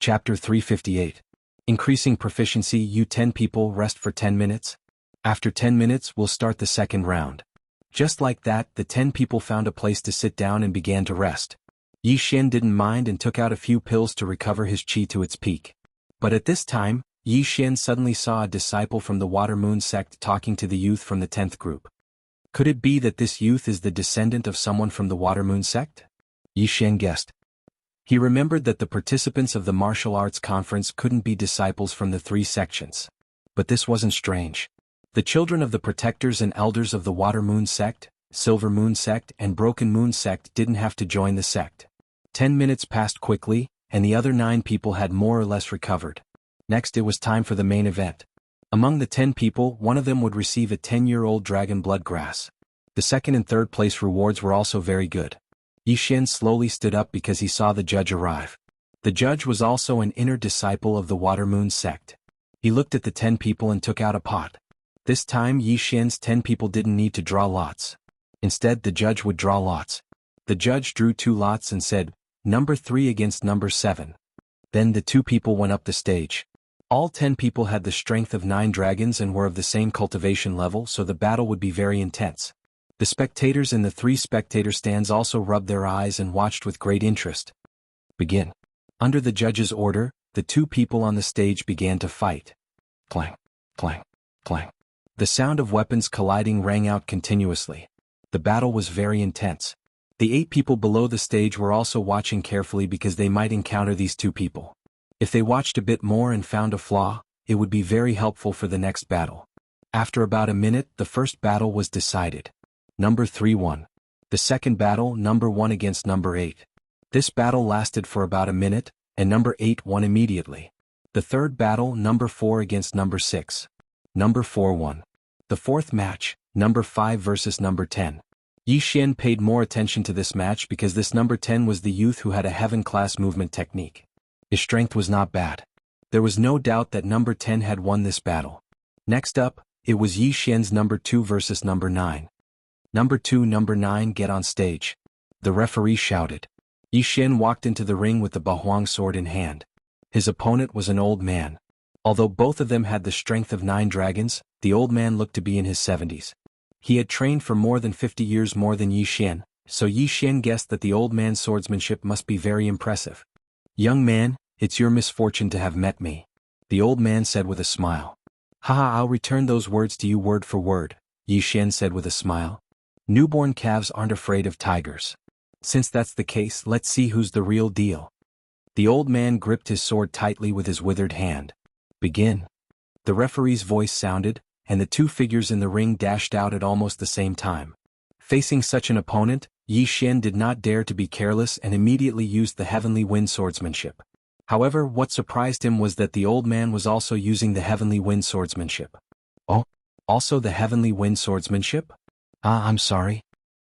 Chapter 358. Increasing proficiency. You 10 people rest for 10 minutes. After 10 minutes we'll start the second round. Just like that, the 10 people found a place to sit down and began to rest. Yi Xian didn't mind and took out a few pills to recover his qi to its peak. But at this time, Yi Xian suddenly saw a disciple from the Water Moon sect talking to the youth from the 10th group. Could it be that this youth is the descendant of someone from the Water Moon sect? Yi Xian guessed. He remembered that the participants of the martial arts conference couldn't be disciples from the 3 sections. But this wasn't strange. The children of the protectors and elders of the Water Moon sect, Silver Moon sect and Broken Moon sect didn't have to join the sect. 10 minutes passed quickly, and the other 9 people had more or less recovered. Next it was time for the main event. Among the 10 people, one of them would receive a 10-year-old dragon blood grass. The second and third place rewards were also very good. Yi Xian slowly stood up because he saw the judge arrive. The judge was also an inner disciple of the Water Moon sect. He looked at the 10 people and took out a pot. This time Yi Xian's 10 people didn't need to draw lots. Instead the judge would draw lots. The judge drew 2 lots and said, "Number 3 against number 7. Then the 2 people went up the stage. All 10 people had the strength of 9 dragons and were of the same cultivation level, so the battle would be very intense. The spectators in the 3 spectator stands also rubbed their eyes and watched with great interest. Begin. Under the judge's order, the 2 people on the stage began to fight. Clang, clang, clang. The sound of weapons colliding rang out continuously. The battle was very intense. The 8 people below the stage were also watching carefully because they might encounter these 2 people. If they watched a bit more and found a flaw, it would be very helpful for the next battle. After about a minute, the first battle was decided. Number 3 won. The second battle, number 1 against number 8. This battle lasted for about a minute, and number 8 won immediately. The third battle, number 4 against number 6. Number 4 won. The fourth match, number 5 versus number 10. Yi Xian paid more attention to this match because this number 10 was the youth who had a heaven-class movement technique. His strength was not bad. There was no doubt that number 10 had won this battle. Next up, it was Yi Xian's number 2 versus number 9. Number 2, number 9 get on stage. The referee shouted. Yi Xian walked into the ring with the Bahuang sword in hand. His opponent was an old man. Although both of them had the strength of 9 dragons, the old man looked to be in his 70s. He had trained for more than 50 years more than Yi Xian, so Yi Xian guessed that the old man's swordsmanship must be very impressive. "Young man, it's your misfortune to have met me," the old man said with a smile. "Haha, I'll return those words to you word for word," Yi Xian said with a smile. "Newborn calves aren't afraid of tigers. Since that's the case, let's see who's the real deal." The old man gripped his sword tightly with his withered hand. "Begin." The referee's voice sounded, and the 2 figures in the ring dashed out at almost the same time. Facing such an opponent, Yi Xian did not dare to be careless and immediately used the Heavenly Wind swordsmanship. However, what surprised him was that the old man was also using the Heavenly Wind swordsmanship. "Oh, also the Heavenly Wind swordsmanship? I'm sorry."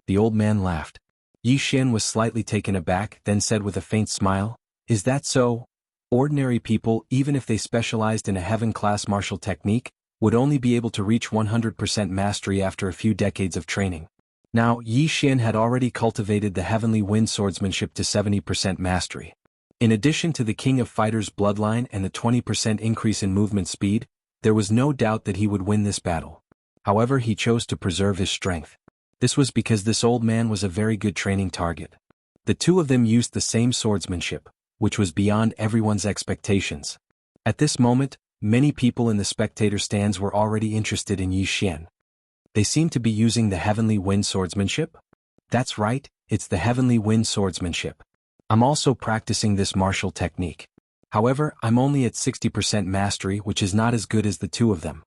The old man laughed. Yi Xian was slightly taken aback, then said with a faint smile, "Is that so? Ordinary people, even if they specialized in a heaven-class martial technique, would only be able to reach 100% mastery after a few decades of training." Now, Yi Xian had already cultivated the Heavenly Wind swordsmanship to 70% mastery. In addition to the King of Fighters bloodline and the 20% increase in movement speed, there was no doubt that he would win this battle. However, he chose to preserve his strength. This was because this old man was a very good training target. The 2 of them used the same swordsmanship, which was beyond everyone's expectations. At this moment, many people in the spectator stands were already interested in Yi Xian. They seemed to be using the Heavenly Wind swordsmanship? That's right, it's the Heavenly Wind swordsmanship. I'm also practicing this martial technique. However, I'm only at 60% mastery, which is not as good as the 2 of them.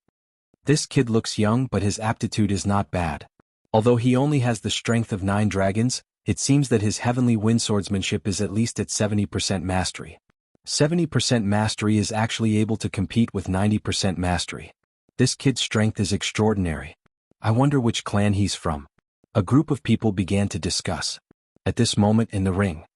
This kid looks young, but his aptitude is not bad. Although he only has the strength of 9 dragons, it seems that his Heavenly Wind swordsmanship is at least at 70% mastery. 70% mastery is actually able to compete with 90% mastery. This kid's strength is extraordinary. I wonder which clan he's from." A group of people began to discuss. At this moment in the ring.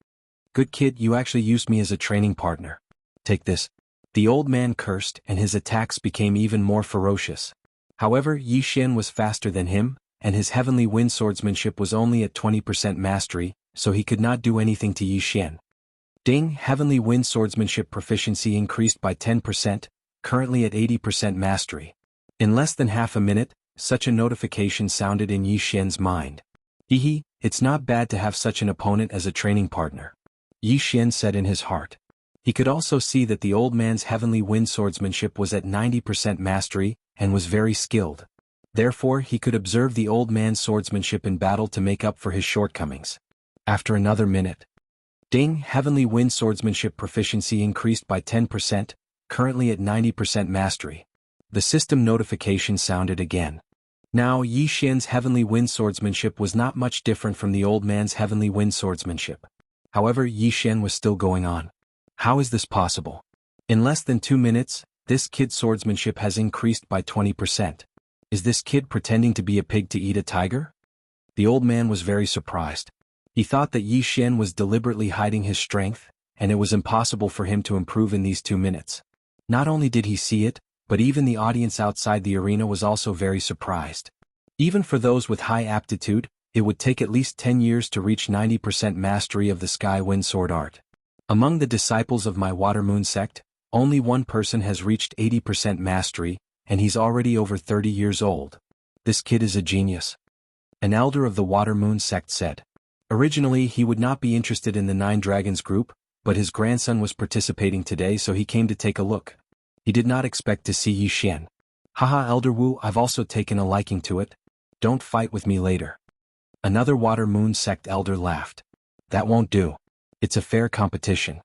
"Good kid, you actually used me as a training partner. Take this." The old man cursed and his attacks became even more ferocious. However, Yi Xian was faster than him, and his Heavenly Wind swordsmanship was only at 20% mastery, so he could not do anything to Yi Xian. Ding, Heavenly Wind Swordsmanship proficiency increased by 10%, currently at 80% mastery. In less than half a minute, such a notification sounded in Yi Xian's mind. Hehe, it's not bad to have such an opponent as a training partner. Yi Xian said in his heart. He could also see that the old man's Heavenly Wind Swordsmanship was at 90% mastery, and was very skilled. Therefore he could observe the old man's swordsmanship in battle to make up for his shortcomings. After another minute. Ding, Heavenly Wind Swordsmanship proficiency increased by 10%, currently at 90% mastery. The system notification sounded again. Now Yi Xian's Heavenly Wind Swordsmanship was not much different from the old man's Heavenly Wind Swordsmanship. However, Yi Xian was still going on. How is this possible? In less than 2 minutes, this kid's swordsmanship has increased by 20%. Is this kid pretending to be a pig to eat a tiger? The old man was very surprised. He thought that Yi Xian was deliberately hiding his strength, and it was impossible for him to improve in these 2 minutes. Not only did he see it, but even the audience outside the arena was also very surprised. Even for those with high aptitude, it would take at least 10 years to reach 90% mastery of the Sky Wind Sword art. Among the disciples of my Water Moon sect, only one person has reached 80% mastery, and he's already over 30 years old. This kid is a genius. An elder of the Water Moon sect said. Originally he would not be interested in the 9 Dragons group, but his grandson was participating today, so he came to take a look. He did not expect to see Yi Xian. Haha, Elder Wu, I've also taken a liking to it. Don't fight with me later. Another Water Moon sect elder laughed. That won't do. It's a fair competition.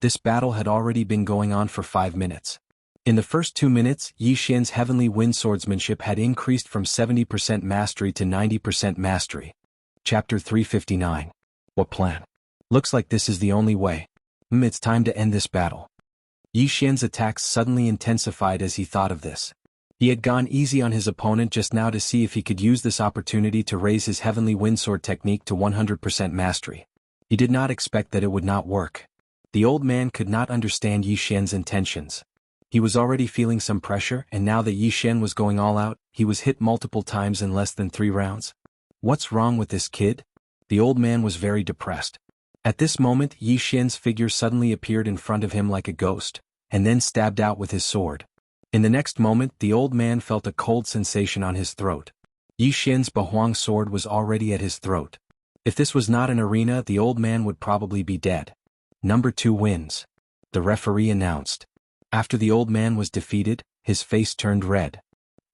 This battle had already been going on for 5 minutes. In the first 2 minutes, Yi Xian's Heavenly Wind Swordsmanship had increased from 70% mastery to 90% mastery. Chapter 359. What plan? Looks like this is the only way. It's time to end this battle. Yi Xian's attacks suddenly intensified as he thought of this. He had gone easy on his opponent just now to see if he could use this opportunity to raise his Heavenly Wind Sword technique to 100% mastery. He did not expect that it would not work. The old man could not understand Yi Xian's intentions. He was already feeling some pressure, and now that Yi Xian was going all out, he was hit multiple times in less than 3 rounds. What's wrong with this kid? The old man was very depressed. At this moment, Yi Xian's figure suddenly appeared in front of him like a ghost, and then stabbed out with his sword. In the next moment, the old man felt a cold sensation on his throat. Yi Xian's Bahuang sword was already at his throat. If this was not an arena, the old man would probably be dead. Number 2 wins. The referee announced. After the old man was defeated, his face turned red.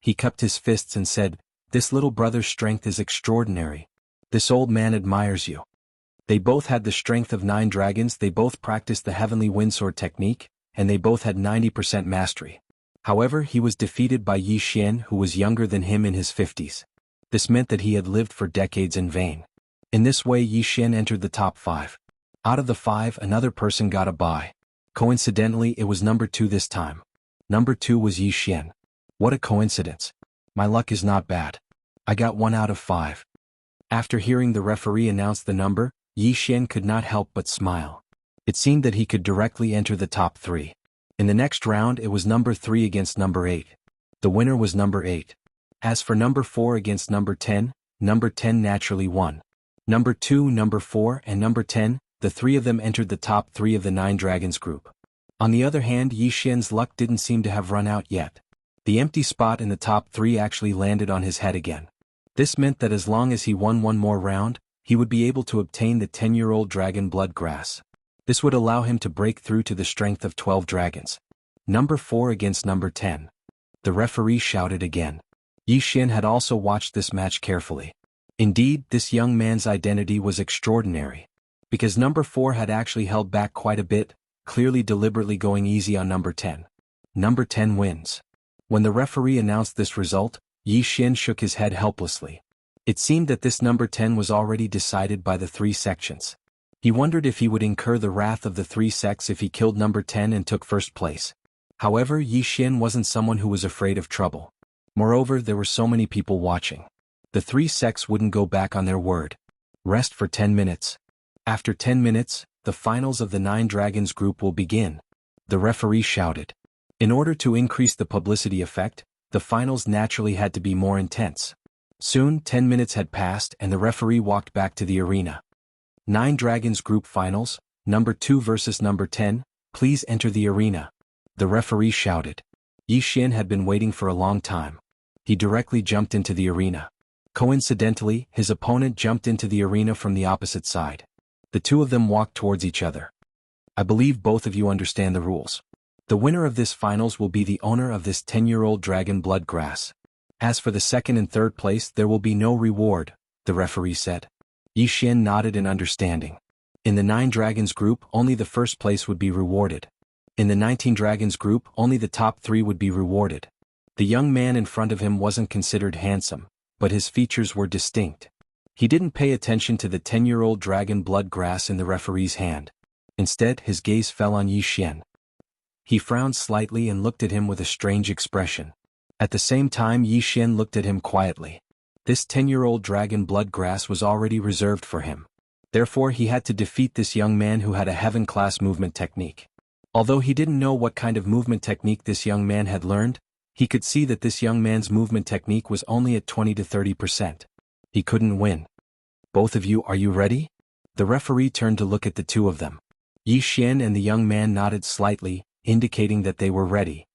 He cupped his fists and said, "This little brother's strength is extraordinary. This old man admires you." They both had the strength of 9 dragons, they both practiced the Heavenly Wind Sword technique, and they both had 90% mastery. However, he was defeated by Yi Xian, who was younger than him in his 50s. This meant that he had lived for decades in vain. In this way, Yi Xian entered the top 5. Out of the 5, another person got a bye. Coincidentally, it was number 2 this time. Number 2 was Yi Xian. What a coincidence. My luck is not bad. I got 1 out of 5. After hearing the referee announce the number, Yi Xian could not help but smile. It seemed that he could directly enter the top 3. In the next round, it was number 3 against number 8. The winner was number 8. As for number 4 against number 10 naturally won. Number 2, number 4, and number 10, the 3 of them entered the top 3 of the 9 Dragons group. On the other hand, Yi Xian's luck didn't seem to have run out yet. The empty spot in the top 3 actually landed on his head again. This meant that as long as he won 1 more round, he would be able to obtain the 10-year-old dragon blood grass. This would allow him to break through to the strength of 12 dragons. Number 4 against number 10. The referee shouted again. Yi Xian had also watched this match carefully. Indeed, this young man's identity was extraordinary. Because number 4 had actually held back quite a bit, clearly deliberately going easy on number 10. Number 10 wins. When the referee announced this result, Yi Xian shook his head helplessly. It seemed that this number 10 was already decided by the 3 sections. He wondered if he would incur the wrath of the 3 sects if he killed number 10 and took first place. However, Yi Xian wasn't someone who was afraid of trouble. Moreover, there were so many people watching. The 3 sects wouldn't go back on their word. Rest for 10 minutes. After 10 minutes, the finals of the 9 Dragons group will begin. The referee shouted. In order to increase the publicity effect, the finals naturally had to be more intense. Soon, 10 minutes had passed and the referee walked back to the arena. 9 Dragons group finals, Number 2 versus number 10, please enter the arena. The referee shouted. Yi Xian had been waiting for a long time. He directly jumped into the arena. Coincidentally, his opponent jumped into the arena from the opposite side. The two of them walked towards each other. I believe both of you understand the rules. The winner of this finals will be the owner of this 10-year-old dragon blood grass. As for the second and third place, there will be no reward, the referee said. Yi Xian nodded in understanding. In the 9 dragons group, only the first place would be rewarded. In the 19 dragons group, only the top 3 would be rewarded. The young man in front of him wasn't considered handsome, but his features were distinct. He didn't pay attention to the 10-year-old dragon blood grass in the referee's hand. Instead, his gaze fell on Yi Xian. He frowned slightly and looked at him with a strange expression. At the same time, Yi Xian looked at him quietly. This 10-year-old dragon blood grass was already reserved for him. Therefore, he had to defeat this young man who had a heaven-class movement technique. Although he didn't know what kind of movement technique this young man had learned, he could see that this young man's movement technique was only at 20 to 30%. He couldn't win. Both of you, are you ready? The referee turned to look at the two of them. Yi Xian and the young man nodded slightly, indicating that they were ready.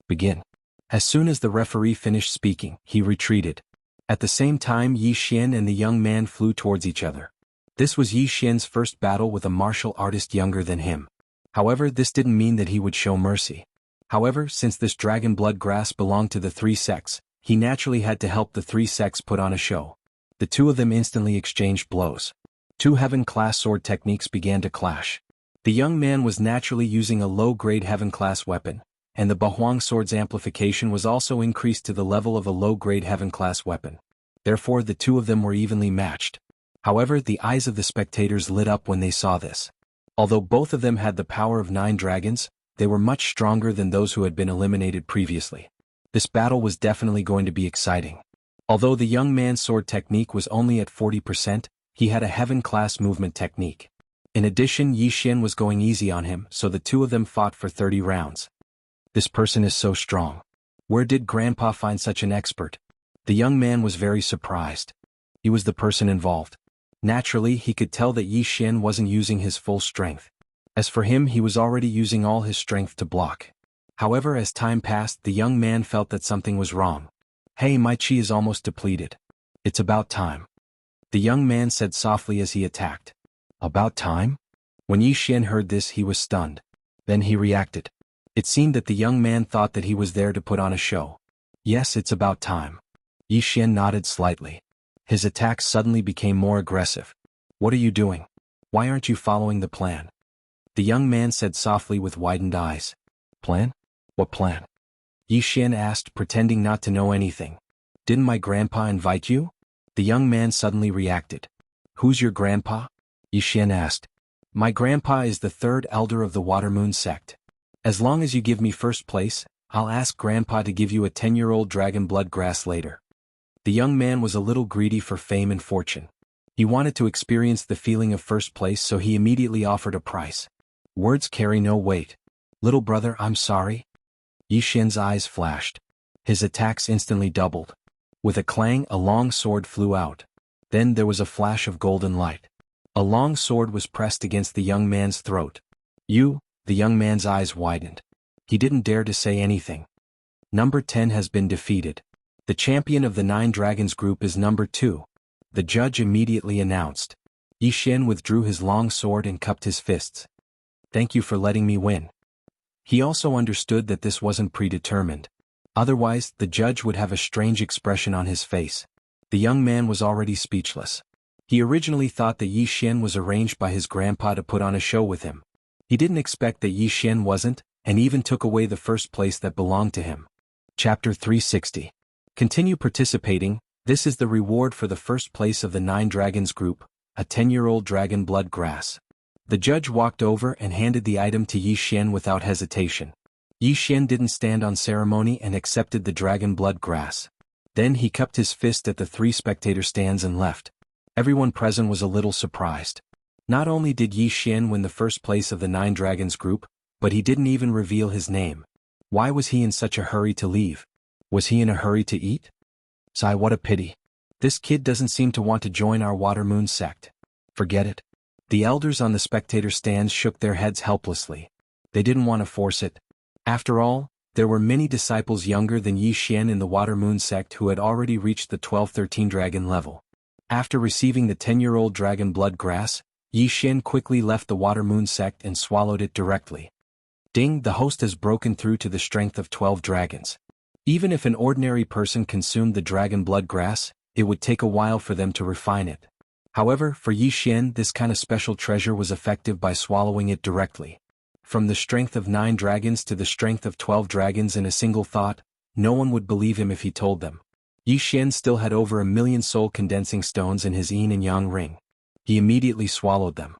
Begin. As soon as the referee finished speaking, he retreated. At the same time, Yi Xian and the young man flew towards each other. This was Yi Xian's first battle with a martial artist younger than him. However, this didn't mean that he would show mercy. However, since this dragon blood grass belonged to the 3 sects, he naturally had to help the 3 sects put on a show. The two of them instantly exchanged blows. 2 heaven-class sword techniques began to clash. The young man was naturally using a low-grade heaven-class weapon, and the Bahuang sword's amplification was also increased to the level of a low-grade heaven-class weapon. Therefore, the two of them were evenly matched. However, the eyes of the spectators lit up when they saw this. Although both of them had the power of 9 dragons, they were much stronger than those who had been eliminated previously. This battle was definitely going to be exciting. Although the young man's sword technique was only at 40%, he had a heaven-class movement technique. In addition, Yi Xian was going easy on him, so the two of them fought for 30 rounds. This person is so strong. Where did Grandpa find such an expert? The young man was very surprised. He was the person involved. Naturally, he could tell that Yi Xian wasn't using his full strength. As for him, he was already using all his strength to block. However, as time passed, the young man felt that something was wrong. Hey, my chi is almost depleted. It's about time. The young man said softly as he attacked. About time? When Yi Xian heard this, he was stunned. Then he reacted. It seemed that the young man thought that he was there to put on a show. Yes, it's about time. Yi Xian nodded slightly. His attacks suddenly became more aggressive. What are you doing? Why aren't you following the plan? The young man said softly with widened eyes. Plan? What plan? Yi Xian asked, pretending not to know anything. Didn't my grandpa invite you? The young man suddenly reacted. Who's your grandpa? Yi Xian asked. My grandpa is the 3rd elder of the Water Moon sect. As long as you give me first place, I'll ask grandpa to give you a 10-year-old dragon blood grass later. The young man was a little greedy for fame and fortune. He wanted to experience the feeling of first place, so he immediately offered a price. Words carry no weight. Little brother, I'm sorry. Yi Xian's eyes flashed. His attacks instantly doubled. With a clang, a long sword flew out. Then there was a flash of golden light. A long sword was pressed against the young man's throat. You, the young man's eyes widened. He didn't dare to say anything. Number 10 has been defeated. The champion of the 9 dragons group is number 2. The judge immediately announced. Yi Xian withdrew his long sword and cupped his fists. Thank you for letting me win. He also understood that this wasn't predetermined. Otherwise, the judge would have a strange expression on his face. The young man was already speechless. He originally thought that Yi Xian was arranged by his grandpa to put on a show with him. He didn't expect that Yi Xian wasn't, and even took away the first place that belonged to him. Chapter 360. Continue participating. This is the reward for the first place of the 9 dragons group, a 10-year-old dragon blood grass. The judge walked over and handed the item to Yi Xian without hesitation. Yi Xian didn't stand on ceremony and accepted the dragon blood grass. Then he cupped his fist at the 3 spectator stands and left. Everyone present was a little surprised. Not only did Yi Xian win the first place of the 9 dragons group, but he didn't even reveal his name. Why was he in such a hurry to leave? Was he in a hurry to eat? Sigh, what a pity. This kid doesn't seem to want to join our Water Moon sect. Forget it. The elders on the spectator stands shook their heads helplessly. They didn't want to force it. After all, there were many disciples younger than Yi Xian in the Water Moon sect who had already reached the 12-13 dragon level. After receiving the 10-year-old dragon blood grass, Yi Xian quickly left the Water Moon sect and swallowed it directly. Ding, the host has broken through to the strength of 12 dragons. Even if an ordinary person consumed the dragon blood grass, it would take a while for them to refine it. However, for Yi Xian, this kind of special treasure was effective by swallowing it directly. From the strength of 9 dragons to the strength of 12 dragons in a single thought, no one would believe him if he told them. Yi Xian still had over 1 million soul condensing stones in his yin and yang ring. He immediately swallowed them.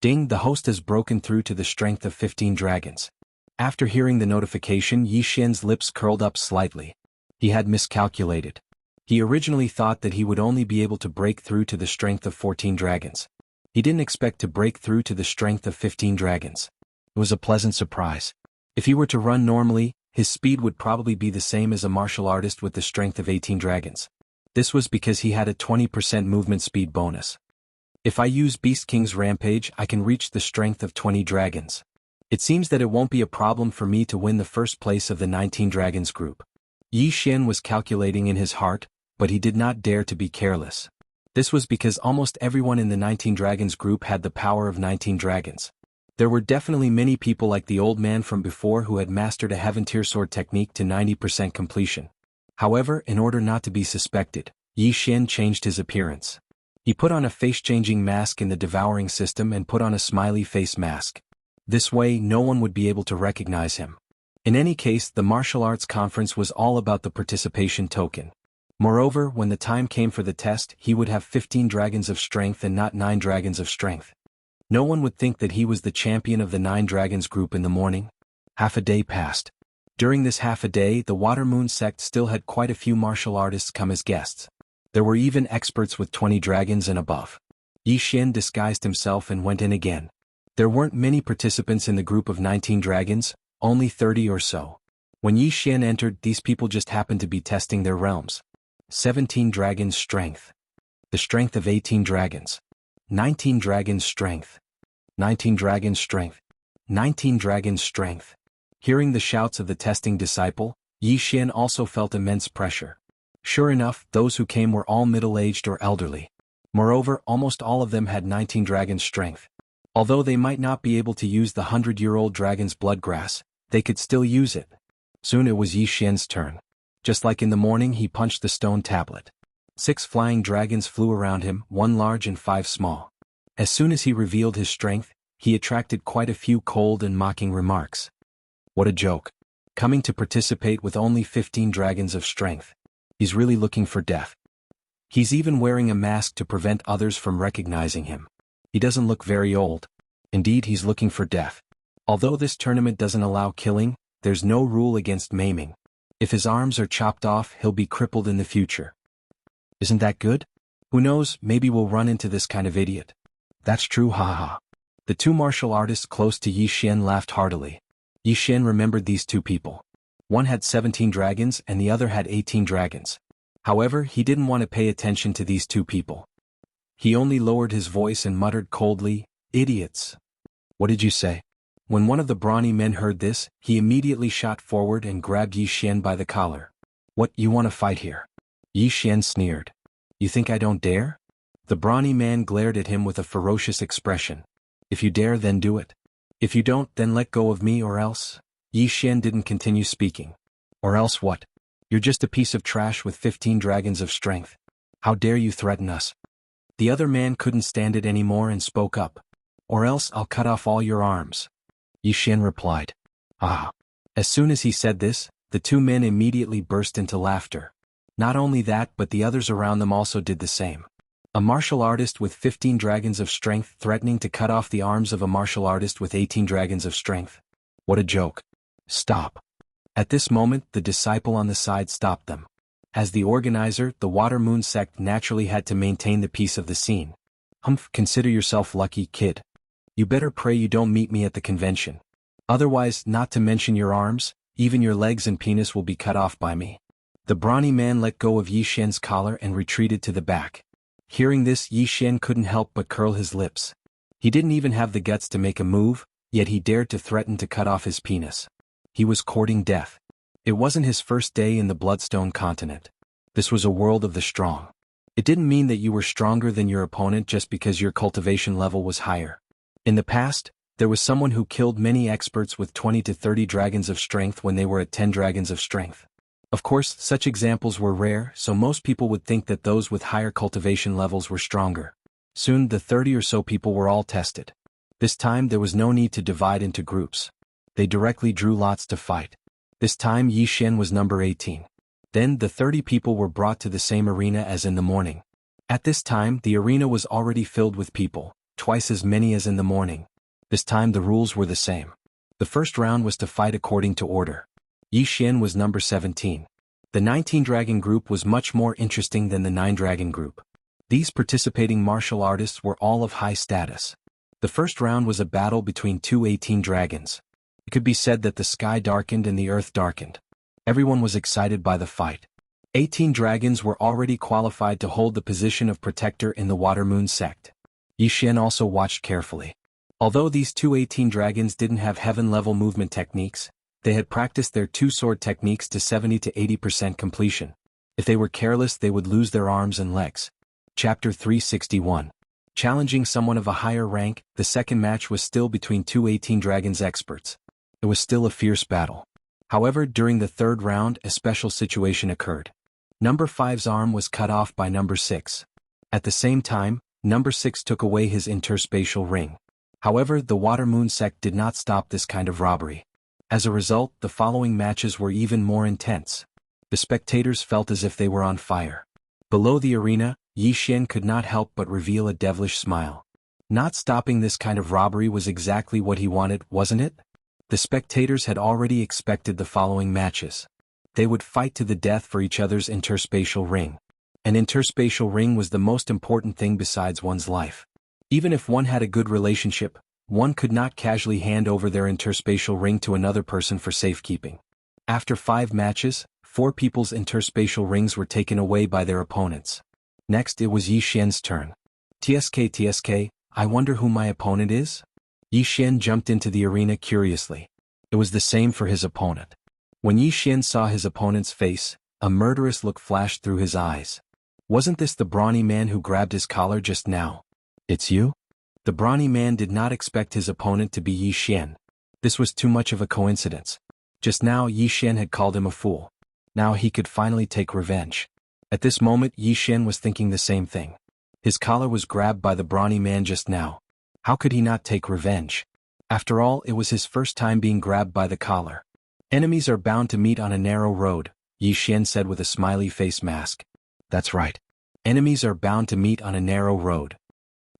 Ding, the host has broken through to the strength of 15 dragons. After hearing the notification, Yi Xian's lips curled up slightly. He had miscalculated. He originally thought that he would only be able to break through to the strength of 14 dragons. He didn't expect to break through to the strength of 15 dragons. It was a pleasant surprise. If he were to run normally, his speed would probably be the same as a martial artist with the strength of 18 dragons. This was because he had a 20% movement speed bonus. If I use Beast King's Rampage, I can reach the strength of 20 dragons. It seems that it won't be a problem for me to win the first place of the 19 dragons group. Yi Xian was calculating in his heart, but he did not dare to be careless. This was because almost everyone in the 19 dragons group had the power of 19 dragons. There were definitely many people like the old man from before who had mastered a Heaven Tier Sword technique to 90% completion. However, in order not to be suspected, Yi Xian changed his appearance. He put on a face-changing mask in the devouring system and put on a smiley face mask. This way, no one would be able to recognize him. In any case, the martial arts conference was all about the participation token. Moreover, when the time came for the test, he would have 15 dragons of strength and not 9 dragons of strength. No one would think that he was the champion of the 9 dragons group in the morning. Half a day passed. During this half a day, the Water Moon sect still had quite a few martial artists come as guests. There were even experts with 20 dragons and above. Yi Xian disguised himself and went in again. There weren't many participants in the group of 19 dragons, only 30 or so. When Yi Xian entered, these people just happened to be testing their realms. 17 dragons strength. The strength of 18 dragons. 19 dragons strength. 19 dragons strength. 19 dragons strength. Hearing the shouts of the testing disciple, Yi Xian also felt immense pressure. Sure enough, those who came were all middle-aged or elderly. Moreover, almost all of them had 19 dragons strength. Although they might not be able to use the 100-year-old dragon's blood grass, they could still use it. Soon it was Yi Xian's turn. Just like in the morning, he punched the stone tablet. 6 flying dragons flew around him, 1 large and 5 small. As soon as he revealed his strength, he attracted quite a few cold and mocking remarks. What a joke. Coming to participate with only 15 dragons of strength. He's really looking for death. He's even wearing a mask to prevent others from recognizing him. He doesn't look very old. Indeed, he's looking for death. Although this tournament doesn't allow killing, there's no rule against maiming. If his arms are chopped off, he'll be crippled in the future. Isn't that good? Who knows, maybe we'll run into this kind of idiot. That's true, haha. The 2 martial artists close to Yi Xian laughed heartily. Yi Xian remembered these 2 people. One had 17 dragons and the other had 18 dragons. However, he didn't want to pay attention to these 2 people. He only lowered his voice and muttered coldly, "Idiots." What did you say? When one of the brawny men heard this, he immediately shot forward and grabbed Yi Xian by the collar. What, you want to fight here? Yi Xian sneered. You think I don't dare? The brawny man glared at him with a ferocious expression. If you dare, then do it. If you don't, then let go of me or else. Yi Xian didn't continue speaking. Or else what? You're just a piece of trash with 15 dragons of strength. How dare you threaten us? The other man couldn't stand it anymore and spoke up. Or else I'll cut off all your arms. Yi Xian replied. Ah. As soon as he said this, the 2 men immediately burst into laughter. Not only that, but the others around them also did the same. A martial artist with 15 dragons of strength threatening to cut off the arms of a martial artist with 18 dragons of strength. What a joke. Stop. At this moment, the disciple on the side stopped them. As the organizer, the Water Moon sect naturally had to maintain the peace of the scene. Humph, consider yourself lucky, kid. You better pray you don't meet me at the convention. Otherwise, not to mention your arms, even your legs and penis will be cut off by me. The brawny man let go of Yi Xian's collar and retreated to the back. Hearing this, Yi Xian couldn't help but curl his lips. He didn't even have the guts to make a move, yet he dared to threaten to cut off his penis. He was courting death. It wasn't his first day in the Bloodstone continent. This was a world of the strong. It didn't mean that you were stronger than your opponent just because your cultivation level was higher. In the past, there was someone who killed many experts with 20 to 30 dragons of strength when they were at 10 dragons of strength. Of course, such examples were rare, so most people would think that those with higher cultivation levels were stronger. Soon the 30 or so people were all tested. This time there was no need to divide into groups. They directly drew lots to fight. This time Yi Xian was number 18. Then the 30 people were brought to the same arena as in the morning. At this time the arena was already filled with people, twice as many as in the morning. This time the rules were the same. The first round was to fight according to order. Yi Xian was number 17. The 19-dragon group was much more interesting than the 9-dragon group. These participating martial artists were all of high status. The first round was a battle between two 18 dragons. It could be said that the sky darkened and the earth darkened. Everyone was excited by the fight. 18 dragons were already qualified to hold the position of protector in the Water Moon sect. Yi Xian also watched carefully. Although these two 18 dragons didn't have heaven-level movement techniques, they had practiced their two-sword techniques to 70 to 80% completion. If they were careless they would lose their arms and legs. Chapter 361. Challenging someone of a higher rank, the second match was still between two 18 dragons experts. It was still a fierce battle. However, during the third round a special situation occurred. Number 5's arm was cut off by number 6. At the same time, number 6 took away his interspatial ring. However, the Water Moon sect did not stop this kind of robbery. As a result, the following matches were even more intense. The spectators felt as if they were on fire. Below the arena, Yi Xian could not help but reveal a devilish smile. Not stopping this kind of robbery was exactly what he wanted, wasn't it? The spectators had already expected the following matches. They would fight to the death for each other's interspatial ring. An interspatial ring was the most important thing besides one's life. Even if one had a good relationship, one could not casually hand over their interspatial ring to another person for safekeeping. After 5 matches, 4 people's interspatial rings were taken away by their opponents. Next it was Yi Xian's turn. TSK, I wonder who my opponent is? Yi Xian jumped into the arena curiously. It was the same for his opponent. When Yi Xian saw his opponent's face, a murderous look flashed through his eyes. Wasn't this the brawny man who grabbed his collar just now? It's you? The brawny man did not expect his opponent to be Yi Xian. This was too much of a coincidence. Just now Yi Xian had called him a fool. Now he could finally take revenge. At this moment Yi Xian was thinking the same thing. His collar was grabbed by the brawny man just now. How could he not take revenge? After all, it was his first time being grabbed by the collar. Enemies are bound to meet on a narrow road, Yi Xian said with a smiley face mask. That's right. Enemies are bound to meet on a narrow road.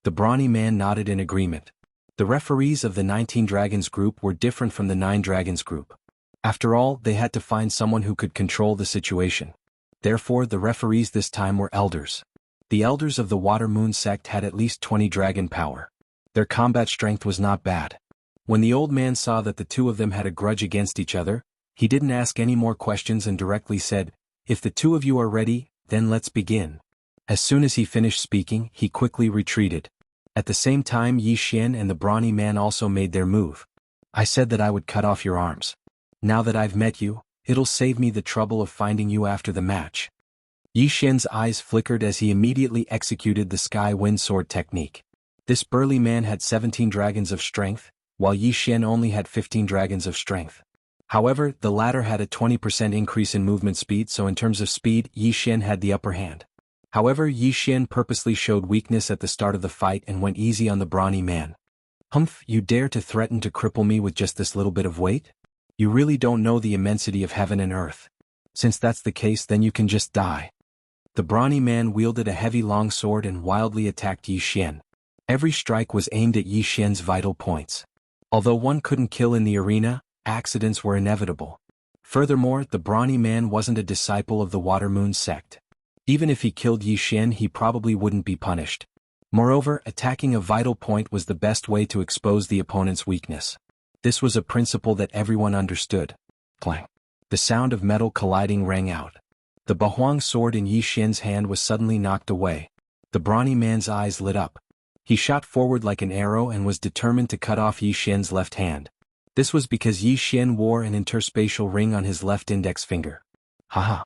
The brawny man nodded in agreement. The referees of the 19 Dragons group were different from the 9 Dragons group. After all, they had to find someone who could control the situation. Therefore, the referees this time were elders. The elders of the Water Moon sect had at least 20 dragon power. Their combat strength was not bad. When the old man saw that the two of them had a grudge against each other, he didn't ask any more questions and directly said, "If the two of you are ready, then let's begin." As soon as he finished speaking, he quickly retreated. At the same time Yi Xian and the brawny man also made their move. I said that I would cut off your arms. Now that I've met you, it'll save me the trouble of finding you after the match. Yi Xian's eyes flickered as he immediately executed the Sky Wind Sword technique. This burly man had 17 dragons of strength, while Yi Xian only had 15 dragons of strength. However, the latter had a 20% increase in movement speed, so in terms of speed, Yi Xian had the upper hand. However, Yi Xian purposely showed weakness at the start of the fight and went easy on the brawny man. Humph, you dare to threaten to cripple me with just this little bit of weight? You really don't know the immensity of heaven and earth. Since that's the case, then you can just die. The brawny man wielded a heavy long sword and wildly attacked Yi Xian. Every strike was aimed at Yi Xian's vital points. Although one couldn't kill in the arena, accidents were inevitable. Furthermore, the brawny man wasn't a disciple of the Water Moon sect. Even if he killed Yi Xian, he probably wouldn't be punished. Moreover, attacking a vital point was the best way to expose the opponent's weakness. This was a principle that everyone understood. Clang. The sound of metal colliding rang out. The Bahuang sword in Yi Xian's hand was suddenly knocked away. The brawny man's eyes lit up. He shot forward like an arrow and was determined to cut off Yi Xian's left hand. This was because Yi Xian wore an interspatial ring on his left index finger. Haha.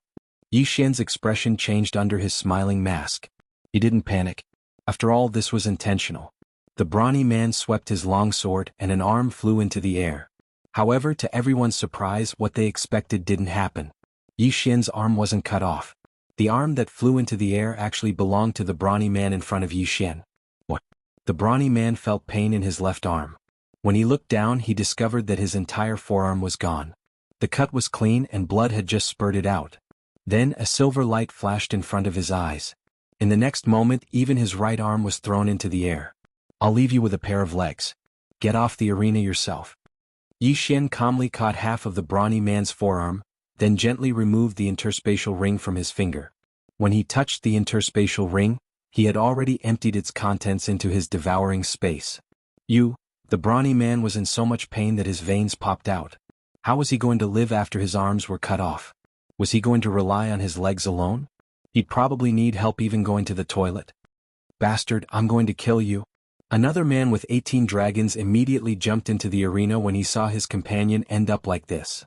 Yi Xian's expression changed under his smiling mask. He didn't panic. After all, this was intentional. The brawny man swept his long sword and an arm flew into the air. However, to everyone's surprise, what they expected didn't happen. Yi Xian's arm wasn't cut off. The arm that flew into the air actually belonged to the brawny man in front of Yi Xian. What? The brawny man felt pain in his left arm. When he looked down, he discovered that his entire forearm was gone. The cut was clean and blood had just spurted out. Then a silver light flashed in front of his eyes. In the next moment, even his right arm was thrown into the air. I'll leave you with a pair of legs. Get off the arena yourself. Yi Xian calmly caught half of the brawny man's forearm, then gently removed the interspatial ring from his finger. When he touched the interspatial ring, he had already emptied its contents into his devouring space. The brawny man was in so much pain that his veins popped out. How was he going to live after his arms were cut off? Was he going to rely on his legs alone? He'd probably need help even going to the toilet. Bastard, I'm going to kill you. Another man with 18 dragons immediately jumped into the arena when he saw his companion end up like this.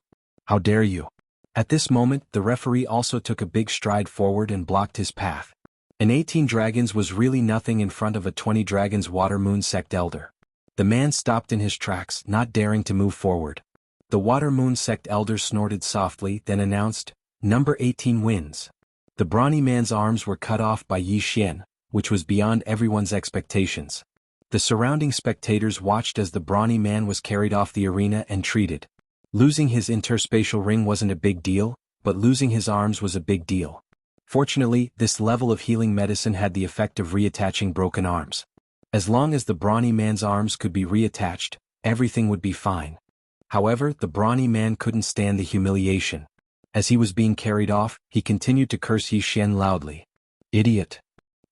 How dare you? At this moment, the referee also took a big stride forward and blocked his path. An 18 dragons was really nothing in front of a 20 dragons water moon sect elder. The man stopped in his tracks, not daring to move forward. The water moon sect elder snorted softly, then announced, "Number 18 wins." The brawny man's arms were cut off by Yi Xian, which was beyond everyone's expectations. The surrounding spectators watched as the brawny man was carried off the arena and treated. Losing his interspatial ring wasn't a big deal, but losing his arms was a big deal. Fortunately, this level of healing medicine had the effect of reattaching broken arms. As long as the brawny man's arms could be reattached, everything would be fine. However, the brawny man couldn't stand the humiliation. As he was being carried off, he continued to curse Yi Xian loudly. Idiot!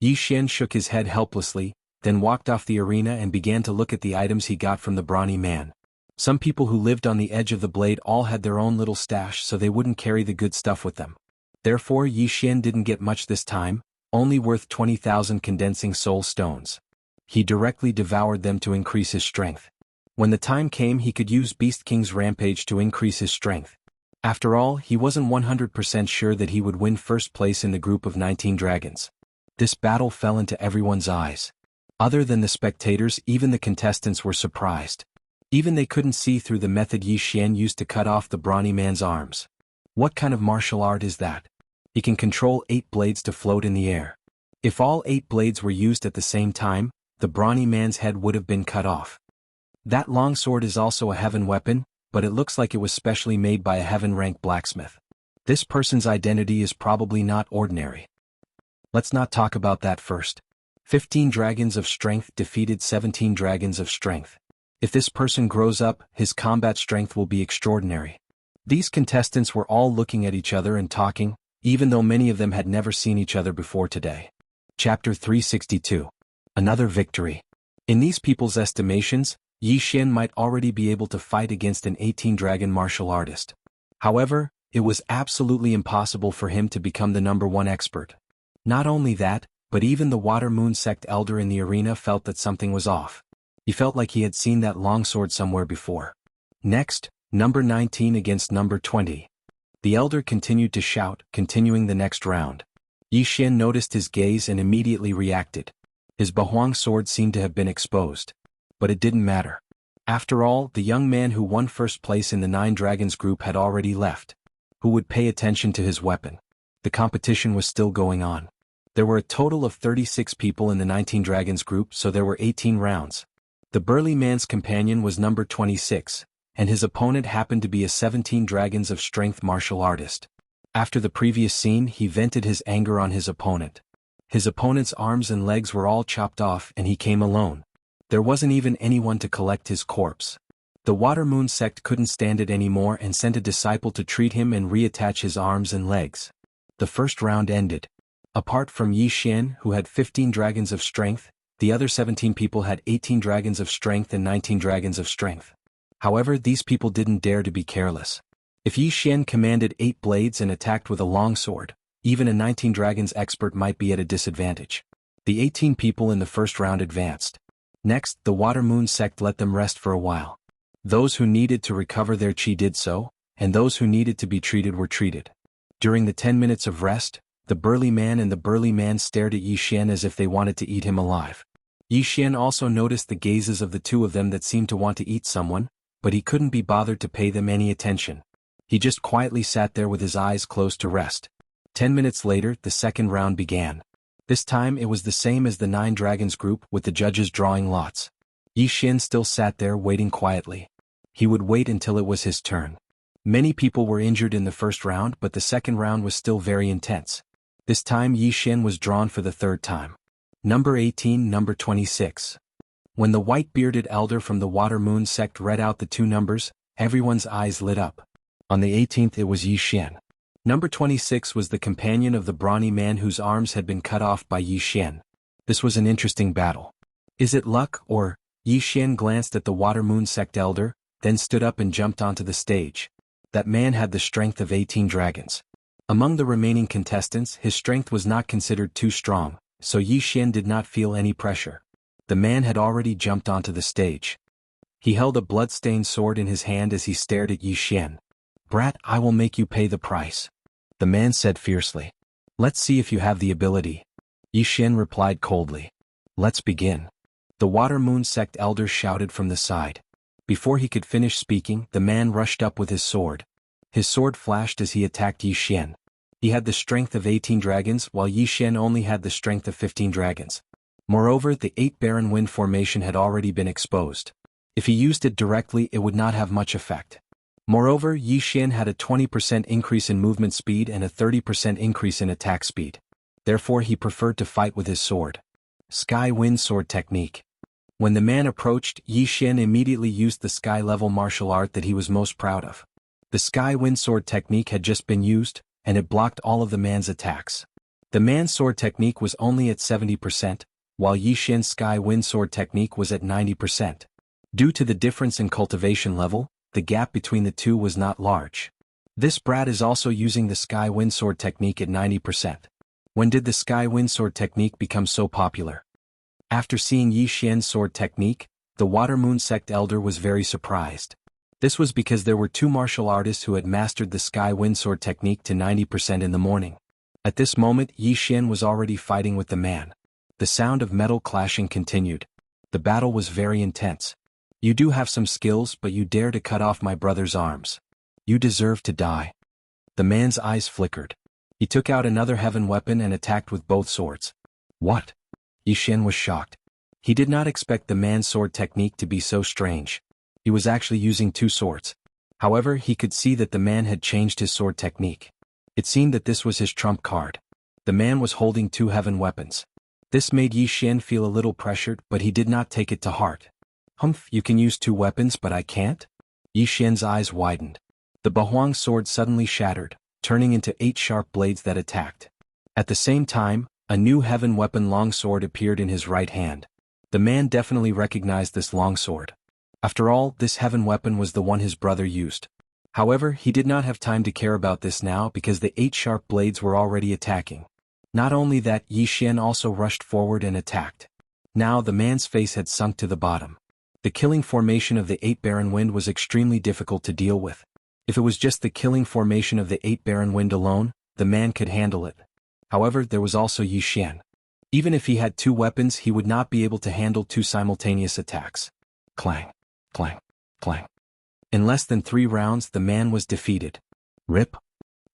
Yi Xian shook his head helplessly, then walked off the arena and began to look at the items he got from the brawny man. Some people who lived on the edge of the blade all had their own little stash, so they wouldn't carry the good stuff with them. Therefore, Yi Xian didn't get much this time, only worth 20,000 condensing soul stones. He directly devoured them to increase his strength. When the time came, he could use Beast King's Rampage to increase his strength. After all, he wasn't 100% sure that he would win first place in the group of 19 dragons. This battle fell into everyone's eyes. Other than the spectators, even the contestants were surprised. Even they couldn't see through the method Yi Xian used to cut off the brawny man's arms. What kind of martial art is that? He can control 8 blades to float in the air. If all 8 blades were used at the same time, the brawny man's head would have been cut off. That longsword is also a heaven weapon, but it looks like it was specially made by a heaven-rank blacksmith. This person's identity is probably not ordinary. Let's not talk about that first. 15 dragons of strength defeated 17 dragons of strength. If this person grows up, his combat strength will be extraordinary. These contestants were all looking at each other and talking, even though many of them had never seen each other before today. Chapter 362. Another victory. In these people's estimations, Yi Xian might already be able to fight against an 18-dragon martial artist. However, it was absolutely impossible for him to become the #1 expert. Not only that, but even the Water Moon sect elder in the arena felt that something was off. He felt like he had seen that longsword somewhere before. Next, number 19 against number 20. The elder continued to shout, continuing the next round. Yi Xian noticed his gaze and immediately reacted. His Bahuang sword seemed to have been exposed. But it didn't matter. After all, the young man who won first place in the 9 Dragons group had already left. Who would pay attention to his weapon? The competition was still going on. There were a total of 36 people in the 19 Dragons group, so there were 18 rounds. The burly man's companion was number 26, and his opponent happened to be a 17 Dragons of strength martial artist. After the previous scene, he vented his anger on his opponent. His opponent's arms and legs were all chopped off and he came alone. There wasn't even anyone to collect his corpse. The Water Moon sect couldn't stand it anymore and sent a disciple to treat him and reattach his arms and legs. The first round ended. Apart from Yi Xian, who had 15 dragons of strength, the other 17 people had 18 dragons of strength and 19 dragons of strength. However, these people didn't dare to be careless. If Yi Xian commanded 8 blades and attacked with a longsword, even a 19 dragons expert might be at a disadvantage. The 18 people in the first round advanced. Next, the Water Moon sect let them rest for a while. Those who needed to recover their chi did so, and those who needed to be treated were treated. During the 10 minutes of rest, the burly man and the burly man stared at Yi Xian as if they wanted to eat him alive. Yi Xian also noticed the gazes of the two of them that seemed to want to eat someone, but he couldn't be bothered to pay them any attention. He just quietly sat there with his eyes closed to rest. 10 minutes later, the second round began. This time it was the same as the 9 dragons group, with the judges drawing lots. Yi Xian still sat there waiting quietly. He would wait until it was his turn. Many people were injured in the first round, but the second round was still very intense. This time Yi Xian was drawn for the third time. Number 18, number 26. When the white-bearded elder from the Water Moon sect read out the 2 numbers, everyone's eyes lit up. On the 18th it was Yi Xian. Number 26 was the companion of the brawny man whose arms had been cut off by Yi Xian. This was an interesting battle. Is it luck, or? Yi Xian glanced at the Water Moon sect elder, then stood up and jumped onto the stage. That man had the strength of 18 dragons. Among the remaining contestants, his strength was not considered too strong, so Yi Xian did not feel any pressure. The man had already jumped onto the stage. He held a blood-stained sword in his hand as he stared at Yi Xian. "Brat, I will make you pay the price," the man said fiercely. "Let's see if you have the ability." Yi Xian replied coldly. "Let's begin." The Water Moon sect elder shouted from the side. Before he could finish speaking, the man rushed up with his sword. His sword flashed as he attacked Yi Xian. He had the strength of 18 dragons, while Yi Xian only had the strength of 15 dragons. Moreover, the 8 Barren Wind formation had already been exposed. If he used it directly, it would not have much effect. Moreover, Yi Xian had a 20% increase in movement speed and a 30% increase in attack speed. Therefore he preferred to fight with his sword. Sky Wind Sword Technique. When the man approached, Yi Xian immediately used the sky-level martial art that he was most proud of. The Sky Wind Sword Technique had just been used, and it blocked all of the man's attacks. The man's sword technique was only at 70%, while Yi Xian's Sky Wind Sword Technique was at 90%. Due to the difference in cultivation level, the gap between the two was not large. This brat is also using the Sky Wind Sword Technique at 90%. When did the Sky Wind Sword Technique become so popular? After seeing Yi Xian's sword technique, the Water Moon sect elder was very surprised. This was because there were 2 martial artists who had mastered the Sky Wind Sword Technique to 90% in the morning. At this moment, Yi Xian was already fighting with the man. The sound of metal clashing continued. The battle was very intense. "You do have some skills, but you dare to cut off my brother's arms. You deserve to die." The man's eyes flickered. He took out another heaven weapon and attacked with both swords. "What?" Yi Xian was shocked. He did not expect the man's sword technique to be so strange. He was actually using 2 swords. However, he could see that the man had changed his sword technique. It seemed that this was his trump card. The man was holding 2 heaven weapons. This made Yi Xian feel a little pressured, but he did not take it to heart. "Humph, you can use 2 weapons but I can't?" Yi Xian's eyes widened. The Bahuang sword suddenly shattered, turning into 8 sharp blades that attacked. At the same time, a new heaven weapon longsword appeared in his right hand. The man definitely recognized this longsword. After all, this heaven weapon was the one his brother used. However, he did not have time to care about this now because the 8 sharp blades were already attacking. Not only that, Yi Xian also rushed forward and attacked. Now the man's face had sunk to the bottom. The killing formation of the 8 Barren Wind was extremely difficult to deal with. If it was just the killing formation of the 8 Barren Wind alone, the man could handle it. However, there was also Yi Xian. Even if he had 2 weapons, he would not be able to handle 2 simultaneous attacks. Clang, clang, clang. In less than 3 rounds, the man was defeated. Rip.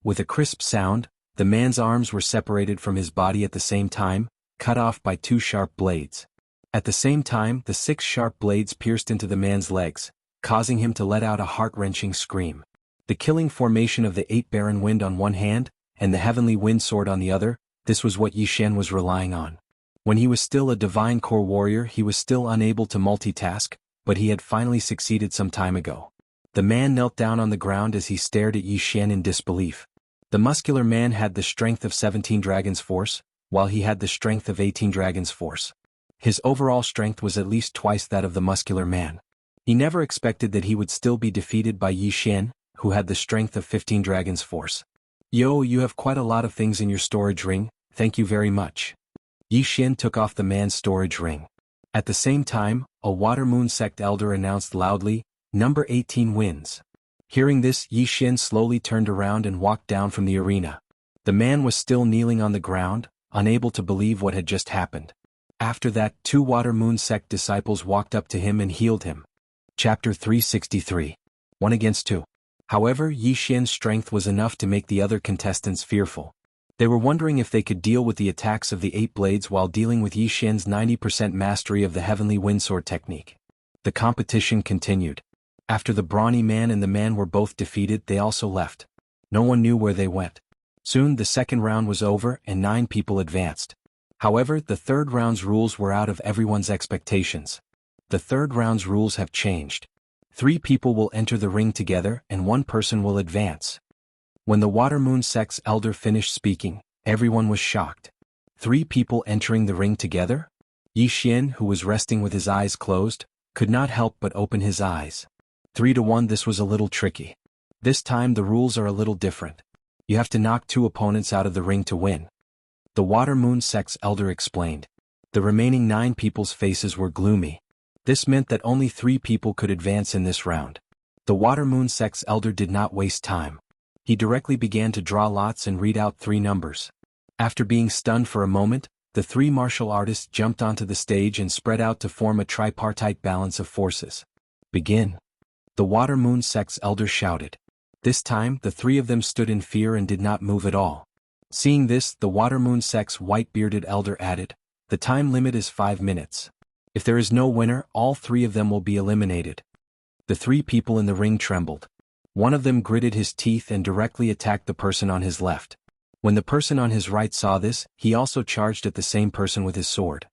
With a crisp sound, the man's arms were separated from his body at the same time, cut off by 2 sharp blades. At the same time, the 6 sharp blades pierced into the man's legs, causing him to let out a heart-wrenching scream. The killing formation of the 8 Barren Wind on one hand, and the heavenly wind sword on the other, this was what Yi Xian was relying on. When he was still a divine core warrior, he was still unable to multitask, but he had finally succeeded some time ago. The man knelt down on the ground as he stared at Yi Xian in disbelief. The muscular man had the strength of 17 dragons force, while he had the strength of 18 dragons force. His overall strength was at least twice that of the muscular man. He never expected that he would still be defeated by Yi Xian, who had the strength of 15 dragons force. "Yo, you have quite a lot of things in your storage ring, thank you very much." Yi Xian took off the man's storage ring. At the same time, a Water Moon sect elder announced loudly, "Number 18 wins." Hearing this, Yi Xian slowly turned around and walked down from the arena. The man was still kneeling on the ground, unable to believe what had just happened. After that, 2 Water Moon sect disciples walked up to him and healed him. Chapter 363. 1 against 2. However, Yi Xian's strength was enough to make the other contestants fearful. They were wondering if they could deal with the attacks of the 8 blades while dealing with Yi Xian's 90% mastery of the Heavenly Windsword technique. The competition continued. After the brawny man and the man were both defeated, they also left. No one knew where they went. Soon the second round was over and 9 people advanced. However, the third round's rules were out of everyone's expectations. The third round's rules have changed. 3 people will enter the ring together and 1 person will advance. When the Water Moon sect's elder finished speaking, everyone was shocked. 3 people entering the ring together? Yi Xian, who was resting with his eyes closed, could not help but open his eyes. 3 to 1. This was a little tricky. This time the rules are a little different. You have to knock 2 opponents out of the ring to win. The Water Moon sect's elder explained. The remaining 9 people's faces were gloomy. This meant that only 3 people could advance in this round. The Water Moon sect's elder did not waste time. He directly began to draw lots and read out 3 numbers. After being stunned for a moment, the 3 martial artists jumped onto the stage and spread out to form a tripartite balance of forces. Begin. The Water Moon sect's elder shouted. This time, the 3 of them stood in fear and did not move at all. Seeing this, the Water Moon sect's white-bearded elder added, "The time limit is 5 minutes. If there is no winner, all 3 of them will be eliminated." The 3 people in the ring trembled. One of them gritted his teeth and directly attacked the person on his left. When the person on his right saw this, he also charged at the same person with his sword.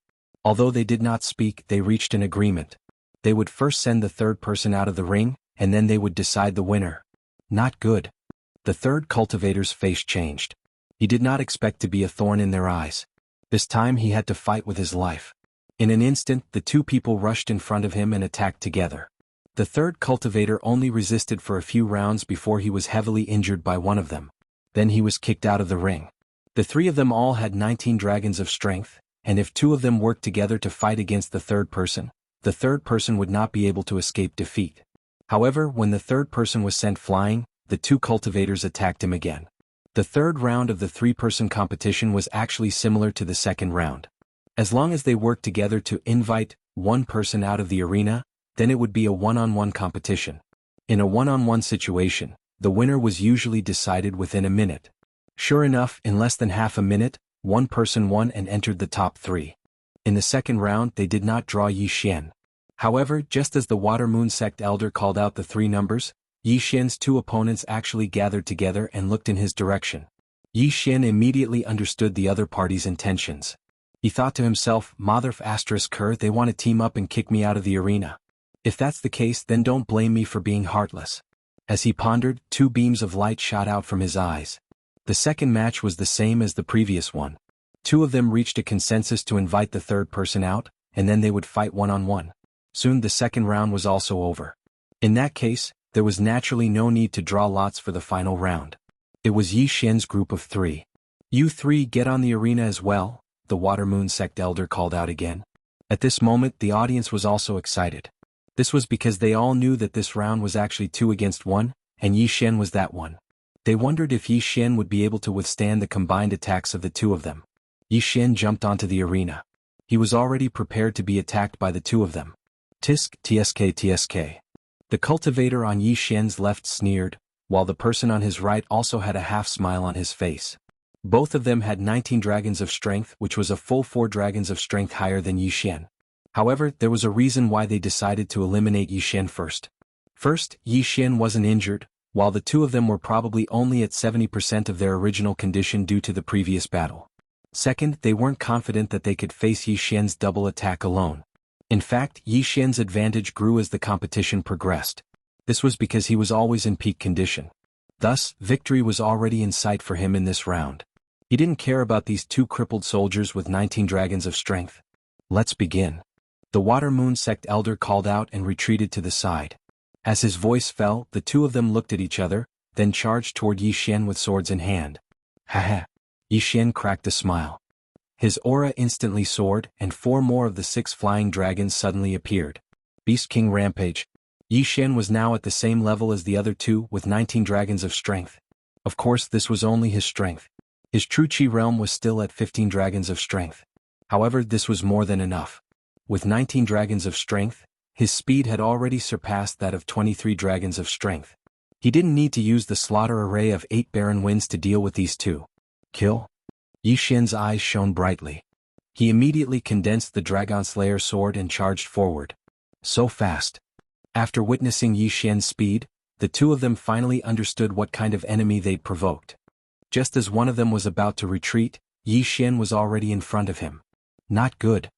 Although they did not speak, they reached an agreement. They would first send the third person out of the ring, and then they would decide the winner. Not good. The third cultivator's face changed. He did not expect to be a thorn in their eyes. This time he had to fight with his life. In an instant, the 2 people rushed in front of him and attacked together. The third cultivator only resisted for a few rounds before he was heavily injured by one of them. Then he was kicked out of the ring. The 3 of them all had 19 dragons of strength, and if 2 of them worked together to fight against the third person would not be able to escape defeat. However, when the third person was sent flying, the 2 cultivators attacked him again. The third round of the 3-person competition was actually similar to the second round. As long as they worked together to invite 1 person out of the arena, then it would be a one-on-one competition. In a one-on-one situation, the winner was usually decided within a minute. Sure enough, in less than half a minute, 1 person won and entered the top 3. In the second round, they did not draw Yi Xian. However, just as the Water Moon sect elder called out the 3 numbers, Yi Xian's 2 opponents actually gathered together and looked in his direction. Yi Xian immediately understood the other party's intentions. He thought to himself, "Mother****, they want to team up and kick me out of the arena. If that's the case, then don't blame me for being heartless." As he pondered, 2 beams of light shot out from his eyes. The second match was the same as the previous one. 2 of them reached a consensus to invite the third person out, and then they would fight one-on-one. Soon the second round was also over. In that case, there was naturally no need to draw lots for the final round. It was Yi Xian's group of 3. "You 3 get on the arena as well," the Water Moon sect elder called out again. At this moment, the audience was also excited. This was because they all knew that this round was actually 2 against 1, and Yi Xian was that one. They wondered if Yi Xian would be able to withstand the combined attacks of the 2 of them. Yi Xian jumped onto the arena. He was already prepared to be attacked by the 2 of them. Tisk, tsk, tsk. The cultivator on Yi Xian's left sneered, while the person on his right also had a half smile on his face. Both of them had 19 dragons of strength, which was a full 4 dragons of strength higher than Yi Xian. However, there was a reason why they decided to eliminate Yi Xian first. First, Yi Xian wasn't injured, while the 2 of them were probably only at 70% of their original condition due to the previous battle. Second, they weren't confident that they could face Yi Xian's double attack alone. In fact, Yi Xian's advantage grew as the competition progressed. This was because he was always in peak condition. Thus, victory was already in sight for him in this round. He didn't care about these 2 crippled soldiers with 19 dragons of strength. "Let's begin." The Water Moon sect elder called out and retreated to the side. As his voice fell, the 2 of them looked at each other, then charged toward Yi Xian with swords in hand. "Haha." Yi Xian cracked a smile. His aura instantly soared, and 4 more of the 6 flying dragons suddenly appeared. Beast King Rampage. Yi Xian was now at the same level as the other 2 with 19 dragons of strength. Of course, this was only his strength. His true Qi realm was still at 15 dragons of strength. However, this was more than enough. With 19 dragons of strength, his speed had already surpassed that of 23 dragons of strength. He didn't need to use the slaughter array of 8 barren winds to deal with these 2. Kill? Yi Xian's eyes shone brightly. He immediately condensed the Dragon Slayer sword and charged forward. So fast. After witnessing Yi Xian's speed, the 2 of them finally understood what kind of enemy they'd provoked. Just as one of them was about to retreat, Yi Xian was already in front of him. Not good.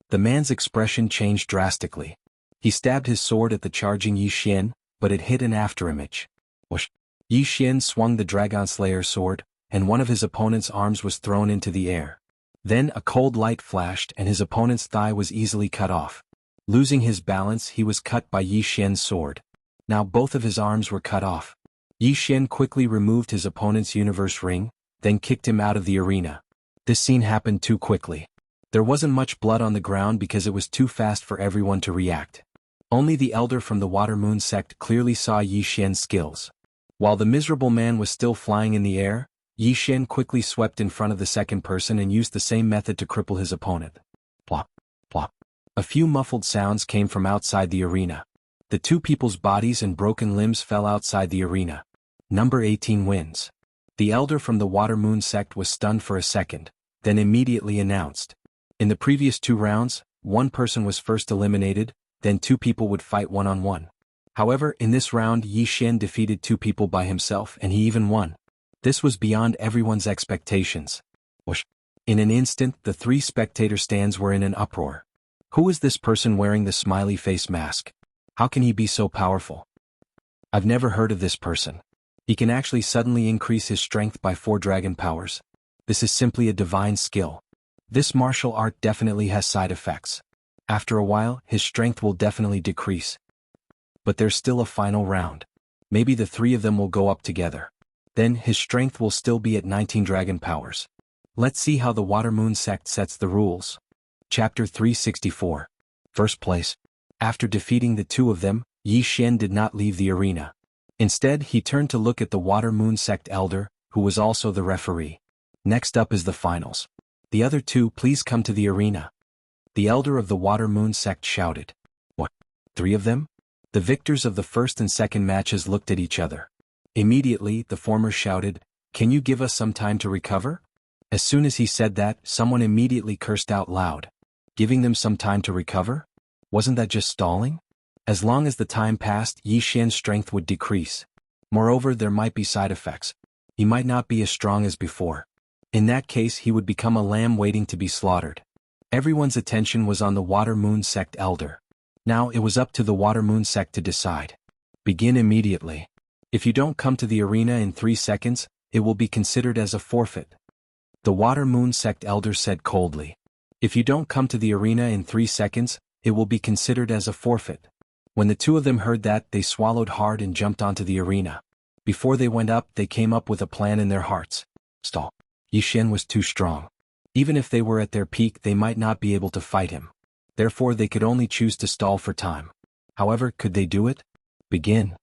The man's expression changed drastically. He stabbed his sword at the charging Yi Xian, but it hit an afterimage. Whoosh! Yi Xian swung the Dragon Slayer sword, and one of his opponent's arms was thrown into the air. Then a cold light flashed and his opponent's thigh was easily cut off. Losing his balance, he was cut by Yi Xian's sword. Now both of his arms were cut off. Yi Xian quickly removed his opponent's universe ring, then kicked him out of the arena. This scene happened too quickly. There wasn't much blood on the ground because it was too fast for everyone to react. Only the elder from the Water Moon sect clearly saw Yi Xian's skills. While the miserable man was still flying in the air, Yi Xian quickly swept in front of the second person and used the same method to cripple his opponent. Plop, plop. A few muffled sounds came from outside the arena. The 2 people's bodies and broken limbs fell outside the arena. Number 18 wins. The elder from the Water Moon sect was stunned for a second, then immediately announced. In the previous 2 rounds, 1 person was first eliminated, then 2 people would fight one-on-one. However, in this round Yi Xian defeated 2 people by himself and he even won. This was beyond everyone's expectations. Whoosh! In an instant, the 3 spectator stands were in an uproar. Who is this person wearing the smiley face mask? How can he be so powerful? I've never heard of this person. He can actually suddenly increase his strength by 4 dragon powers. This is simply a divine skill. This martial art definitely has side effects. After a while, his strength will definitely decrease. But there's still a final round. Maybe the 3 of them will go up together. Then his strength will still be at 19 dragon powers. Let's see how the Water Moon sect sets the rules. Chapter 364. First place. After defeating the 2 of them, Yi Xian did not leave the arena. Instead, he turned to look at the Water Moon sect elder, who was also the referee. Next up is the finals. The other 2 please come to the arena. The elder of the Water Moon sect shouted. What? 3 of them? The victors of the first and second matches looked at each other. Immediately, the former shouted, "Can you give us some time to recover?" As soon as he said that, someone immediately cursed out loud. Giving them some time to recover? Wasn't that just stalling? As long as the time passed, Yi Xian's strength would decrease. Moreover, there might be side effects. He might not be as strong as before. In that case, he would become a lamb waiting to be slaughtered. Everyone's attention was on the Water Moon sect elder. Now it was up to the Water Moon sect to decide. Begin immediately. If you don't come to the arena in 3 seconds, it will be considered as a forfeit. The Water Moon sect elder said coldly. If you don't come to the arena in 3 seconds, it will be considered as a forfeit. When the 2 of them heard that, they swallowed hard and jumped onto the arena. Before they went up, they came up with a plan in their hearts. Stall. Yi Xian was too strong. Even if they were at their peak, they might not be able to fight him. Therefore, they could only choose to stall for time. However, could they do it? Begin.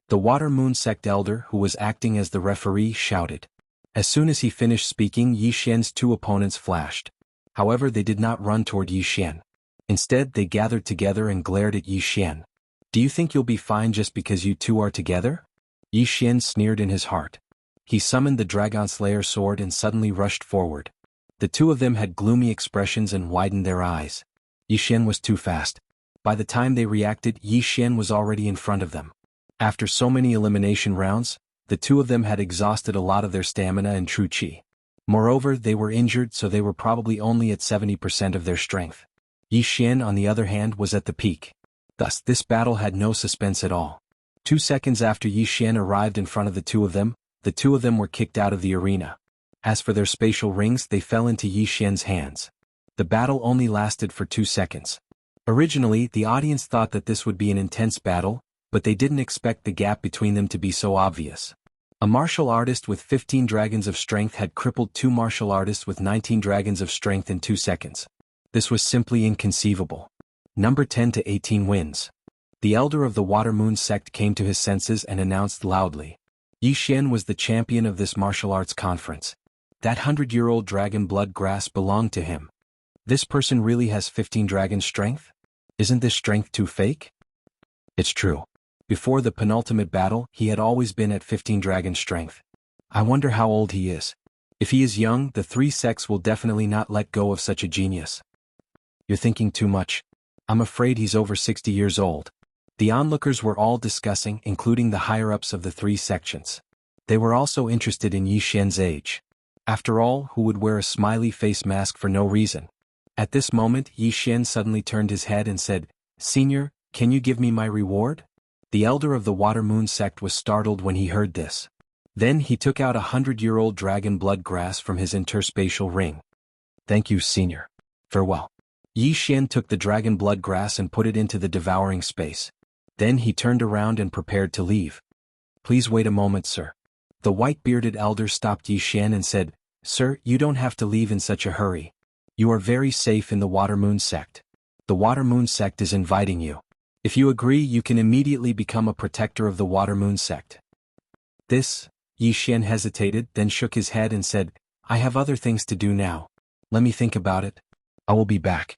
The Water Moon sect elder, who was acting as the referee, shouted. As soon as he finished speaking, Yi Xian's 2 opponents flashed. However, they did not run toward Yi Xian. Instead, they gathered together and glared at Yi Xian. Do you think you'll be fine just because you 2 are together? Yi Xian sneered in his heart. He summoned the Dragon Slayer sword and suddenly rushed forward. The 2 of them had gloomy expressions and widened their eyes. Yi Xian was too fast. By the time they reacted, Yi Xian was already in front of them. After so many elimination rounds, the 2 of them had exhausted a lot of their stamina and true qi. Moreover, they were injured, so they were probably only at 70% of their strength. Yi Xian, on the other hand, was at the peak. Thus, this battle had no suspense at all. 2 seconds after Yi Xian arrived in front of the 2 of them, the 2 of them were kicked out of the arena. As for their spatial rings, they fell into Yi Xian's hands. The battle only lasted for 2 seconds. Originally, the audience thought that this would be an intense battle, but they didn't expect the gap between them to be so obvious. A martial artist with 15 dragons of strength had crippled 2 martial artists with 19 dragons of strength in 2 seconds. This was simply inconceivable. Number 10 to 18 wins. The elder of the Water Moon sect came to his senses and announced loudly. Yi Xian was the champion of this martial arts conference. That 100-year-old dragon blood grass belonged to him. This person really has 15 dragon strength? Isn't this strength too fake? It's true. Before the penultimate battle, he had always been at 15 dragon strength. I wonder how old he is. If he is young, the 3 sects will definitely not let go of such a genius. You're thinking too much. I'm afraid he's over 60 years old. The onlookers were all discussing, including the higher-ups of the 3 sections. They were also interested in Yi Xian's age. After all, who would wear a smiley face mask for no reason? At this moment, Yi Xian suddenly turned his head and said, "Senior, can you give me my reward?" The elder of the Water Moon sect was startled when he heard this. Then he took out a 100-year-old dragon blood grass from his interspatial ring. "Thank you, senior. Farewell." Yi Xian took the dragon blood grass and put it into the devouring space. Then he turned around and prepared to leave. "Please wait a moment, sir." The white-bearded elder stopped Yi Xian and said, "Sir, you don't have to leave in such a hurry. You are very safe in the Water Moon sect. The Water Moon sect is inviting you. If you agree, you can immediately become a protector of the Water Moon sect." This, Yi Xian hesitated, then shook his head and said, "I have other things to do now. Let me think about it. I will be back."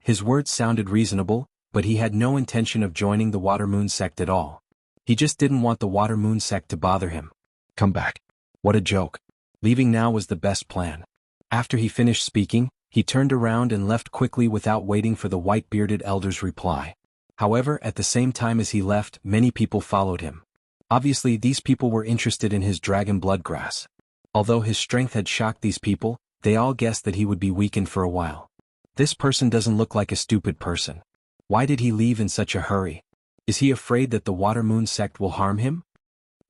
His words sounded reasonable, but he had no intention of joining the Water Moon sect at all. He just didn't want the Water Moon sect to bother him. Come back. What a joke. Leaving now was the best plan. After he finished speaking, he turned around and left quickly without waiting for the white-bearded elder's reply. However, at the same time as he left, many people followed him. Obviously, these people were interested in his dragon blood grass. Although his strength had shocked these people, they all guessed that he would be weakened for a while. This person doesn't look like a stupid person. Why did he leave in such a hurry? Is he afraid that the Water Moon sect will harm him?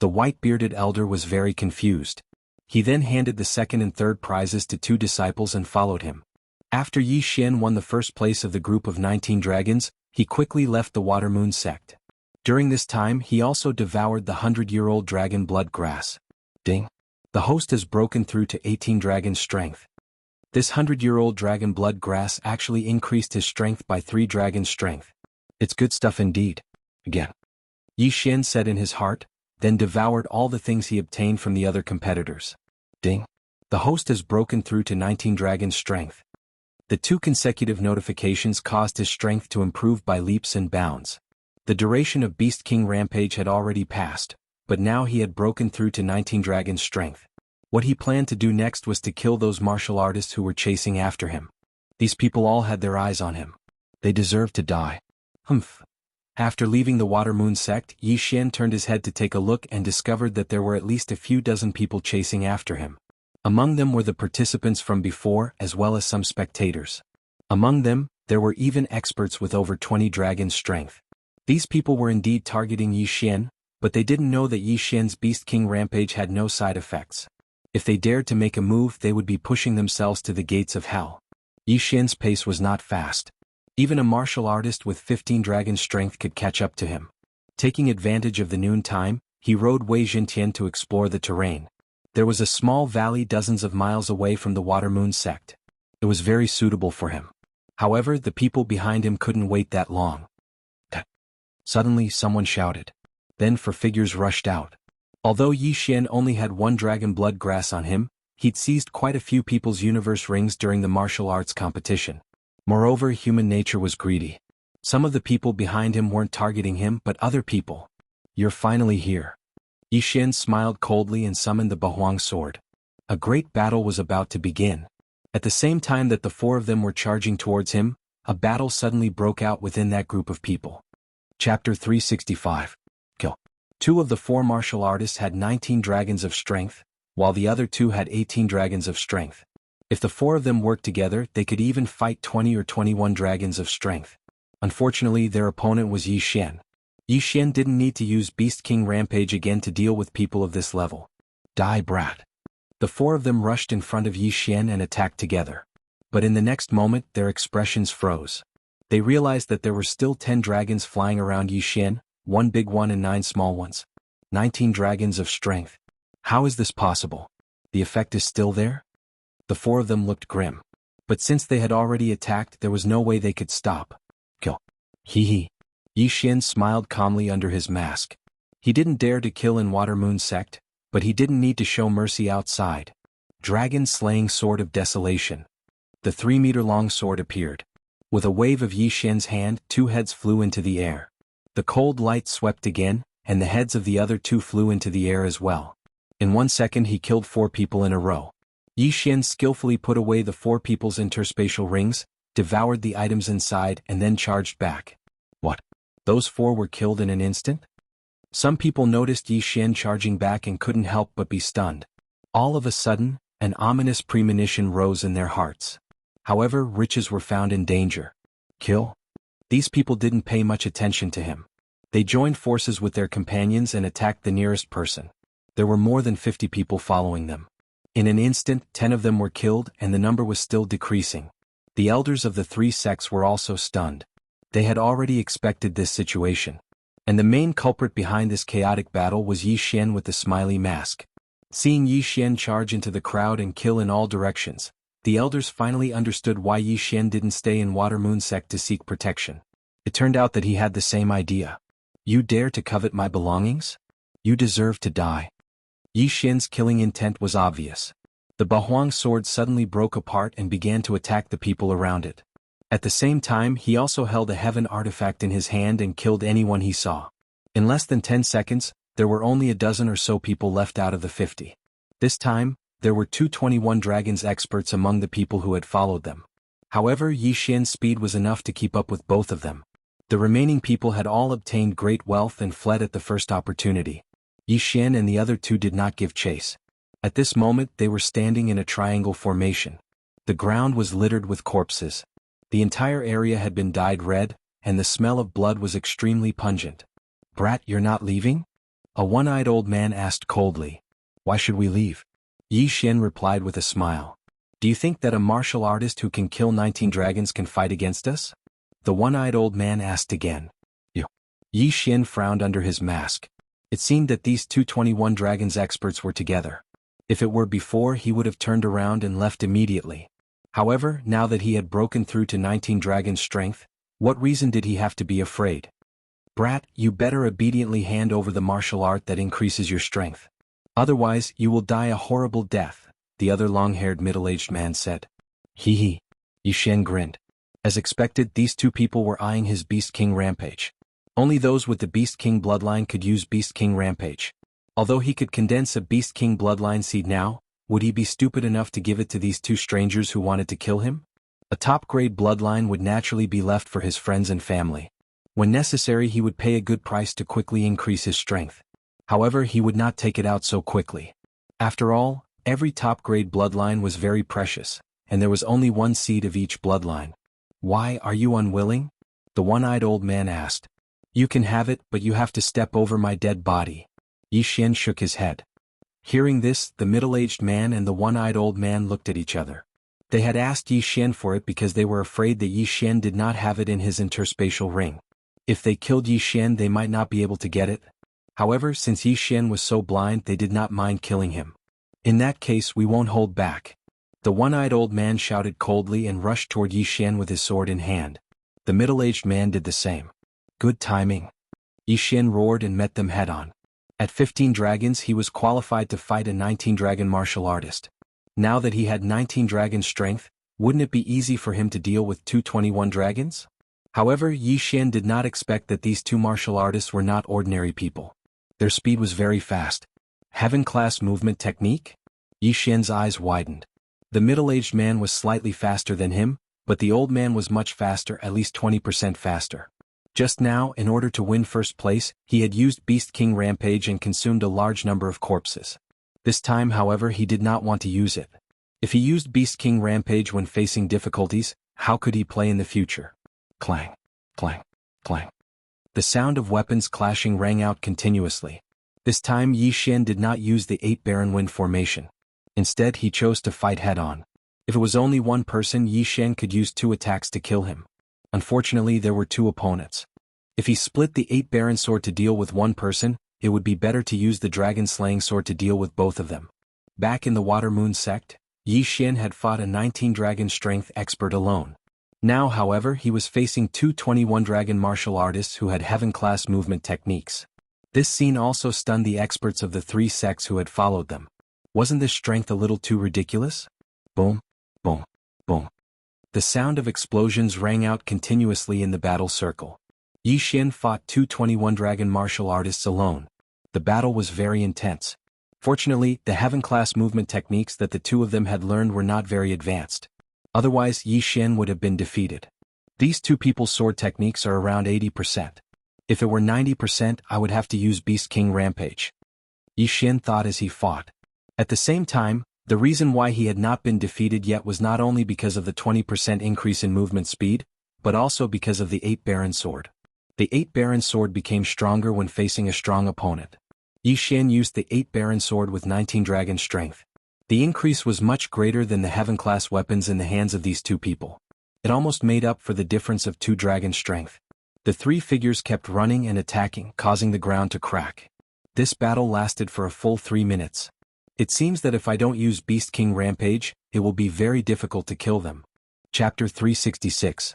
The white-bearded elder was very confused. He then handed the second and third prizes to 2 disciples and followed him. After Yi Xian won the first place of the group of 19 dragons, he quickly left the Water Moon sect. During this time, he also devoured the 100-year-old dragon blood grass. Ding! The host has broken through to 18 dragon strength. This 100-year-old dragon blood grass actually increased his strength by 3 dragon strength. It's good stuff indeed. Again. Yi Xian said in his heart, then devoured all the things he obtained from the other competitors. Ding! The host has broken through to 19 dragon strength. The 2 consecutive notifications caused his strength to improve by leaps and bounds. The duration of Beast King Rampage had already passed, but now he had broken through to 19 dragon strength. What he planned to do next was to kill those martial artists who were chasing after him. These people all had their eyes on him. They deserved to die. Humph. After leaving the Water Moon sect, Yi Xian turned his head to take a look and discovered that there were at least a few dozen people chasing after him. Among them were the participants from before as well as some spectators. Among them, there were even experts with over 20 dragon strength. These people were indeed targeting Yi Xian, but they didn't know that Yi Xian's Beast King Rampage had no side effects. If they dared to make a move, they would be pushing themselves to the gates of hell. Yi Xian's pace was not fast. Even a martial artist with 15 dragon strength could catch up to him. Taking advantage of the noon time, he rode Wei Jintian to explore the terrain. There was a small valley dozens of miles away from the Water Moon sect. It was very suitable for him. However, the people behind him couldn't wait that long. Suddenly, someone shouted. Then 4 figures rushed out. Although Yi Xian only had 1 dragon blood grass on him, he'd seized quite a few people's universe rings during the martial arts competition. Moreover, human nature was greedy. Some of the people behind him weren't targeting him but other people. "You're finally here." Yi Xian smiled coldly and summoned the Bahuang sword. A great battle was about to begin. At the same time that the 4 of them were charging towards him, a battle suddenly broke out within that group of people. Chapter 365. Kill. 2 of the 4 martial artists had 19 dragons of strength, while the other 2 had 18 dragons of strength. If the 4 of them worked together, they could even fight 20 or 21 dragons of strength. Unfortunately, their opponent was Yi Xian. Yi Xian didn't need to use Beast King Rampage again to deal with people of this level. Die, brat. The 4 of them rushed in front of Yi Xian and attacked together. But in the next moment, their expressions froze. They realized that there were still 10 dragons flying around Yi Xian, 1 big one and 9 small ones. 19 dragons of strength. How is this possible? The effect is still there? The four of them looked grim. But since they had already attacked, there was no way they could stop. Kill. Hee hee. Yi Xian smiled calmly under his mask. He didn't dare to kill in Water Moon sect, but he didn't need to show mercy outside. Dragon Slaying Sword of Desolation. The 3-meter-long sword appeared. With a wave of Yi Xian's hand, 2 heads flew into the air. The cold light swept again, and the heads of the other 2 flew into the air as well. In 1 second he killed 4 people in a row. Yi Xian skillfully put away the 4 people's interspatial rings, devoured the items inside and then charged back. What? Those 4 were killed in an instant? Some people noticed Yi Xian charging back and couldn't help but be stunned. All of a sudden, an ominous premonition rose in their hearts. However, riches were found in danger. Kill? These people didn't pay much attention to him. They joined forces with their companions and attacked the nearest person. There were more than 50 people following them. In an instant, 10 of them were killed and the number was still decreasing. The elders of the 3 sects were also stunned. They had already expected this situation. And the main culprit behind this chaotic battle was Yi Xian with the smiley mask. Seeing Yi Xian charge into the crowd and kill in all directions, the elders finally understood why Yi Xian didn't stay in Water Moon sect to seek protection. It turned out that he had the same idea. You dare to covet my belongings? You deserve to die. Yi Xian's killing intent was obvious. The Bahuang sword suddenly broke apart and began to attack the people around it. At the same time, he also held a heaven artifact in his hand and killed anyone he saw. In less than 10 seconds, there were only a dozen or so people left out of the 50. This time, there were 221 dragons experts among the people who had followed them. However, Yi Xian's speed was enough to keep up with both of them. The remaining people had all obtained great wealth and fled at the first opportunity. Yi Xian and the other 2 did not give chase. At this moment they were standing in a triangle formation. The ground was littered with corpses. The entire area had been dyed red, and the smell of blood was extremely pungent. Brat, you're not leaving? A one-eyed old man asked coldly. Why should we leave? Yi Xian replied with a smile. Do you think that a martial artist who can kill 19 dragons can fight against us? The one-eyed old man asked again. You. Yi Xian frowned under his mask. It seemed that these 221 dragons experts were together. If it were before, he would have turned around and left immediately. However, now that he had broken through to 19 dragon strength, what reason did he have to be afraid? Brat, you better obediently hand over the martial art that increases your strength. Otherwise, you will die a horrible death, the other long-haired middle-aged man said. Hee hee. Yi Xian grinned. As expected, these 2 people were eyeing his Beast King Rampage. Only those with the Beast King bloodline could use Beast King Rampage. Although he could condense a Beast King bloodline seed now, would he be stupid enough to give it to these 2 strangers who wanted to kill him? A top-grade bloodline would naturally be left for his friends and family. When necessary, he would pay a good price to quickly increase his strength. However, he would not take it out so quickly. After all, every top-grade bloodline was very precious, and there was only 1 seed of each bloodline. Why, are you unwilling? The one-eyed old man asked. You can have it, but you have to step over my dead body. Yi Xian shook his head. Hearing this, the middle-aged man and the one-eyed old man looked at each other. They had asked Yi Xian for it because they were afraid that Yi Xian did not have it in his interspatial ring. If they killed Yi Xian, they might not be able to get it. However, since Yi Xian was so blind, they did not mind killing him. In that case, we won't hold back. The one-eyed old man shouted coldly and rushed toward Yi Xian with his sword in hand. The middle-aged man did the same. Good timing. Yi Xian roared and met them head-on. At 15 dragons, he was qualified to fight a 19-dragon martial artist. Now that he had 19 dragon strength, wouldn't it be easy for him to deal with 221 dragons? However, Yi Xian did not expect that these 2 martial artists were not ordinary people. Their speed was very fast. Heaven-class movement technique? Yi Xian's eyes widened. The middle-aged man was slightly faster than him, but the old man was much faster, at least 20% faster. Just now, in order to win first place, he had used Beast King Rampage and consumed a large number of corpses. This time, however, he did not want to use it. If he used Beast King Rampage when facing difficulties, how could he play in the future? Clang, clang, clang. The sound of weapons clashing rang out continuously. This time Yi Xian did not use the 8 Baron Wind formation. Instead, he chose to fight head-on. If it was only 1 person, Yi Xian could use 2 attacks to kill him. Unfortunately, there were 2 opponents. If he split the 8 Baron sword to deal with 1 person, it would be better to use the dragon-slaying sword to deal with both of them. Back in the Water Moon sect, Yi Xian had fought a 19 dragon strength expert alone. Now, however, he was facing two 21 dragon martial artists who had heaven-class movement techniques. This scene also stunned the experts of the three sects who had followed them. Wasn't this strength a little too ridiculous? Boom, boom, boom. The sound of explosions rang out continuously in the battle circle. Yi Xian fought two 21 dragon martial artists alone. The battle was very intense. Fortunately, the heaven-class movement techniques that the two of them had learned were not very advanced. Otherwise, Yi Xian would have been defeated. These two people's sword techniques are around 80%. If it were 90%, I would have to use Beast King Rampage. Yi Xian thought as he fought. At the same time, the reason why he had not been defeated yet was not only because of the 20% increase in movement speed, but also because of the 8 Baron Sword. The 8 Baron Sword became stronger when facing a strong opponent. Yi Xian used the 8 Baron Sword with 19 dragon strength. The increase was much greater than the heaven-class weapons in the hands of these two people. It almost made up for the difference of 2 dragon strength. The three figures kept running and attacking, causing the ground to crack. This battle lasted for a full 3 minutes. It seems that if I don't use Beast King Rampage, it will be very difficult to kill them. Chapter 366.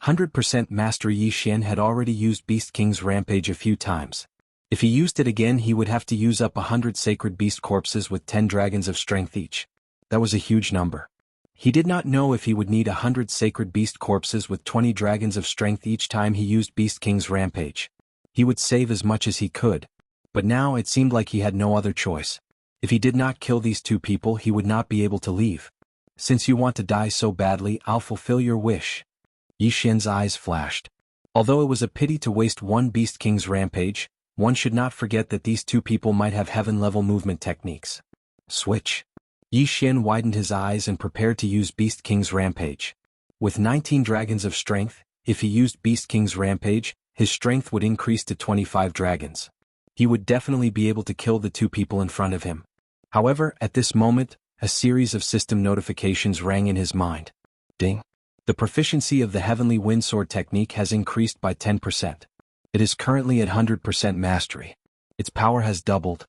100% Master Yi Xian had already used Beast King's Rampage a few times. If he used it again, he would have to use up 100 sacred beast corpses with 10 dragons of strength each. That was a huge number. He did not know if he would need 100 sacred beast corpses with 20 dragons of strength each time he used Beast King's Rampage. He would save as much as he could. But now it seemed like he had no other choice. If he did not kill these two people, he would not be able to leave. Since you want to die so badly, I'll fulfill your wish. Yi Xian's eyes flashed. Although it was a pity to waste one Beast King's Rampage, one should not forget that these two people might have heaven-level movement techniques. Switch. Yi Xian widened his eyes and prepared to use Beast King's Rampage. With 19 dragons of strength, if he used Beast King's Rampage, his strength would increase to 25 dragons. He would definitely be able to kill the two people in front of him. However, at this moment, a series of system notifications rang in his mind. Ding. The proficiency of the Heavenly Wind Sword technique has increased by 10%. It is currently at 100% mastery. Its power has doubled.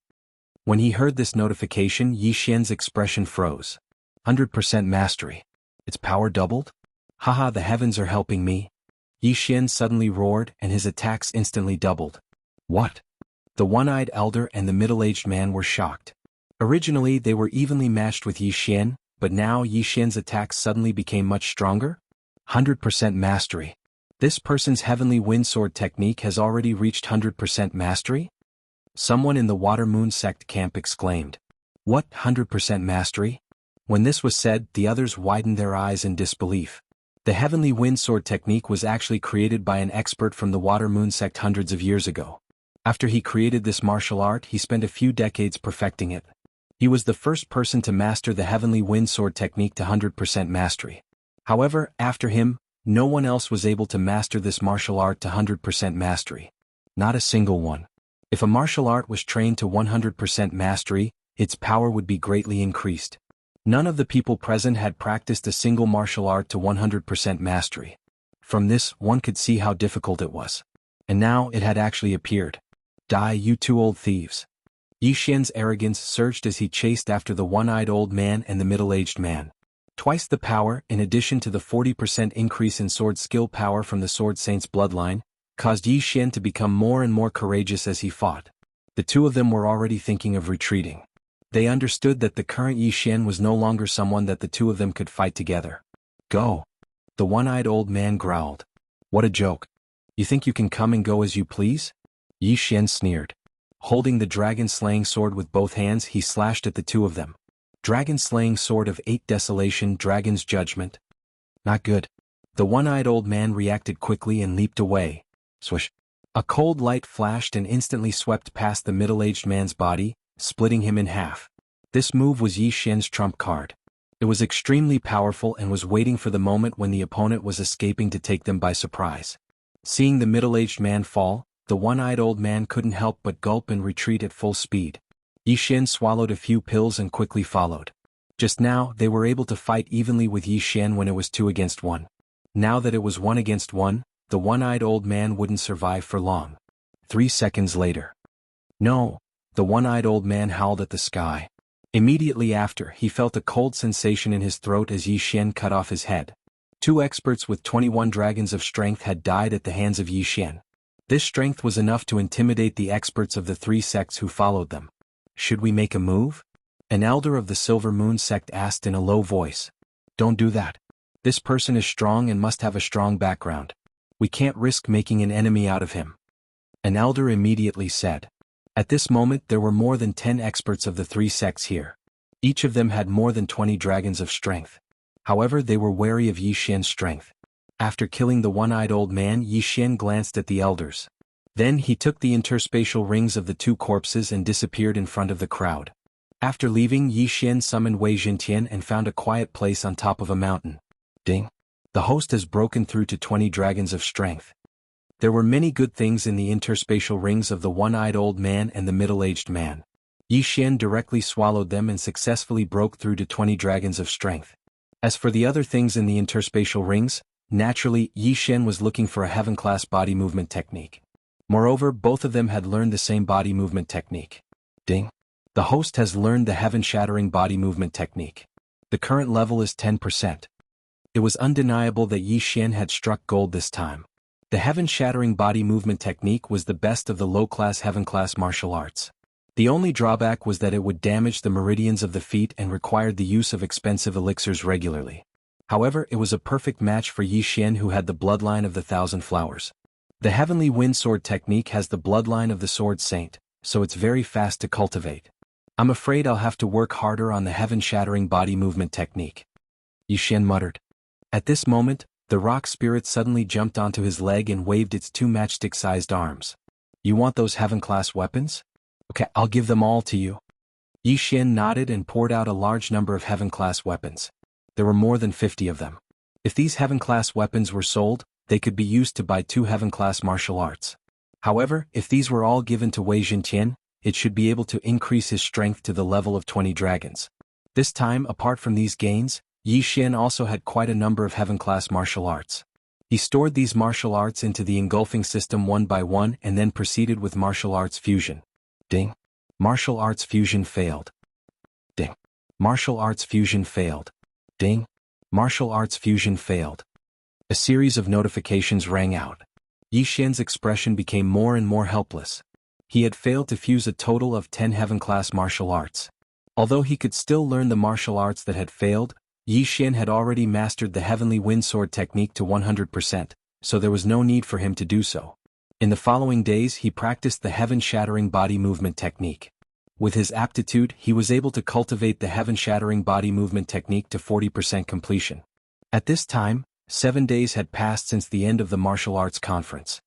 When he heard this notification, Yi Xian's expression froze. 100% mastery. Its power doubled? Haha, the heavens are helping me. Yi Xian suddenly roared and his attacks instantly doubled. What? The one-eyed elder and the middle-aged man were shocked. Originally they were evenly matched with Yi Xian, but now Yi Xian's attacks suddenly became much stronger? 100% mastery. This person's Heavenly Wind Sword technique has already reached 100% mastery? Someone in the Water Moon sect camp exclaimed. What, 100% mastery? When this was said, the others widened their eyes in disbelief. The Heavenly Wind Sword technique was actually created by an expert from the Water Moon sect hundreds of years ago. After he created this martial art, he spent a few decades perfecting it. He was the first person to master the Heavenly Wind Sword technique to 100% mastery. However, after him, no one else was able to master this martial art to 100% mastery. Not a single one. If a martial art was trained to 100% mastery, its power would be greatly increased. None of the people present had practiced a single martial art to 100% mastery. From this, one could see how difficult it was. And now it had actually appeared. Die, you two old thieves. Yi Xian's arrogance surged as he chased after the one-eyed old man and the middle-aged man. Twice the power, in addition to the 40% increase in sword skill power from the Sword Saint's bloodline, caused Yi Xian to become more and more courageous as he fought. The two of them were already thinking of retreating. They understood that the current Yi Xian was no longer someone that the two of them could fight together. Go. The one-eyed old man growled. What a joke. You think you can come and go as you please? Yi Xian sneered. Holding the dragon-slaying sword with both hands, he slashed at the two of them. Dragon-slaying sword of 8 desolation, dragon's judgment. Not good. The one-eyed old man reacted quickly and leaped away. Swish. A cold light flashed and instantly swept past the middle-aged man's body, splitting him in half. This move was Yi Xian's trump card. It was extremely powerful and was waiting for the moment when the opponent was escaping to take them by surprise. Seeing the middle-aged man fall, the one-eyed old man couldn't help but gulp and retreat at full speed. Yi Xian swallowed a few pills and quickly followed. Just now, they were able to fight evenly with Yi Xian when it was 2 against 1. Now that it was 1 against 1, the one-eyed old man wouldn't survive for long. 3 seconds later. No, the one-eyed old man howled at the sky. Immediately after, he felt a cold sensation in his throat as Yi Xian cut off his head. 2 experts with 21 dragons of strength had died at the hands of Yi Xian. This strength was enough to intimidate the experts of the 3 sects who followed them. Should we make a move? An elder of the Silver Moon sect asked in a low voice. Don't do that. This person is strong and must have a strong background. We can't risk making an enemy out of him. An elder immediately said. At this moment there were more than 10 experts of the 3 sects here. Each of them had more than 20 dragons of strength. However, they were wary of Yi Xian's strength. After killing the one-eyed old man, Yi Xian glanced at the elders. Then he took the interspatial rings of the 2 corpses and disappeared in front of the crowd. After leaving, Yi Xian summoned Wei Jintian and found a quiet place on top of a mountain. Ding! The host has broken through to 20 dragons of strength. There were many good things in the interspatial rings of the one-eyed old man and the middle-aged man. Yi Xian directly swallowed them and successfully broke through to 20 dragons of strength. As for the other things in the interspatial rings, naturally, Yi Xian was looking for a heaven-class body movement technique. Moreover, both of them had learned the same body movement technique. Ding! The host has learned the heaven-shattering body movement technique. The current level is 10%. It was undeniable that Yi Xian had struck gold this time. The heaven-shattering body movement technique was the best of the low-class heaven-class martial arts. The only drawback was that it would damage the meridians of the feet and required the use of expensive elixirs regularly. However, it was a perfect match for Yi Xian, who had the bloodline of the 1,000 flowers. The heavenly wind sword technique has the bloodline of the sword saint, so it's very fast to cultivate. I'm afraid I'll have to work harder on the heaven-shattering body movement technique. Yi Xian muttered. At this moment, the rock spirit suddenly jumped onto his leg and waved its 2 matchstick-sized arms. You want those heaven-class weapons? Okay, I'll give them all to you. Yi Xian nodded and poured out a large number of heaven-class weapons. There were more than 50 of them. If these heaven-class weapons were sold, they could be used to buy 2 heaven-class martial arts. However, if these were all given to Wei Jintian, it should be able to increase his strength to the level of 20 dragons. This time, apart from these gains, Yi Xian also had quite a number of heaven-class martial arts. He stored these martial arts into the engulfing system one by one and then proceeded with martial arts fusion. Ding! Martial arts fusion failed. Ding! Martial arts fusion failed. Ding! Martial arts fusion failed. A series of notifications rang out. Yi Xian's expression became more and more helpless. He had failed to fuse a total of 10 heaven-class martial arts. Although he could still learn the martial arts that had failed, Yi Xian had already mastered the heavenly wind sword technique to 100%, so there was no need for him to do so. In the following days he practiced the heaven-shattering body movement technique. With his aptitude, he was able to cultivate the heaven-shattering body movement technique to 40% completion. At this time, 7 days had passed since the end of the martial arts conference.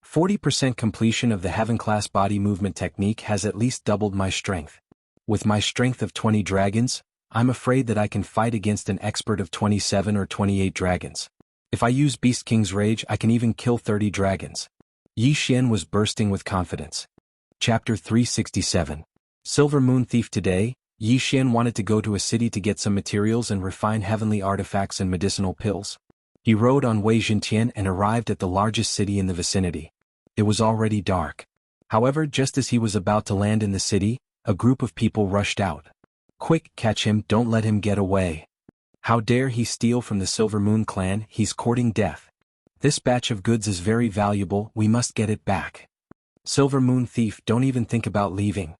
40% completion of the heaven-class body movement technique has at least doubled my strength. With my strength of 20 dragons, I'm afraid that I can fight against an expert of 27 or 28 dragons. If I use Beast King's Rage, I can even kill 30 dragons. Yi Xian was bursting with confidence. Chapter 367. Silver Moon Thief. Today, Yi Xian wanted to go to a city to get some materials and refine heavenly artifacts and medicinal pills. He rode on Wei Jintian and arrived at the largest city in the vicinity. It was already dark. However, just as he was about to land in the city, a group of people rushed out. Quick, catch him, don't let him get away. How dare he steal from the Silver Moon clan, he's courting death. This batch of goods is very valuable, we must get it back. Silver Moon Thief, don't even think about leaving.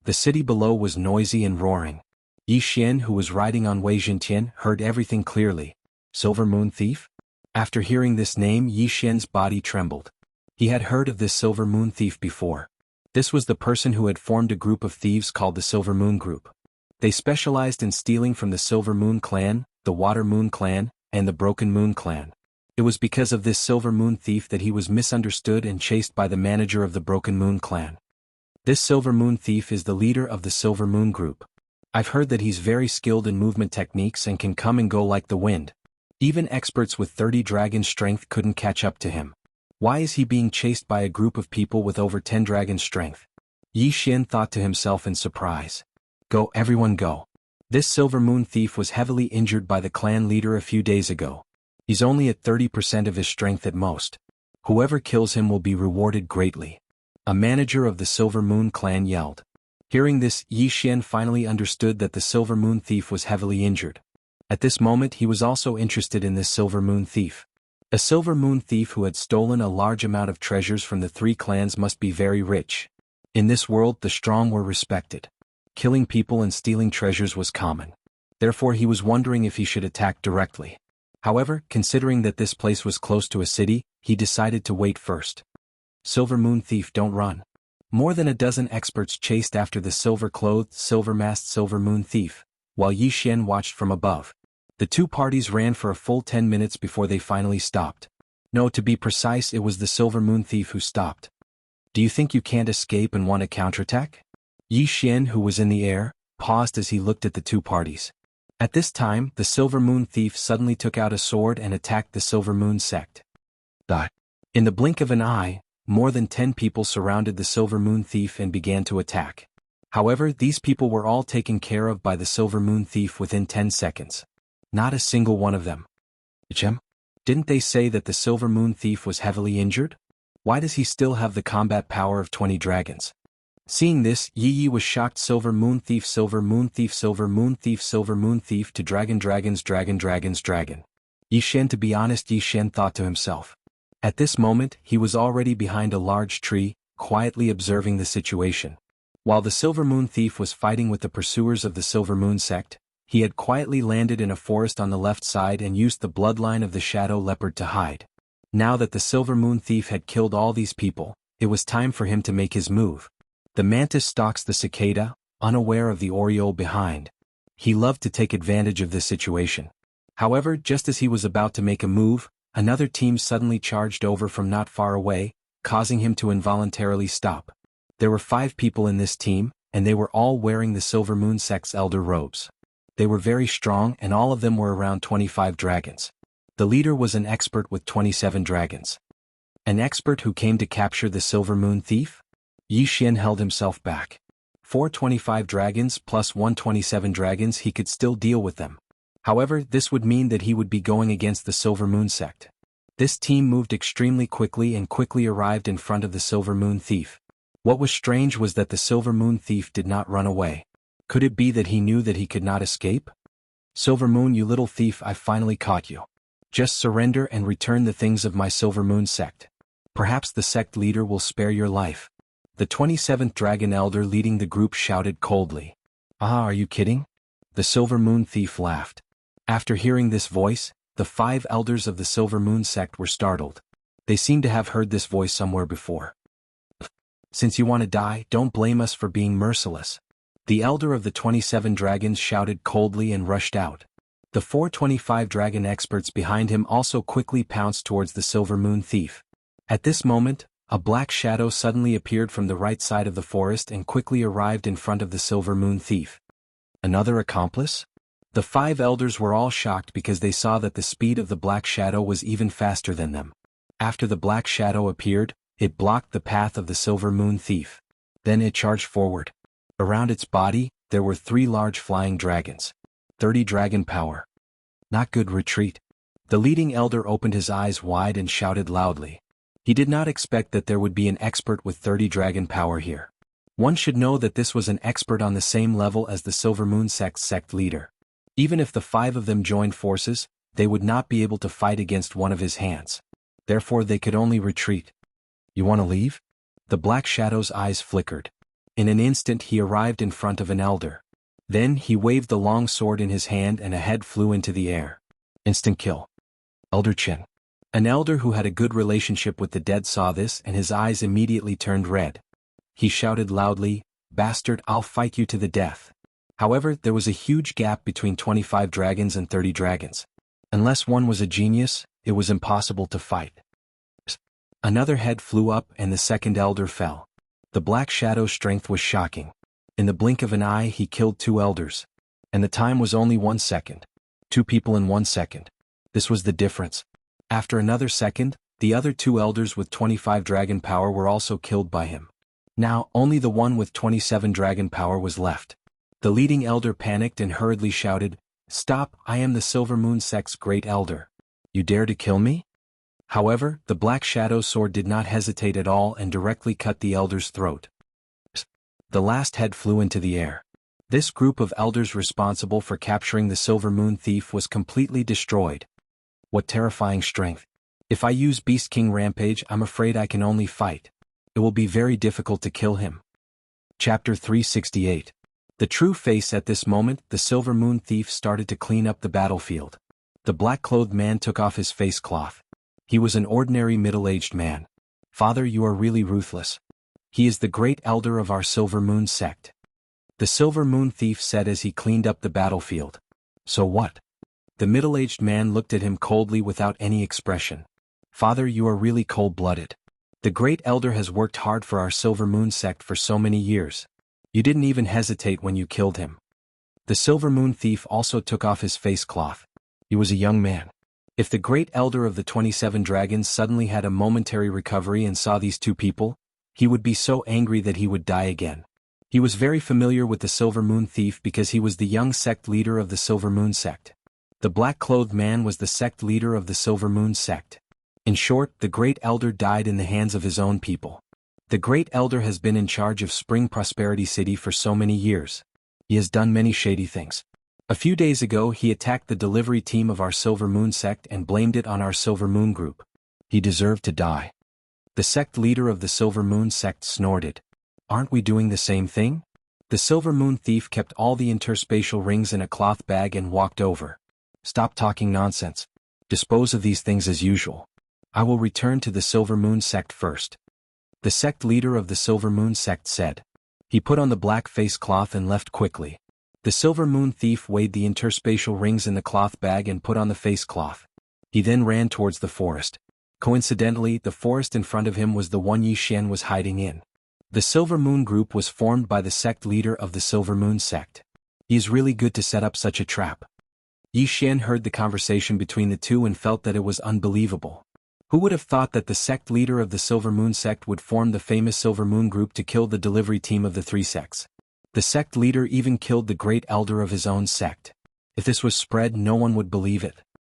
The city below was noisy and roaring. Yi Xian, who was riding on Wei Jintian, heard everything clearly. Silver Moon Thief? After hearing this name, Yi Xian's body trembled. He had heard of this Silver Moon Thief before. This was the person who had formed a group of thieves called the Silver Moon Group. They specialized in stealing from the Silver Moon Clan, the Water Moon Clan, and the Broken Moon Clan. It was because of this Silver Moon Thief that he was misunderstood and chased by the manager of the Broken Moon Clan. This Silver Moon Thief is the leader of the Silver Moon Group. I've heard that he's very skilled in movement techniques and can come and go like the wind. Even experts with 30 dragon strength couldn't catch up to him. Why is he being chased by a group of people with over 10 dragon strength? Yi Xian thought to himself in surprise. Go, everyone go. This Silver Moon Thief was heavily injured by the clan leader a few days ago. He's only at 30% of his strength at most. Whoever kills him will be rewarded greatly. A manager of the Silver Moon clan yelled. Hearing this, Yi Xian finally understood that the Silver Moon thief was heavily injured. At this moment he was also interested in this Silver Moon thief. A Silver Moon thief who had stolen a large amount of treasures from the three clans must be very rich. In this world the strong were respected. Killing people and stealing treasures was common. Therefore he was wondering if he should attack directly. However, considering that this place was close to a city, he decided to wait first. Silver Moon thief, don't run. More than a dozen experts chased after the silver-clothed, silver-masked Silver Moon thief, while Yi Xian watched from above. The two parties ran for a full 10 minutes before they finally stopped. No, to be precise, it was the Silver Moon thief who stopped. Do you think you can't escape and want to counterattack? Yi Xian, who was in the air, paused as he looked at the two parties. At this time, the Silver Moon thief suddenly took out a sword and attacked the Silver Moon sect. In the blink of an eye, more than 10 people surrounded the Silver Moon thief and began to attack. However, these people were all taken care of by the Silver Moon thief within 10 seconds. Not a single one of them. Didn't they say that the Silver Moon thief was heavily injured? Why does he still have the combat power of 20 dragons? Seeing this, Yi was shocked. Silver Moon thief, Silver Moon thief, Silver Moon thief, Silver Moon thief to dragon. Yi Xian, to be honest, Yi Xian thought to himself. At this moment, he was already behind a large tree, quietly observing the situation. While the Silver Moon thief was fighting with the pursuers of the Silver Moon sect, he had quietly landed in a forest on the left side and used the bloodline of the Shadow Leopard to hide. Now that the Silver Moon thief had killed all these people, it was time for him to make his move. The mantis stalks the cicada, unaware of the oriole behind. He loved to take advantage of this situation. However, just as he was about to make a move, another team suddenly charged over from not far away, causing him to involuntarily stop. There were 5 people in this team, and they were all wearing the Silver Moon sect's elder robes. They were very strong and all of them were around 25 dragons. The leader was an expert with 27 dragons. An expert who came to capture the Silver Moon thief? Yi Xian held himself back. 425 dragons plus 127 dragons, he could still deal with them. However, this would mean that he would be going against the Silver Moon sect. This team moved extremely quickly and quickly arrived in front of the Silver Moon thief. What was strange was that the Silver Moon thief did not run away. Could it be that he knew that he could not escape? Silver Moon, you little thief, I finally caught you. Just surrender and return the things of my Silver Moon sect. Perhaps the sect leader will spare your life. The 27th Dragon Elder leading the group shouted coldly. Ah, are you kidding? The Silver Moon thief laughed. After hearing this voice, the 5 elders of the Silver Moon sect were startled. They seemed to have heard this voice somewhere before. Since you want to die, don't blame us for being merciless. The elder of the 27 dragons shouted coldly and rushed out. The 425 dragon experts behind him also quickly pounced towards the Silver Moon thief. At this moment, a black shadow suddenly appeared from the right side of the forest and quickly arrived in front of the Silver Moon thief. Another accomplice? The 5 elders were all shocked because they saw that the speed of the black shadow was even faster than them. After the black shadow appeared, it blocked the path of the Silver Moon thief. Then it charged forward. Around its body, there were 3 large flying dragons. 30 dragon power. Not good. Retreat. The leading elder opened his eyes wide and shouted loudly. He did not expect that there would be an expert with 30 dragon power here. One should know that this was an expert on the same level as the Silver Moon sect's sect leader. Even if the 5 of them joined forces, they would not be able to fight against one of his hands. Therefore they could only retreat. You want to leave? The black shadow's eyes flickered. In an instant he arrived in front of an elder. Then he waved the long sword in his hand and a head flew into the air. Instant kill. Elder Chen. An elder who had a good relationship with the dead saw this and his eyes immediately turned red. He shouted loudly, "Bastard, I'll fight you to the death." However, there was a huge gap between 25 dragons and 30 dragons. Unless one was a genius, it was impossible to fight. Another head flew up and the second elder fell. The black shadow's strength was shocking. In the blink of an eye he killed 2 elders. And the time was only 1 second. 2 people in 1 second. This was the difference. After another second, the other 2 elders with 25 dragon power were also killed by him. Now, only the one with 27 dragon power was left. The leading elder panicked and hurriedly shouted, "Stop, I am the Silver Moon sect's great elder. You dare to kill me?" However, the Black Shadow sword did not hesitate at all and directly cut the elder's throat. The last head flew into the air. This group of elders responsible for capturing the Silver Moon Thief was completely destroyed. What terrifying strength. If I use Beast King Rampage, I'm afraid I can only fight. It will be very difficult to kill him. Chapter 368. The true face. At this moment, the Silver Moon Thief started to clean up the battlefield. The black-clothed man took off his face cloth. He was an ordinary middle-aged man. Father, you are really ruthless. He is the great elder of our Silver Moon sect. The Silver Moon Thief said as he cleaned up the battlefield. So what? The middle-aged man looked at him coldly without any expression. Father, you are really cold-blooded. The great elder has worked hard for our Silver Moon sect for so many years. You didn't even hesitate when you killed him. The Silver Moon Thief also took off his face cloth. He was a young man. If the great elder of the 27 dragons suddenly had a momentary recovery and saw these two people, he would be so angry that he would die again. He was very familiar with the Silver Moon Thief because he was the young sect leader of the Silver Moon sect. The black-clothed man was the sect leader of the Silver Moon sect. In short, the great elder died in the hands of his own people. The great elder has been in charge of Spring Prosperity City for so many years. He has done many shady things. A few days ago he attacked the delivery team of our Silver Moon sect and blamed it on our Silver Moon group. He deserved to die. The sect leader of the Silver Moon sect snorted. Aren't we doing the same thing? The Silver Moon Thief kept all the interspatial rings in a cloth bag and walked over. Stop talking nonsense. Dispose of these things as usual. I will return to the Silver Moon sect first. The sect leader of the Silver Moon sect said. He put on the black face cloth and left quickly. The Silver Moon Thief weighed the interspatial rings in the cloth bag and put on the face cloth. He then ran towards the forest. Coincidentally, the forest in front of him was the one Yi Xian was hiding in. The Silver Moon group was formed by the sect leader of the Silver Moon sect. He is really good to set up such a trap. Yi Xian heard the conversation between the two and felt that it was unbelievable. Who would have thought that the sect leader of the Silver Moon sect would form the famous Silver Moon group to kill the delivery team of the three sects? The sect leader even killed the great elder of his own sect. If this was spread, no one would believe it.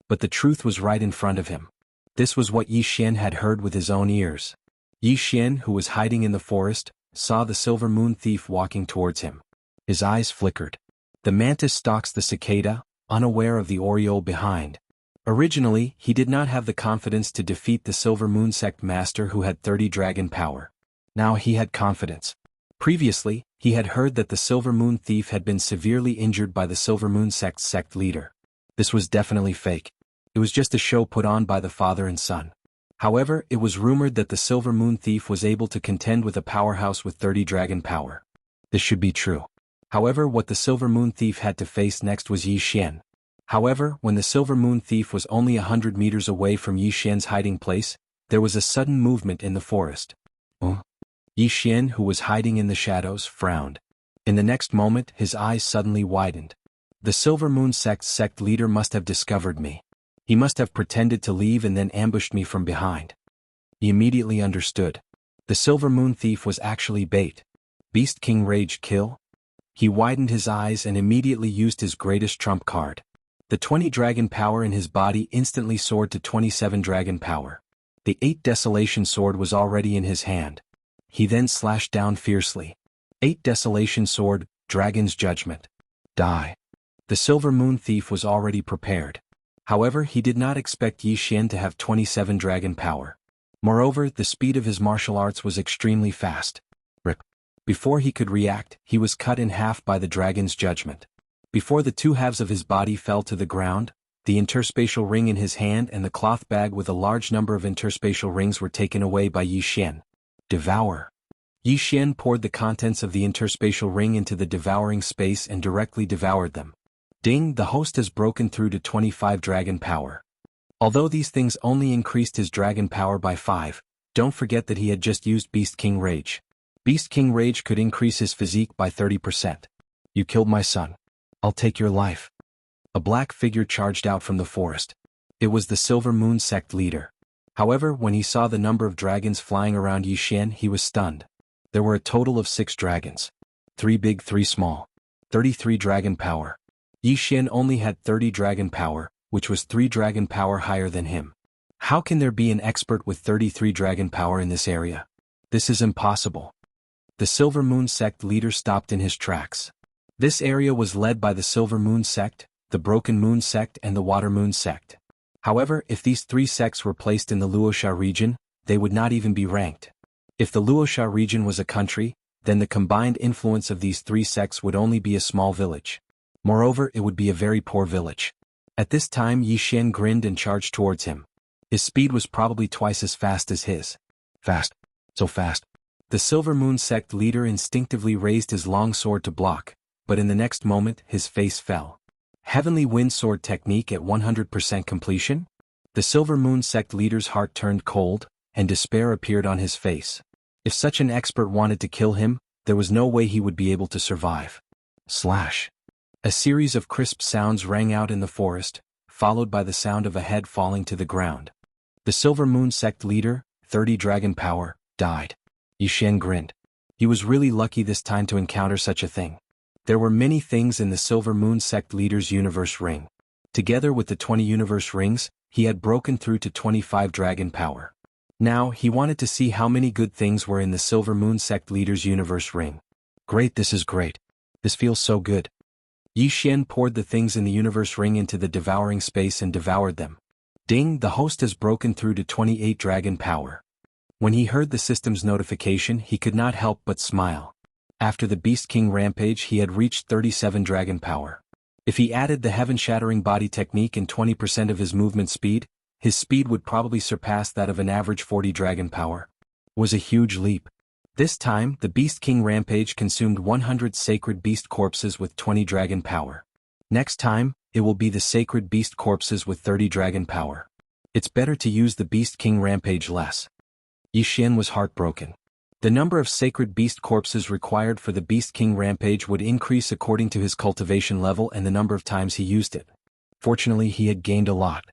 But the truth was right in front of him. This was what Yi Xian had heard with his own ears. Yi Xian, who was hiding in the forest, saw the Silver Moon Thief walking towards him. His eyes flickered. The mantis stalks the cicada, unaware of the oriole behind. Originally, he did not have the confidence to defeat the Silver Moon sect master who had 30 dragon power. Now he had confidence. Previously, he had heard that the Silver Moon Thief had been severely injured by the Silver Moon sect's sect leader. This was definitely fake. It was just a show put on by the father and son. However, it was rumored that the Silver Moon Thief was able to contend with a powerhouse with 30 dragon power. This should be true. However, what the Silver Moon Thief had to face next was Yi Xian. However, when the Silver Moon Thief was only 100 meters away from Yi Xian's hiding place, there was a sudden movement in the forest. Yi Xian, who was hiding in the shadows, frowned. In the next moment, his eyes suddenly widened. The Silver Moon sect's sect leader must have discovered me. He must have pretended to leave and then ambushed me from behind. He immediately understood. The Silver Moon Thief was actually bait. Beast King Rage kill? He widened his eyes and immediately used his greatest trump card. The 20 dragon power in his body instantly soared to 27 dragon power. The 8 Desolation sword was already in his hand. He then slashed down fiercely. 8 Desolation sword, Dragon's Judgment. Die. The Silver Moon Thief was already prepared. However, he did not expect Yi Xian to have 27 dragon power. Moreover, the speed of his martial arts was extremely fast. Rip. Before he could react, he was cut in half by the Dragon's Judgment. Before the 2 halves of his body fell to the ground, the interspatial ring in his hand and the cloth bag with a large number of interspatial rings were taken away by Yi Xian. Devour. Yi Xian poured the contents of the interspatial ring into the devouring space and directly devoured them. Ding, the host has broken through to 25 dragon power. Although these things only increased his dragon power by 5, don't forget that he had just used Beast King Rage. Beast King Rage could increase his physique by 30%. You killed my son. I'll take your life. A black figure charged out from the forest. It was the Silver Moon sect leader. However, when he saw the number of dragons flying around Yi Xian, he was stunned. There were a total of 6 dragons. 3 big, 3 small. 33 dragon power. Yi Xian only had 30 dragon power, which was 3 dragon power higher than him. How can there be an expert with 33 dragon power in this area? This is impossible. The Silver Moon sect leader stopped in his tracks. This area was led by the Silver Moon sect, the Broken Moon sect and the Water Moon sect. However, if these three sects were placed in the Luoxia region, they would not even be ranked. If the Luoxia region was a country, then the combined influence of these three sects would only be a small village. Moreover, it would be a very poor village. At this time Yi Xian grinned and charged towards him. His speed was probably twice as fast as his. Fast. So fast. The Silver Moon sect leader instinctively raised his long sword to block, but in the next moment his face fell. Heavenly Wind Sword technique at 100% completion? The Silver Moon sect leader's heart turned cold, and despair appeared on his face. If such an expert wanted to kill him, there was no way he would be able to survive. Slash. A series of crisp sounds rang out in the forest, followed by the sound of a head falling to the ground. The Silver Moon sect leader, 30 dragon power, died. Yi Xian grinned. He was really lucky this time to encounter such a thing. There were many things in the Silver Moon sect leader's universe ring. Together with the 20 universe rings, he had broken through to 25 dragon power. Now, he wanted to see how many good things were in the Silver Moon sect leader's universe ring. Great, this is great. This feels so good. Yi Xian poured the things in the universe ring into the devouring space and devoured them. Ding, the host has broken through to 28 dragon power. When he heard the system's notification, he could not help but smile. After the Beast King rampage, he had reached 37 dragon power. If he added the heaven-shattering body technique and 20% of his movement speed, his speed would probably surpass that of an average 40 dragon power. It was a huge leap. This time, the Beast King rampage consumed 100 sacred beast corpses with 20 dragon power. Next time, it will be the sacred beast corpses with 30 dragon power. It's better to use the Beast King rampage less. Yi Xian was heartbroken. The number of sacred beast corpses required for the Beast King rampage would increase according to his cultivation level and the number of times he used it. Fortunately, he had gained a lot.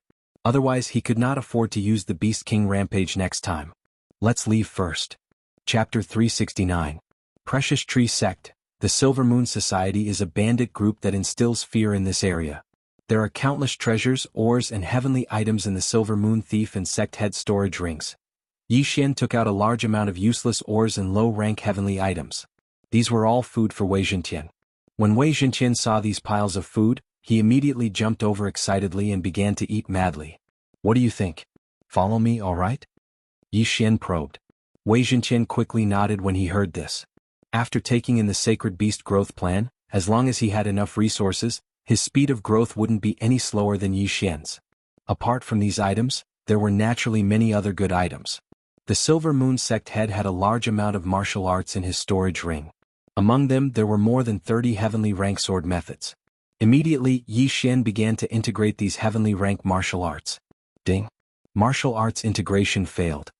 Otherwise, he could not afford to use the Beast King rampage next time. Let's leave first. Chapter 369. Precious Tree Sect. The Silver Moon Society is a bandit group that instills fear in this area. There are countless treasures, ores and heavenly items in the Silver Moon Thief and Sect Head storage rings. Yi Xian took out a large amount of useless ores and low-rank heavenly items. These were all food for Wei Zhentian. When Wei Zhentian saw these piles of food, he immediately jumped over excitedly and began to eat madly. What do you think? Follow me, all right? Yi Xian probed. Wei Zhentian quickly nodded when he heard this. After taking in the Sacred Beast growth plan, as long as he had enough resources, his speed of growth wouldn't be any slower than Yi Xian's. Apart from these items, there were naturally many other good items. The Silver Moon sect head had a large amount of martial arts in his storage ring. Among them there were more than 30 heavenly rank sword methods. Immediately, Yi Xian began to integrate these heavenly rank martial arts. Ding. Martial arts integration failed.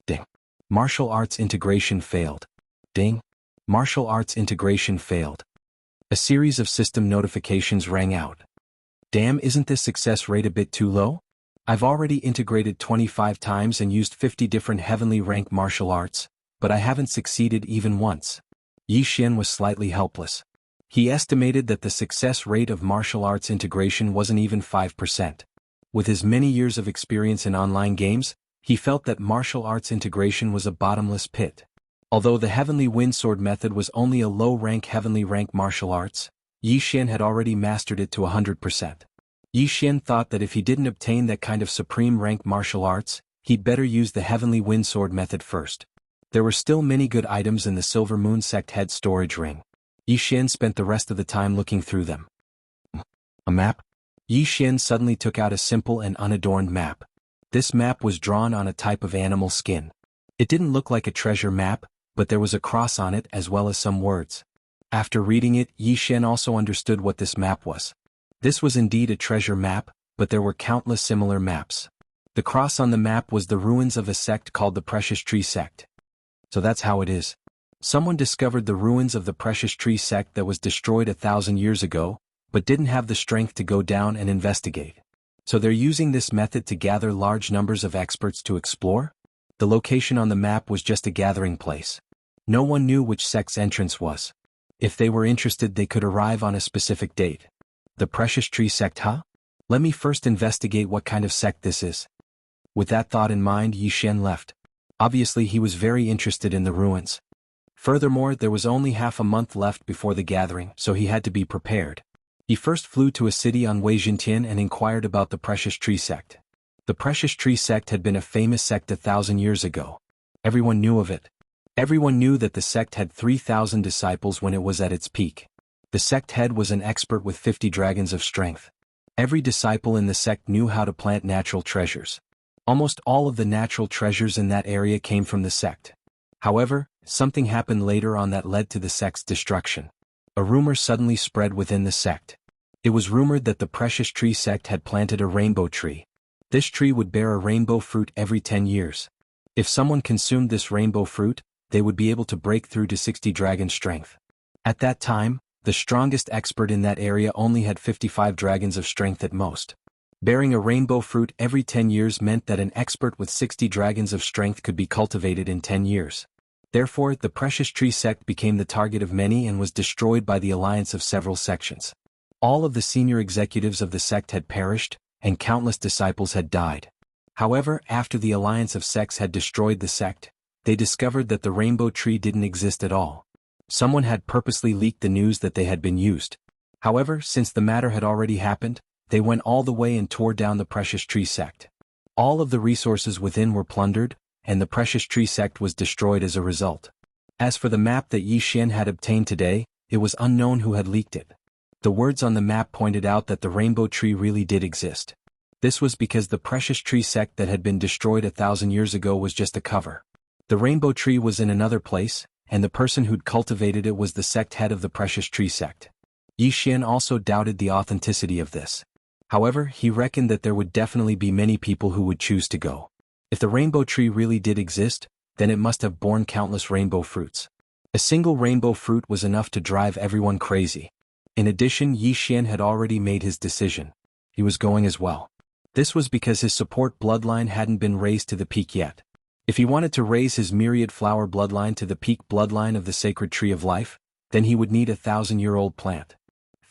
Ding. Martial arts integration failed. Ding. Martial arts integration failed. A series of system notifications rang out. Damn, isn't this success rate a bit too low? I've already integrated 25 times and used 50 different heavenly rank martial arts, but I haven't succeeded even once. Yi Xian was slightly helpless. He estimated that the success rate of martial arts integration wasn't even 5%. With his many years of experience in online games, he felt that martial arts integration was a bottomless pit. Although the Heavenly Wind Sword method was only a low-rank heavenly rank martial arts, Yi Xian had already mastered it to 100%. Yi Xian thought that if he didn't obtain that kind of supreme rank martial arts, he'd better use the Heavenly Wind Sword method first. There were still many good items in the Silver Moon sect head storage ring. Yi Xian spent the rest of the time looking through them. A map? Yi Xian suddenly took out a simple and unadorned map. This map was drawn on a type of animal skin. It didn't look like a treasure map, but there was a cross on it as well as some words. After reading it, Yi Xian also understood what this map was. This was indeed a treasure map, but there were countless similar maps. The cross on the map was the ruins of a sect called the Precious Tree Sect. So that's how it is. Someone discovered the ruins of the Precious Tree Sect that was destroyed 1,000 years ago, but didn't have the strength to go down and investigate. So they're using this method to gather large numbers of experts to explore? The location on the map was just a gathering place. No one knew which sect's entrance was. If they were interested, they could arrive on a specific date. The Precious Tree Sect, huh? Let me first investigate what kind of sect this is. With that thought in mind, Yi Xian left. Obviously he was very interested in the ruins. Furthermore, there was only half a month left before the gathering, so he had to be prepared. He first flew to a city on Weijintian and inquired about the Precious Tree Sect. The Precious Tree Sect had been a famous sect 1,000 years ago. Everyone knew of it. Everyone knew that the sect had 3,000 disciples when it was at its peak. The sect head was an expert with 50 dragons of strength. Every disciple in the sect knew how to plant natural treasures. Almost all of the natural treasures in that area came from the sect. However, something happened later on that led to the sect's destruction. A rumor suddenly spread within the sect. It was rumored that the Precious Tree Sect had planted a rainbow tree. This tree would bear a rainbow fruit every 10 years. If someone consumed this rainbow fruit, they would be able to break through to 60 dragon strength. At that time, the strongest expert in that area only had 55 dragons of strength at most. Bearing a rainbow fruit every 10 years meant that an expert with 60 dragons of strength could be cultivated in 10 years. Therefore, the Precious Tree Sect became the target of many and was destroyed by the alliance of several sections. All of the senior executives of the sect had perished, and countless disciples had died. However, after the alliance of sects had destroyed the sect, they discovered that the rainbow tree didn't exist at all. Someone had purposely leaked the news that they had been used. However, since the matter had already happened, they went all the way and tore down the Precious Tree Sect. All of the resources within were plundered, and the Precious Tree Sect was destroyed as a result. As for the map that Yi Xian had obtained today, it was unknown who had leaked it. The words on the map pointed out that the rainbow tree really did exist. This was because the Precious Tree Sect that had been destroyed 1,000 years ago was just a cover. The rainbow tree was in another place, and the person who'd cultivated it was the sect head of the Precious Tree Sect. Yi Xian also doubted the authenticity of this. However, he reckoned that there would definitely be many people who would choose to go. If the rainbow tree really did exist, then it must have borne countless rainbow fruits. A single rainbow fruit was enough to drive everyone crazy. In addition, Yi Xian had already made his decision. He was going as well. This was because his support bloodline hadn't been raised to the peak yet. If he wanted to raise his myriad flower bloodline to the peak bloodline of the sacred tree of life, then he would need a 1,000-year-old plant.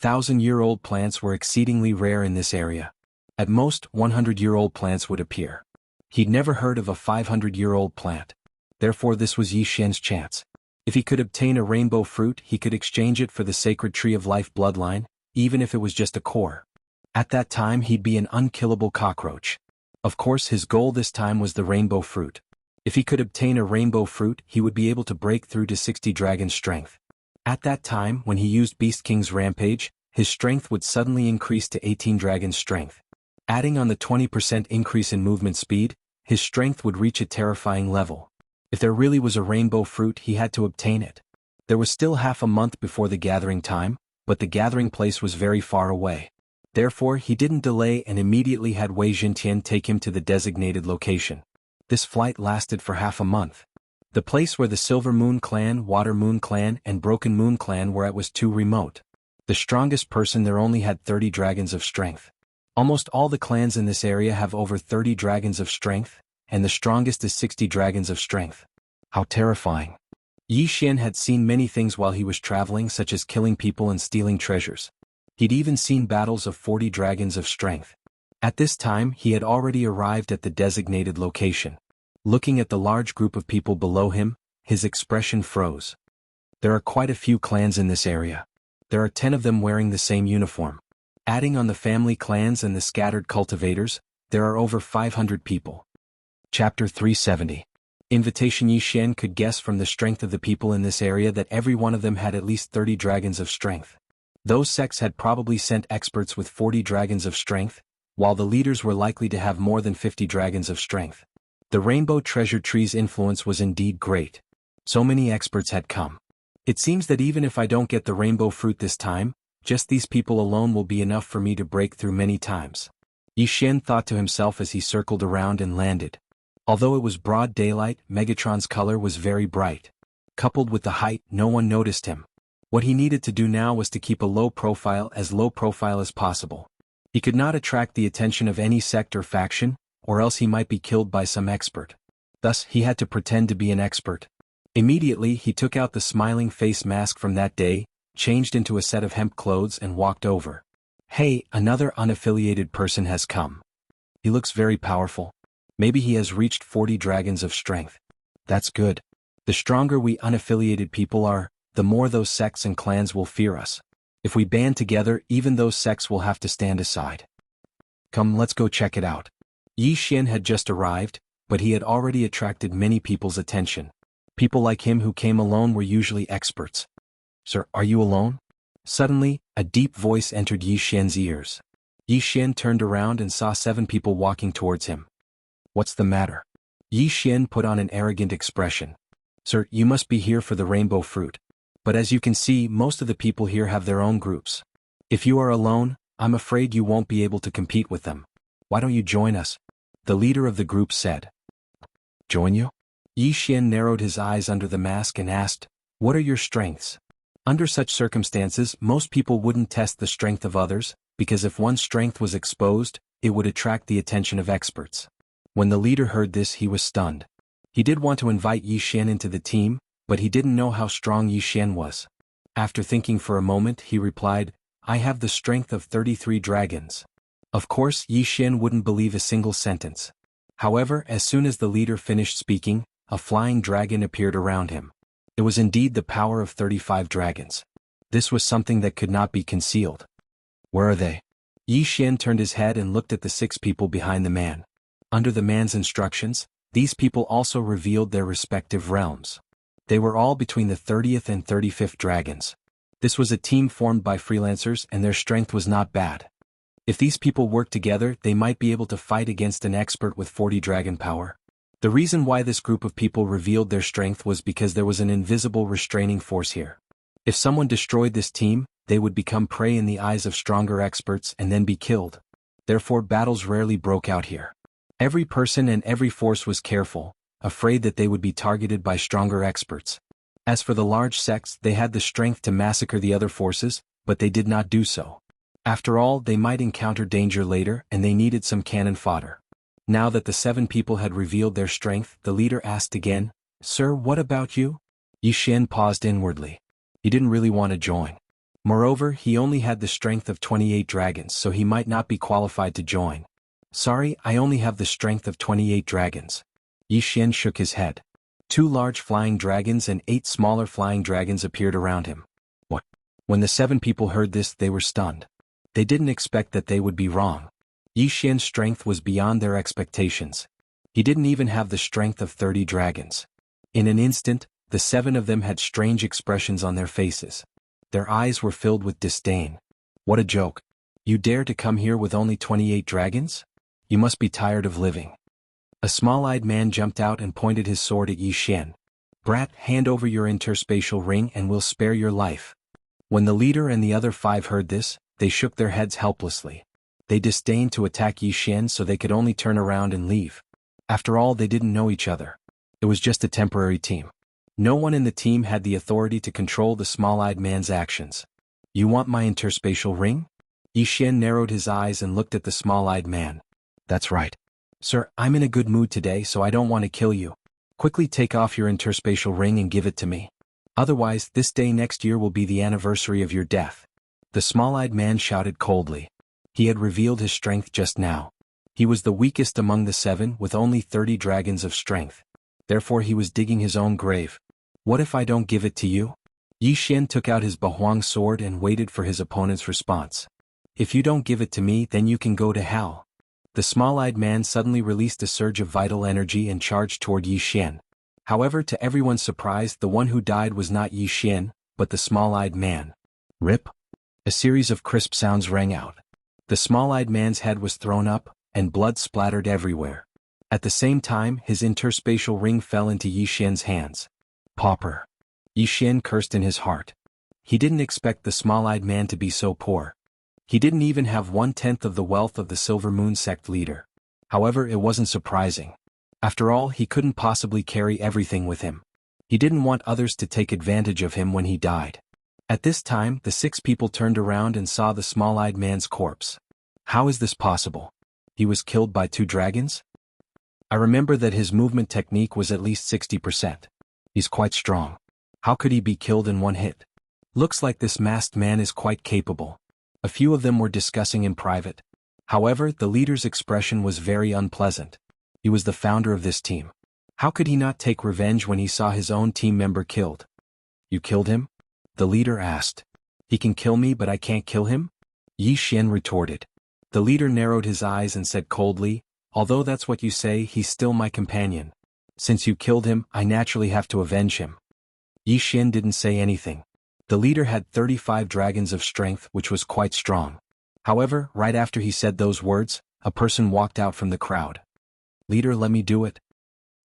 1,000-year-old plants were exceedingly rare in this area. At most, 100-year-old plants would appear. He'd never heard of a 500-year-old plant. Therefore this was Yi Xian's chance. If he could obtain a rainbow fruit, he could exchange it for the sacred tree of life bloodline, even if it was just a core. At that time he'd be an unkillable cockroach. Of course his goal this time was the rainbow fruit. If he could obtain a rainbow fruit, he would be able to break through to 60 dragon strength. At that time, when he used Beast King's Rampage, his strength would suddenly increase to 18 dragon strength. Adding on the 20% increase in movement speed, his strength would reach a terrifying level. If there really was a rainbow fruit, he had to obtain it. There was still half a month before the gathering time, but the gathering place was very far away. Therefore, he didn't delay and immediately had Wei Jintian take him to the designated location. This flight lasted for half a month. The place where the Silver Moon Clan, Water Moon Clan, and Broken Moon Clan were at was too remote. The strongest person there only had 30 dragons of strength. Almost all the clans in this area have over 30 dragons of strength, and the strongest is 60 dragons of strength. How terrifying. Yi Xian had seen many things while he was traveling, such as killing people and stealing treasures. He'd even seen battles of 40 dragons of strength. At this time, he had already arrived at the designated location. Looking at the large group of people below him, his expression froze. There are quite a few clans in this area. There are 10 of them wearing the same uniform. Adding on the family clans and the scattered cultivators, there are over 500 people. Chapter 370. Invitation. Yi Xian could guess from the strength of the people in this area that every one of them had at least 30 dragons of strength. Those sects had probably sent experts with 40 dragons of strength, while the leaders were likely to have more than 50 dragons of strength. The Rainbow Treasure Tree's influence was indeed great. So many experts had come. It seems that even if I don't get the rainbow fruit this time, just these people alone will be enough for me to break through many times. Yi Xian thought to himself as he circled around and landed. Although it was broad daylight, Megatron's color was very bright. Coupled with the height, no one noticed him. What he needed to do now was to keep a low profile as possible. He could not attract the attention of any sect or faction, or else he might be killed by some expert. Thus, he had to pretend to be an expert. Immediately, he took out the smiling face mask from that day, changed into a set of hemp clothes and walked over. Hey, another unaffiliated person has come. He looks very powerful. Maybe he has reached 40 dragons of strength. That's good. The stronger we unaffiliated people are, the more those sects and clans will fear us. If we band together, even those sects will have to stand aside. Come, let's go check it out. Yi Xian had just arrived, but he had already attracted many people's attention. People like him who came alone were usually experts. Sir, are you alone? Suddenly, a deep voice entered Yi Xian's ears. Yi Xian turned around and saw 7 people walking towards him. What's the matter? Yi Xian put on an arrogant expression. Sir, you must be here for the rainbow fruit. But as you can see, most of the people here have their own groups. If you are alone, I'm afraid you won't be able to compete with them. Why don't you join us? The leader of the group said. Join you? Yi Xian narrowed his eyes under the mask and asked, what are your strengths? Under such circumstances, most people wouldn't test the strength of others, because if one's strength was exposed, it would attract the attention of experts. When the leader heard this, he was stunned. He did want to invite Yi Xian into the team, but he didn't know how strong Yi Xian was. After thinking for a moment, he replied, I have the strength of 33 dragons. Of course, Yi Xian wouldn't believe a single sentence. However, as soon as the leader finished speaking, a flying dragon appeared around him. It was indeed the power of 35 dragons. This was something that could not be concealed. Where are they? Yi Xian turned his head and looked at the 6 people behind the man. Under the man's instructions, these people also revealed their respective realms. They were all between the 30th and 35th dragons. This was a team formed by freelancers and their strength was not bad. If these people worked together, they might be able to fight against an expert with 40 dragon power. The reason why this group of people revealed their strength was because there was an invisible restraining force here. If someone destroyed this team, they would become prey in the eyes of stronger experts and then be killed. Therefore, battles rarely broke out here. Every person and every force was careful, afraid that they would be targeted by stronger experts. As for the large sects, they had the strength to massacre the other forces, but they did not do so. After all, they might encounter danger later and they needed some cannon fodder. Now that the 7 people had revealed their strength, the leader asked again, Sir, what about you? Yi Xian paused inwardly. He didn't really want to join. Moreover, he only had the strength of 28 dragons, so he might not be qualified to join. Sorry, I only have the strength of 28 dragons. Yi Xian shook his head. 2 large flying dragons and 8 smaller flying dragons appeared around him. What? When the 7 people heard this, they were stunned. They didn't expect that they would be wrong. Yi Xian's strength was beyond their expectations. He didn't even have the strength of 30 dragons. In an instant, the 7 of them had strange expressions on their faces. Their eyes were filled with disdain. What a joke. You dare to come here with only 28 dragons? You must be tired of living. A small-eyed man jumped out and pointed his sword at Yi Xian. Brat, hand over your interspatial ring and we'll spare your life. When the leader and the other 5 heard this, they shook their heads helplessly. They disdained to attack Yi Xian, so they could only turn around and leave. After all, they didn't know each other. It was just a temporary team. No one in the team had the authority to control the small-eyed man's actions. You want my interspatial ring? Yi Xian narrowed his eyes and looked at the small-eyed man. That's right. Sir, I'm in a good mood today, so I don't want to kill you. Quickly take off your interspatial ring and give it to me. Otherwise, this day next year will be the anniversary of your death. The small-eyed man shouted coldly. He had revealed his strength just now. He was the weakest among the 7 with only 30 dragons of strength. Therefore he was digging his own grave. What if I don't give it to you? Yi Xian took out his Bahuang sword and waited for his opponent's response. If you don't give it to me, then you can go to hell. The small-eyed man suddenly released a surge of vital energy and charged toward Yi Xian. However, to everyone's surprise, the one who died was not Yi Xian, but the small-eyed man. Rip! A series of crisp sounds rang out. The small-eyed man's head was thrown up, and blood splattered everywhere. At the same time, his interspatial ring fell into Yi Xian's hands. Pauper! Yi Xian cursed in his heart. He didn't expect the small-eyed man to be so poor. He didn't even have 1/10 of the wealth of the Silver Moon sect leader. However, it wasn't surprising. After all, he couldn't possibly carry everything with him. He didn't want others to take advantage of him when he died. At this time, the 6 people turned around and saw the small-eyed man's corpse. How is this possible? He was killed by 2 dragons? I remember that his movement technique was at least 60%. He's quite strong. How could he be killed in 1 hit? Looks like this masked man is quite capable. A few of them were discussing in private. However, the leader's expression was very unpleasant. He was the founder of this team. How could he not take revenge when he saw his own team member killed? You killed him? The leader asked. He can kill me but I can't kill him? Yi Xian retorted. The leader narrowed his eyes and said coldly, although that's what you say, he's still my companion. Since you killed him, I naturally have to avenge him. Yi Xian didn't say anything. The leader had 35 dragons of strength, which was quite strong. However, right after he said those words, a person walked out from the crowd. Leader, let me do it.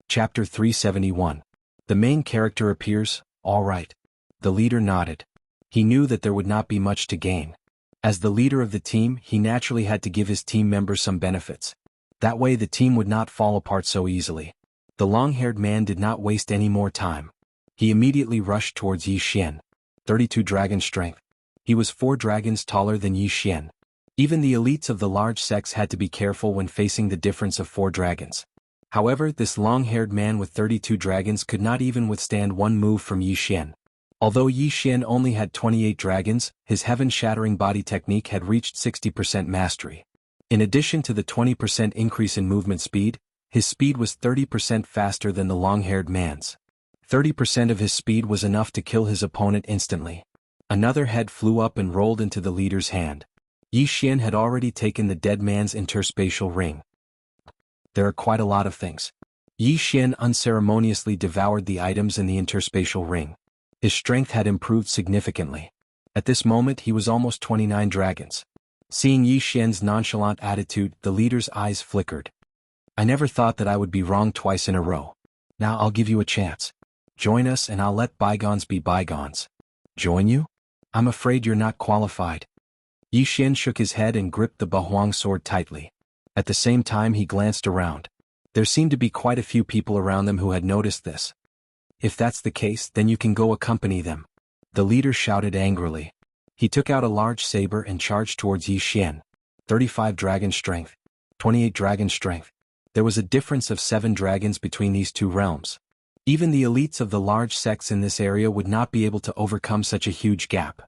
Chapter 371. The main character appears. All right. The leader nodded. He knew that there would not be much to gain. As the leader of the team, he naturally had to give his team members some benefits. That way the team would not fall apart so easily. The long-haired man did not waste any more time. He immediately rushed towards Yi Xian. 32 dragon strength. He was 4 dragons taller than Yi Xian. Even the elites of the large sects had to be careful when facing the difference of 4 dragons. However, this long-haired man with 32 dragons could not even withstand one move from Yi Xian. Although Yi Xian only had 28 dragons, his heaven-shattering body technique had reached 60% mastery. In addition to the 20% increase in movement speed, his speed was 30% faster than the long-haired man's. 30% of his speed was enough to kill his opponent instantly. Another head flew up and rolled into the leader's hand. Yi Xian had already taken the dead man's interspatial ring. There are quite a lot of things. Yi Xian unceremoniously devoured the items in the interspatial ring. His strength had improved significantly. At this moment he was almost 29 dragons. Seeing Yi Xian's nonchalant attitude, the leader's eyes flickered. I never thought that I would be wrong twice in a row. Now I'll give you a chance. Join us and I'll let bygones be bygones. Join you? I'm afraid you're not qualified. Yi Xian shook his head and gripped the Bahuang sword tightly. At the same time he glanced around. There seemed to be quite a few people around them who had noticed this. If that's the case, then you can go accompany them. The leader shouted angrily. He took out a large saber and charged towards Yi Xian. 35 dragon strength. 28 dragon strength. There was a difference of 7 dragons between these two realms. Even the elites of the large sects in this area would not be able to overcome such a huge gap.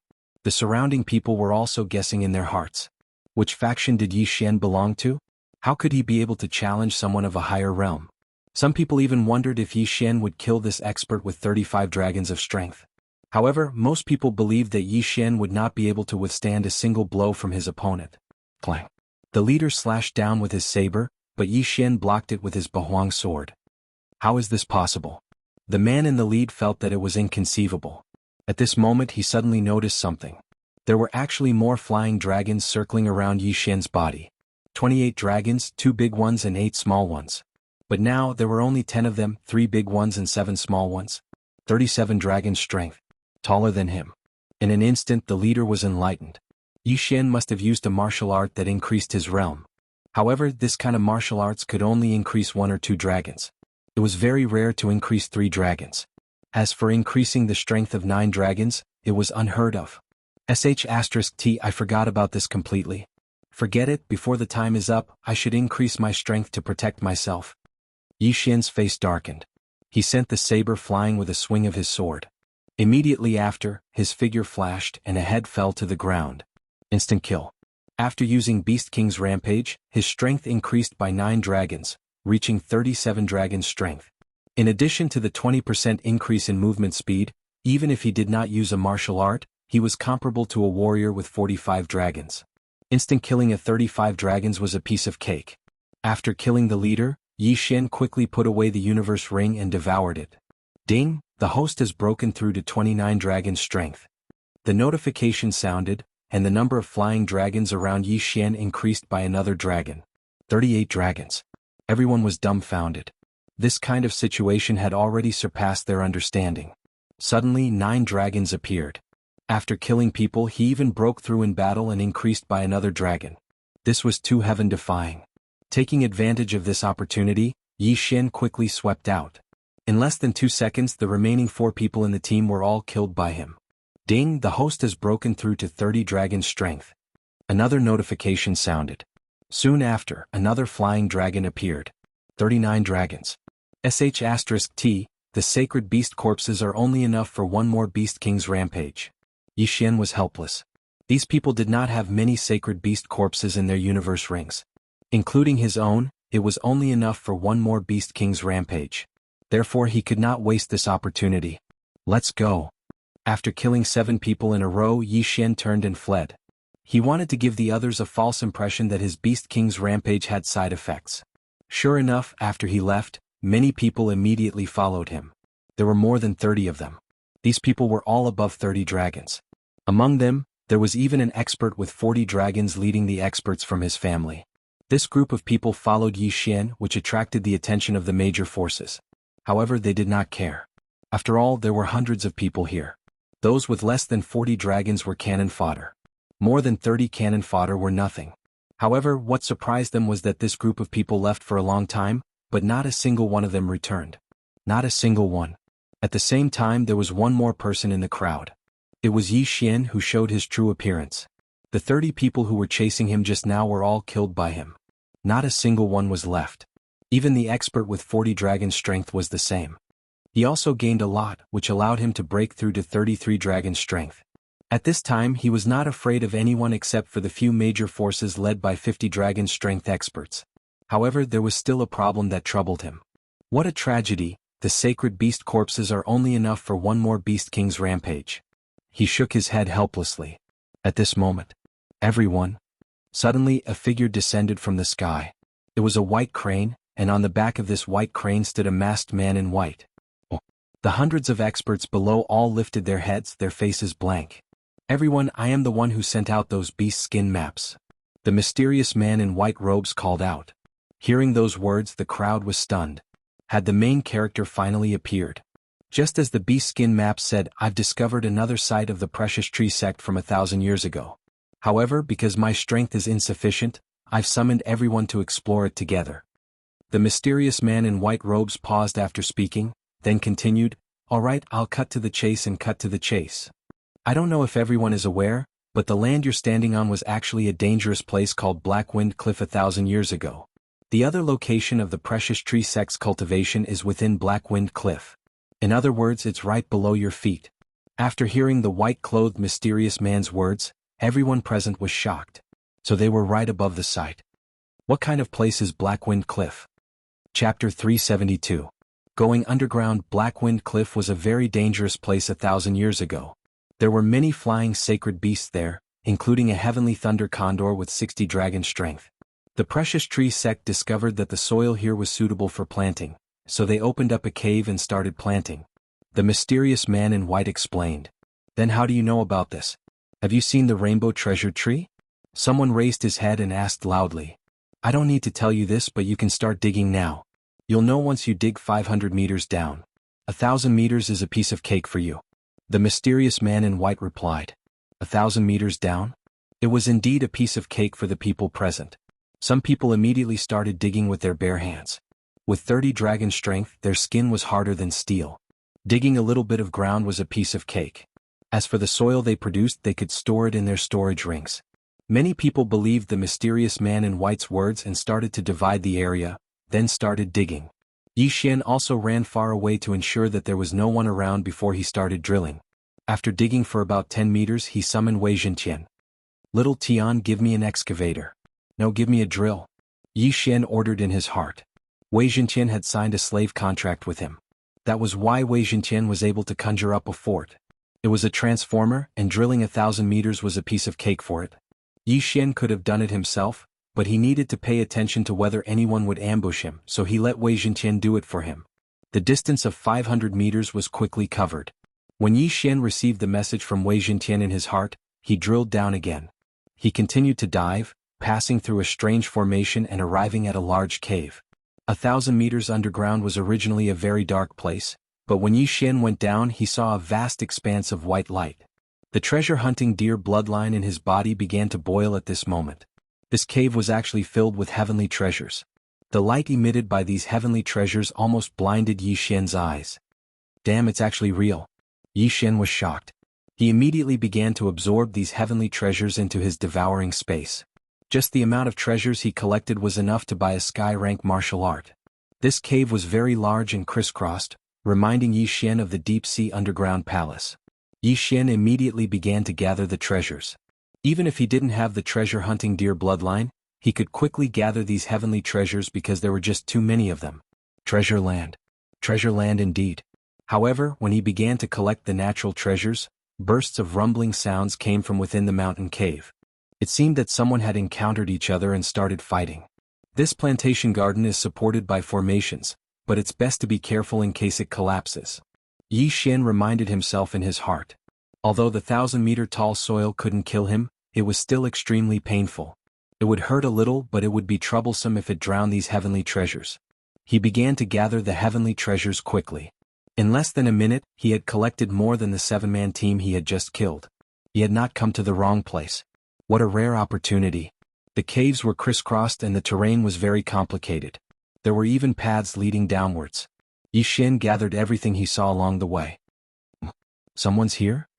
The surrounding people were also guessing in their hearts. Which faction did Yi Xian belong to? How could he be able to challenge someone of a higher realm? Some people even wondered if Yi Xian would kill this expert with 35 dragons of strength. However, most people believed that Yi Xian would not be able to withstand a single blow from his opponent. Clang. The leader slashed down with his saber, but Yi Xian blocked it with his Bahuang sword. How is this possible? The man in the lead felt that it was inconceivable. At this moment he suddenly noticed something. There were actually more flying dragons circling around Yi Xian's body. 28 dragons, 2 big ones and 8 small ones. But now there were only 10 of them, 3 big ones and 7 small ones. 37 dragon strength. Taller than him. In an instant the leader was enlightened. Yi Xian must have used a martial art that increased his realm. However, this kind of martial arts could only increase 1 or 2 dragons. It was very rare to increase 3 dragons. As for increasing the strength of 9 dragons, it was unheard of. *T I forgot about this completely. Forget it, before the time is up, I should increase my strength to protect myself. Yi Xian's face darkened. He sent the saber flying with a swing of his sword. Immediately after, his figure flashed and a head fell to the ground. Instant kill. After using Beast King's Rampage, his strength increased by 9 dragons, reaching 37 dragon strength. In addition to the 20% increase in movement speed, even if he did not use a martial art, he was comparable to a warrior with 45 dragons. Instant killing of 35 dragons was a piece of cake. After killing the leader, Yi Xian quickly put away the universe ring and devoured it. Ding! The host has broken through to 29 dragon strength. The notification sounded, and the number of flying dragons around Yi Xian increased by another dragon. 38 dragons. Everyone was dumbfounded. This kind of situation had already surpassed their understanding. Suddenly 9 dragons appeared. After killing people he even broke through in battle and increased by another dragon. This was too heaven-defying. Taking advantage of this opportunity, Yi Xian quickly swept out. In less than 2 seconds the remaining 4 people in the team were all killed by him. Ding! The host has broken through to 30 dragon strength. Another notification sounded. Soon after, another flying dragon appeared. 39 dragons. *T, the sacred beast corpses are only enough for one more Beast King's Rampage. Yi Xian was helpless. These people did not have many sacred beast corpses in their universe rings. Including his own, it was only enough for one more Beast King's rampage. Therefore he could not waste this opportunity. Let's go. After killing 7 people in a row, Yi Xian turned and fled. He wanted to give the others a false impression that his Beast King's rampage had side effects. Sure enough, after he left, many people immediately followed him. There were more than 30 of them. These people were all above 30 dragons. Among them, there was even an expert with 40 dragons leading the experts from his family. This group of people followed Yi Xian, which attracted the attention of the major forces. However, they did not care. After all, there were hundreds of people here. Those with less than 40 dragons were cannon fodder. More than 30 cannon fodder were nothing. However, what surprised them was that this group of people left for a long time, but not a single one of them returned. Not a single one. At the same time, there was one more person in the crowd. It was Yi Xian who showed his true appearance. The 30 people who were chasing him just now were all killed by him. Not a single one was left. Even the expert with 40 dragon strength was the same. He also gained a lot, which allowed him to break through to 33 dragon strength. At this time he was not afraid of anyone except for the few major forces led by 50 dragon strength experts. However, there was still a problem that troubled him. What a tragedy, the sacred beast corpses are only enough for one more Beast King's rampage. He shook his head helplessly. At this moment, everyone. Suddenly a figure descended from the sky. It was a white crane, and on the back of this white crane stood a masked man in white. The hundreds of experts below all lifted their heads, their faces blank. Everyone, I am the one who sent out those beast skin maps. The mysterious man in white robes called out. Hearing those words, the crowd was stunned. Had the main character finally appeared? Just as the beast skin map said, I've discovered another site of the precious tree sect from 1,000 years ago. However, because my strength is insufficient, I've summoned everyone to explore it together. The mysterious man in white robes paused after speaking, then continued, Alright, I'll cut to the chase and cut to the chase. I don't know if everyone is aware, but the land you're standing on was actually a dangerous place called Blackwind Cliff 1,000 years ago. The other location of the precious tree sect's cultivation is within Blackwind Cliff. In other words, it's right below your feet. After hearing the white-clothed mysterious man's words, everyone present was shocked. So they were right above the site. What kind of place is Blackwind Cliff? Chapter 372. Going underground. Blackwind Cliff was a very dangerous place 1,000 years ago. There were many flying sacred beasts there, including a heavenly thunder condor with 60 dragon strength. The precious tree sect discovered that the soil here was suitable for planting, so they opened up a cave and started planting. The mysterious man in white explained. Then how do you know about this? Have you seen the rainbow treasure tree? Someone raised his head and asked loudly. I don't need to tell you this, but you can start digging now. You'll know once you dig 500 meters down. 1,000 meters is a piece of cake for you. The mysterious man in white replied. 1,000 meters down? It was indeed a piece of cake for the people present. Some people immediately started digging with their bare hands. With 30 dragon strength, their skin was harder than steel. Digging a little bit of ground was a piece of cake. As for the soil they produced, they could store it in their storage rings. Many people believed the mysterious man in white's words and started to divide the area, then started digging. Yi Xian also ran far away to ensure that there was no one around before he started drilling. After digging for about 10 meters, he summoned Wei Zhentian. Little Tian, give me an excavator. No, give me a drill. Yi Xian ordered in his heart. Wei Zhentian had signed a slave contract with him. That was why Wei Zhentian was able to conjure up a fort. It was a transformer, and drilling 1,000 meters was a piece of cake for it. Yi Xian could have done it himself, but he needed to pay attention to whether anyone would ambush him, so he let Wei Zhentian do it for him. The distance of 500 meters was quickly covered. When Yi Xian received the message from Wei Zhentian in his heart, he drilled down again. He continued to dive, passing through a strange formation and arriving at a large cave. 1,000 meters underground was originally a very dark place, but when Yi Xian went down he saw a vast expanse of white light. The treasure-hunting deer bloodline in his body began to boil at this moment. This cave was actually filled with heavenly treasures. The light emitted by these heavenly treasures almost blinded Yi Xian's eyes. Damn, it's actually real. Yi Xian was shocked. He immediately began to absorb these heavenly treasures into his devouring space. Just the amount of treasures he collected was enough to buy a sky-rank martial art. This cave was very large and crisscrossed, reminding Yi Xian of the deep-sea underground palace. Yi Xian immediately began to gather the treasures. Even if he didn't have the treasure-hunting deer bloodline, He could quickly gather these heavenly treasures because there were just too many of them. Treasure land. Treasure land indeed. However, when he began to collect the natural treasures, bursts of rumbling sounds came from within the mountain cave. It seemed that someone had encountered each other and started fighting. This plantation garden is supported by formations, but it's best to be careful in case it collapses. Yi Xian reminded himself in his heart. Although the 1,000-meter-tall soil couldn't kill him, it was still extremely painful. It would hurt a little, but it would be troublesome if it drowned these heavenly treasures. He began to gather the heavenly treasures quickly. In less than a minute, he had collected more than the 7-man team he had just killed. He had not come to the wrong place. What a rare opportunity. The caves were crisscrossed and the terrain was very complicated. There were even paths leading downwards. Yi Xian gathered everything he saw along the way. Someone's here?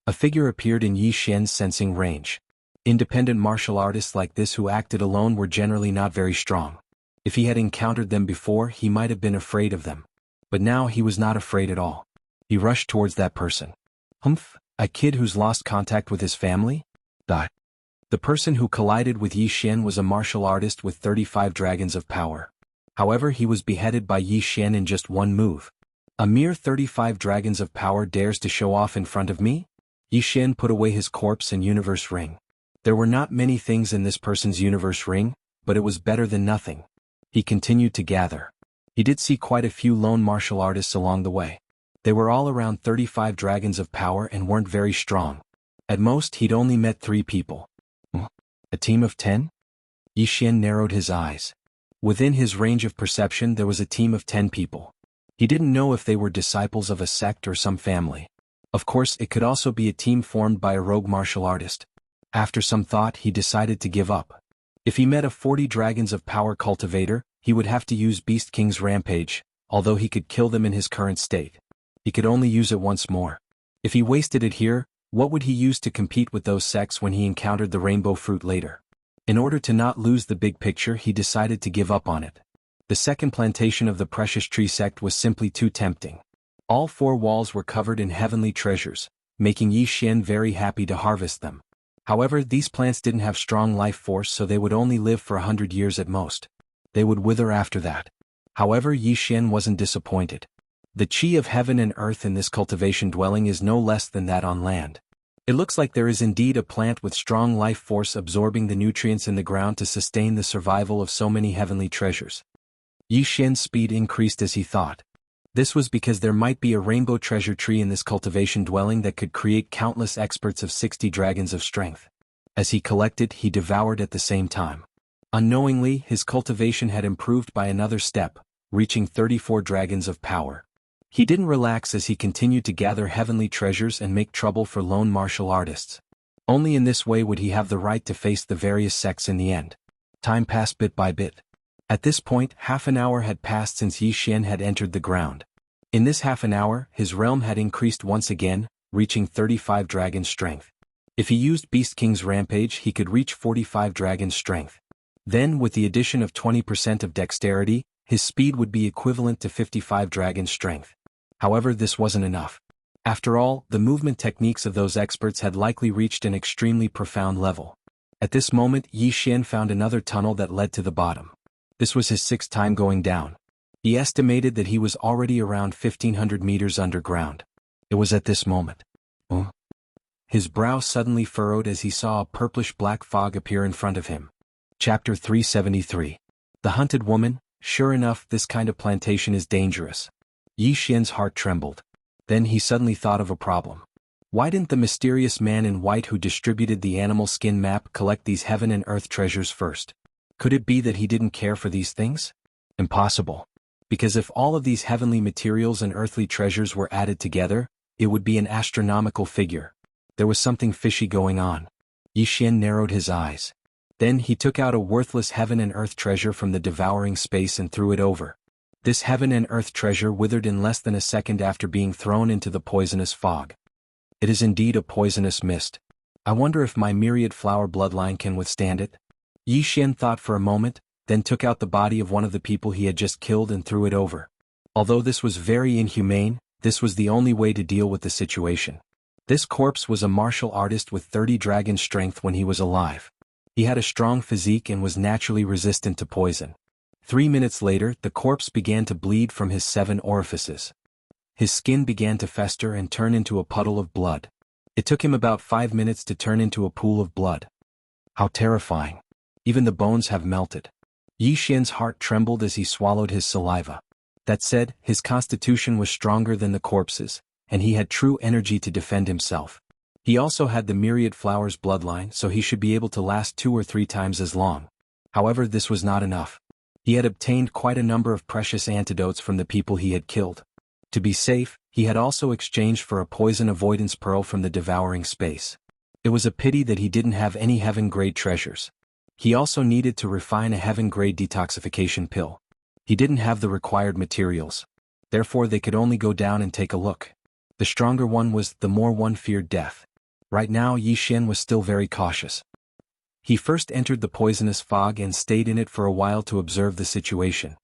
A figure appeared in Yi Xian's sensing range. Independent martial artists like this who acted alone were generally not very strong. If he had encountered them before, he might have been afraid of them. But now he was not afraid at all. He rushed towards that person. Humph, a kid who's lost contact with his family? The person who collided with Yi Xian was a martial artist with 35 dragons of power. However, he was beheaded by Yi Xian in just one move. A mere 35 dragons of power dares to show off in front of me? Yi Xian put away his corpse and universe ring. There were not many things in this person's universe ring, but it was better than nothing. He continued to gather. He did see quite a few lone martial artists along the way. They were all around 35 dragons of power and weren't very strong. At most, he'd only met 3 people. A team of 10? Yi Xian narrowed his eyes. Within his range of perception there was a team of 10 people. He didn't know if they were disciples of a sect or some family. Of course, it could also be a team formed by a rogue martial artist. After some thought, he decided to give up. If he met a 40 dragons of power cultivator, he would have to use Beast King's Rampage, although he could kill them in his current state. He could only use it once more. If he wasted it here, what would he use to compete with those sects when he encountered the rainbow fruit later? In order to not lose the big picture, he decided to give up on it. The second plantation of the Precious Tree sect was simply too tempting. All 4 walls were covered in heavenly treasures, making Yi Xian very happy to harvest them. However, these plants didn't have strong life force, so they would only live for 100 years at most. They would wither after that. However, Yi Xian wasn't disappointed. The chi of heaven and earth in this cultivation dwelling is no less than that on land. It looks like there is indeed a plant with strong life force absorbing the nutrients in the ground to sustain the survival of so many heavenly treasures. Yi Xian's speed increased as he thought. This was because there might be a rainbow treasure tree in this cultivation dwelling that could create countless experts of 60 dragons of strength. As he collected, he devoured at the same time. Unknowingly, his cultivation had improved by another step, reaching 34 dragons of power. He didn't relax as he continued to gather heavenly treasures and make trouble for lone martial artists. Only in this way would he have the right to face the various sects in the end. Time passed bit by bit. At this point, half an hour had passed since Yi Xian had entered the ground. In this half an hour, his realm had increased once again, reaching 35 dragon strength. If he used Beast King's Rampage, he could reach 45 dragon strength. Then, with the addition of 20% of dexterity, his speed would be equivalent to 55 dragon strength. However, this wasn't enough. After all, the movement techniques of those experts had likely reached an extremely profound level. At this moment, Yi Xian found another tunnel that led to the bottom. This was his 6th time going down. He estimated that he was already around 1,500 meters underground. It was at this moment. His brow suddenly furrowed as he saw a purplish-black fog appear in front of him. Chapter 373. The Hunted Woman. Sure enough, this kind of plantation is dangerous. Yi Xian's heart trembled. Then he suddenly thought of a problem. Why didn't the mysterious man in white who distributed the animal skin map collect these heaven and earth treasures first? Could it be that he didn't care for these things? Impossible. Because if all of these heavenly materials and earthly treasures were added together, it would be an astronomical figure. There was something fishy going on. Yi Xian narrowed his eyes. Then he took out a worthless heaven and earth treasure from the devouring space and threw it over. This heaven and earth treasure withered in less than a second after being thrown into the poisonous fog. It is indeed a poisonous mist. I wonder if my myriad flower bloodline can withstand it? Yi Xian thought for a moment, then took out the body of one of the people he had just killed and threw it over. Although this was very inhumane, this was the only way to deal with the situation. This corpse was a martial artist with 30 dragon strength when he was alive. He had a strong physique and was naturally resistant to poison. 3 minutes later, the corpse began to bleed from his 7 orifices. His skin began to fester and turn into a puddle of blood. It took him about 5 minutes to turn into a pool of blood. How terrifying. Even the bones have melted. Yi Xian's heart trembled as he swallowed his saliva. That said, his constitution was stronger than the corpse's, and he had true energy to defend himself. He also had the myriad flowers bloodline, so he should be able to last 2 or 3 times as long. However, this was not enough. He had obtained quite a number of precious antidotes from the people he had killed. To be safe, he had also exchanged for a poison avoidance pearl from the devouring space. It was a pity that he didn't have any heaven-grade treasures. He also needed to refine a heaven-grade detoxification pill. He didn't have the required materials. Therefore they could only go down and take a look. The stronger one was, the more one feared death. Right now Yi Xian was still very cautious. He first entered the poisonous fog and stayed in it for a while to observe the situation.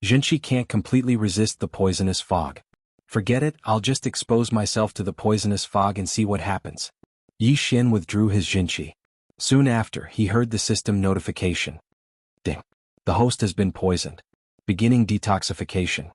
Jinqi can't completely resist the poisonous fog. Forget it, I'll just expose myself to the poisonous fog and see what happens. Yi Xian withdrew his Jinqi. Soon after, he heard the system notification. Ding. The host has been poisoned. Beginning detoxification.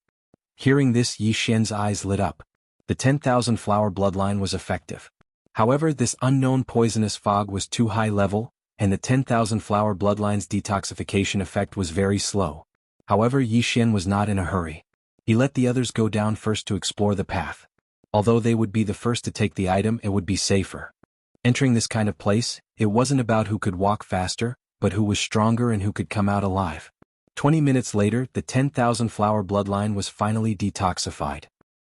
Hearing this, Yi Xian's eyes lit up. The 10,000 flower bloodline was effective. However, this unknown poisonous fog was too high level, and the 10,000 flower bloodline's detoxification effect was very slow. However, Yi Xian was not in a hurry. He let the others go down first to explore the path. Although they would be the first to take the item, it would be safer. Entering this kind of place, it wasn't about who could walk faster, but who was stronger and who could come out alive. 20 minutes later, the 10,000 flower bloodline was finally detoxified.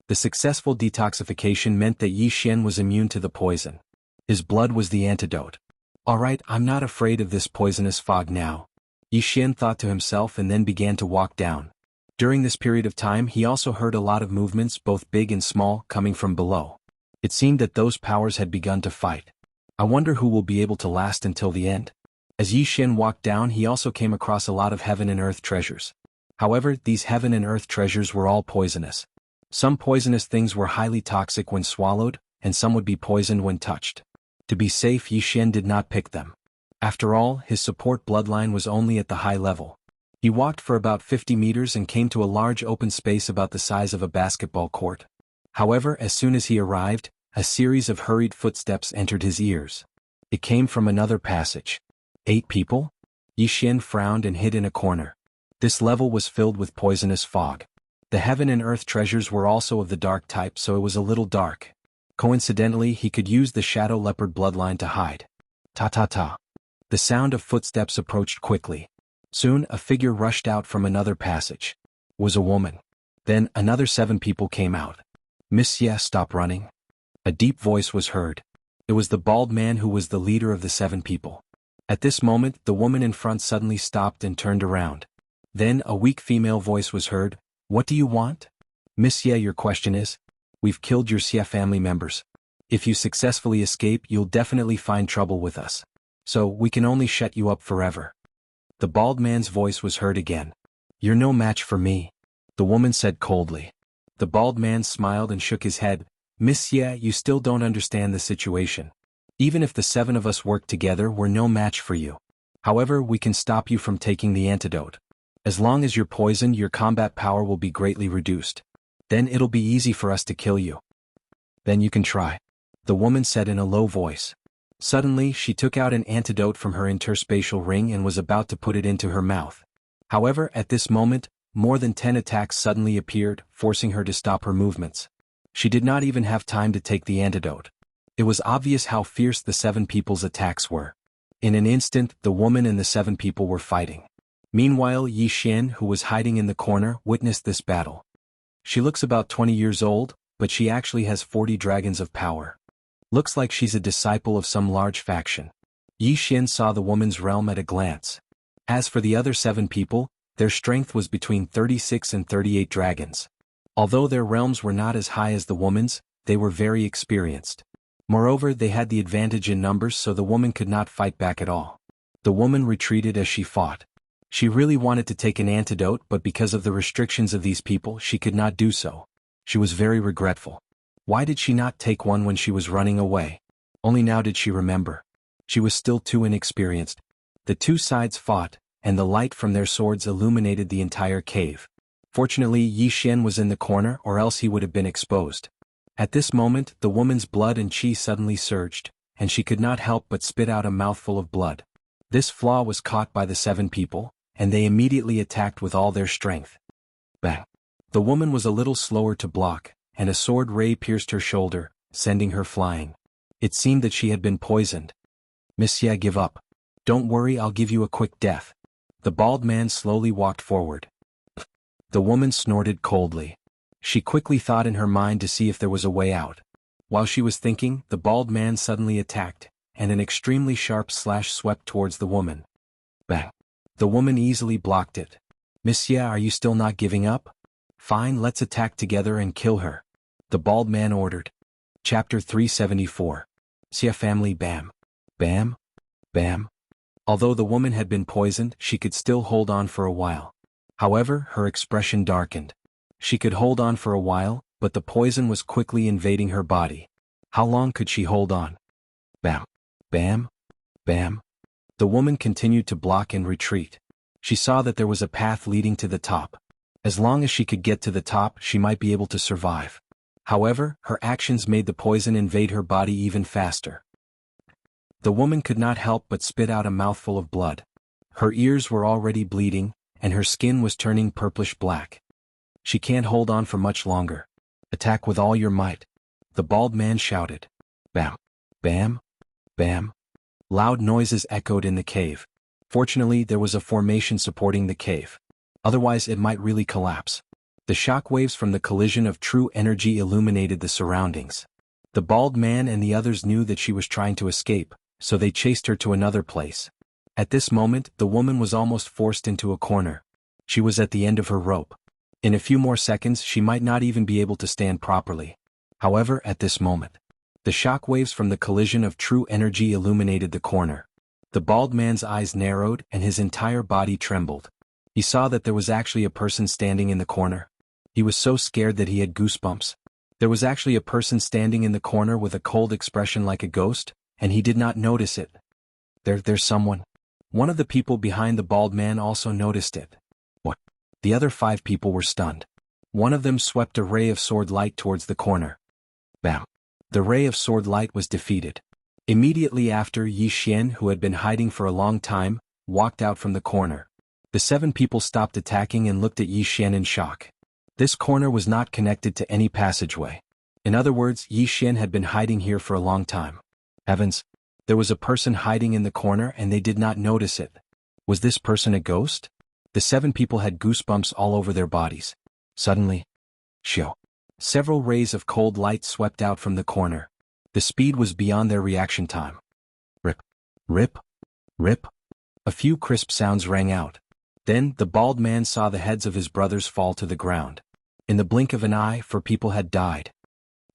The successful detoxification meant that Yi Xian was immune to the poison. His blood was the antidote. Alright, I'm not afraid of this poisonous fog now. Yi Xian thought to himself and then began to walk down. During this period of time he also heard a lot of movements, both big and small, coming from below. It seemed that those powers had begun to fight. I wonder who will be able to last until the end. As Yi Xian walked down he also came across a lot of heaven and earth treasures. However, these heaven and earth treasures were all poisonous. Some poisonous things were highly toxic when swallowed, and some would be poisoned when touched. To be safe, Yi Xian did not pick them. After all, his support bloodline was only at the high level. He walked for about 50 meters and came to a large open space about the size of a basketball court. However, as soon as he arrived, a series of hurried footsteps entered his ears. It came from another passage. 8 people? Yi Xian frowned and hid in a corner. This level was filled with poisonous fog. The heaven and earth treasures were also of the dark type, so it was a little dark. Coincidentally, he could use the shadow leopard bloodline to hide. Ta-ta-ta. The sound of footsteps approached quickly. Soon, a figure rushed out from another passage. It was a woman. Then, another 7 people came out. Monsieur, stop running. A deep voice was heard. It was the bald man who was the leader of the 7 people. At this moment, the woman in front suddenly stopped and turned around. Then, a weak female voice was heard. What do you want? Monsieur, your question is? We've killed your Xie family members. If you successfully escape, you'll definitely find trouble with us. So, we can only shut you up forever. The bald man's voice was heard again. You're no match for me, the woman said coldly. The bald man smiled and shook his head. Monsieur, you still don't understand the situation. Even if the 7 of us work together, we're no match for you. However, we can stop you from taking the antidote. As long as you're poisoned, your combat power will be greatly reduced. Then it'll be easy for us to kill you. Then you can try, the woman said in a low voice. Suddenly, she took out an antidote from her interspatial ring and was about to put it into her mouth. However, at this moment, more than 10 attacks suddenly appeared, forcing her to stop her movements. She did not even have time to take the antidote. It was obvious how fierce the 7 people's attacks were. In an instant, the woman and the 7 people were fighting. Meanwhile, Yi Xian, who was hiding in the corner, witnessed this battle. She looks about 20 years old, but she actually has 40 dragons of power. Looks like she's a disciple of some large faction. Yi Xian saw the woman's realm at a glance. As for the other 7 people, their strength was between 36 and 38 dragons. Although their realms were not as high as the woman's, they were very experienced. Moreover, they had the advantage in numbers, so the woman could not fight back at all. The woman retreated as she fought. She really wanted to take an antidote, but because of the restrictions of these people, she could not do so. She was very regretful. Why did she not take one when she was running away? Only now did she remember. She was still too inexperienced. The two sides fought, and the light from their swords illuminated the entire cave. Fortunately, Yi Xian was in the corner, or else he would have been exposed. At this moment, the woman's blood and qi suddenly surged, and she could not help but spit out a mouthful of blood. This flaw was caught by the 7 people, and they immediately attacked with all their strength. Bang! The woman was a little slower to block, and a sword ray pierced her shoulder, sending her flying. It seemed that she had been poisoned. "Monsieur, give up. Don't worry, I'll give you a quick death." The bald man slowly walked forward. The woman snorted coldly. She quickly thought in her mind to see if there was a way out. While she was thinking, the bald man suddenly attacked, and an extremely sharp slash swept towards the woman. Bang! The woman easily blocked it. "Monsieur, are you still not giving up? Fine, let's attack together and kill her," the bald man ordered. Chapter 374. Xia family. Bam. Bam. Bam. Although the woman had been poisoned, she could still hold on for a while. However, her expression darkened. She could hold on for a while, but the poison was quickly invading her body. How long could she hold on? Bam. Bam. Bam. The woman continued to block and retreat. She saw that there was a path leading to the top. As long as she could get to the top, she might be able to survive. However, her actions made the poison invade her body even faster. The woman could not help but spit out a mouthful of blood. Her ears were already bleeding, and her skin was turning purplish-black. She can't hold on for much longer. Attack with all your might, the bald man shouted. Bam. Bam. Bam. Loud noises echoed in the cave. Fortunately, there was a formation supporting the cave. Otherwise, it might really collapse. The shock waves from the collision of true energy illuminated the surroundings. The bald man and the others knew that she was trying to escape, so they chased her to another place. At this moment, the woman was almost forced into a corner. She was at the end of her rope. In a few more seconds, she might not even be able to stand properly. However, at this moment, the shock waves from the collision of true energy illuminated the corner. The bald man's eyes narrowed and his entire body trembled. He saw that there was actually a person standing in the corner. He was so scared that he had goosebumps. There was actually a person standing in the corner with a cold expression like a ghost, and he did not notice it. There's someone. One of the people behind the bald man also noticed it. What? The other 5 people were stunned. One of them swept a ray of sword light towards the corner. Bam! The ray of sword light was defeated. Immediately after, Yi Xian, who had been hiding for a long time, walked out from the corner. The 7 people stopped attacking and looked at Yi Xian in shock. This corner was not connected to any passageway. In other words, Yi Xian had been hiding here for a long time. Heavens! There was a person hiding in the corner and they did not notice it. Was this person a ghost? The 7 people had goosebumps all over their bodies. Suddenly, shoo! Several rays of cold light swept out from the corner. The speed was beyond their reaction time. Rip! Rip! Rip! A few crisp sounds rang out. Then, the bald man saw the heads of his brothers fall to the ground. In the blink of an eye, 4 people had died.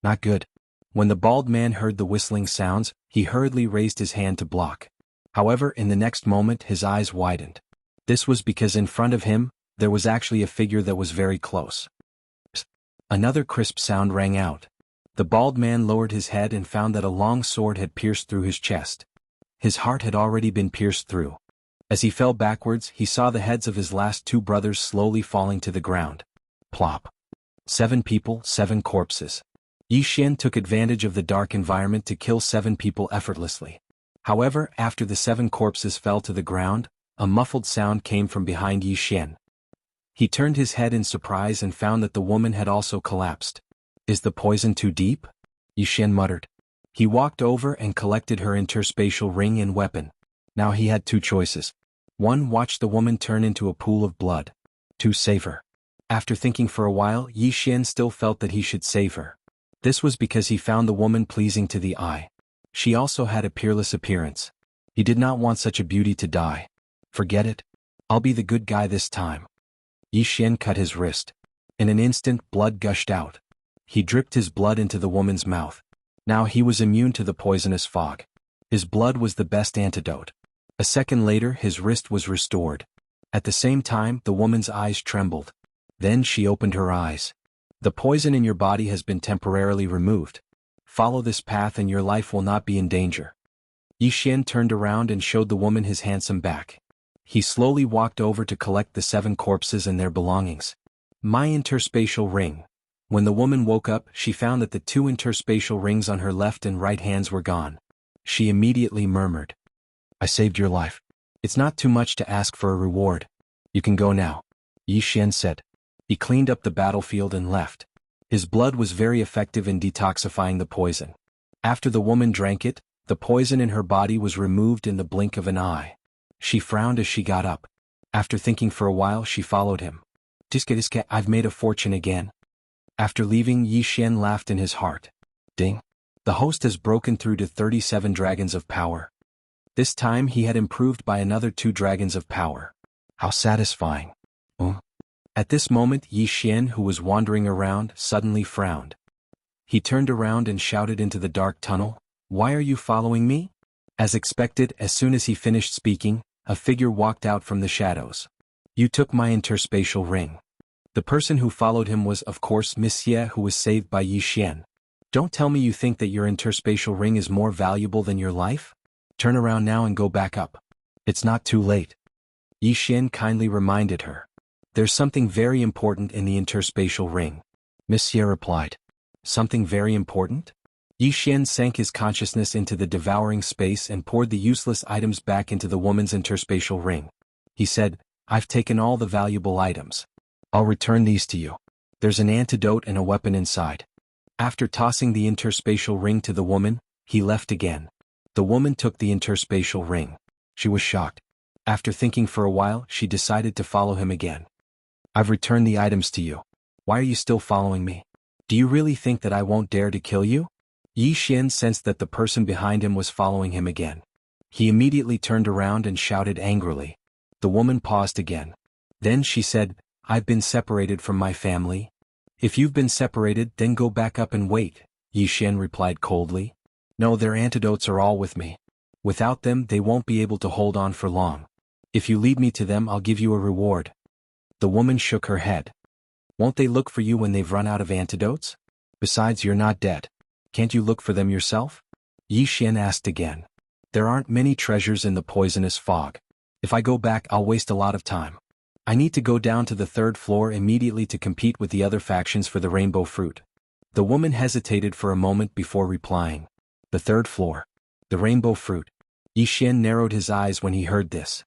Not good. When the bald man heard the whistling sounds, he hurriedly raised his hand to block. However, in the next moment his eyes widened. This was because in front of him, there was actually a figure that was very close. Psst. Another crisp sound rang out. The bald man lowered his head and found that a long sword had pierced through his chest. His heart had already been pierced through. As he fell backwards, he saw the heads of his last 2 brothers slowly falling to the ground. Plop. 7 people, 7 corpses. Yi Xian took advantage of the dark environment to kill 7 people effortlessly. However, after the 7 corpses fell to the ground, a muffled sound came from behind Yi Xian. He turned his head in surprise and found that the woman had also collapsed. Is the poison too deep? Yi Xian muttered. He walked over and collected her interspatial ring and weapon. Now he had 2 choices. 1. Watch the woman turn into a pool of blood. 2. Save her. After thinking for a while, Yi Xian still felt that he should save her. This was because he found the woman pleasing to the eye. She also had a peerless appearance. He did not want such a beauty to die. Forget it. I'll be the good guy this time. Yi Xian cut his wrist. In an instant, blood gushed out. He dripped his blood into the woman's mouth. Now he was immune to the poisonous fog. His blood was the best antidote. A second later, his wrist was restored. At the same time, the woman's eyes trembled. Then she opened her eyes. The poison in your body has been temporarily removed. Follow this path and your life will not be in danger. Yi Xian turned around and showed the woman his handsome back. He slowly walked over to collect the 7 corpses and their belongings. My interspatial ring. When the woman woke up, she found that the 2 interspatial rings on her left and right hands were gone. She immediately murmured, I saved your life. It's not too much to ask for a reward. You can go now, Yi Xian said. He cleaned up the battlefield and left. His blood was very effective in detoxifying the poison. After the woman drank it, the poison in her body was removed in the blink of an eye. She frowned as she got up. After thinking for a while, she followed him. Diske, I've made a fortune again. After leaving, Yi Xian laughed in his heart. Ding. The host has broken through to 37 dragons of power. This time he had improved by another 2 dragons of power. How satisfying. At this moment, Yi Xian, who was wandering around, suddenly frowned. He turned around and shouted into the dark tunnel, Why are you following me? As expected, as soon as he finished speaking, a figure walked out from the shadows. You took my interspatial ring. The person who followed him was, of course, Miss Xie, who was saved by Yi Xian. Don't tell me you think that your interspatial ring is more valuable than your life? Turn around now and go back up. It's not too late. Yi Xian kindly reminded her. There's something very important in the interspatial ring. Miss Xie replied. Something very important? Yi Xian sank his consciousness into the devouring space and poured the useless items back into the woman's interspatial ring. He said, I've taken all the valuable items. I'll return these to you. There's an antidote and a weapon inside. After tossing the interspatial ring to the woman, he left again. The woman took the interspatial ring. She was shocked. After thinking for a while, she decided to follow him again. I've returned the items to you. Why are you still following me? Do you really think that I won't dare to kill you? Yi Xian sensed that the person behind him was following him again. He immediately turned around and shouted angrily. The woman paused again. Then she said, I've been separated from my family. If you've been separated, then go back up and wait, Yi Xian replied coldly. No, their antidotes are all with me. Without them, they won't be able to hold on for long. If you lead me to them, I'll give you a reward. The woman shook her head. Won't they look for you when they've run out of antidotes? Besides, you're not dead. Can't you look for them yourself? Yi Xian asked again. There aren't many treasures in the poisonous fog. If I go back, I'll waste a lot of time. I need to go down to the 3rd floor immediately to compete with the other factions for the rainbow fruit. The woman hesitated for a moment before replying. The 3rd floor. The rainbow fruit. Yi Xian narrowed his eyes when he heard this.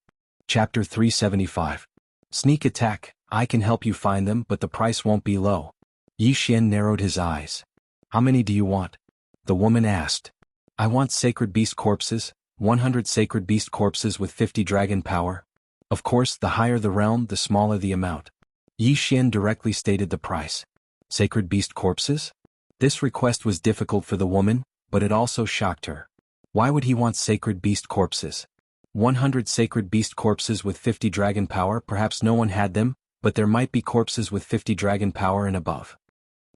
Chapter 375. Sneak attack. I can help you find them, but the price won't be low. Yi Xian narrowed his eyes. How many do you want? The woman asked. I want sacred beast corpses, 100 sacred beast corpses with 50 dragon power. Of course, the higher the realm, the smaller the amount. Yi Xian directly stated the price. Sacred beast corpses? This request was difficult for the woman, but it also shocked her. Why would he want sacred beast corpses? 100 sacred beast corpses with 50 dragon power, perhaps no one had them, but there might be corpses with 50 dragon power and above.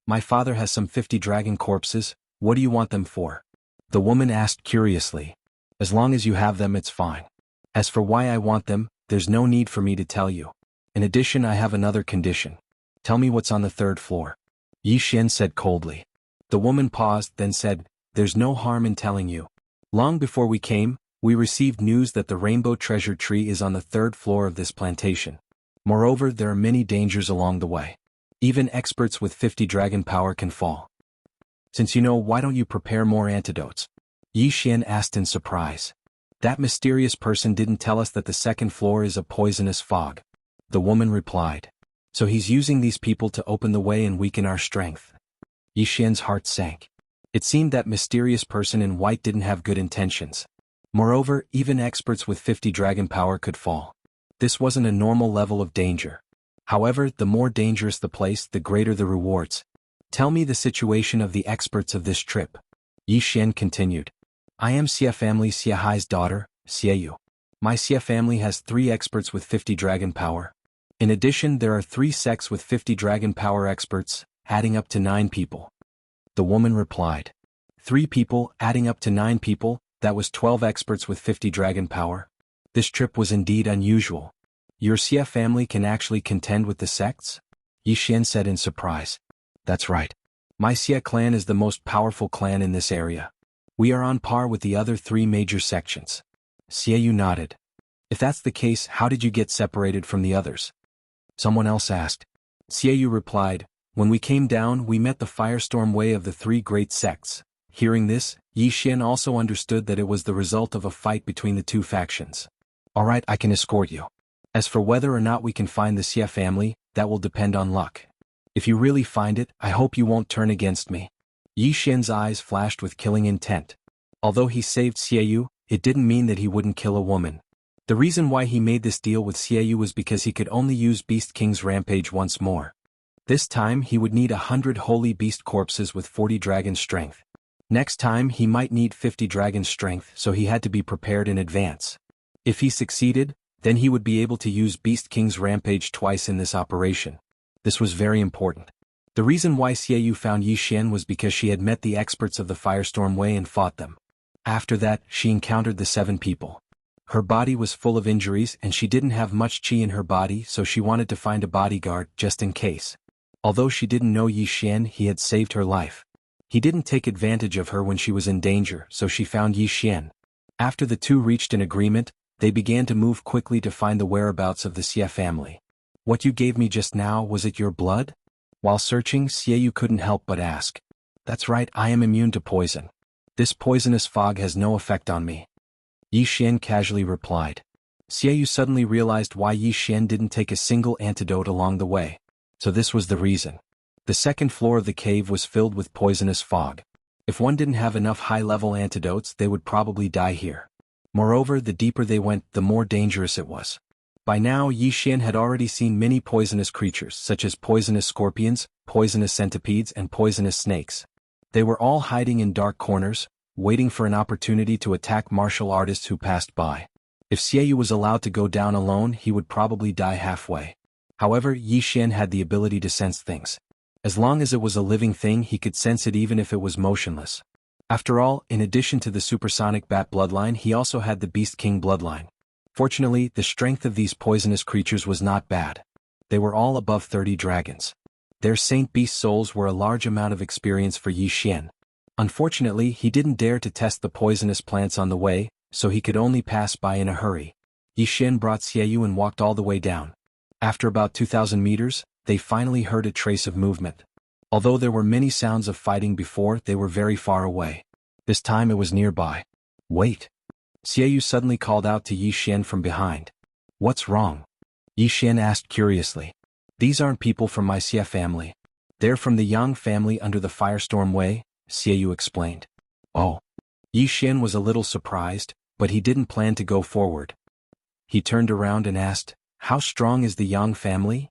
My father has some 50 dragon corpses, what do you want them for? The woman asked curiously. As long as you have them, it's fine. As for why I want them, there's no need for me to tell you. In addition, I have another condition. Tell me what's on the 3rd floor. Yi Xian said coldly. The woman paused, then said, There's no harm in telling you. Long before we came, we received news that the rainbow treasure tree is on the 3rd floor of this plantation. Moreover, there are many dangers along the way. Even experts with 50 dragon power can fall. Since you know, why don't you prepare more antidotes? Yi Xian asked in surprise. That mysterious person didn't tell us that the 2nd floor is a poisonous fog. The woman replied. So he's using these people to open the way and weaken our strength. Yi Xian's heart sank. It seemed that mysterious person in white didn't have good intentions. Moreover, even experts with 50 dragon power could fall. This wasn't a normal level of danger. However, the more dangerous the place, the greater the rewards. Tell me the situation of the experts of this trip. Yi Xian continued. I am Xie family Xie Hai's daughter, Xie Yu. My Xie family has 3 experts with 50 dragon power. In addition, there are 3 sects with 50 dragon power experts, adding up to 9 people. The woman replied. 3 people, adding up to 9 people, that was 12 experts with 50 dragon power. This trip was indeed unusual. Your Xie family can actually contend with the sects? Yi Xian said in surprise. That's right. My Xie clan is the most powerful clan in this area. We are on par with the other 3 major sections. Xiaoyu nodded. If that's the case, how did you get separated from the others? Someone else asked. Xiaoyu replied, when we came down we met the firestorm way of the 3 great sects. Hearing this, Yi Xian also understood that it was the result of a fight between the 2 factions. Alright, I can escort you. As for whether or not we can find the Xie family, that will depend on luck. If you really find it, I hope you won't turn against me. Yi Xian's eyes flashed with killing intent. Although he saved Xiaoyu, it didn't mean that he wouldn't kill a woman. The reason why he made this deal with Xiaoyu was because he could only use Beast King's rampage once more. This time he would need 100 holy beast corpses with 40 dragon strength. Next time he might need 50 dragon strength, so he had to be prepared in advance. If he succeeded, then he would be able to use Beast King's rampage twice in this operation. This was very important. The reason why Xiaoyu found Yi Xian was because she had met the experts of the Firestorm Way and fought them. After that, she encountered the 7 people. Her body was full of injuries and she didn't have much chi in her body, so she wanted to find a bodyguard just in case. Although she didn't know Yi Xian, he had saved her life. He didn't take advantage of her when she was in danger, so she found Yi Xian. After the 2 reached an agreement, they began to move quickly to find the whereabouts of the Xie family. What you gave me just now, was it your blood? While searching, Xiaoyu couldn't help but ask. That's right, I am immune to poison. This poisonous fog has no effect on me. Yi Xian casually replied. Xiaoyu suddenly realized why Yi Xian didn't take a single antidote along the way. So this was the reason. The 2nd floor of the cave was filled with poisonous fog. If one didn't have enough high-level antidotes, they would probably die here. Moreover, the deeper they went, the more dangerous it was. By now, Yi Xian had already seen many poisonous creatures, such as poisonous scorpions, poisonous centipedes, and poisonous snakes. They were all hiding in dark corners, waiting for an opportunity to attack martial artists who passed by. If Xiaoyu was allowed to go down alone, he would probably die halfway. However, Yi Xian had the ability to sense things. As long as it was a living thing, he could sense it even if it was motionless. After all, in addition to the supersonic bat bloodline, he also had the Beast King bloodline. Fortunately, the strength of these poisonous creatures was not bad. They were all above 30 dragons. Their Saint Beast souls were a large amount of experience for Yi Xian. Unfortunately, he didn't dare to test the poisonous plants on the way, so he could only pass by in a hurry. Yi Xian brought Xiaoyu and walked all the way down. After about 2,000 meters, they finally heard a trace of movement. Although there were many sounds of fighting before, they were very far away. This time it was nearby. Wait. Xiaoyu suddenly called out to Yi Xian from behind. What's wrong? Yi Xian asked curiously. These aren't people from my Xie family. They're from the Yang family under the Firestorm Way, Xiaoyu explained. Oh. Yi Xian was a little surprised, but he didn't plan to go forward. He turned around and asked, how strong is the Yang family?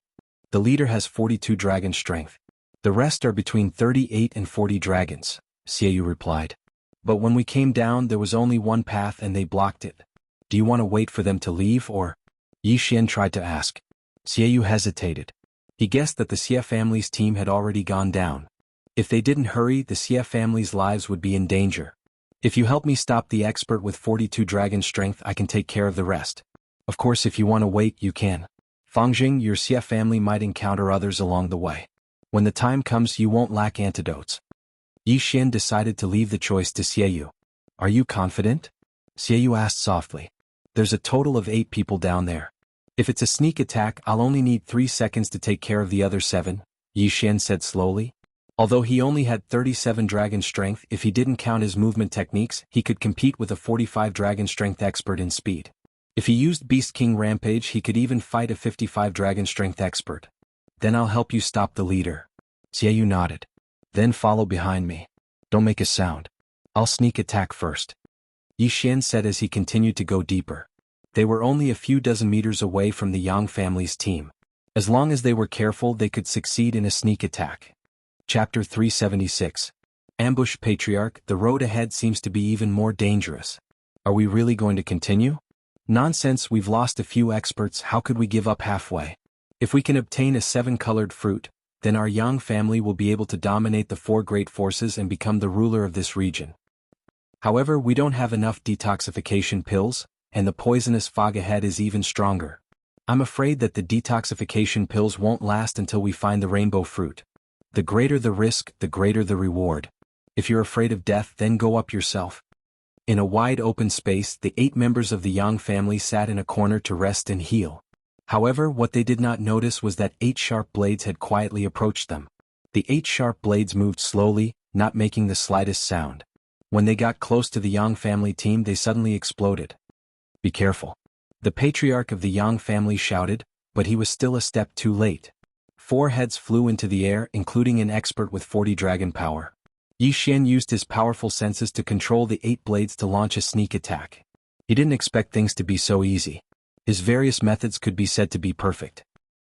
The leader has 42 dragon strength. The rest are between 38 and 40 dragons, Xiaoyu replied. But when we came down there was only one path and they blocked it. Do you want to wait for them to leave or? Yi Xian tried to ask. Xiaoyu hesitated. He guessed that the Xie family's team had already gone down. If they didn't hurry, the Xie family's lives would be in danger. If you help me stop the expert with 42 dragon strength, I can take care of the rest. Of course, if you want to wait, you can. Fangjing, your Xie family might encounter others along the way. When the time comes, you won't lack antidotes. Yi Xian decided to leave the choice to Xiaoyu. Are you confident? Xiaoyu asked softly. There's a total of 8 people down there. If it's a sneak attack, I'll only need 3 seconds to take care of the other 7, Yi Xian said slowly. Although he only had 37 dragon strength, if he didn't count his movement techniques, he could compete with a 45 dragon strength expert in speed. If he used Beast King Rampage, he could even fight a 55 dragon strength expert. Then I'll help you stop the leader. Xiaoyu nodded. Then follow behind me. Don't make a sound. I'll sneak attack first. Yi Xian said as he continued to go deeper. They were only a few dozen meters away from the Yang family's team. As long as they were careful, they could succeed in a sneak attack. Chapter 376. Ambush Patriarch. The road ahead seems to be even more dangerous. Are we really going to continue? Nonsense, we've lost a few experts, how could we give up halfway? If we can obtain a 7-colored fruit, then our Yang family will be able to dominate the 4 great forces and become the ruler of this region. However, we don't have enough detoxification pills, and the poisonous fog ahead is even stronger. I'm afraid that the detoxification pills won't last until we find the rainbow fruit. The greater the risk, the greater the reward. If you're afraid of death, then go up yourself. In a wide open space, the 8 members of the Yang family sat in a corner to rest and heal. However, what they did not notice was that 8 sharp blades had quietly approached them. The 8 sharp blades moved slowly, not making the slightest sound. When they got close to the Yang family team, they suddenly exploded. Be careful. The patriarch of the Yang family shouted, but he was still a step too late. 4 heads flew into the air, including an expert with 40 dragon power. Yi Xian used his powerful senses to control the 8 blades to launch a sneak attack. He didn't expect things to be so easy. His various methods could be said to be perfect.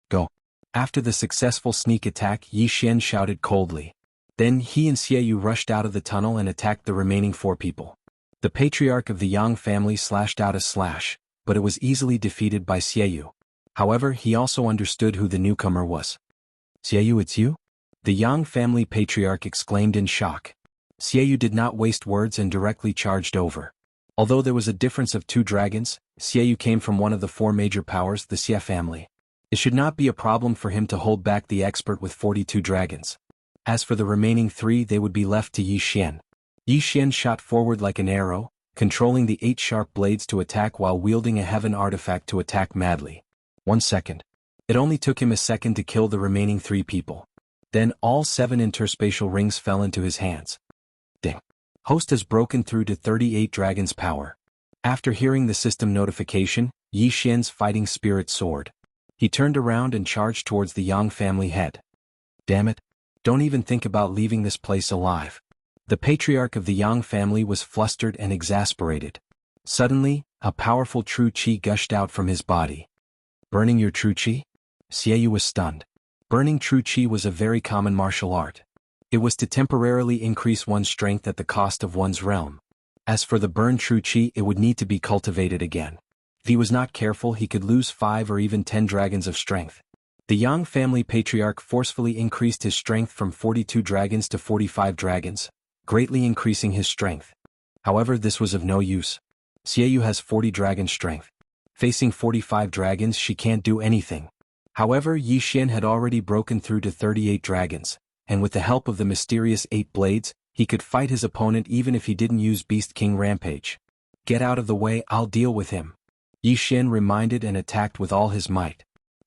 Go. After the successful sneak attack, Yi Xian shouted coldly. Then he and Xiaoyu rushed out of the tunnel and attacked the remaining 4 people. The patriarch of the Yang family slashed out a slash, but it was easily defeated by Xiaoyu. However, he also understood who the newcomer was. Xiaoyu, it's you? The Yang family patriarch exclaimed in shock. Xiaoyu did not waste words and directly charged over. Although there was a difference of 2 dragons, Xiaoyu came from one of the 4 major powers, the Xia family. It should not be a problem for him to hold back the expert with 42 dragons. As for the remaining 3, they would be left to Yi Xian. Yi Xian shot forward like an arrow, controlling the 8 sharp blades to attack while wielding a heaven artifact to attack madly. 1 second. It only took him a second to kill the remaining 3 people. Then all 7 interspatial rings fell into his hands. Ding. Host has broken through to 38 dragons' power. After hearing the system notification, Yi Xian's fighting spirit soared. He turned around and charged towards the Yang family head. Damn it. Don't even think about leaving this place alive. The patriarch of the Yang family was flustered and exasperated. Suddenly, a powerful true qi gushed out from his body. Burning your true qi? Xiaoyu was stunned. Burning true qi was a very common martial art. It was to temporarily increase one's strength at the cost of one's realm. As for the burned true qi, it would need to be cultivated again. If he was not careful, he could lose 5 or even 10 dragons of strength. The Yang family patriarch forcefully increased his strength from 42 dragons to 45 dragons, greatly increasing his strength. However, this was of no use. Xiaoyu has 40 dragon strength. Facing 45 dragons, she can't do anything. However, Yi Xian had already broken through to 38 dragons, and with the help of the mysterious 8 blades, he could fight his opponent even if he didn't use Beast King Rampage. Get out of the way, I'll deal with him. Yi Xian reminded and attacked with all his might.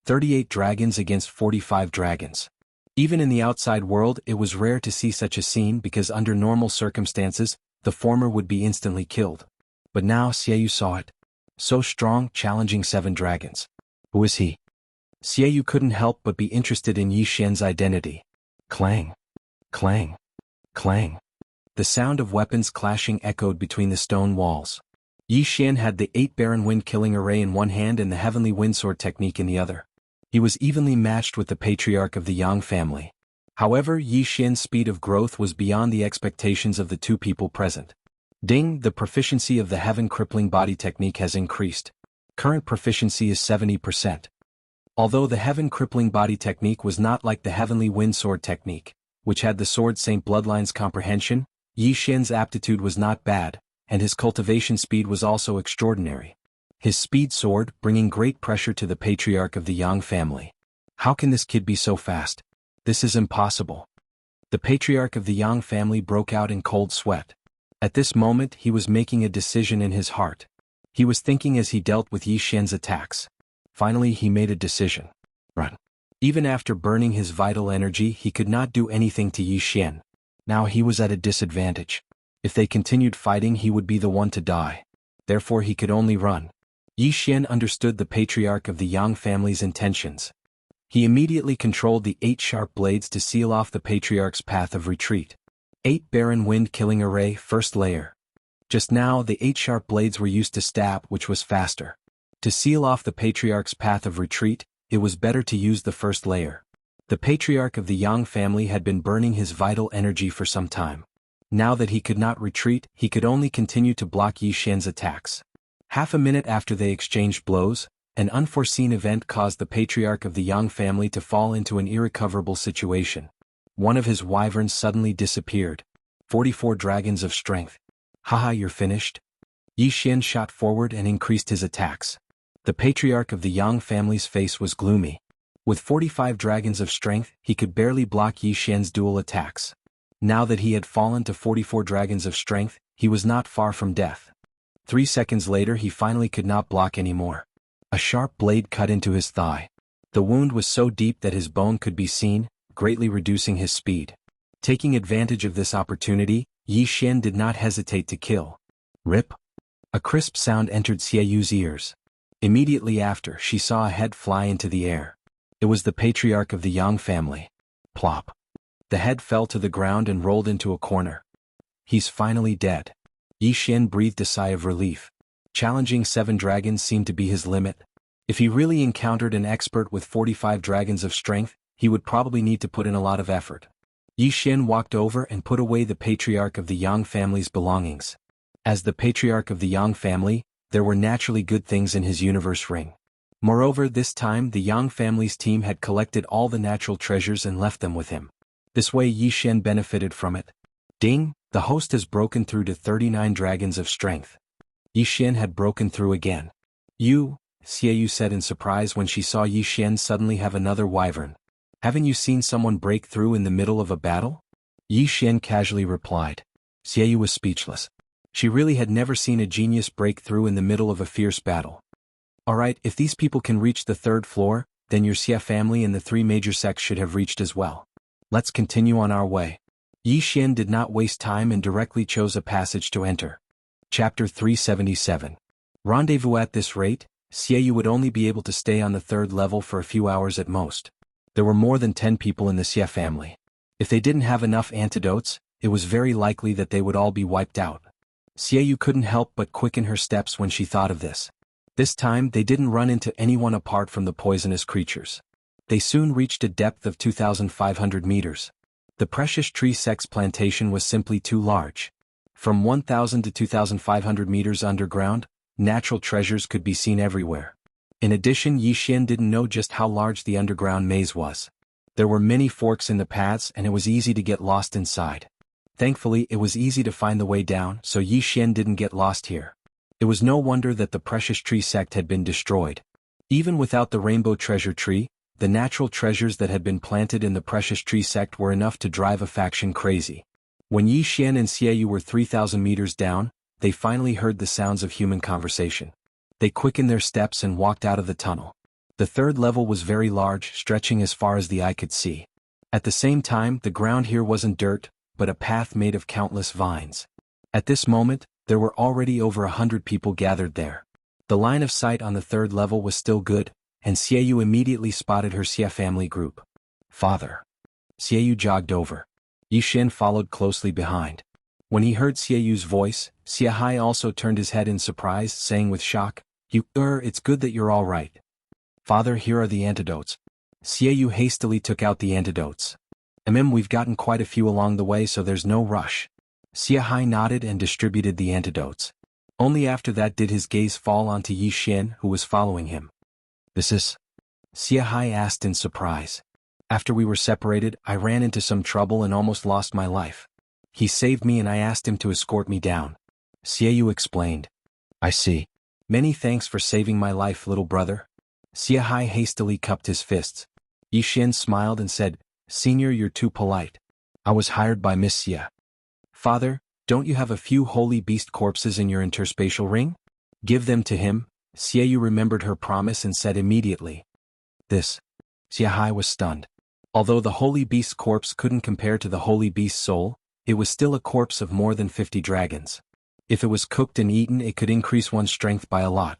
38 dragons against 45 dragons. Even in the outside world, it was rare to see such a scene because under normal circumstances, the former would be instantly killed. But now Xiaoyu saw it. So strong, challenging 7 dragons. Who is he? Xiaoyu couldn't help but be interested in Yi Xian's identity. Clang. Clang. Clang. The sound of weapons clashing echoed between the stone walls. Yi Xian had the 8 Baron Wind Killing Array in one hand and the Heavenly Windsword technique in the other. He was evenly matched with the patriarch of the Yang family. However, Yi Xian's speed of growth was beyond the expectations of the 2 people present. Ding, the proficiency of the Heaven Crippling Body technique has increased. Current proficiency is 70%. Although the Heaven Crippling Body technique was not like the Heavenly Windsword technique, which had the Sword Saint Bloodline's comprehension, Yi Xian's aptitude was not bad, and his cultivation speed was also extraordinary. His speed soared, bringing great pressure to the patriarch of the Yang family. How can this kid be so fast? This is impossible. The patriarch of the Yang family broke out in cold sweat. At this moment, he was making a decision in his heart. He was thinking as he dealt with Yi Xian's attacks. Finally, he made a decision. Run. Even after burning his vital energy, he could not do anything to Yi Xian. Now he was at a disadvantage. If they continued fighting, he would be the one to die. Therefore, he could only run. Yi Xian understood the patriarch of the Yang family's intentions. He immediately controlled the 8 sharp blades to seal off the patriarch's path of retreat. 8 Baron Wind Killing Array, first layer. Just now, the 8 sharp blades were used to stab, which was faster. To seal off the patriarch's path of retreat, it was better to use the first layer. The patriarch of the Yang family had been burning his vital energy for some time. Now that he could not retreat, he could only continue to block Yi Xian's attacks. Half a minute after they exchanged blows, an unforeseen event caused the patriarch of the Yang family to fall into an irrecoverable situation. One of his wyverns suddenly disappeared. 44 dragons of strength. Haha, you're finished? Yi Xian shot forward and increased his attacks. The patriarch of the Yang family's face was gloomy. With 45 dragons of strength, he could barely block Yi Xian's dual attacks. Now that he had fallen to 44 dragons of strength, he was not far from death. 3 seconds later he finally could not block anymore. A sharp blade cut into his thigh. The wound was so deep that his bone could be seen, greatly reducing his speed. Taking advantage of this opportunity, Yi Xian did not hesitate to kill. Rip! A crisp sound entered Xie Yu's ears. Immediately after, she saw a head fly into the air. It was the patriarch of the Yang family. Plop! The head fell to the ground and rolled into a corner. He's finally dead. Yi Xian breathed a sigh of relief. Challenging 7 dragons seemed to be his limit. If he really encountered an expert with 45 dragons of strength, he would probably need to put in a lot of effort. Yi Xian walked over and put away the patriarch of the Yang family's belongings. As the patriarch of the Yang family, there were naturally good things in his universe ring. Moreover, this time the Yang family's team had collected all the natural treasures and left them with him. This way Yi Xian benefited from it. Ding! The host has broken through to 39 dragons of strength. Yi Xian had broken through again. You, Xie Yu said in surprise when she saw Yi Xian suddenly have another wyvern. Haven't you seen someone break through in the middle of a battle? Yi Xian casually replied. Xie Yu was speechless. She really had never seen a genius break through in the middle of a fierce battle. Alright, if these people can reach the 3rd floor, then your Xie family and the 3 major sects should have reached as well. Let's continue on our way. Yi Xian did not waste time and directly chose a passage to enter. Chapter 377. Rendezvous. At this rate, Xie Yu would only be able to stay on the 3rd level for a few hours at most. There were more than 10 people in the Xie family. If they didn't have enough antidotes, it was very likely that they would all be wiped out. Xie Yu couldn't help but quicken her steps when she thought of this. This time they didn't run into anyone apart from the poisonous creatures. They soon reached a depth of 2,500 meters. The precious tree sect's plantation was simply too large. From 1,000 to 2,500 meters underground, natural treasures could be seen everywhere. In addition, Yi Xian didn't know just how large the underground maze was. There were many forks in the paths and it was easy to get lost inside. Thankfully, it was easy to find the way down, so Yi Xian didn't get lost here. It was no wonder that the precious tree sect had been destroyed. Even without the rainbow treasure tree, the natural treasures that had been planted in the precious tree sect were enough to drive a faction crazy. When Yi Xian and Xie Yu were 3,000 meters down, they finally heard the sounds of human conversation. They quickened their steps and walked out of the tunnel. The 3rd level was very large, stretching as far as the eye could see. At the same time, the ground here wasn't dirt, but a path made of countless vines. At this moment, there were already over 100 people gathered there. The line of sight on the 3rd level was still good, and Xie Yu immediately spotted her Xie family group. Father. Xie Yu jogged over. Yi Xian followed closely behind. When he heard Xie Yu's voice, Xie Hai also turned his head in surprise, saying with shock, it's good that you're all right. Father, here are the antidotes. Xie Yu hastily took out the antidotes. We've gotten quite a few along the way, so there's no rush. Xie Hai nodded and distributed the antidotes. Only after that did his gaze fall onto Yi Xian, who was following him. This is? Xie Hai asked in surprise. After we were separated, I ran into some trouble and almost lost my life. He saved me and I asked him to escort me down. Xie Yu explained. I see. Many thanks for saving my life, little brother. Xie Hai hastily cupped his fists. Yi Xian smiled and said, Senior, you're too polite. I was hired by Miss Xie. Father, don't you have a few holy beast corpses in your interspatial ring? Give them to him. Xie Yu remembered her promise and said immediately. This. Xie Hai was stunned. Although the holy beast corpse couldn't compare to the holy beast's soul, it was still a corpse of more than 50 dragons. If it was cooked and eaten, it could increase one's strength by a lot.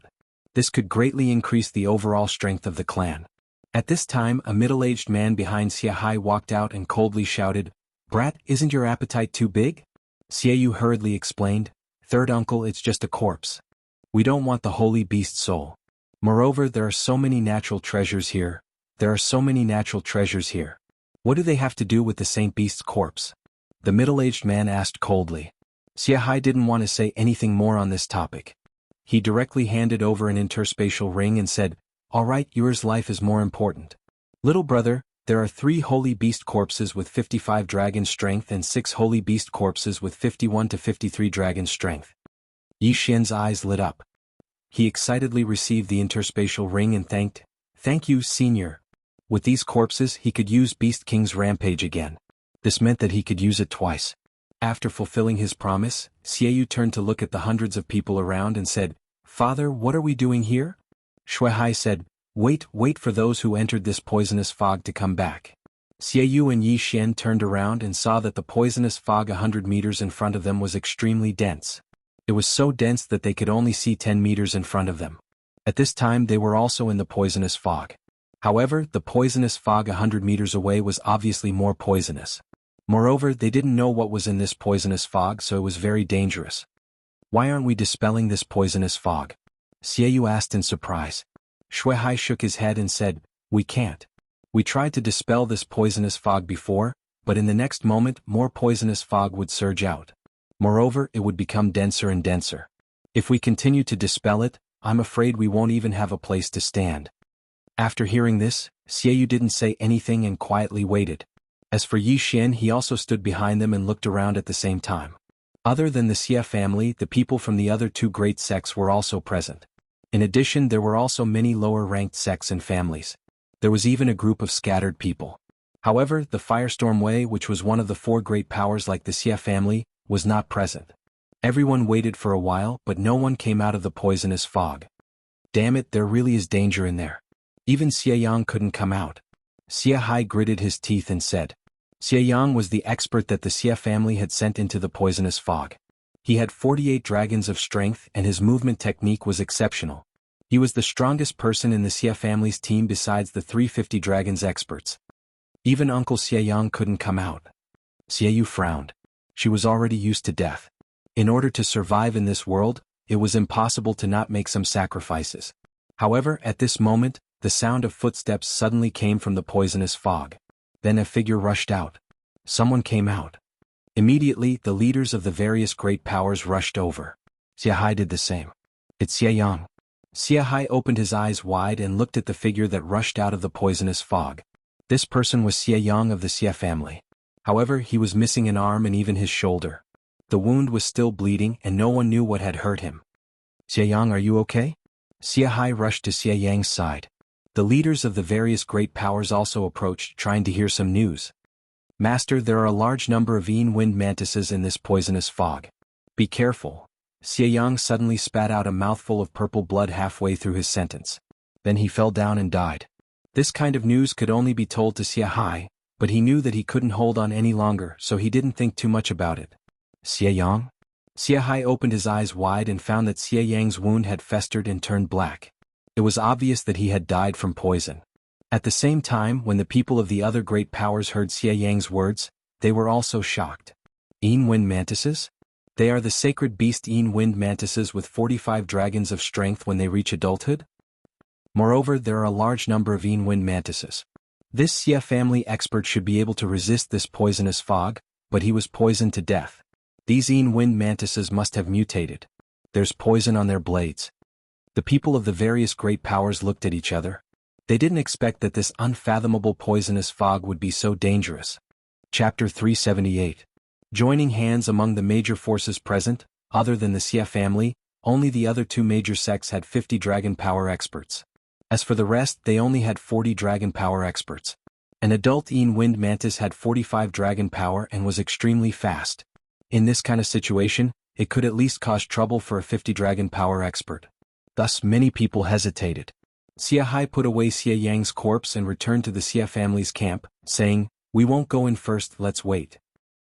This could greatly increase the overall strength of the clan. At this time, a middle-aged man behind Xie Hai walked out and coldly shouted, Brat, isn't your appetite too big? Xie Yu hurriedly explained, Third uncle, it's just a corpse. We don't want the holy beast's soul. Moreover, there are so many natural treasures here. What do they have to do with the Saint Beast's corpse? The middle-aged man asked coldly. Xie Hai didn't want to say anything more on this topic. He directly handed over an interspatial ring and said, All right, yours life is more important. Little brother, there are 3 holy beast corpses with 55 dragon strength and 6 holy beast corpses with 51 to 53 dragon strength. Yi Xian's eyes lit up. He excitedly received the interspatial ring and thanked, Thank you, Senior. With these corpses he could use Beast King's rampage again. This meant that he could use it twice. After fulfilling his promise, Xiaoyu turned to look at the hundreds of people around and said, "Father, what are we doing here?" Shuai said, wait for those who entered this poisonous fog to come back." Xiaoyu and Yi Xian turned around and saw that the poisonous fog 100 meters in front of them was extremely dense. It was so dense that they could only see 10 meters in front of them. At this time they were also in the poisonous fog. However, the poisonous fog 100 meters away was obviously more poisonous. Moreover, they didn't know what was in this poisonous fog, so it was very dangerous. "Why aren't we dispelling this poisonous fog?" Xiaoyu asked in surprise. Shuai shook his head and said, "We can't. We tried to dispel this poisonous fog before, but in the next moment more poisonous fog would surge out. Moreover, it would become denser and denser. If we continue to dispel it, I'm afraid we won't even have a place to stand." After hearing this, Xiaoyu didn't say anything and quietly waited. As for Yi Xian, he also stood behind them and looked around at the same time. Other than the Xia family, the people from the other two great sects were also present. In addition, there were also many lower-ranked sects and families. There was even a group of scattered people. However, the Firestorm Wei, which was one of the four great powers like the Xia family, was not present. Everyone waited for a while, but no one came out of the poisonous fog. "Damn it, there really is danger in there." Even Xia Yang couldn't come out. Xia Hai gritted his teeth and said. Xia Yang was the expert that the Xia family had sent into the poisonous fog. He had 48 dragons of strength and his movement technique was exceptional. He was the strongest person in the Xia family's team besides the 350 dragons experts. Even Uncle Xia Yang couldn't come out. Xiaoyu frowned. She was already used to death. In order to survive in this world, it was impossible to not make some sacrifices. However, at this moment, the sound of footsteps suddenly came from the poisonous fog. Then a figure rushed out. Someone came out. Immediately, the leaders of the various great powers rushed over. Xia Hai did the same. "It's Xia Yang." Xia Hai opened his eyes wide and looked at the figure that rushed out of the poisonous fog. This person was Xia Yang of the Xia family. However, he was missing an arm and even his shoulder. The wound was still bleeding and no one knew what had hurt him. "Xia Yang, are you okay?" Xia Hai rushed to Xia Yang's side. The leaders of the various great powers also approached, trying to hear some news. "Master, there are a large number of wind mantises in this poisonous fog. Be careful." Xia Yang suddenly spat out a mouthful of purple blood halfway through his sentence. Then he fell down and died. This kind of news could only be told to Xia Hai, but he knew that he couldn't hold on any longer, so he didn't think too much about it. "Xia Yang?" Xia Hai opened his eyes wide and found that Xia Yang's wound had festered and turned black. It was obvious that he had died from poison. At the same time, when the people of the other great powers heard Xia Yang's words, they were also shocked. Wind mantises? They are the sacred beast wind mantises with 45 dragons of strength when they reach adulthood? Moreover, there are a large number of wind mantises. This Xia family expert should be able to resist this poisonous fog, but he was poisoned to death. These wind mantises must have mutated. There's poison on their blades. The people of the various great powers looked at each other. They didn't expect that this unfathomable poisonous fog would be so dangerous. Chapter 378. Joining hands among the major forces present, other than the Xia family, only the other two major sects had 50 dragon power experts. As for the rest, they only had 40 dragon power experts. An adult wind mantis had 45 dragon power and was extremely fast. In this kind of situation, it could at least cause trouble for a 50 dragon power expert. Thus, many people hesitated. Xia Hai put away Xia Yang's corpse and returned to the Xia family's camp, saying, "We won't go in first, let's wait."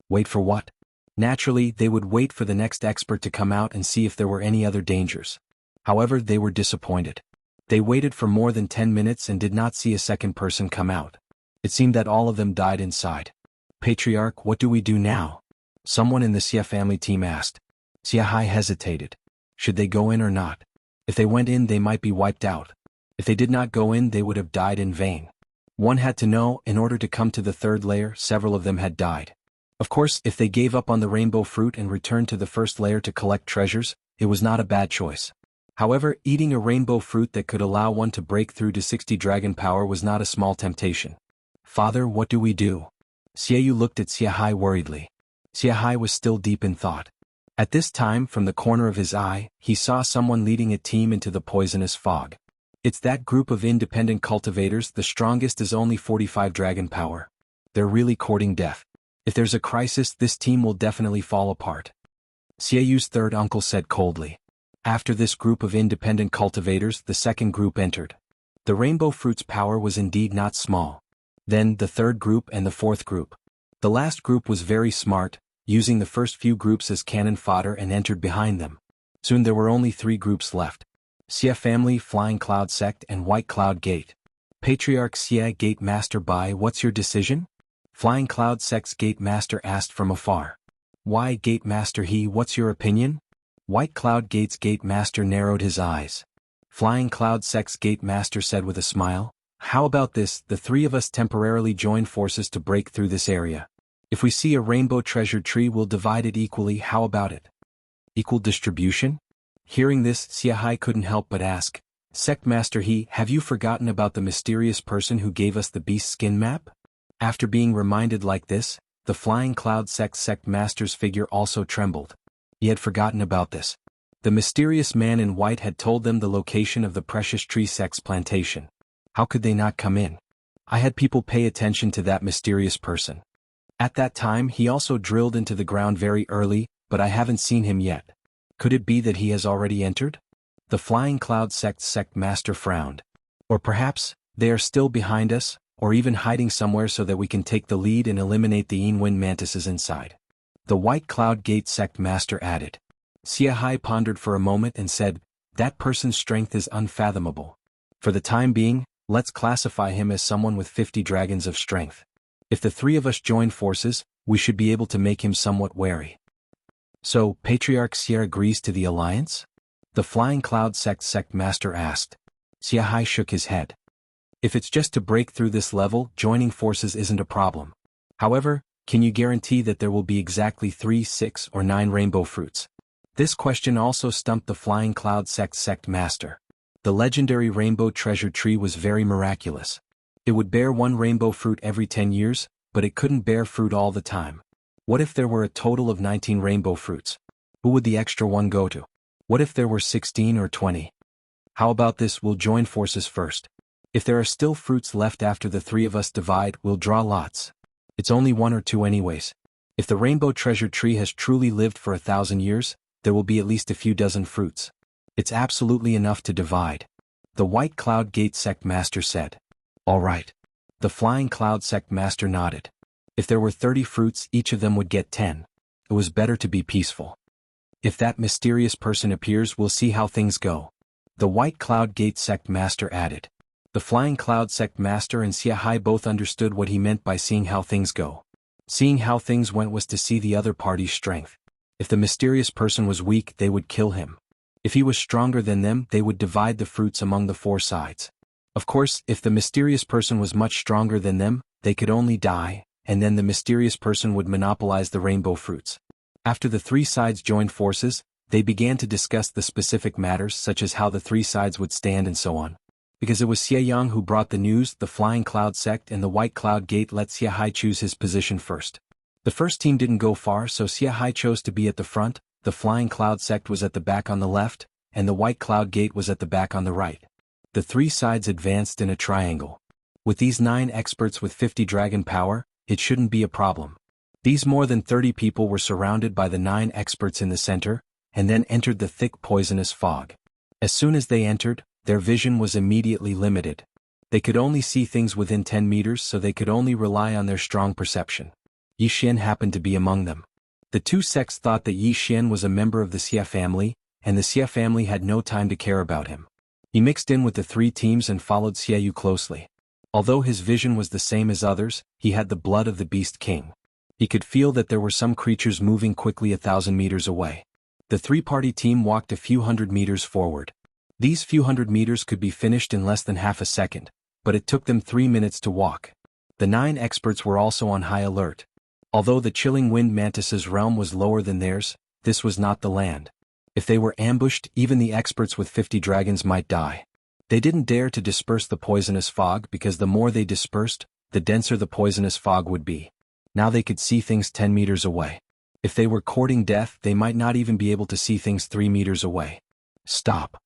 Wait for what? Naturally, they would wait for the next expert to come out and see if there were any other dangers. However, they were disappointed. They waited for more than 10 minutes and did not see a second person come out. It seemed that all of them died inside. "Patriarch, what do we do now?" Someone in the Xia family team asked. Xia Hai hesitated. Should they go in or not? If they went in, they might be wiped out. If they did not go in, they would have died in vain. One had to know, in order to come to the third layer, several of them had died. Of course, if they gave up on the rainbow fruit and returned to the first layer to collect treasures, it was not a bad choice. However, eating a rainbow fruit that could allow one to break through to 60 dragon power was not a small temptation. "Father, what do we do?" Xiaoyu looked at Xia Hai worriedly. Xia Hai was still deep in thought. At this time, from the corner of his eye, he saw someone leading a team into the poisonous fog. It's that group of independent cultivators. The strongest is only 45 dragon power. They're really courting death. If there's a crisis, this team will definitely fall apart. Xieyu's third uncle said coldly. After this group of independent cultivators, the second group entered. The rainbow fruit's power was indeed not small. Then, the third group and the fourth group. The last group was very smart, using the first few groups as cannon fodder and entered behind them. Soon there were only 3 groups left. Xia family, Flying Cloud sect and White Cloud Gate. Patriarch Xia Gate Master Bai, what's your decision? Flying Cloud sect's Gate Master asked from afar. Why Gate Master he, what's your opinion? White Cloud Gate's Gate Master narrowed his eyes. Flying Cloud sect's Gate Master said with a smile, how about this, the 3 of us temporarily join forces to break through this area. If we see a rainbow treasure tree, we'll divide it equally, how about it? Equal distribution? Hearing this, Xiahai couldn't help but ask, Sect Master he, have you forgotten about the mysterious person who gave us the beast skin map? After being reminded like this, the Flying Cloud sect master's figure also trembled. He had forgotten about this. The mysterious man in white had told them the location of the precious tree sect's plantation. How could they not come in? I had people pay attention to that mysterious person. At that time he also drilled into the ground very early, but I haven't seen him yet. Could it be that he has already entered? The Flying Cloud sect master frowned. Or perhaps, they are still behind us, or even hiding somewhere so that we can take the lead and eliminate the Wind mantises inside. The White Cloud Gate sect master added. Xiahai pondered for a moment and said, that person's strength is unfathomable. For the time being, let's classify him as someone with 50 dragons of strength. If the 3 of us join forces, we should be able to make him somewhat wary. So, Patriarch Xia agrees to the alliance? The Flying Cloud sect master asked. Xiahai shook his head. If it's just to break through this level, joining forces isn't a problem. However, can you guarantee that there will be exactly 3, 6, or 9 rainbow fruits? This question also stumped the Flying Cloud sect master. The legendary rainbow treasure tree was very miraculous. It would bear 1 rainbow fruit every 10 years, but it couldn't bear fruit all the time. What if there were a total of 19 rainbow fruits? Who would the extra one go to? What if there were 16 or 20? How about this, we'll join forces first. If there are still fruits left after the 3 of us divide, we'll draw lots. It's only 1 or 2 anyways. If the rainbow treasure tree has truly lived for 1,000 years, there will be at least a few dozen fruits. It's absolutely enough to divide. The White Cloud Gate sect master said. All right. The Flying Cloud sect master nodded. If there were 30 fruits, each of them would get 10. It was better to be peaceful. If that mysterious person appears, we'll see how things go. The White Cloud Gate sect master added. The Flying Cloud sect master and Xiahai both understood what he meant by seeing how things go. Seeing how things went was to see the other party's strength. If the mysterious person was weak, they would kill him. If he was stronger than them, they would divide the fruits among the 4 sides. Of course, if the mysterious person was much stronger than them, they could only die, and then the mysterious person would monopolize the rainbow fruits. After the 3 sides joined forces, they began to discuss the specific matters such as how the 3 sides would stand and so on. Because it was Xieyang who brought the news, the Flying Cloud sect and the White Cloud Gate let Xiahai choose his position first. The first team didn't go far, so Xiahai chose to be at the front, the Flying Cloud sect was at the back on the left, and the White Cloud Gate was at the back on the right. The 3 sides advanced in a triangle. With these 9 experts with 50 dragon power, it shouldn't be a problem. These more than 30 people were surrounded by the 9 experts in the center, and then entered the thick poisonous fog. As soon as they entered, their vision was immediately limited. They could only see things within 10 meters, so they could only rely on their strong perception. Yi Xian happened to be among them. The 2 sects thought that Yi Xian was a member of the Xia family, and the Xia family had no time to care about him. He mixed in with the 3 teams and followed Xiaoyu closely. Although his vision was the same as others, he had the blood of the Beast King. He could feel that there were some creatures moving quickly 1,000 meters away. The 3-party team walked a few hundred meters forward. These few hundred meters could be finished in less than half a second, but it took them 3 minutes to walk. The 9 experts were also on high alert. Although the chilling wind mantis's realm was lower than theirs, this was not the land. If they were ambushed, even the experts with 50 dragons might die. They didn't dare to disperse the poisonous fog because the more they dispersed, the denser the poisonous fog would be. Now they could see things 10 meters away. If they were courting death, they might not even be able to see things 3 meters away. Stop.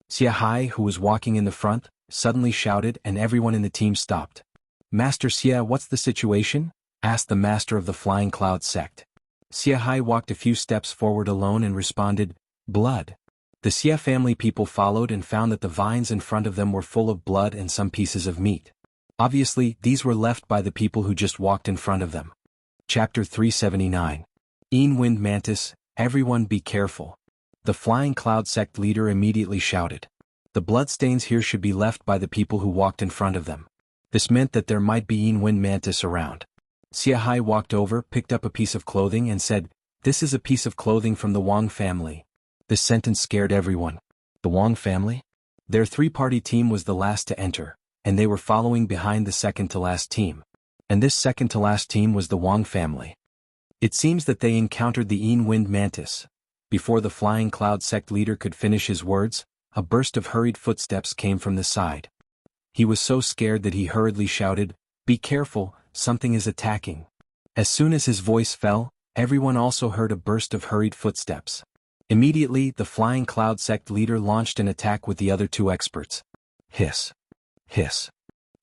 Xiahai, who was walking in the front, suddenly shouted and everyone in the team stopped. Master Xia, what's the situation? asked the master of the Flying Cloud sect. Xiahai walked a few steps forward alone and responded, blood. The Xia family people followed and found that the vines in front of them were full of blood and some pieces of meat. Obviously, these were left by the people who just walked in front of them. Chapter 379. Wind Mantis, everyone be careful. The Flying Cloud sect leader immediately shouted. The bloodstains here should be left by the people who walked in front of them. This meant that there might be Wind Mantis around. Xiahai walked over, picked up a piece of clothing and said, "This is a piece of clothing from the Wang family." This sentence scared everyone. The Wang family? Their three-party team was the last to enter, and they were following behind the second-to-last team. And this second-to-last team was the Wang family. It seems that they encountered the Wind Mantis. Before the Flying Cloud sect leader could finish his words, a burst of hurried footsteps came from the side. He was so scared that he hurriedly shouted, "Be careful, something is attacking." As soon as his voice fell, everyone also heard a burst of hurried footsteps. Immediately, the Flying Cloud sect leader launched an attack with the other two experts. Hiss. Hiss.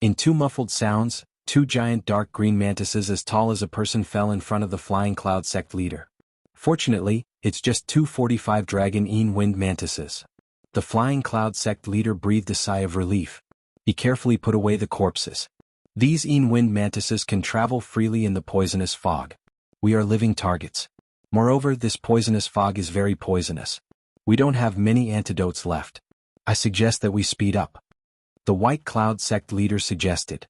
In two muffled sounds, two giant dark green mantises as tall as a person fell in front of the Flying Cloud sect leader. Fortunately, it's just two 45 dragon wind mantises. The Flying Cloud sect leader breathed a sigh of relief. He carefully put away the corpses. These wind mantises can travel freely in the poisonous fog. We are living targets. Moreover, this poisonous fog is very poisonous. We don't have many antidotes left. I suggest that we speed up. The White Cloud sect leader suggested.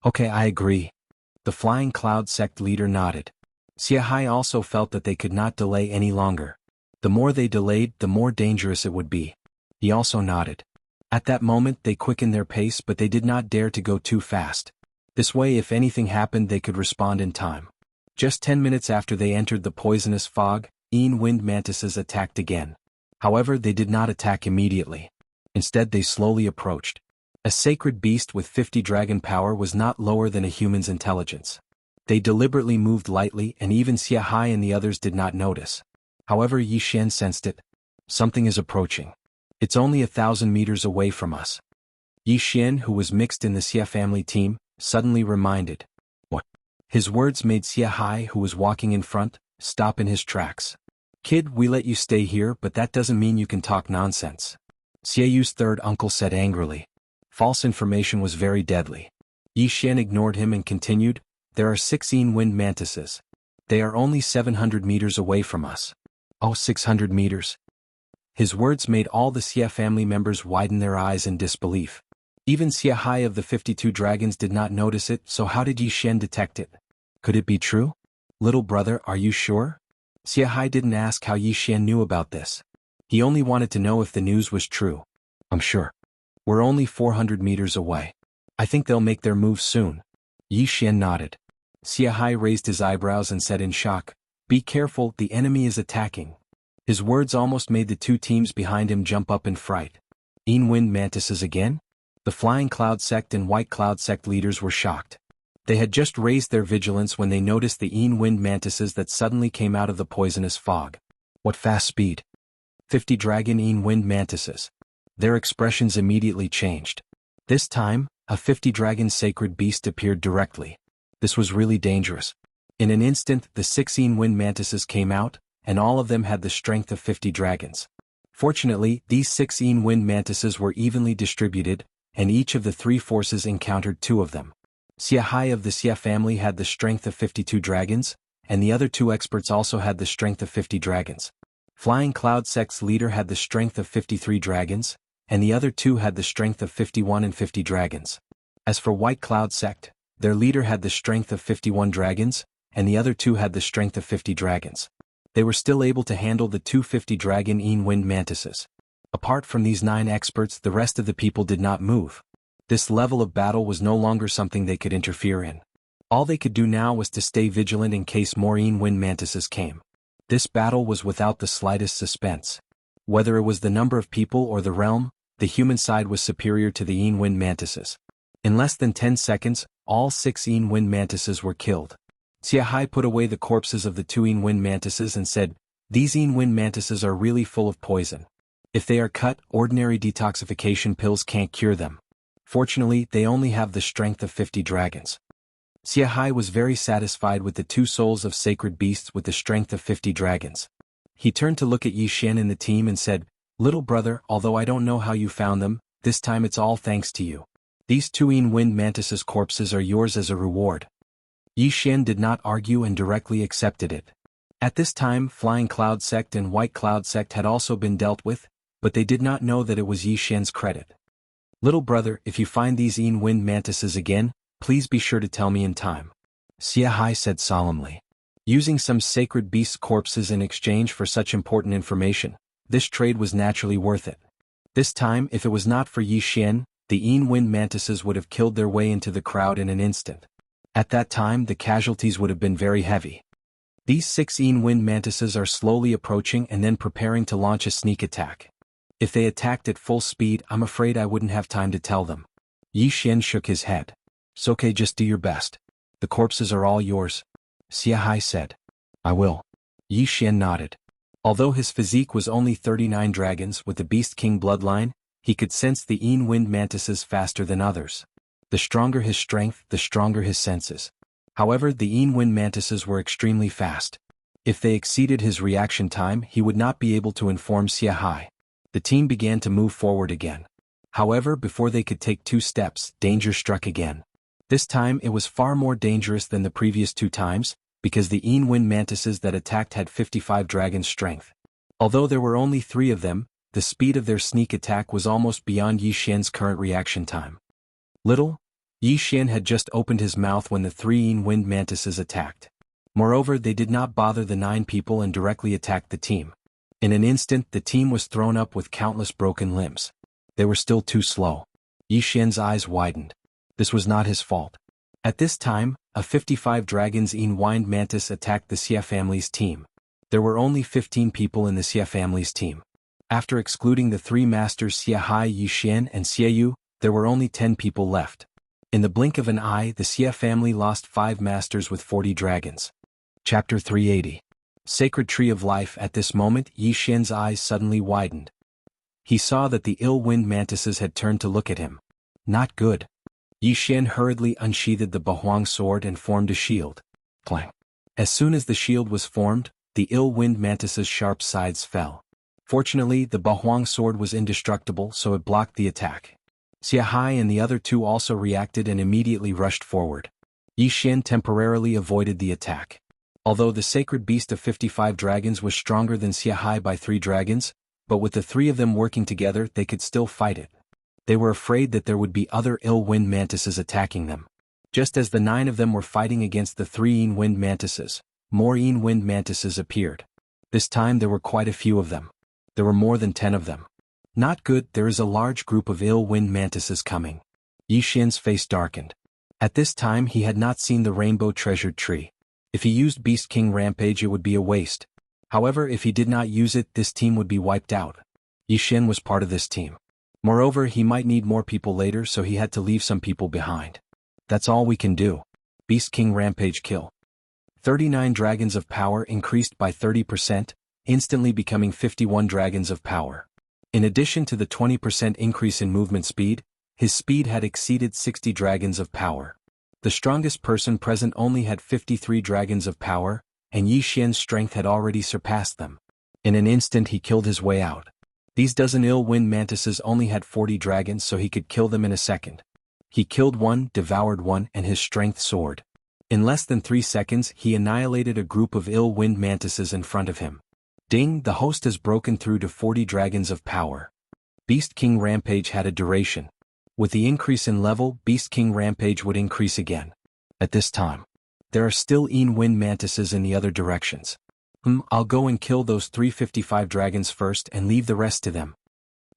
Okay, I agree. The Flying Cloud sect leader nodded. Xiahai also felt that they could not delay any longer. The more they delayed, the more dangerous it would be. He also nodded. At that moment they quickened their pace, but they did not dare to go too fast. This way, if anything happened, they could respond in time. Just 10 minutes after they entered the poisonous fog, wind mantises attacked again. However, they did not attack immediately. Instead, they slowly approached. A sacred beast with 50 dragon power was not lower than a human's intelligence. They deliberately moved lightly, and even Xiahai and the others did not notice. However, Yi Xian sensed it. Something is approaching. It's only 1,000 meters away from us. Yi Xian, who was mixed in the Xia family team, suddenly reminded. What? His words made Xiahai, who was walking in front, stop in his tracks. Kid, we let you stay here, but that doesn't mean you can talk nonsense. Xiaoyu's third uncle said angrily. False information was very deadly. Yi Xian ignored him and continued, there are 16 wind mantises. They are only 700 meters away from us. Oh, 600 meters? His words made all the Xia family members widen their eyes in disbelief. Even Xiahai of the 52 dragons did not notice it, so how did Yi Xian detect it? Could it be true? Little brother, are you sure? Xiahai didn't ask how Yi Xian knew about this. He only wanted to know if the news was true. I'm sure. We're only 400 meters away. I think they'll make their move soon. Yi Xian nodded. Xiahai raised his eyebrows and said in shock, be careful, the enemy is attacking. His words almost made the two teams behind him jump up in fright. Wind mantises again? The Flying Cloud sect and White Cloud sect leaders were shocked. They had just raised their vigilance when they noticed the wind mantises that suddenly came out of the poisonous fog. What fast speed! 50 dragon wind mantises. Their expressions immediately changed. This time, a 50 dragon sacred beast appeared directly. This was really dangerous. In an instant, the 16 wind mantises came out, and all of them had the strength of 50 dragons. Fortunately, these 16 wind mantises were evenly distributed, and each of the three forces encountered two of them. Xiahai of the Xia family had the strength of 52 dragons, and the other two experts also had the strength of 50 dragons. Flying Cloud sect's leader had the strength of 53 dragons, and the other two had the strength of 51 and 50 dragons. As for White Cloud sect, their leader had the strength of 51 dragons, and the other two had the strength of 50 dragons. They were still able to handle the 250 dragon wind mantises. Apart from these 9 experts, the rest of the people did not move. This level of battle was no longer something they could interfere in. All they could do now was to stay vigilant in case more wind mantises came. This battle was without the slightest suspense. Whether it was the number of people or the realm, the human side was superior to the wind mantises. In less than 10 seconds, all 6 wind mantises were killed. Xiahai put away the corpses of the 2 wind mantises and said, these wind mantises are really full of poison. If they are cut, ordinary detoxification pills can't cure them. Fortunately, they only have the strength of 50 dragons. Xiahai was very satisfied with the 2 souls of sacred beasts with the strength of 50 dragons. He turned to look at Yi Xian and the team and said, "Little brother, although I don't know how you found them, this time it's all thanks to you. These 2 wind mantises' corpses are yours as a reward." Yi Xian did not argue and directly accepted it. At this time Flying Cloud Sect and White Cloud Sect had also been dealt with, but they did not know that it was Yi Xian's credit. "Little brother, if you find these wind mantises again, please be sure to tell me in time," Xiahai said solemnly. Using some sacred beasts' corpses in exchange for such important information, this trade was naturally worth it. This time, if it was not for Yi Xian, the wind mantises would have killed their way into the crowd in an instant. At that time the casualties would have been very heavy. These 6 wind mantises are slowly approaching and then preparing to launch a sneak attack. If they attacked at full speed, I'm afraid I wouldn't have time to tell them. Yi Xian shook his head. "It's okay, just do your best. The corpses are all yours," Xiahai said. "I will." Yi Xian nodded. Although his physique was only 39 dragons with the Beast King bloodline, he could sense the wind mantises faster than others. The stronger his strength, the stronger his senses. However, the wind mantises were extremely fast. If they exceeded his reaction time, he would not be able to inform Xiahai. The team began to move forward again. However, before they could take 2 steps, danger struck again. This time it was far more dangerous than the previous 2 times, because the wind mantises that attacked had 55 dragon strength. Although there were only 3 of them, the speed of their sneak attack was almost beyond Yi Xian's current reaction time. Yi Xian had just opened his mouth when the 3 wind mantises attacked. Moreover, they did not bother the 9 people and directly attacked the team. In an instant the team was thrown up with countless broken limbs. They were still too slow. Yi Xian's eyes widened. This was not his fault. At this time, a 55 dragons wind mantis attacked the Xia family's team. There were only 15 people in the Xia family's team. After excluding the 3 masters Xiahai, Yi Xian and Xiaoyu, there were only 10 people left. In the blink of an eye, the Xia family lost 5 masters with 40 dragons. Chapter 380. Sacred Tree of Life. At this moment, Yi Xian's eyes suddenly widened. He saw that the wind mantises had turned to look at him. Not good. Yi Xian hurriedly unsheathed the Bahuang sword and formed a shield. Clang. As soon as the shield was formed, the wind mantises' sharp sides fell. Fortunately, the Bahuang sword was indestructible, so it blocked the attack. Xiahai and the other 2 also reacted and immediately rushed forward. Yi Xian temporarily avoided the attack. Although the sacred beast of 55 dragons was stronger than Xiahai by 3 dragons, but with the 3 of them working together they could still fight it. They were afraid that there would be other wind mantises attacking them. Just as the 9 of them were fighting against the 3 wind mantises, more wind mantises appeared. This time there were quite a few of them. There were more than 10 of them. Not good, there is a large group of wind mantises coming. Yi Xian's face darkened. At this time he had not seen the rainbow treasured tree. If he used Beast King Rampage it would be a waste. However, if he did not use it, this team would be wiped out. Yi Xian was part of this team. Moreover, he might need more people later, so he had to leave some people behind. That's all we can do. Beast King Rampage kill. 39 dragons of power increased by 30%, instantly becoming 51 dragons of power. In addition to the 20% increase in movement speed, his speed had exceeded 60 dragons of power. The strongest person present only had 53 dragons of power, and Yi Xian's strength had already surpassed them. In an instant he killed his way out. These dozen wind mantises only had 40 dragons, so he could kill them in a second. He killed one, devoured one, and his strength soared. In less than 3 seconds he annihilated a group of wind mantises in front of him. Ding, the host has broken through to 40 dragons of power. Beast King Rampage had a duration. With the increase in level, Beast King Rampage would increase again. At this time, there are still wind mantises in the other directions. I'll go and kill those 355 dragons first and leave the rest to them.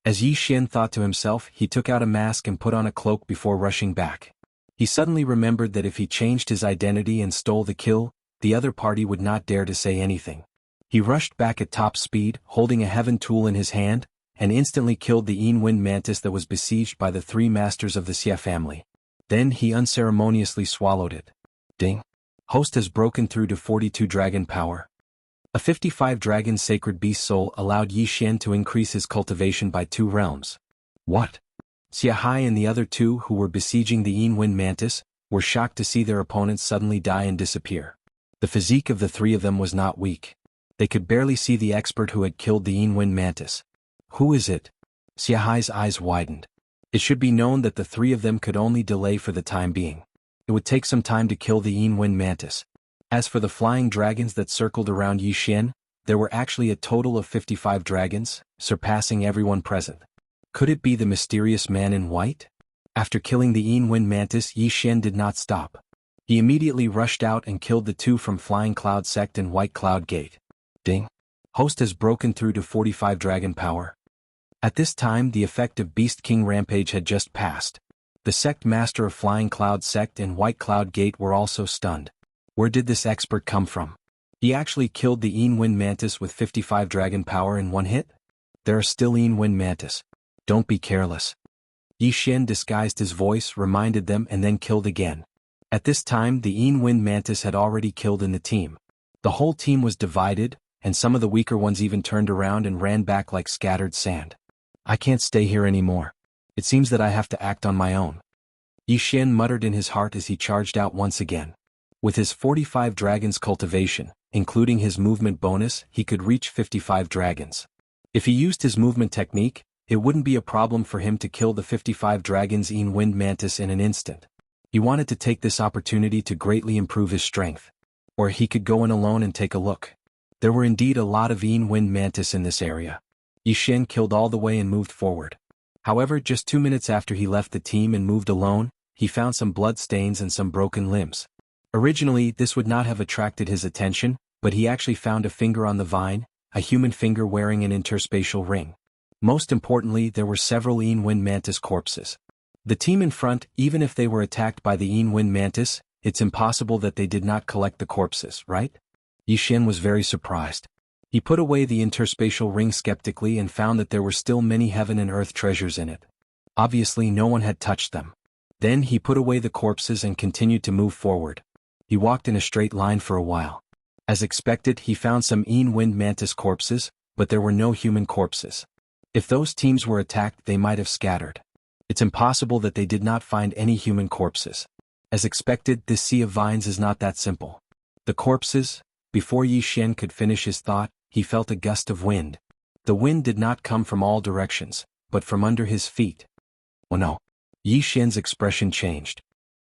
As Yi Xian thought to himself, he took out a mask and put on a cloak before rushing back. He suddenly remembered that if he changed his identity and stole the kill, the other party would not dare to say anything. He rushed back at top speed, holding a heaven tool in his hand, and instantly killed the wind mantis that was besieged by the 3 masters of the Xia family. Then he unceremoniously swallowed it. Ding. Host has broken through to 42 dragon power. A 55 dragon sacred beast soul allowed Yi Xian to increase his cultivation by 2 realms. What? Xiahai and the other 2 who were besieging the wind mantis were shocked to see their opponents suddenly die and disappear. The physique of the three of them was not weak. They could barely see the expert who had killed the Wind Mantis. Who is it? Xiahai's eyes widened. It should be known that the three of them could only delay for the time being. It would take some time to kill the Wind Mantis. As for the flying dragons that circled around Yi Xian, there were actually a total of 55 dragons, surpassing everyone present. Could it be the mysterious man in white? After killing the Wind Mantis, Yi Xian did not stop. He immediately rushed out and killed the two from Flying Cloud Sect and White Cloud Gate. Ding. Host has broken through to 45 dragon power. At this time the effect of Beast King Rampage had just passed. The sect master of Flying Cloud Sect and White Cloud Gate were also stunned. Where did this expert come from? He actually killed the Wind Mantis with 55 dragon power in one hit? There are still Wind Mantis. Don't be careless. Yi Xian disguised his voice, reminded them, and then killed again. At this time the Wind Mantis had already killed in the team. The whole team was divided, and some of the weaker ones even turned around and ran back like scattered sand. I can't stay here anymore. It seems that I have to act on my own. Yi Xian muttered in his heart as he charged out once again. With his 45 dragons cultivation, including his movement bonus, he could reach 55 dragons. If he used his movement technique, it wouldn't be a problem for him to kill the 55 dragons Wind Mantis in an instant. He wanted to take this opportunity to greatly improve his strength. Or he could go in alone and take a look. There were indeed a lot of Wind Mantis in this area. Yi Xian killed all the way and moved forward. However, just 2 minutes after he left the team and moved alone, he found some blood stains and some broken limbs. Originally, this would not have attracted his attention, but he actually found a finger on the vine, a human finger wearing an interspatial ring. Most importantly, there were several Wind Mantis corpses. The team in front, even if they were attacked by the Wind Mantis, it's impossible that they did not collect the corpses, right? Yi Xian was very surprised. He put away the interspatial ring skeptically and found that there were still many heaven and earth treasures in it. Obviously no one had touched them. Then he put away the corpses and continued to move forward. He walked in a straight line for a while. As expected, he found some Wind Mantis corpses, but there were no human corpses. If those teams were attacked, they might have scattered. It's impossible that they did not find any human corpses. As expected, this sea of vines is not that simple. The corpses. Before Yi Xian could finish his thought, he felt a gust of wind. The wind did not come from all directions, but from under his feet. Oh no! Yi Xian's expression changed.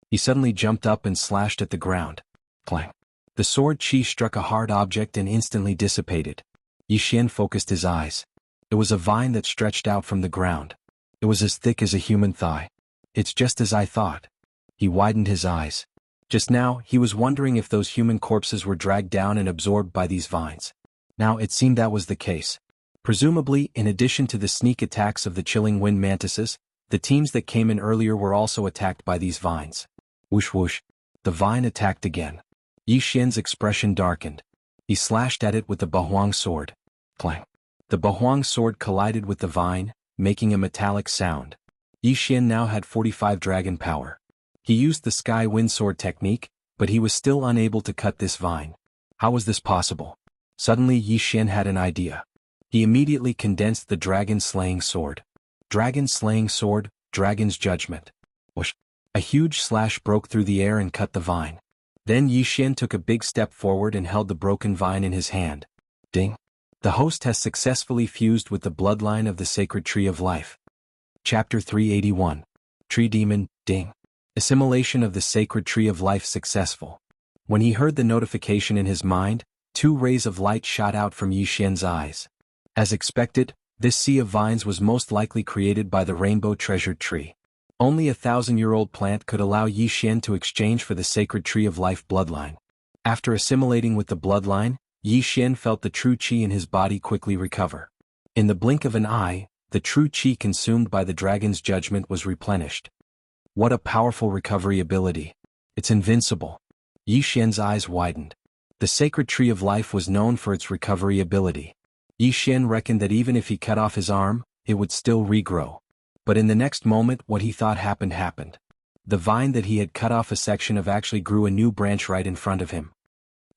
He suddenly jumped up and slashed at the ground. Clang! The sword chi struck a hard object and instantly dissipated. Yi Xian focused his eyes. It was a vine that stretched out from the ground. It was as thick as a human thigh. It's just as I thought. He widened his eyes. Just now, he was wondering if those human corpses were dragged down and absorbed by these vines. Now it seemed that was the case. Presumably, in addition to the sneak attacks of the chilling Wind Mantises, the teams that came in earlier were also attacked by these vines. Whoosh whoosh. The vine attacked again. Yi Xian's expression darkened. He slashed at it with the Bahuang sword. Clang. The Bahuang sword collided with the vine, making a metallic sound. Yi Xian now had 45 dragon power. He used the Sky Wind Sword technique, but he was still unable to cut this vine. How was this possible? Suddenly Yi Xian had an idea. He immediately condensed the Dragon Slaying Sword. Dragon Slaying Sword, Dragon's Judgment. Whoosh! A huge slash broke through the air and cut the vine. Then Yi Xian took a big step forward and held the broken vine in his hand. Ding! The host has successfully fused with the bloodline of the Sacred Tree of Life. Chapter 381. Tree Demon, Ding! Assimilation of the Sacred Tree of Life successful. When he heard the notification in his mind, 2 rays of light shot out from Yi Xian's eyes. As expected, this sea of vines was most likely created by the Rainbow Treasured Tree. Only a 1,000-year-old plant could allow Yi Xian to exchange for the Sacred Tree of Life bloodline. After assimilating with the bloodline, Yi Xian felt the true qi in his body quickly recover. In the blink of an eye, the true qi consumed by the dragon's judgment was replenished. What a powerful recovery ability. It's invincible. Yi Xian's eyes widened. The Sacred Tree of Life was known for its recovery ability. Yi Xian reckoned that even if he cut off his arm, it would still regrow. But in the next moment, what he thought happened. The vine that he had cut off a section of actually grew a new branch right in front of him.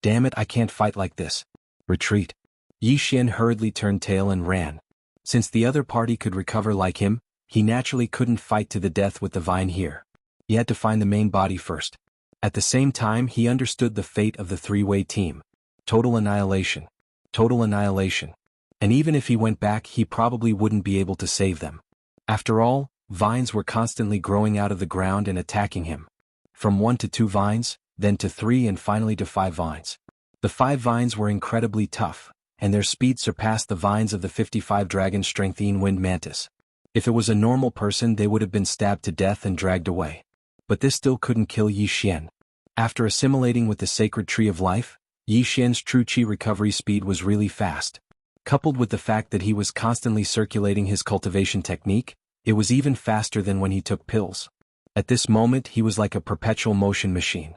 Damn it, I can't fight like this. Retreat. Yi Xian hurriedly turned tail and ran. Since the other party could recover like him, he naturally couldn't fight to the death with the vine here. He had to find the main body first. At the same time he understood the fate of the three-way team. Total annihilation. Total annihilation. And even if he went back he probably wouldn't be able to save them. After all, vines were constantly growing out of the ground and attacking him. From 1 to 2 vines, then to 3 and finally to 5 vines. The 5 vines were incredibly tough, and their speed surpassed the vines of the 55 dragon strength wind mantis. If it was a normal person they would have been stabbed to death and dragged away. But this still couldn't kill Yi Xian. After assimilating with the sacred tree of life, Yi Xian's true qi recovery speed was really fast. Coupled with the fact that he was constantly circulating his cultivation technique, it was even faster than when he took pills. At this moment he was like a perpetual motion machine.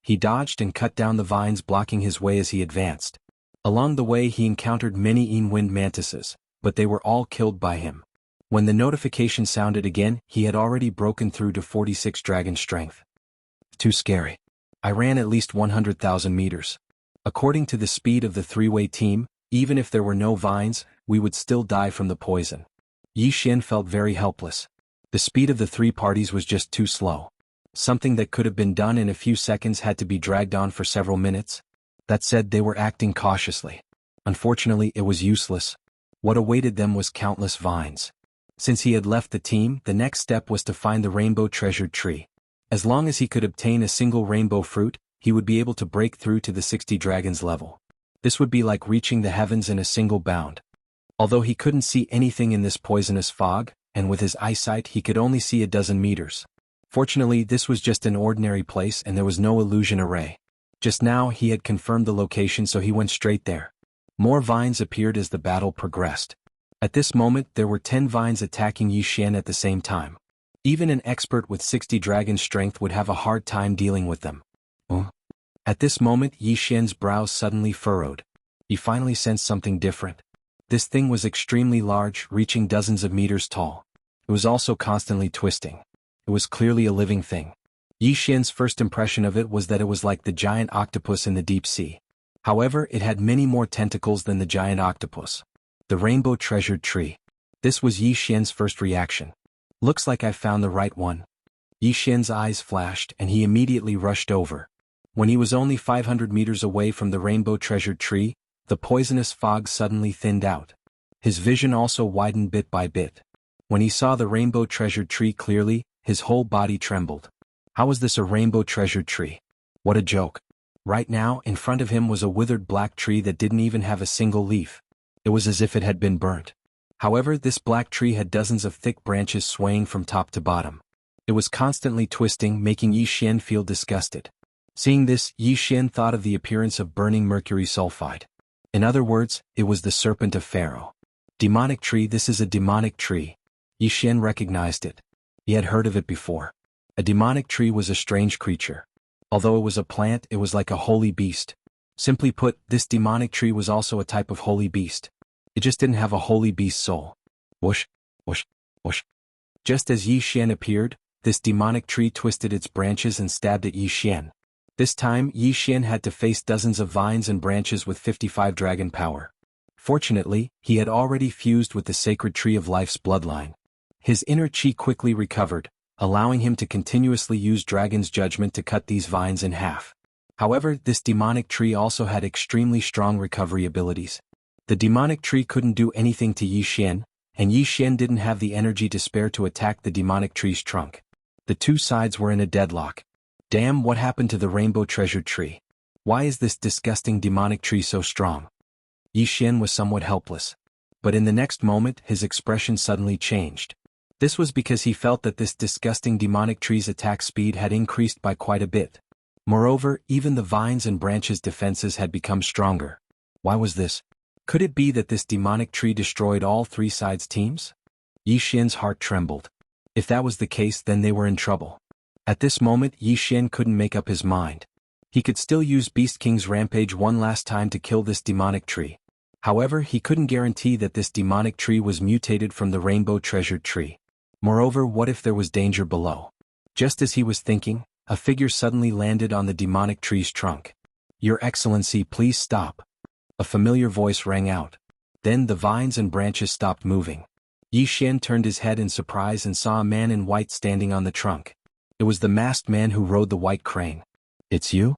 He dodged and cut down the vines blocking his way as he advanced. Along the way he encountered many wind mantises, but they were all killed by him. When the notification sounded again, he had already broken through to 46 dragon strength. Too scary. I ran at least 100,000 meters. According to the speed of the three-way team, even if there were no vines, we would still die from the poison. Yi Xian felt very helpless. The speed of the 3 parties was just too slow. Something that could have been done in a few seconds had to be dragged on for several minutes. That said, they were acting cautiously. Unfortunately, it was useless. What awaited them was countless vines. Since he had left the team, the next step was to find the rainbow treasured tree. As long as he could obtain a single rainbow fruit, he would be able to break through to the 60 dragons level. This would be like reaching the heavens in a single bound. Although he couldn't see anything in this poisonous fog, and with his eyesight he could only see a dozen meters. Fortunately, this was just an ordinary place and there was no illusion array. Just now he had confirmed the location, so he went straight there. More vines appeared as the battle progressed. At this moment there were 10 vines attacking Yi Xian at the same time. Even an expert with 60 dragon strength would have a hard time dealing with them. At this moment Yi Xian's brows suddenly furrowed. He finally sensed something different. This thing was extremely large, reaching dozens of meters tall. It was also constantly twisting. It was clearly a living thing. Yi Xian's first impression of it was that it was like the giant octopus in the deep sea. However, it had many more tentacles than the giant octopus. The rainbow treasured tree. This was Yi Xian's first reaction. Looks like I found the right one. Yi Xian's eyes flashed and he immediately rushed over. When he was only 500 meters away from the rainbow treasured tree, the poisonous fog suddenly thinned out. His vision also widened bit by bit. When he saw the rainbow treasured tree clearly, his whole body trembled. How was this a rainbow treasured tree? What a joke. Right now, in front of him was a withered black tree that didn't even have a single leaf. It was as if it had been burnt. However, this black tree had dozens of thick branches swaying from top to bottom. It was constantly twisting, making Yi Xian feel disgusted. Seeing this, Yi Xian thought of the appearance of burning mercury sulfide. In other words, it was the serpent of Pharaoh. Demonic tree. This is a demonic tree. Yi Xian recognized it. He had heard of it before. A demonic tree was a strange creature. Although it was a plant, it was like a holy beast. Simply put, this demonic tree was also a type of holy beast. It just didn't have a holy beast soul. Whoosh, whoosh, whoosh. Just as Yi Xian appeared, this demonic tree twisted its branches and stabbed at Yi Xian. This time, Yi Xian had to face dozens of vines and branches with 55 dragon power. Fortunately, he had already fused with the sacred tree of life's bloodline. His inner chi quickly recovered, allowing him to continuously use Dragon's Judgment to cut these vines in half. However, this demonic tree also had extremely strong recovery abilities. The demonic tree couldn't do anything to Yi Xian, and Yi Xian didn't have the energy to spare to attack the demonic tree's trunk. The two sides were in a deadlock. Damn, what happened to the rainbow treasured tree? Why is this disgusting demonic tree so strong? Yi Xian was somewhat helpless. But in the next moment, his expression suddenly changed. This was because he felt that this disgusting demonic tree's attack speed had increased by quite a bit. Moreover, even the vines and branches' defenses had become stronger. Why was this? Could it be that this demonic tree destroyed all 3 sides' teams? Yi Xian's heart trembled. If that was the case, then they were in trouble. At this moment, Yi Xian couldn't make up his mind. He could still use Beast King's Rampage one last time to kill this demonic tree. However, he couldn't guarantee that this demonic tree was mutated from the rainbow treasured tree. Moreover, what if there was danger below? Just as he was thinking, a figure suddenly landed on the demonic tree's trunk. "Your Excellency, please stop." A familiar voice rang out. Then the vines and branches stopped moving. Yi Xian turned his head in surprise and saw a man in white standing on the trunk. It was the masked man who rode the white crane. It's you?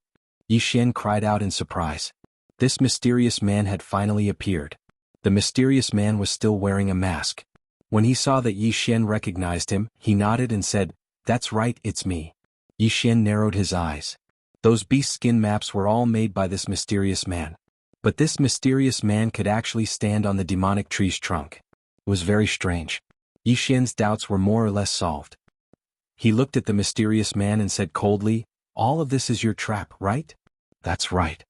Yi Xian cried out in surprise. This mysterious man had finally appeared. The mysterious man was still wearing a mask. When he saw that Yi Xian recognized him, he nodded and said, "That's right, it's me." Yi Xian narrowed his eyes. Those beast skin maps were all made by this mysterious man. But this mysterious man could actually stand on the demonic tree's trunk. It was very strange. Yi Xian's doubts were more or less solved. He looked at the mysterious man and said coldly, "All of this is your trap, right?" "That's right."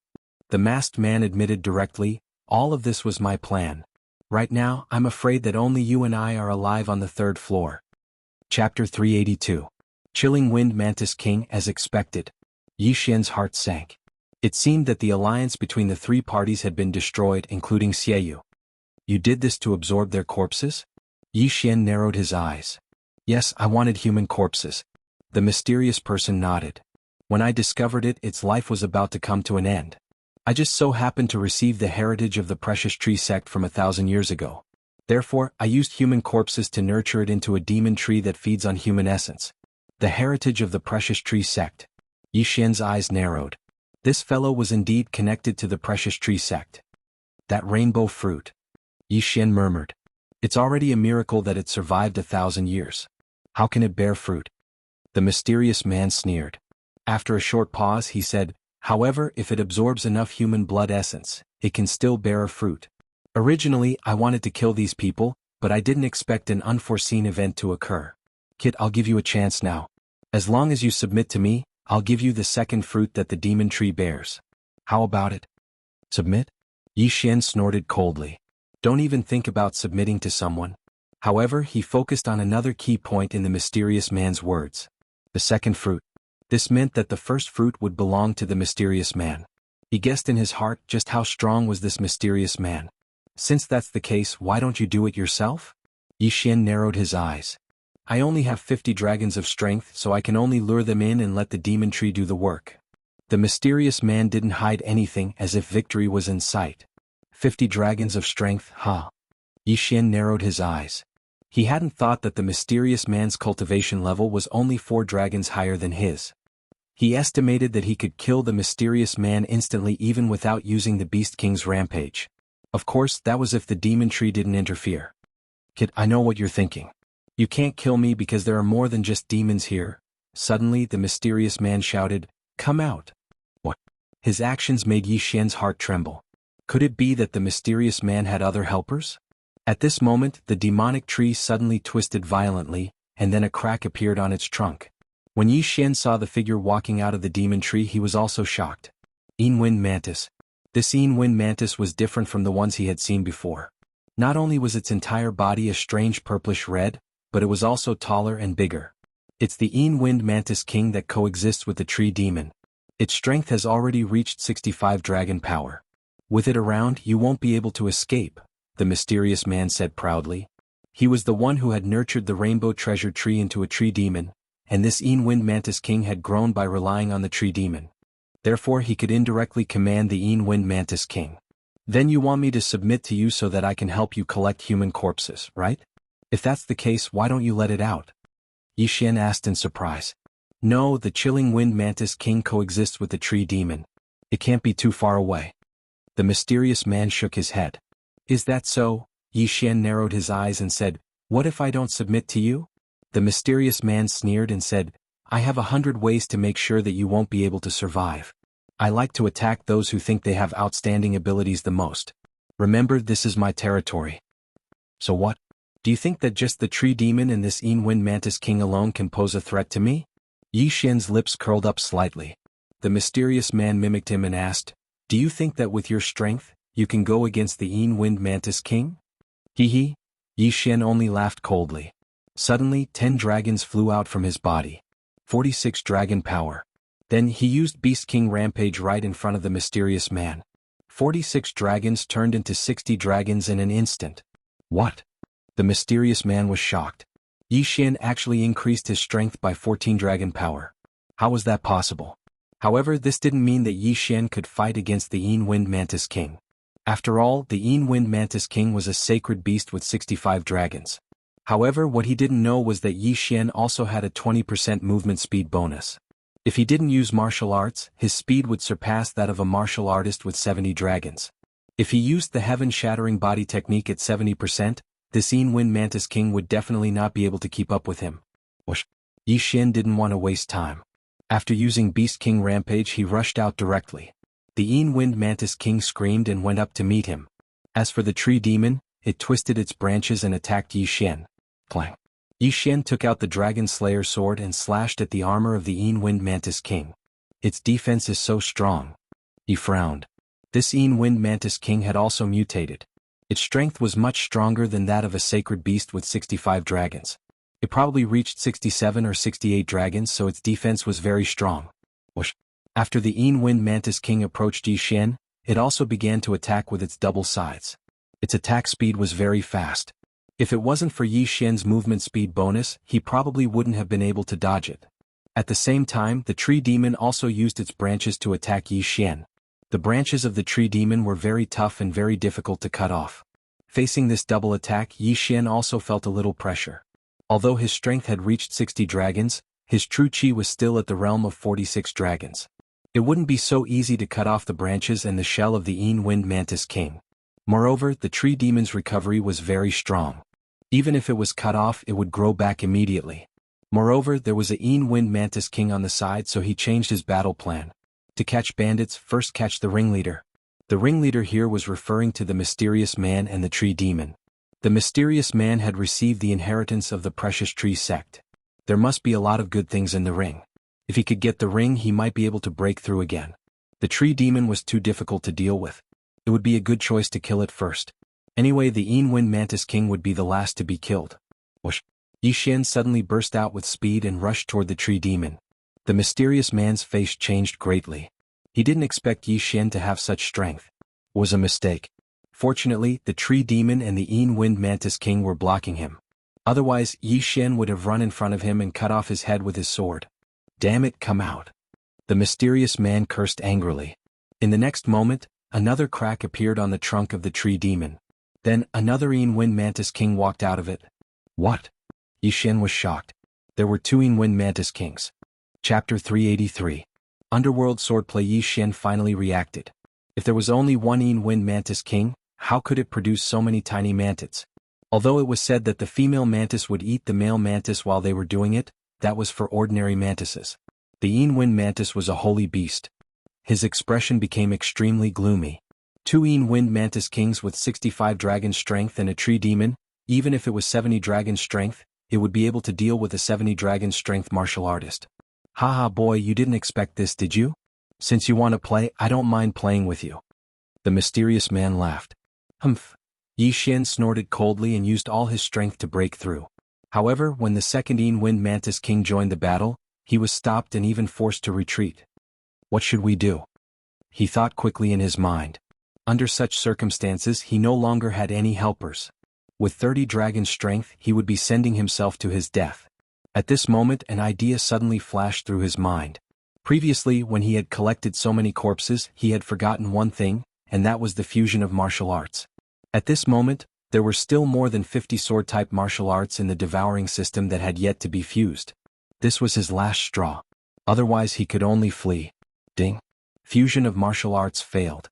The masked man admitted directly, "All of this was my plan. Right now, I'm afraid that only you and I are alive on the third floor." Chapter 382. Chilling Wind Mantis King. As expected, Yi Xian's heart sank. It seemed that the alliance between the three parties had been destroyed, including Xieyu. "You did this to absorb their corpses?" Yi Xian narrowed his eyes. "Yes, I wanted human corpses." The mysterious person nodded. "When I discovered it, its life was about to come to an end. I just so happened to receive the heritage of the Precious Tree sect from 1,000 years ago. Therefore, I used human corpses to nurture it into a demon tree that feeds on human essence. The heritage of the Precious Tree sect." Yi Xian's eyes narrowed. This fellow was indeed connected to the Precious Tree sect. "That rainbow fruit," Yi Xian murmured. "It's already a miracle that it survived 1,000 years. How can it bear fruit?" The mysterious man sneered. After a short pause he said, "However, if it absorbs enough human blood essence, it can still bear a fruit. Originally, I wanted to kill these people, but I didn't expect an unforeseen event to occur. Kid, I'll give you a chance now. As long as you submit to me, I'll give you the second fruit that the demon tree bears. How about it?" "Submit?" Yi Xian snorted coldly. "Don't even think about submitting to someone." However, he focused on another key point in the mysterious man's words. The second fruit. This meant that the first fruit would belong to the mysterious man. He guessed in his heart just how strong was this mysterious man. "Since that's the case, why don't you do it yourself?" Yi Xian narrowed his eyes. "I only have 50 dragons of strength, so I can only lure them in and let the demon tree do the work." The mysterious man didn't hide anything, as if victory was in sight. 50 dragons of strength, huh? Yi Xian narrowed his eyes. He hadn't thought that the mysterious man's cultivation level was only 4 dragons higher than his. He estimated that he could kill the mysterious man instantly even without using the Beast King's rampage. Of course, that was if the demon tree didn't interfere. "Kid, I know what you're thinking. You can't kill me because there are more than just demons here." Suddenly, the mysterious man shouted, "Come out!" What? His actions made Yi Xian's heart tremble. Could it be that the mysterious man had other helpers? At this moment, the demonic tree suddenly twisted violently, and then a crack appeared on its trunk. When Yi Xian saw the figure walking out of the demon tree, he was also shocked. Wind Mantis. This Wind Mantis was different from the ones he had seen before. Not only was its entire body a strange purplish red, but it was also taller and bigger. It's the Wind Mantis King that coexists with the tree demon. Its strength has already reached 65 dragon power. "With it around, you won't be able to escape," the mysterious man said proudly. He was the one who had nurtured the rainbow treasure tree into a tree demon, and this Wind Mantis King had grown by relying on the tree demon. Therefore he could indirectly command the Wind Mantis King. "Then you want me to submit to you so that I can help you collect human corpses, right? If that's the case, why don't you let it out?" Yi Xian asked in surprise. "No, the chilling Wind Mantis King coexists with the tree demon. It can't be too far away." The mysterious man shook his head. "Is that so?" Yi Xian narrowed his eyes and said, "What if I don't submit to you?" The mysterious man sneered and said, "I have 100 ways to make sure that you won't be able to survive. I like to attack those who think they have outstanding abilities the most. Remember, this is my territory." "So what? Do you think that just the tree demon and this Wind Mantis King alone can pose a threat to me?" Yi Xian's lips curled up slightly. The mysterious man mimicked him and asked, "Do you think that with your strength, you can go against the Wind Mantis King?" Hee. Yi Xian only laughed coldly. Suddenly, 10 dragons flew out from his body. 46 dragon power. Then he used Beast King Rampage right in front of the mysterious man. 46 dragons turned into 60 dragons in an instant. What? The mysterious man was shocked. Yi Xian actually increased his strength by 14 dragon power. How was that possible? However, this didn't mean that Yi Xian could fight against the Wind Mantis King. After all, the Wind Mantis King was a sacred beast with 65 dragons. However, what he didn't know was that Yi Xian also had a 20% movement speed bonus. If he didn't use martial arts, his speed would surpass that of a martial artist with 70 dragons. If he used the heaven-shattering body technique at 70%, this Wind Mantis King would definitely not be able to keep up with him. Whoosh. Yi Xian didn't want to waste time. After using Beast King Rampage, he rushed out directly. The Wind Mantis King screamed and went up to meet him. As for the tree demon, it twisted its branches and attacked Yi Xian. Clang. Yi Xian took out the Dragon Slayer sword and slashed at the armor of the Wind Mantis King. Its defense is so strong. He frowned. This Wind Mantis King had also mutated. Its strength was much stronger than that of a sacred beast with 65 dragons. It probably reached 67 or 68 dragons, so its defense was very strong. Whoosh. After the Wind Mantis King approached Yi Xian, it also began to attack with its double sides. Its attack speed was very fast. If it wasn't for Yi Xian's movement speed bonus, he probably wouldn't have been able to dodge it. At the same time, the tree demon also used its branches to attack Yi Xian. The branches of the tree demon were very tough and very difficult to cut off. Facing this double attack, Yi Xian also felt a little pressure. Although his strength had reached 60 dragons, his true chi was still at the realm of 46 dragons. It wouldn't be so easy to cut off the branches and the shell of the Wind Mantis King. Moreover, the tree demon's recovery was very strong. Even if it was cut off, it would grow back immediately. Moreover, there was a Wind Mantis King on the side, so he changed his battle plan. To catch bandits, first catch the ringleader. The ringleader here was referring to the mysterious man and the tree demon. The mysterious man had received the inheritance of the precious tree sect. There must be a lot of good things in the ring. If he could get the ring, he might be able to break through again. The tree demon was too difficult to deal with. It would be a good choice to kill it first. Anyway, the Wind Mantis King would be the last to be killed. Whoosh. Yi Xian suddenly burst out with speed and rushed toward the tree demon. The mysterious man's face changed greatly. He didn't expect Yi Xian to have such strength. It was a mistake. Fortunately, the tree demon and the Wind Mantis King were blocking him. Otherwise, Yi Xian would have run in front of him and cut off his head with his sword. Damn it, come out. The mysterious man cursed angrily. In the next moment, another crack appeared on the trunk of the tree demon. Then, another Wind Mantis King walked out of it. What? Yi Xian was shocked. There were two Wind Mantis Kings. Chapter 383. Underworld Swordplay. Yi Xian finally reacted. If there was only one Wind Mantis King, how could it produce so many tiny mantids? Although it was said that the female mantis would eat the male mantis while they were doing it, that was for ordinary mantises. The Wind Mantis was a holy beast. His expression became extremely gloomy. Two Wind Mantis Kings with 65 dragon strength and a tree demon, even if it was 70 dragon strength, it would be able to deal with a 70 dragon strength martial artist. Haha boy, you didn't expect this, did you? Since you want to play, I don't mind playing with you. The mysterious man laughed. Humph. Yi Xian snorted coldly and used all his strength to break through. However, when the second Wind Mantis King joined the battle, he was stopped and even forced to retreat. What should we do? He thought quickly in his mind. Under such circumstances, he no longer had any helpers. With 30 dragon strength, he would be sending himself to his death. At this moment, an idea suddenly flashed through his mind. Previously, when he had collected so many corpses, he had forgotten one thing, and that was the fusion of martial arts. At this moment, there were still more than 50 sword-type martial arts in the devouring system that had yet to be fused. This was his last straw. Otherwise he could only flee. Ding. Fusion of martial arts failed.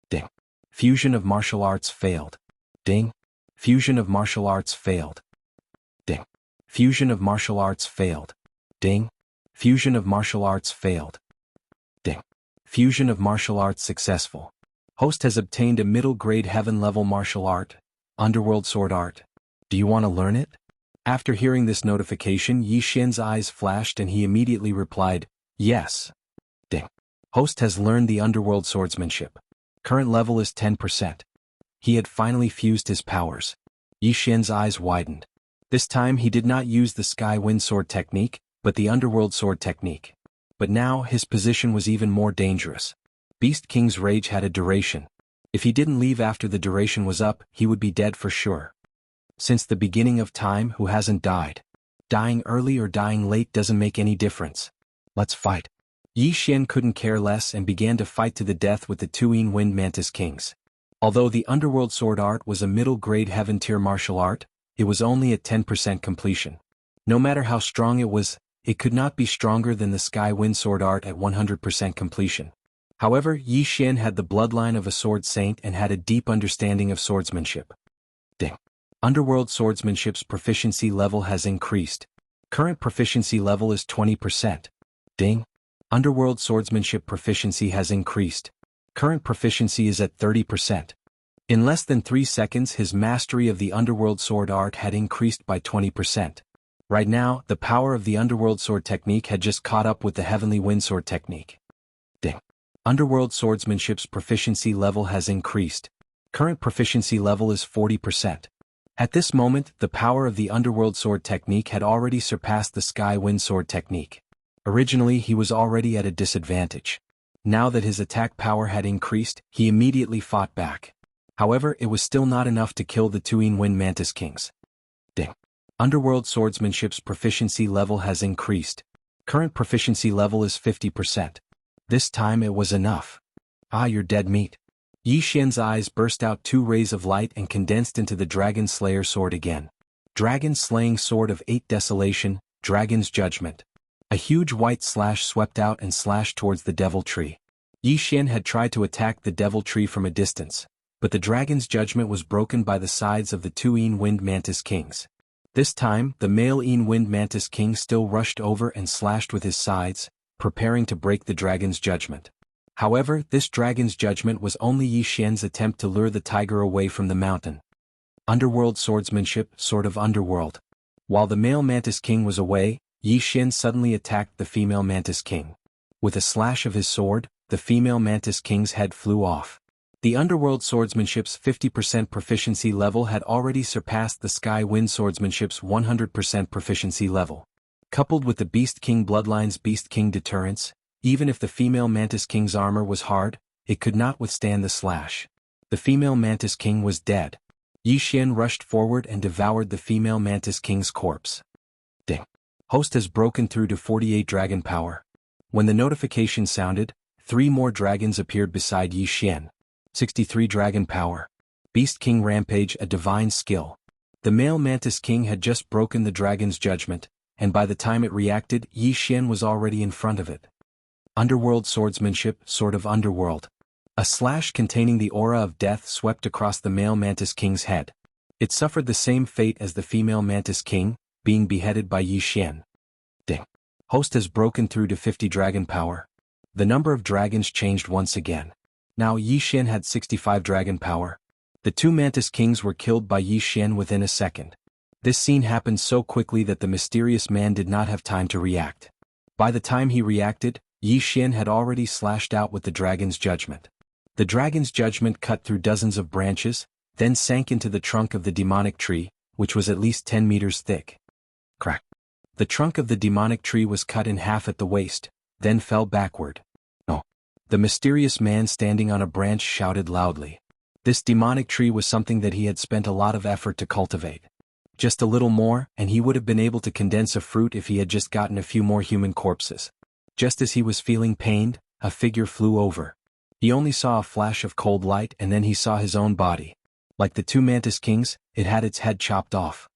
Ding. Fusion of martial arts failed. Ding. Fusion of martial arts failed. Ding. Fusion of martial arts failed. Ding. Fusion of martial arts failed. Ding. Fusion of martial arts successful. Host has obtained a middle-grade heaven-level martial art, Underworld Sword Art. Do you want to learn it? After hearing this notification, Yi Xian's eyes flashed and he immediately replied, yes. Ding. Host has learned the Underworld Swordsmanship. Current level is 10%. He had finally fused his powers. Yi Xian's eyes widened. This time he did not use the Sky Wind Sword technique, but the Underworld Sword technique. But now his position was even more dangerous. Beast King's rage had a duration. If he didn't leave after the duration was up, he would be dead for sure. Since the beginning of time, who hasn't died? Dying early or dying late doesn't make any difference. Let's fight. Yi Xian couldn't care less and began to fight to the death with the two Wind Mantis Kings. Although the Underworld Sword Art was a middle-grade heaven-tier martial art, it was only at 10% completion. No matter how strong it was, it could not be stronger than the Sky Wind Sword art at 100% completion. However, Yi Xian had the bloodline of a sword saint and had a deep understanding of swordsmanship. Ding. Underworld swordsmanship's proficiency level has increased. Current proficiency level is 20%. Ding. Underworld swordsmanship proficiency has increased. Current proficiency is at 30%. In less than 3 seconds his mastery of the underworld sword art had increased by 20%. Right now, the power of the underworld sword technique had just caught up with the heavenly wind sword technique. Ding. Underworld swordsmanship's proficiency level has increased. Current proficiency level is 40%. At this moment, the power of the underworld sword technique had already surpassed the Sky Wind Sword technique. Originally he was already at a disadvantage. Now that his attack power had increased, he immediately fought back. However, it was still not enough to kill the 2 Wind Mantis Kings. Ding. Underworld swordsmanship's proficiency level has increased. Current proficiency level is 50%. This time it was enough. Ah, you're dead meat. Yi Xian's eyes burst out 2 rays of light and condensed into the Dragon Slayer sword again. Dragon Slaying Sword of 8 Desolation, Dragon's Judgment. A huge white slash swept out and slashed towards the Devil Tree. Yi Xian had tried to attack the Devil Tree from a distance, but the Dragon's Judgment was broken by the sides of the 2 Wind Mantis Kings. This time, the male Wind Mantis King still rushed over and slashed with his sides, preparing to break the Dragon's Judgment. However, this Dragon's Judgment was only Yi Xian's attempt to lure the tiger away from the mountain. Underworld swordsmanship, Sword of Underworld. While the male Mantis King was away, Yi Xian suddenly attacked the female Mantis King. With a slash of his sword, the female Mantis King's head flew off. The Underworld swordsmanship's 50% proficiency level had already surpassed the Sky Wind swordsmanship's 100% proficiency level. Coupled with the Beast King bloodline's Beast King deterrence, even if the female Mantis King's armor was hard, it could not withstand the slash. The female Mantis King was dead. Yi Xian rushed forward and devoured the female Mantis King's corpse. Ding. Host has broken through to 48 dragon power. When the notification sounded, 3 more dragons appeared beside Yi Xian. 63 dragon power. Beast King Rampage, a divine skill. The male Mantis King had just broken the Dragon's Judgment, and by the time it reacted, Yi Xian was already in front of it. Underworld swordsmanship, Sword of Underworld. A slash containing the aura of death swept across the male Mantis King's head. It suffered the same fate as the female Mantis King, being beheaded by Yi Xian. Ding. Host has broken through to 50 dragon power. The number of dragons changed once again. Now Yi Xian had 65 dragon power. The 2 Mantis Kings were killed by Yi Xian within a second. This scene happened so quickly that the mysterious man did not have time to react. By the time he reacted, Yi Xian had already slashed out with the Dragon's Judgment. The Dragon's Judgment cut through dozens of branches, then sank into the trunk of the demonic tree, which was at least 10 meters thick. Crack. The trunk of the demonic tree was cut in half at the waist, then fell backward. No. The mysterious man standing on a branch shouted loudly. This demonic tree was something that he had spent a lot of effort to cultivate. Just a little more, and he would have been able to condense a fruit if he had just gotten a few more human corpses. Just as he was feeling pained, a figure flew over. He only saw a flash of cold light and then he saw his own body. Like the 2 Mantis Kings, it had its head chopped off.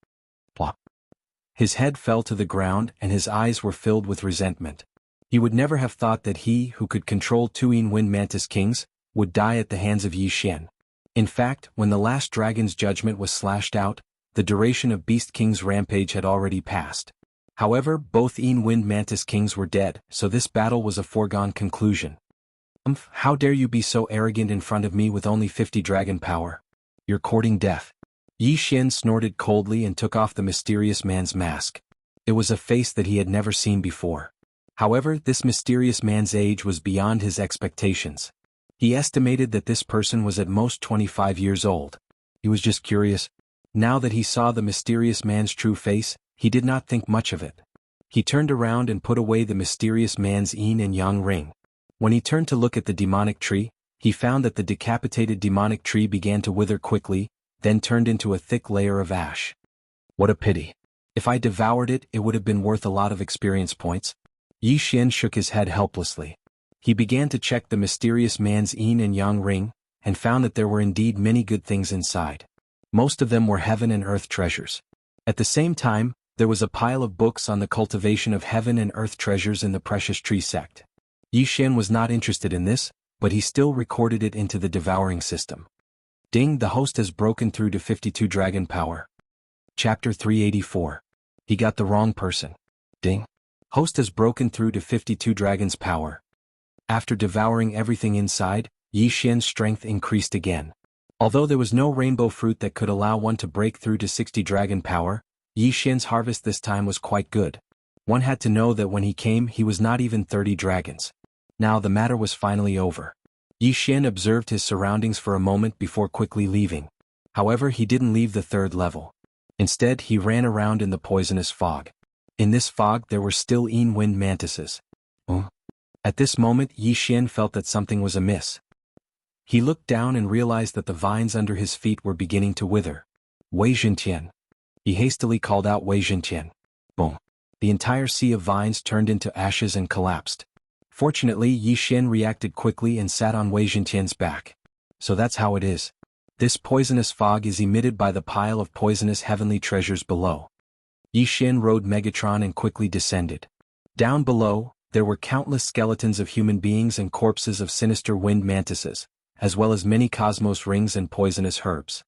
Plop. His head fell to the ground and his eyes were filled with resentment. He would never have thought that he, who could control 2 Wind Mantis Kings, would die at the hands of Yi Xian. In fact, when the last Dragon's Judgment was slashed out, the duration of Beast King's rampage had already passed. However, both Wind Mantis Kings were dead, so this battle was a foregone conclusion. How dare you be so arrogant in front of me with only 50 dragon power? You're courting death. Yi Xian snorted coldly and took off the mysterious man's mask. It was a face that he had never seen before. However, this mysterious man's age was beyond his expectations. He estimated that this person was at most 25 years old. He was just curious. Now that he saw the mysterious man's true face, he did not think much of it. He turned around and put away the mysterious man's yin and yang ring. When he turned to look at the demonic tree, he found that the decapitated demonic tree began to wither quickly, then turned into a thick layer of ash. What a pity. If I devoured it, it would have been worth a lot of experience points. Yi Xian shook his head helplessly. He began to check the mysterious man's yin and yang ring, and found that there were indeed many good things inside. Most of them were heaven and earth treasures. At the same time, There was a pile of books on the cultivation of heaven and earth treasures in the precious tree sect. Yi Xian was not interested in this, but he still recorded it into the devouring system. Ding, the host has broken through to 52 dragon power. Chapter 384. He got the wrong person. Ding. Host has broken through to 52 dragons power. After devouring everything inside, Yi Xian's strength increased again. Although there was no rainbow fruit that could allow one to break through to 60 dragon power, Yi Xian's harvest this time was quite good. One had to know that when he came he was not even 30 dragons. Now the matter was finally over. Yi Xian observed his surroundings for a moment before quickly leaving. However, he didn't leave the third level. Instead, he ran around in the poisonous fog. In this fog there were still wind mantises. At this moment Yi Xian felt that something was amiss. He looked down and realized that the vines under his feet were beginning to wither. Wei Zhentian. He hastily called out Wei Zhentian. Boom. The entire sea of vines turned into ashes and collapsed. Fortunately, Yi Xian reacted quickly and sat on Wei Zhentian's back. So that's how it is. This poisonous fog is emitted by the pile of poisonous heavenly treasures below. Yi Xian rode Megatron and quickly descended. Down below, there were countless skeletons of human beings and corpses of sinister wind mantises, as well as many cosmos rings and poisonous herbs.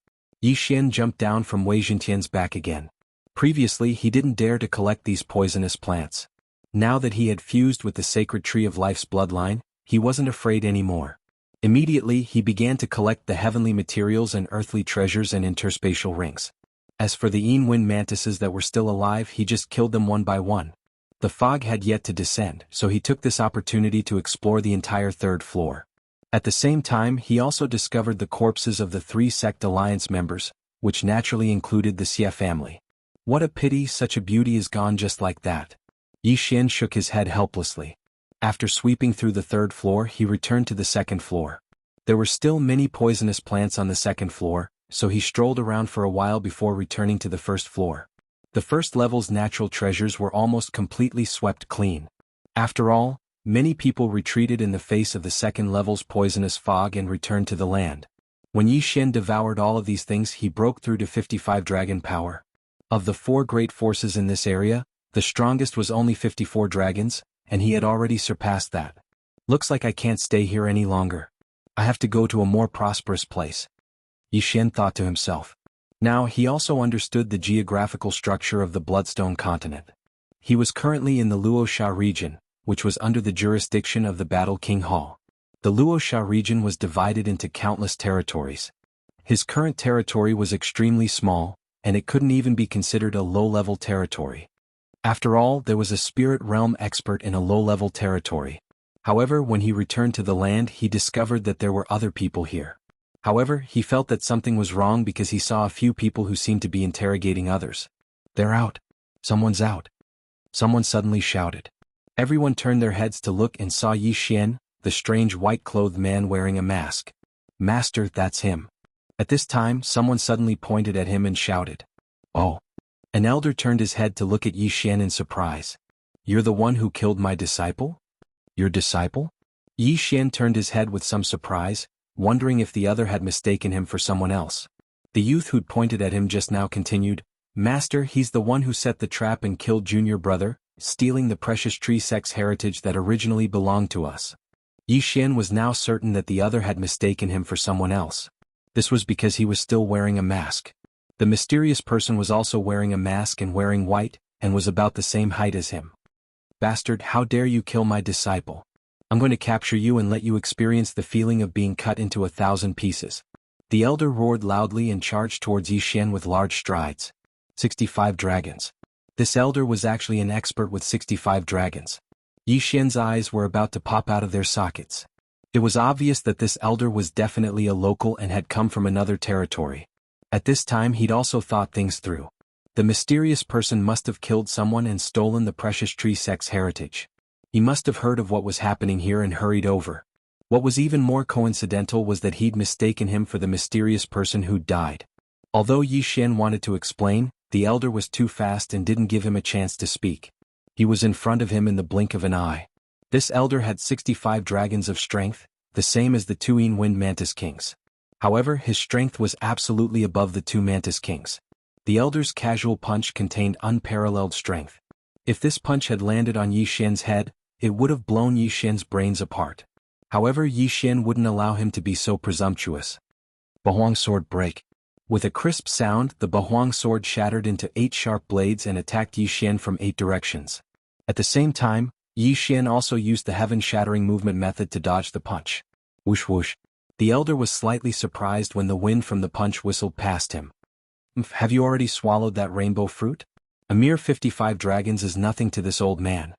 Yi Xian jumped down from Wei Zhentian's back again. Previously he didn't dare to collect these poisonous plants. Now that he had fused with the sacred tree of life's bloodline, he wasn't afraid anymore. Immediately he began to collect the heavenly materials and earthly treasures and interspatial rings. As for the wind mantises that were still alive, he just killed them one by one. The fog had yet to descend, so he took this opportunity to explore the entire third floor. At the same time he also discovered the corpses of the 3 sect alliance members, which naturally included the Xie family. What a pity such a beauty is gone just like that. Yi Xian shook his head helplessly. After sweeping through the third floor he returned to the second floor. There were still many poisonous plants on the second floor, so he strolled around for a while before returning to the first floor. The first level's natural treasures were almost completely swept clean. After all, many people retreated in the face of the second level's poisonous fog and returned to the land. When Yi Xian devoured all of these things he broke through to 55 dragon power. Of the 4 great forces in this area, the strongest was only 54 dragons, and he had already surpassed that. Looks like I can't stay here any longer. I have to go to a more prosperous place. Yi Xian thought to himself. Now he also understood the geographical structure of the Bloodstone continent. He was currently in the Luosha region, which was under the jurisdiction of the Battle King Hall. The Luosha region was divided into countless territories. His current territory was extremely small, and it couldn't even be considered a low-level territory. After all, there was a spirit realm expert in a low-level territory. However, when he returned to the land he discovered that there were other people here. However, he felt that something was wrong because he saw a few people who seemed to be interrogating others. They're out. Someone's out. Someone suddenly shouted. Everyone turned their heads to look and saw Yi Xian, the strange white-clothed man wearing a mask. Master, that's him. At this time someone suddenly pointed at him and shouted. Oh. An elder turned his head to look at Yi Xian in surprise. You're the one who killed my disciple? Your disciple? Yi Xian turned his head with some surprise, wondering if the other had mistaken him for someone else. The youth who'd pointed at him just now continued, Master, he's the one who set the trap and killed Junior Brother, stealing the precious tree sect's heritage that originally belonged to us. Yi Xian was now certain that the other had mistaken him for someone else. This was because he was still wearing a mask. The mysterious person was also wearing a mask and wearing white, and was about the same height as him. Bastard, how dare you kill my disciple? I'm going to capture you and let you experience the feeling of being cut into 1,000 pieces. The elder roared loudly and charged towards Yi Xian with large strides. 65 dragons. This elder was actually an expert with 65 dragons. Yi Xian's eyes were about to pop out of their sockets. It was obvious that this elder was definitely a local and had come from another territory. At this time he'd also thought things through. The mysterious person must have killed someone and stolen the precious tree sect's heritage. He must have heard of what was happening here and hurried over. What was even more coincidental was that he'd mistaken him for the mysterious person who'd died. Although Yi Xian wanted to explain, the elder was too fast and didn't give him a chance to speak. He was in front of him in the blink of an eye. This elder had 65 dragons of strength, the same as the 2 wind mantis kings. However, his strength was absolutely above the 2 mantis kings. The elder's casual punch contained unparalleled strength. If this punch had landed on Yi Xian's head, it would have blown Yi Xian's brains apart. However, Yi Xian wouldn't allow him to be so presumptuous. Bahuang sword break. With a crisp sound, the Bahuang sword shattered into 8 sharp blades and attacked Yi Xian from 8 directions. At the same time, Yi Xian also used the heaven-shattering movement method to dodge the punch. Whoosh whoosh. The elder was slightly surprised when the wind from the punch whistled past him. Have you already swallowed that rainbow fruit? A mere 55 dragons is nothing to this old man.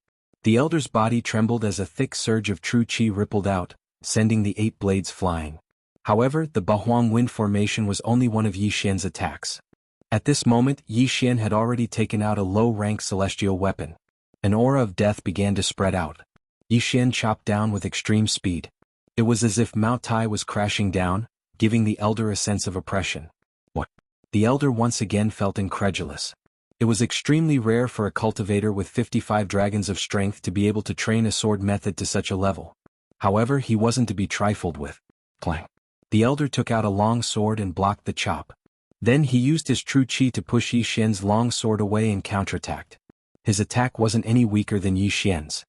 The elder's body trembled as a thick surge of true qi rippled out, sending the 8 blades flying. However, the Bahuang wind formation was only one of Yi Xian's attacks. At this moment, Yi Xian had already taken out a low-rank celestial weapon. An aura of death began to spread out. Yi Xian chopped down with extreme speed. It was as if Mount Tai was crashing down, giving the elder a sense of oppression. What? The elder once again felt incredulous. It was extremely rare for a cultivator with 55 dragons of strength to be able to train a sword method to such a level. However, he wasn't to be trifled with. Clang. The elder took out a long sword and blocked the chop. Then he used his true qi to push Yi Xian's long sword away and counterattacked. His attack wasn't any weaker than Yi Xian's.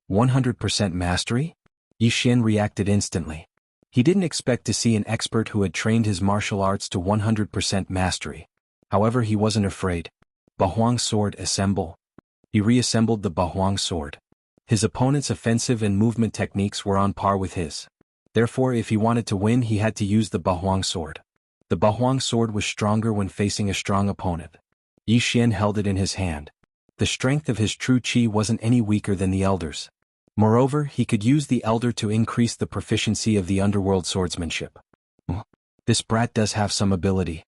100% mastery? Yi Xian reacted instantly. He didn't expect to see an expert who had trained his martial arts to 100% mastery. However, he wasn't afraid. Bahuang sword assemble. He reassembled the Bahuang sword. His opponent's offensive and movement techniques were on par with his. Therefore, if he wanted to win, he had to use the Bahuang sword. The Bahuang sword was stronger when facing a strong opponent. Yi Xian held it in his hand. The strength of his true qi wasn't any weaker than the elder's. Moreover, he could use the elder to increase the proficiency of the underworld swordsmanship. This brat does have some ability.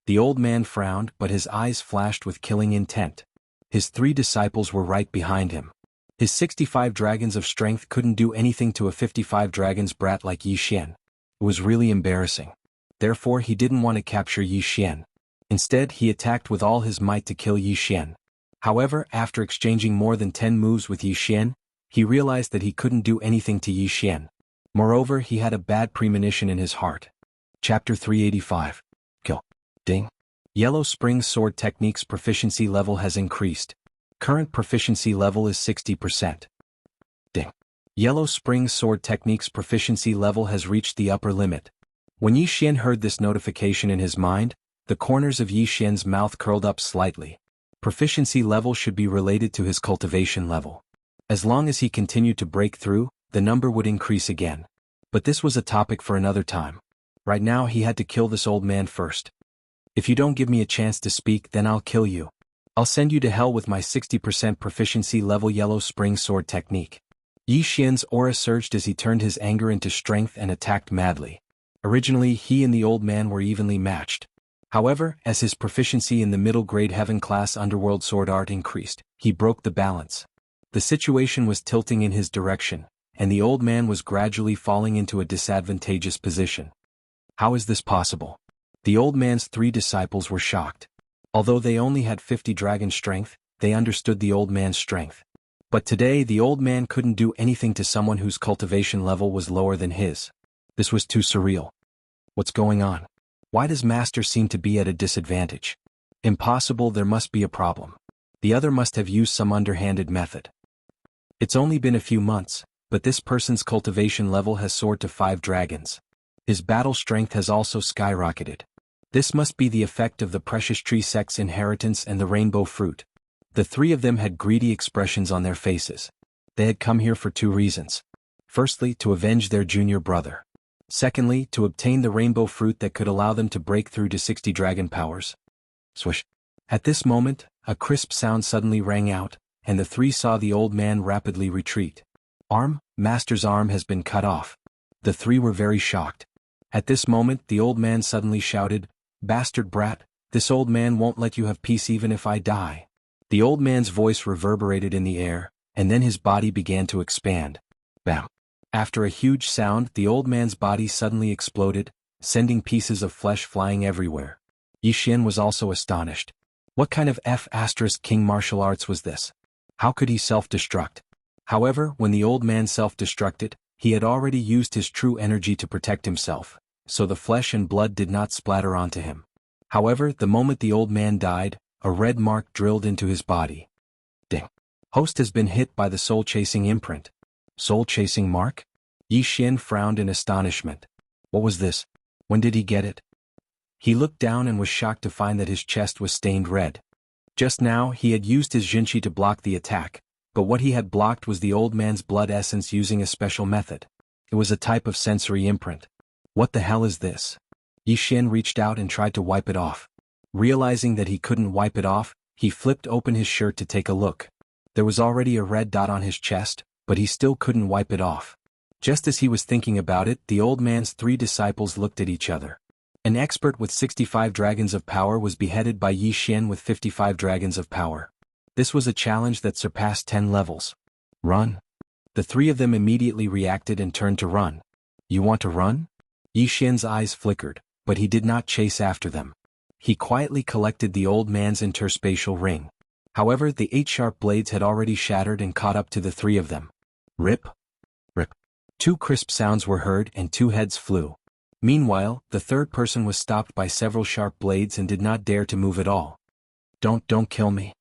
The old man frowned, but his eyes flashed with killing intent. His 3 disciples were right behind him. His 65 dragons of strength couldn't do anything to a 55 dragons brat like Yi Xian. It was really embarrassing. Therefore, he didn't want to capture Yi Xian. Instead, he attacked with all his might to kill Yi Xian. However, after exchanging more than 10 moves with Yi Xian, he realized that he couldn't do anything to Yi Xian. Moreover, he had a bad premonition in his heart. Chapter 385. Kill. Ding. Yellow Spring Sword Technique's proficiency level has increased. Current proficiency level is 60%. Ding. Yellow Spring Sword Technique's proficiency level has reached the upper limit. When Yi Xian heard this notification in his mind, the corners of Yi Xian's mouth curled up slightly. Proficiency level should be related to his cultivation level. As long as he continued to break through, the number would increase again. But this was a topic for another time. Right now he had to kill this old man first. If you don't give me a chance to speak, then I'll kill you. I'll send you to hell with my 60% proficiency level Yellow Spring Sword Technique. Yi Xian's aura surged as he turned his anger into strength and attacked madly. Originally, he and the old man were evenly matched. However, as his proficiency in the middle grade heaven class underworld sword art increased, he broke the balance. The situation was tilting in his direction, and the old man was gradually falling into a disadvantageous position. How is this possible? The old man's 3 disciples were shocked. Although they only had 50 dragon strength, they understood the old man's strength. But today the old man couldn't do anything to someone whose cultivation level was lower than his. This was too surreal. What's going on? Why does Master seem to be at a disadvantage? Impossible, there must be a problem. The other must have used some underhanded method. It's only been a few months, but this person's cultivation level has soared to 5 dragons. His battle strength has also skyrocketed. This must be the effect of the precious tree sect's inheritance and the rainbow fruit. The 3 of them had greedy expressions on their faces. They had come here for 2 reasons. Firstly, to avenge their junior brother. Secondly, to obtain the rainbow fruit that could allow them to break through to 60 dragon powers. Swish. At this moment, a crisp sound suddenly rang out, and the 3 saw the old man rapidly retreat. Arm, Master's arm has been cut off. The 3 were very shocked. At this moment, the old man suddenly shouted, "Bastard brat, this old man won't let you have peace even if I die." The old man's voice reverberated in the air, and then his body began to expand. Bam! After a huge sound, the old man's body suddenly exploded, sending pieces of flesh flying everywhere. Yi Xian was also astonished. What kind of King martial arts was this? How could he self-destruct? However, when the old man self-destructed, he had already used his true energy to protect himself, so the flesh and blood did not splatter onto him. However, the moment the old man died, a red mark drilled into his body. Ding. Host has been hit by the soul-chasing imprint. Soul-chasing mark? Yi Xian frowned in astonishment. What was this? When did he get it? He looked down and was shocked to find that his chest was stained red. Just now, he had used his Jinqi to block the attack, but what he had blocked was the old man's blood essence using a special method. It was a type of sensory imprint. What the hell is this? Yi Xian reached out and tried to wipe it off. Realizing that he couldn't wipe it off, he flipped open his shirt to take a look. There was already a red dot on his chest, but he still couldn't wipe it off. Just as he was thinking about it, the old man's 3 disciples looked at each other. An expert with 65 dragons of power was beheaded by Yi Xian with 55 dragons of power. This was a challenge that surpassed 10 levels. Run. The 3 of them immediately reacted and turned to run. You want to run? Yi Xian's eyes flickered, but he did not chase after them. He quietly collected the old man's interspatial ring. However, the 8 sharp blades had already shattered and caught up to the 3 of them. Rip. Rip. 2 crisp sounds were heard and 2 heads flew. Meanwhile, the 3rd person was stopped by several sharp blades and did not dare to move at all. Don't kill me.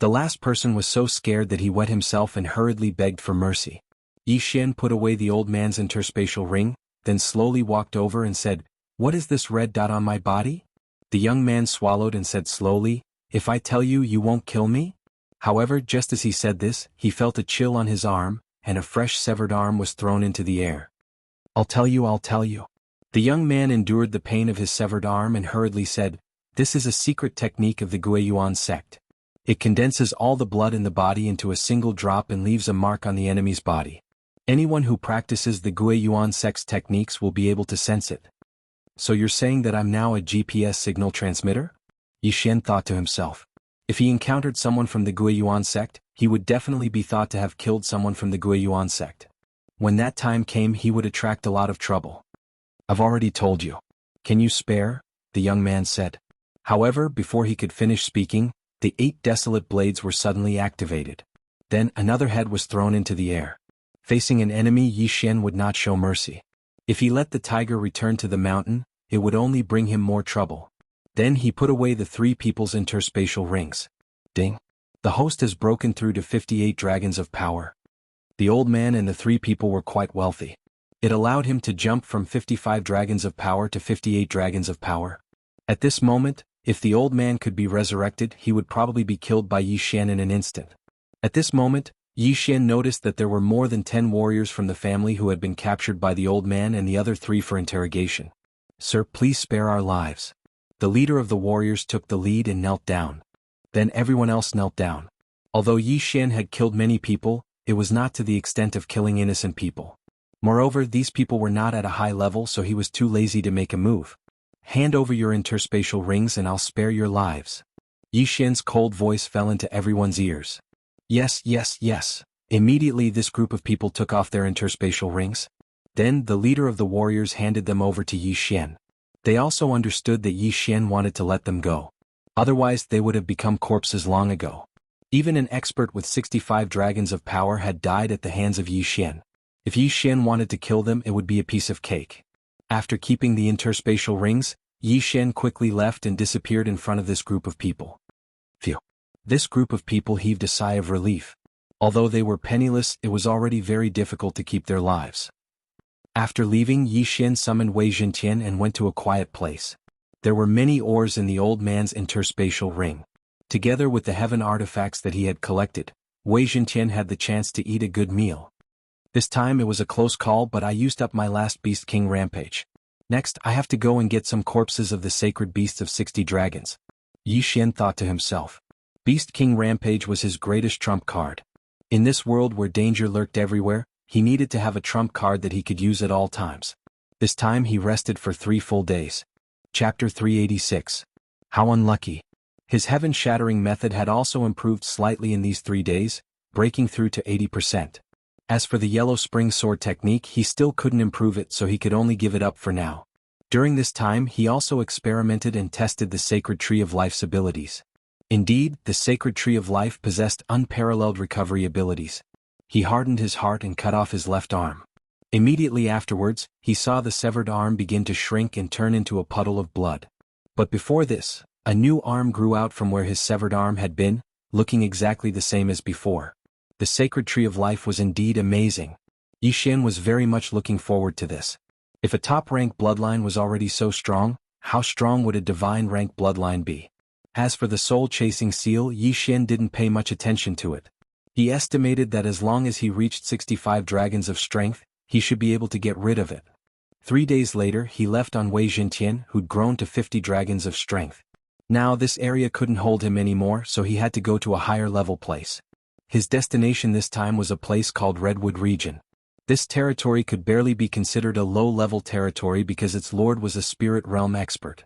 The last person was so scared that he wet himself and hurriedly begged for mercy. Yi Xian put away the old man's interspatial ring, then slowly walked over and said, "What is this red dot on my body?" The young man swallowed and said slowly, "If I tell you, you won't kill me?" However, just as he said this, he felt a chill on his arm, and a fresh severed arm was thrown into the air. I'll tell you. The young man endured the pain of his severed arm and hurriedly said, "This is a secret technique of the Guiyuan sect. It condenses all the blood in the body into a single drop and leaves a mark on the enemy's body. Anyone who practices the Guiyuan sect's techniques will be able to sense it." So you're saying that I'm now a GPS signal transmitter? Yi Xian thought to himself. If he encountered someone from the Guiyuan sect, he would definitely be thought to have killed someone from the Guiyuan sect. When that time came, he would attract a lot of trouble. I've already told you. Can you spare? The young man said. However, before he could finish speaking, the 8 desolate blades were suddenly activated. Then another head was thrown into the air. Facing an enemy, Yi Xian would not show mercy. If he let the tiger return to the mountain, it would only bring him more trouble. Then he put away the 3 people's interspatial rings. Ding. The host has broken through to 58 dragons of power. The old man and the 3 people were quite wealthy. It allowed him to jump from 55 dragons of power to 58 dragons of power. At this moment, if the old man could be resurrected, he would probably be killed by Yi Xian in an instant. At this moment, Yi Xian noticed that there were more than 10 warriors from the family who had been captured by the old man and the other 3 for interrogation. "Sir, please spare our lives." The leader of the warriors took the lead and knelt down. Then everyone else knelt down. Although Yi Xian had killed many people, it was not to the extent of killing innocent people. Moreover, these people were not at a high level, so he was too lazy to make a move. "Hand over your interspatial rings and I'll spare your lives." Yi Xian's cold voice fell into everyone's ears. Yes. Immediately this group of people took off their interspatial rings. Then the leader of the warriors handed them over to Yi Xian. They also understood that Yi Xian wanted to let them go. Otherwise they would have become corpses long ago. Even an expert with 65 dragons of power had died at the hands of Yi Xian. If Yi Xian wanted to kill them, it would be a piece of cake. After keeping the interspatial rings, Yi Xian quickly left and disappeared in front of this group of people. Phew. This group of people heaved a sigh of relief. Although they were penniless, it was already very difficult to keep their lives. After leaving, Yi Xian summoned Wei Zhentian and went to a quiet place. There were many ores in the old man's interspatial ring. Together with the heaven artifacts that he had collected, Wei Zhentian had the chance to eat a good meal. This time it was a close call, but I used up my last Beast King rampage. Next, I have to go and get some corpses of the sacred beasts of 60 dragons. Yi Xian thought to himself. Beast King Rampage was his greatest trump card. In this world where danger lurked everywhere, he needed to have a trump card that he could use at all times. This time he rested for 3 full days. Chapter 386. How unlucky. His heaven-shattering method had also improved slightly in these 3 days, breaking through to 80%. As for the Yellow Spring Sword technique, he still couldn't improve it, so he could only give it up for now. During this time he also experimented and tested the Sacred Tree of Life's abilities. Indeed, the Sacred Tree of Life possessed unparalleled recovery abilities. He hardened his heart and cut off his left arm. Immediately afterwards, he saw the severed arm begin to shrink and turn into a puddle of blood. But before this, a new arm grew out from where his severed arm had been, looking exactly the same as before. The sacred tree of life was indeed amazing. Yi Xian was very much looking forward to this. If a top-rank bloodline was already so strong, how strong would a divine-rank bloodline be? As for the soul-chasing seal, Yi Xian didn't pay much attention to it. He estimated that as long as he reached 65 dragons of strength, he should be able to get rid of it. 3 days later he left on Wei Jintian, who'd grown to 50 dragons of strength. Now this area couldn't hold him anymore, so he had to go to a higher level place. His destination this time was a place called Redwood Region. This territory could barely be considered a low-level territory because its lord was a spirit realm expert.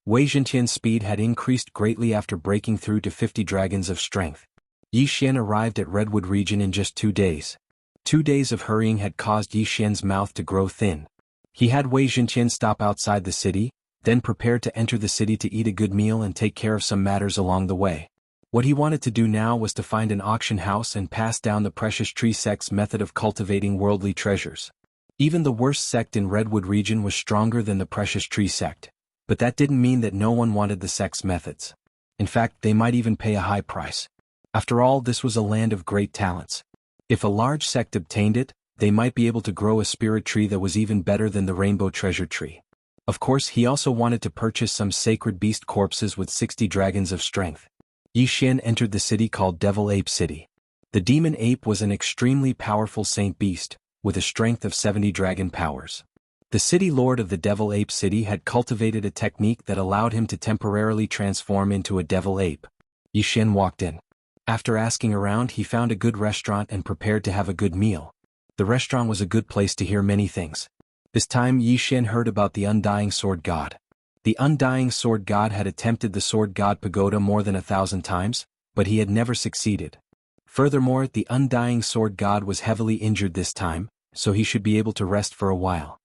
Wei Jintian's speed had increased greatly after breaking through to 50 dragons of strength. Yi Xian arrived at Redwood Region in just 2 days. 2 days of hurrying had caused Yi Xian's mouth to grow thin. He had Wei Jintian stop outside the city, then prepared to enter the city to eat a good meal and take care of some matters along the way. What he wanted to do now was to find an auction house and pass down the Precious Tree sect's method of cultivating worldly treasures. Even the worst sect in Redwood Region was stronger than the Precious Tree sect, but that didn't mean that no one wanted the sect's methods. In fact, they might even pay a high price. After all, this was a land of great talents. If a large sect obtained it, they might be able to grow a spirit tree that was even better than the Rainbow Treasure Tree. Of course, he also wanted to purchase some sacred beast corpses with 60 dragons of strength. Yi Xian entered the city called Devil Ape City. The demon ape was an extremely powerful saint beast, with a strength of 70 dragon powers. The city lord of the Devil Ape City had cultivated a technique that allowed him to temporarily transform into a devil ape. Yi Xian walked in. After asking around, he found a good restaurant and prepared to have a good meal. The restaurant was a good place to hear many things. This time Yi Xian heard about the Undying Sword God. The Undying Sword God had attempted the Sword God Pagoda more than 1,000 times, but he had never succeeded. Furthermore, the Undying Sword God was heavily injured this time, so he should be able to rest for a while.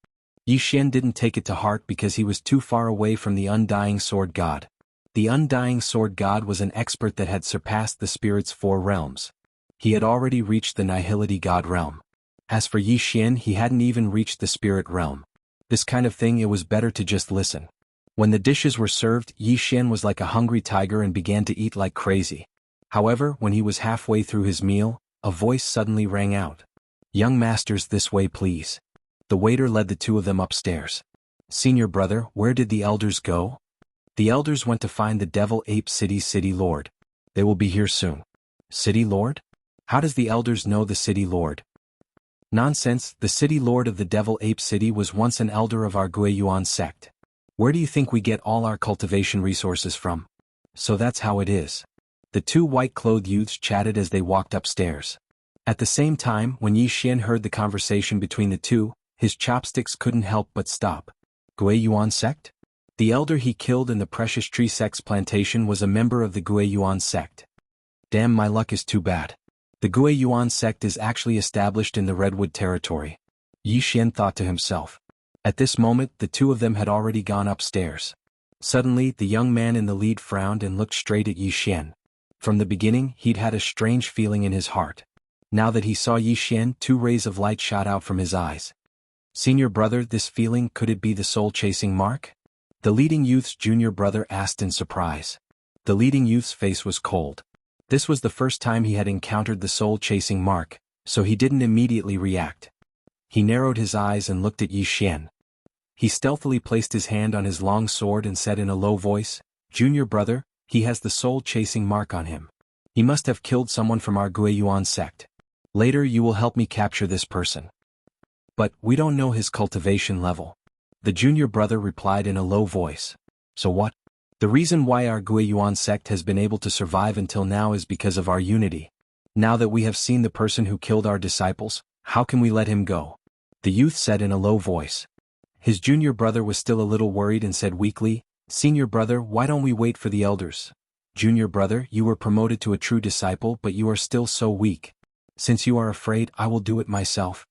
Yi Xian didn't take it to heart because he was too far away from the Undying Sword God. The Undying Sword God was an expert that had surpassed the spirit's 4 realms. He had already reached the Nihility God realm. As for Yi Xian, he hadn't even reached the spirit realm. This kind of thing, it was better to just listen. When the dishes were served, Yi Xian was like a hungry tiger and began to eat like crazy. However, when he was halfway through his meal, a voice suddenly rang out. "Young masters, this way please." The waiter led the 2 of them upstairs. "Senior brother, where did the elders go?" "The elders went to find the Devil Ape City's city lord. They will be here soon." "City lord? How does the elders know the city lord?" "Nonsense, the city lord of the Devil Ape City was once an elder of our Guiyuan sect. Where do you think we get all our cultivation resources from?" "So that's how it is." The 2 white-clothed youths chatted as they walked upstairs. At the same time, when Yi Xian heard the conversation between the 2, his chopsticks couldn't help but stop. Guiyuan sect? The elder he killed in the Precious Tree sect's plantation was a member of the Guiyuan sect. Damn, my luck is too bad. The Guiyuan sect is actually established in the Redwood territory. Yi Xian thought to himself. At this moment, the 2 of them had already gone upstairs. Suddenly, the young man in the lead frowned and looked straight at Yi Xian. From the beginning, he'd had a strange feeling in his heart. Now that he saw Yi Xian, 2 rays of light shot out from his eyes. "Senior brother, this feeling, could it be the soul-chasing mark?" The leading youth's junior brother asked in surprise. The leading youth's face was cold. This was the first time he had encountered the soul-chasing mark, so he didn't immediately react. He narrowed his eyes and looked at Yi Xian. He stealthily placed his hand on his long sword and said in a low voice, "Junior brother, he has the soul-chasing mark on him. He must have killed someone from our Guiyuan sect. Later you will help me capture this person." "But we don't know his cultivation level." The junior brother replied in a low voice. "So what? The reason why our Guiyuan sect has been able to survive until now is because of our unity. Now that we have seen the person who killed our disciples, how can we let him go?" The youth said in a low voice. His junior brother was still a little worried and said weakly, "Senior brother, why don't we wait for the elders?" "Junior brother, you were promoted to a true disciple, but you are still so weak. Since you are afraid, I will do it myself."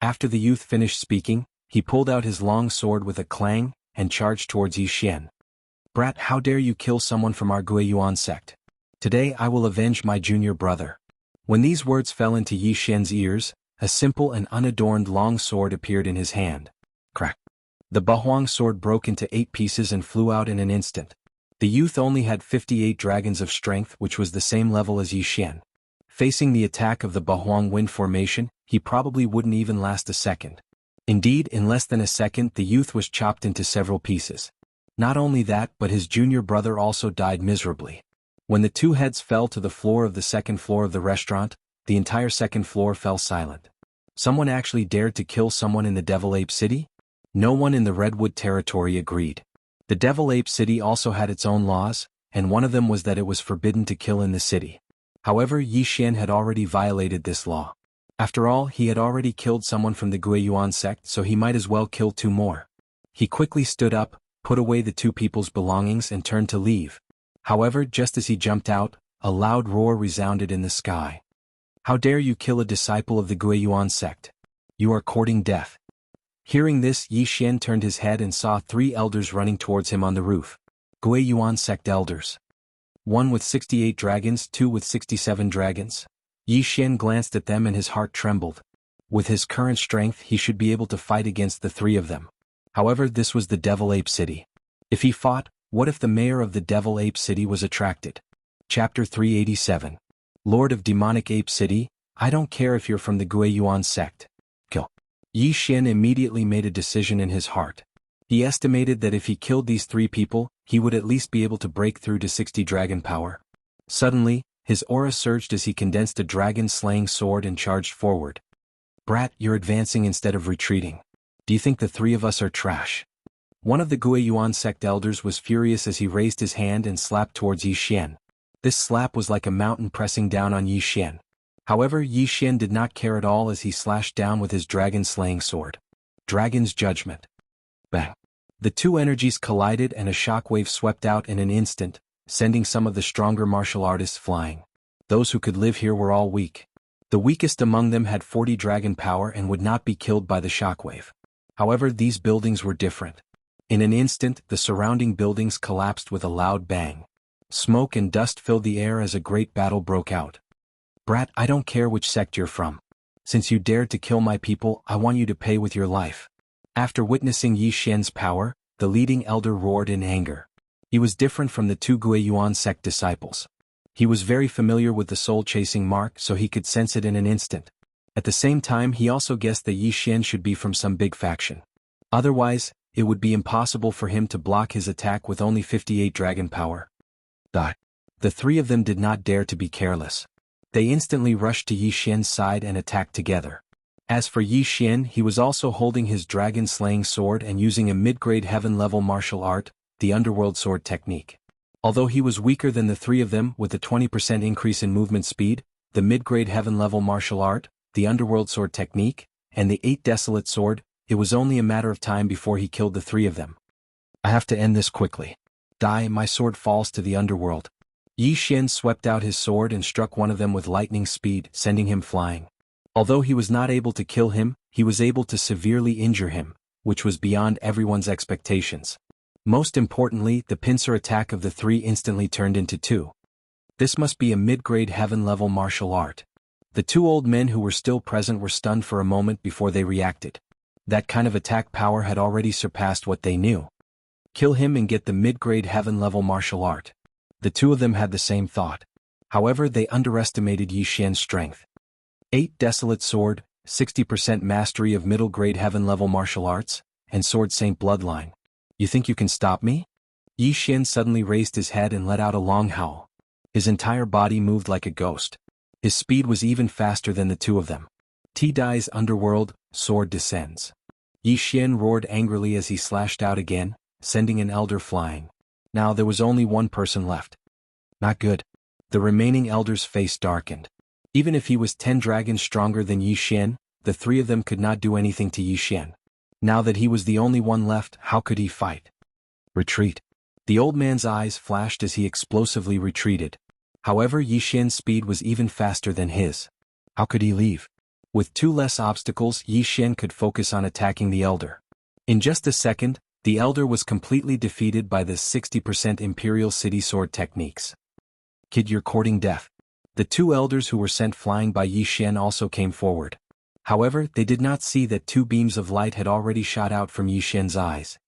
After the youth finished speaking, he pulled out his long sword with a clang and charged towards Yi Xian. "Brat, how dare you kill someone from our Guiyuan sect? Today I will avenge my junior brother." When these words fell into Yi Xian's ears, a simple and unadorned long sword appeared in his hand. Crack. The Bahuang sword broke into 8 pieces and flew out in an instant. The youth only had 58 dragons of strength, which was the same level as Yi Xian. Facing the attack of the Bahuang wind formation, he probably wouldn't even last a second. Indeed, in less than a second the youth was chopped into several pieces. Not only that, but his junior brother also died miserably. When the 2 heads fell to the floor of the second floor of the restaurant, the entire second floor fell silent. Someone actually dared to kill someone in the Devil Ape City? No one in the Redwood territory agreed. The Devil Ape City also had its own laws, and one of them was that it was forbidden to kill in the city. However, Yi Xian had already violated this law. After all, he had already killed someone from the Guiyuan sect, so he might as well kill 2 more. He quickly stood up, put away the 2 people's belongings and turned to leave. However, just as he jumped out, a loud roar resounded in the sky. "How dare you kill a disciple of the Guiyuan sect? You are courting death." Hearing this, Yi Xian turned his head and saw 3 elders running towards him on the roof. Guiyuan sect elders. 1 with 68 dragons, 2 with 67 dragons. Yi Xian glanced at them and his heart trembled. With his current strength he should be able to fight against the 3 of them. However, this was the Devil Ape City. If he fought, what if the mayor of the Devil Ape City was attracted? Chapter 387. Lord of Demonic Ape City, I don't care if you're from the Guiyuan sect. Kill. Yi Xian immediately made a decision in his heart. He estimated that if he killed these 3 people, he would at least be able to break through to 60 dragon power. Suddenly, his aura surged as he condensed a dragon-slaying sword and charged forward. "Brat, you're advancing instead of retreating. Do you think the 3 of us are trash?" One of the Guiyuan sect elders was furious as he raised his hand and slapped towards Yi Xian. This slap was like a mountain pressing down on Yi Xian. However, Yi Xian did not care at all as he slashed down with his dragon-slaying sword. Dragon's Judgment. Bang! The 2 energies collided and a shockwave swept out in an instant, sending some of the stronger martial artists flying. Those who could live here were all weak. The weakest among them had 40 dragon power and would not be killed by the shockwave. However, these buildings were different. In an instant, the surrounding buildings collapsed with a loud bang. Smoke and dust filled the air as a great battle broke out. "Brat, I don't care which sect you're from. Since you dared to kill my people, I want you to pay with your life." After witnessing Yi Xian's power, the leading elder roared in anger. He was different from the 2 Guiyuan sect disciples. He was very familiar with the soul-chasing mark, so he could sense it in an instant. At the same time, he also guessed that Yi Xian should be from some big faction. Otherwise, it would be impossible for him to block his attack with only 58 dragon power. The 3 of them did not dare to be careless. They instantly rushed to Yi Xian's side and attacked together. As for Yi Xian, he was also holding his dragon-slaying sword and using a mid-grade heaven-level martial art, the Underworld Sword technique. Although he was weaker than the 3 of them with a 20% increase in movement speed, the mid-grade heaven-level martial art, the Underworld Sword technique, and the 8 Desolate Sword, it was only a matter of time before he killed the 3 of them. "I have to end this quickly. Die, my sword falls to the underworld." Yi Xian swept out his sword and struck one of them with lightning speed, sending him flying. Although he was not able to kill him, he was able to severely injure him, which was beyond everyone's expectations. Most importantly, the pincer attack of the 3 instantly turned into 2. This must be a mid-grade heaven-level martial art. The 2 old men who were still present were stunned for a moment before they reacted. That kind of attack power had already surpassed what they knew. Kill him and get the mid-grade heaven-level martial art. The 2 of them had the same thought. However, they underestimated Yi Xian's strength. 8 Desolate Sword, 60% mastery of middle-grade heaven-level martial arts, and Sword Saint bloodline. You think you can stop me? Yi Xian suddenly raised his head and let out a long howl. His entire body moved like a ghost. His speed was even faster than the 2 of them. T-Dai's Underworld, Sword descends. Yi Xian roared angrily as he slashed out again, sending an elder flying. Now there was only 1 person left. Not good. The remaining elder's face darkened. Even if he was 10 dragons stronger than Yi Xian, the 3 of them could not do anything to Yi Xian. Now that he was the only one left, how could he fight? Retreat. The old man's eyes flashed as he explosively retreated. However, Yi Xian's speed was even faster than his. How could he leave? With 2 less obstacles, Yi Xian could focus on attacking the elder. In just a second, the elder was completely defeated by the 60% Imperial City Sword techniques. Kid, you're courting death. The 2 elders who were sent flying by Yi Xian also came forward. However, they did not see that two beams of light had already shot out from Yi Xian's eyes.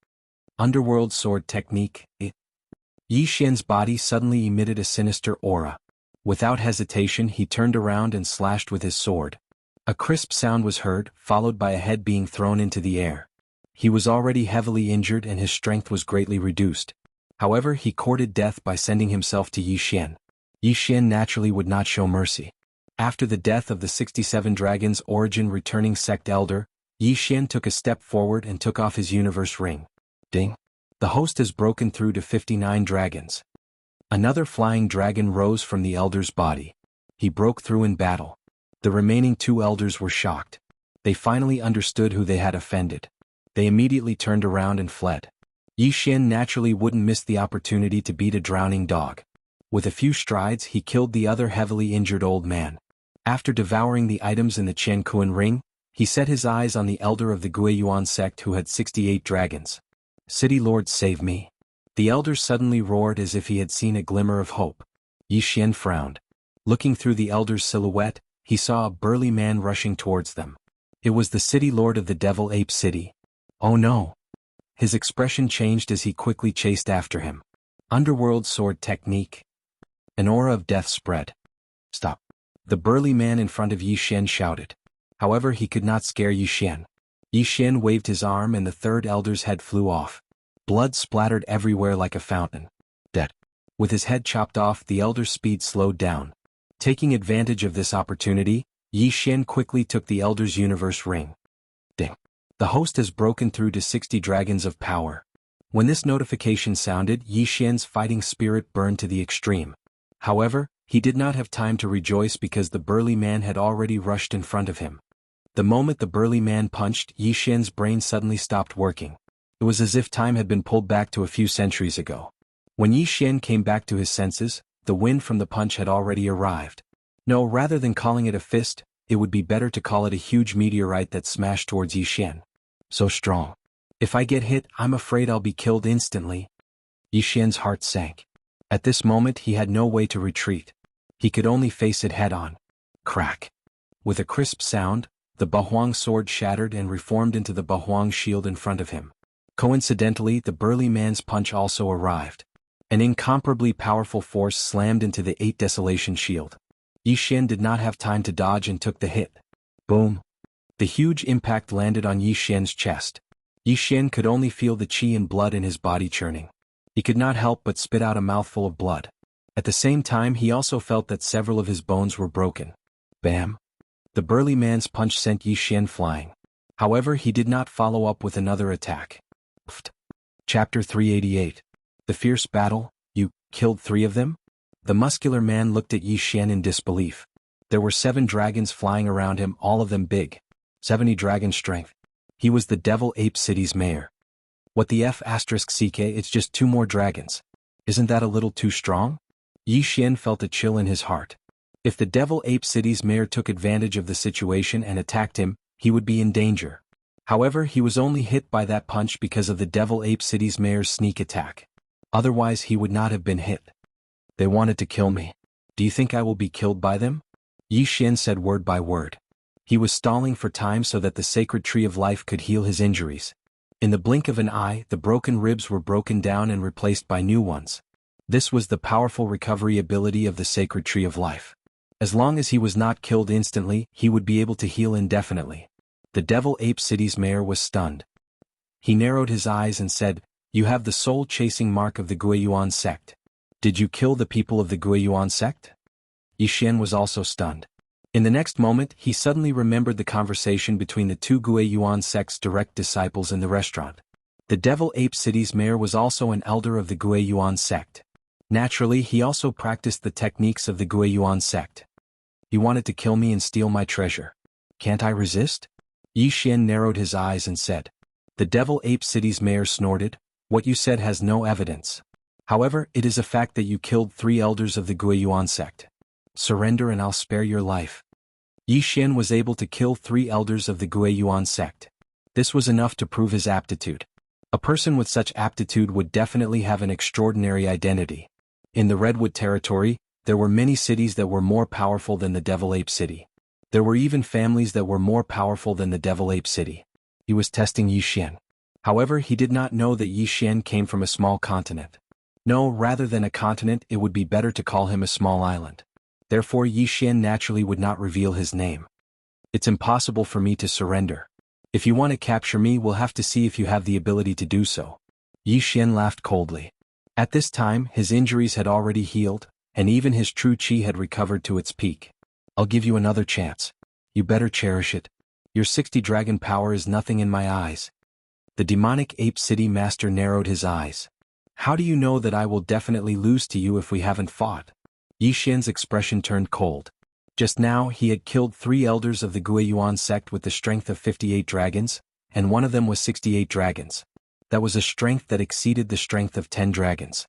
Underworld sword technique. Yi Xian's body suddenly emitted a sinister aura. Without hesitation, he turned around and slashed with his sword. A crisp sound was heard, followed by a head being thrown into the air. He was already heavily injured and his strength was greatly reduced. However, he courted death by sending himself to Yi Xian. Yi Xian naturally would not show mercy. After the death of the 67 Dragons Origin returning sect elder, Yi Xian took a step forward and took off his universe ring. Ding! The host has broken through to 59 dragons. Another flying dragon rose from the elder's body. He broke through in battle. The remaining two elders were shocked. They finally understood who they had offended. They immediately turned around and fled. Yi Xian naturally wouldn't miss the opportunity to beat a drowning dog. With a few strides, he killed the other heavily injured old man. After devouring the items in the Qianquan ring, he set his eyes on the elder of the Guiyuan sect who had 68 dragons. City Lord, save me. The elder suddenly roared as if he had seen a glimmer of hope. Yi Xian frowned. Looking through the elder's silhouette, he saw a burly man rushing towards them. It was the City Lord of the Devil Ape City. Oh no! His expression changed as he quickly chased after him. Underworld sword technique. An aura of death spread. Stop! The burly man in front of Yi Xian shouted. However, he could not scare Yi Xian. Yi Xian waved his arm and the third elder's head flew off. Blood splattered everywhere like a fountain. Dead. With his head chopped off, the elder's speed slowed down. Taking advantage of this opportunity, Yi Xian quickly took the elder's universe ring. Ding! The host has broken through to 60 dragons of power. When this notification sounded, Yi Xian's fighting spirit burned to the extreme. However, he did not have time to rejoice because the burly man had already rushed in front of him. The moment the burly man punched, Yi Xian's brain suddenly stopped working. It was as if time had been pulled back to a few centuries ago. When Yi Xian came back to his senses, the wind from the punch had already arrived. No, rather than calling it a fist, it would be better to call it a huge meteorite that smashed towards Yi Xian. So strong. If I get hit, I'm afraid I'll be killed instantly. Yi Xian's heart sank. At this moment he had no way to retreat. He could only face it head-on. Crack. With a crisp sound, the Bahuang sword shattered and reformed into the Bahuang shield in front of him. Coincidentally, the burly man's punch also arrived. An incomparably powerful force slammed into the 8 Desolation shield. Yi Xian did not have time to dodge and took the hit. Boom. The huge impact landed on Yi Xian's chest. Yi Xian could only feel the qi and blood in his body churning. He could not help but spit out a mouthful of blood. At the same time, he also felt that several of his bones were broken. Bam! The burly man's punch sent Yi Xian flying. However, he did not follow up with another attack. Pfft. Chapter 388. The Fierce Battle. You killed 3 of them? The muscular man looked at Yi Xian in disbelief. There were 7 dragons flying around him, all of them big. 70 dragon strength. He was the Devil Ape City's mayor. What the F***CK, it's just 2 more dragons. Isn't that a little too strong? Yi Xian felt a chill in his heart. If the Devil Ape City's mayor took advantage of the situation and attacked him, he would be in danger. However, he was only hit by that punch because of the Devil Ape City's mayor's sneak attack. Otherwise he would not have been hit. They wanted to kill me. Do you think I will be killed by them? Yi Xian said word by word. He was stalling for time so that the sacred tree of life could heal his injuries. In the blink of an eye, the broken ribs were broken down and replaced by new ones. This was the powerful recovery ability of the sacred tree of life. As long as he was not killed instantly, he would be able to heal indefinitely. The Devil Ape City's mayor was stunned. He narrowed his eyes and said, "You have the soul-chasing mark of the Guiyuan sect. Did you kill the people of the Guiyuan sect?" Yi Xian was also stunned. In the next moment, he suddenly remembered the conversation between the 2 Guiyuan sect's direct disciples in the restaurant. The Devil Ape City's mayor was also an elder of the Guiyuan sect. Naturally, he also practiced the techniques of the Guiyuan sect. You wanted to kill me and steal my treasure. Can't I resist? Yi Xian narrowed his eyes and said. The Devil Ape City's mayor snorted, "What you said has no evidence. However, it is a fact that you killed 3 elders of the Guiyuan sect. Surrender and I'll spare your life." Yi Xian was able to kill 3 elders of the Guiyuan sect. This was enough to prove his aptitude. A person with such aptitude would definitely have an extraordinary identity. In the Redwood territory, there were many cities that were more powerful than the Devil Ape City. There were even families that were more powerful than the Devil Ape City. He was testing Yixian. However, he did not know that Yixian came from a small continent. No, rather than a continent, it would be better to call him a small island. Therefore, Yixian naturally would not reveal his name. It's impossible for me to surrender. If you want to capture me, we'll have to see if you have the ability to do so. Yixian laughed coldly. At this time, his injuries had already healed, and even his true qi had recovered to its peak. I'll give you another chance. You better cherish it. Your 60 dragon power is nothing in my eyes. The demonic ape city master narrowed his eyes. How do you know that I will definitely lose to you if we haven't fought? Yixian's expression turned cold. Just now he had killed 3 elders of the Guiyuan sect with the strength of 58 dragons, and one of them was 68 dragons. That was a strength that exceeded the strength of 10 dragons.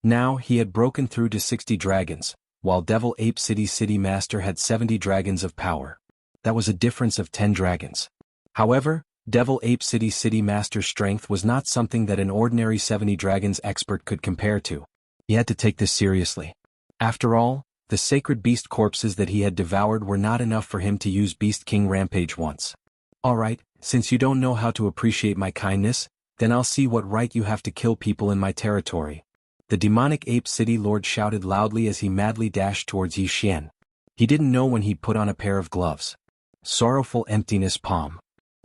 Now he had broken through to 60 dragons, while Devil Ape City Master had 70 dragons of power. That was a difference of 10 dragons. However, Devil Ape City Master's strength was not something that an ordinary 70 dragons expert could compare to. He had to take this seriously. After all, the sacred beast corpses that he had devoured were not enough for him to use Beast King Rampage once. Alright, since you don't know how to appreciate my kindness, then I'll see what right you have to kill people in my territory. The demonic ape city lord shouted loudly as he madly dashed towards Yixian. He didn't know when he put on a pair of gloves. Sorrowful emptiness palm.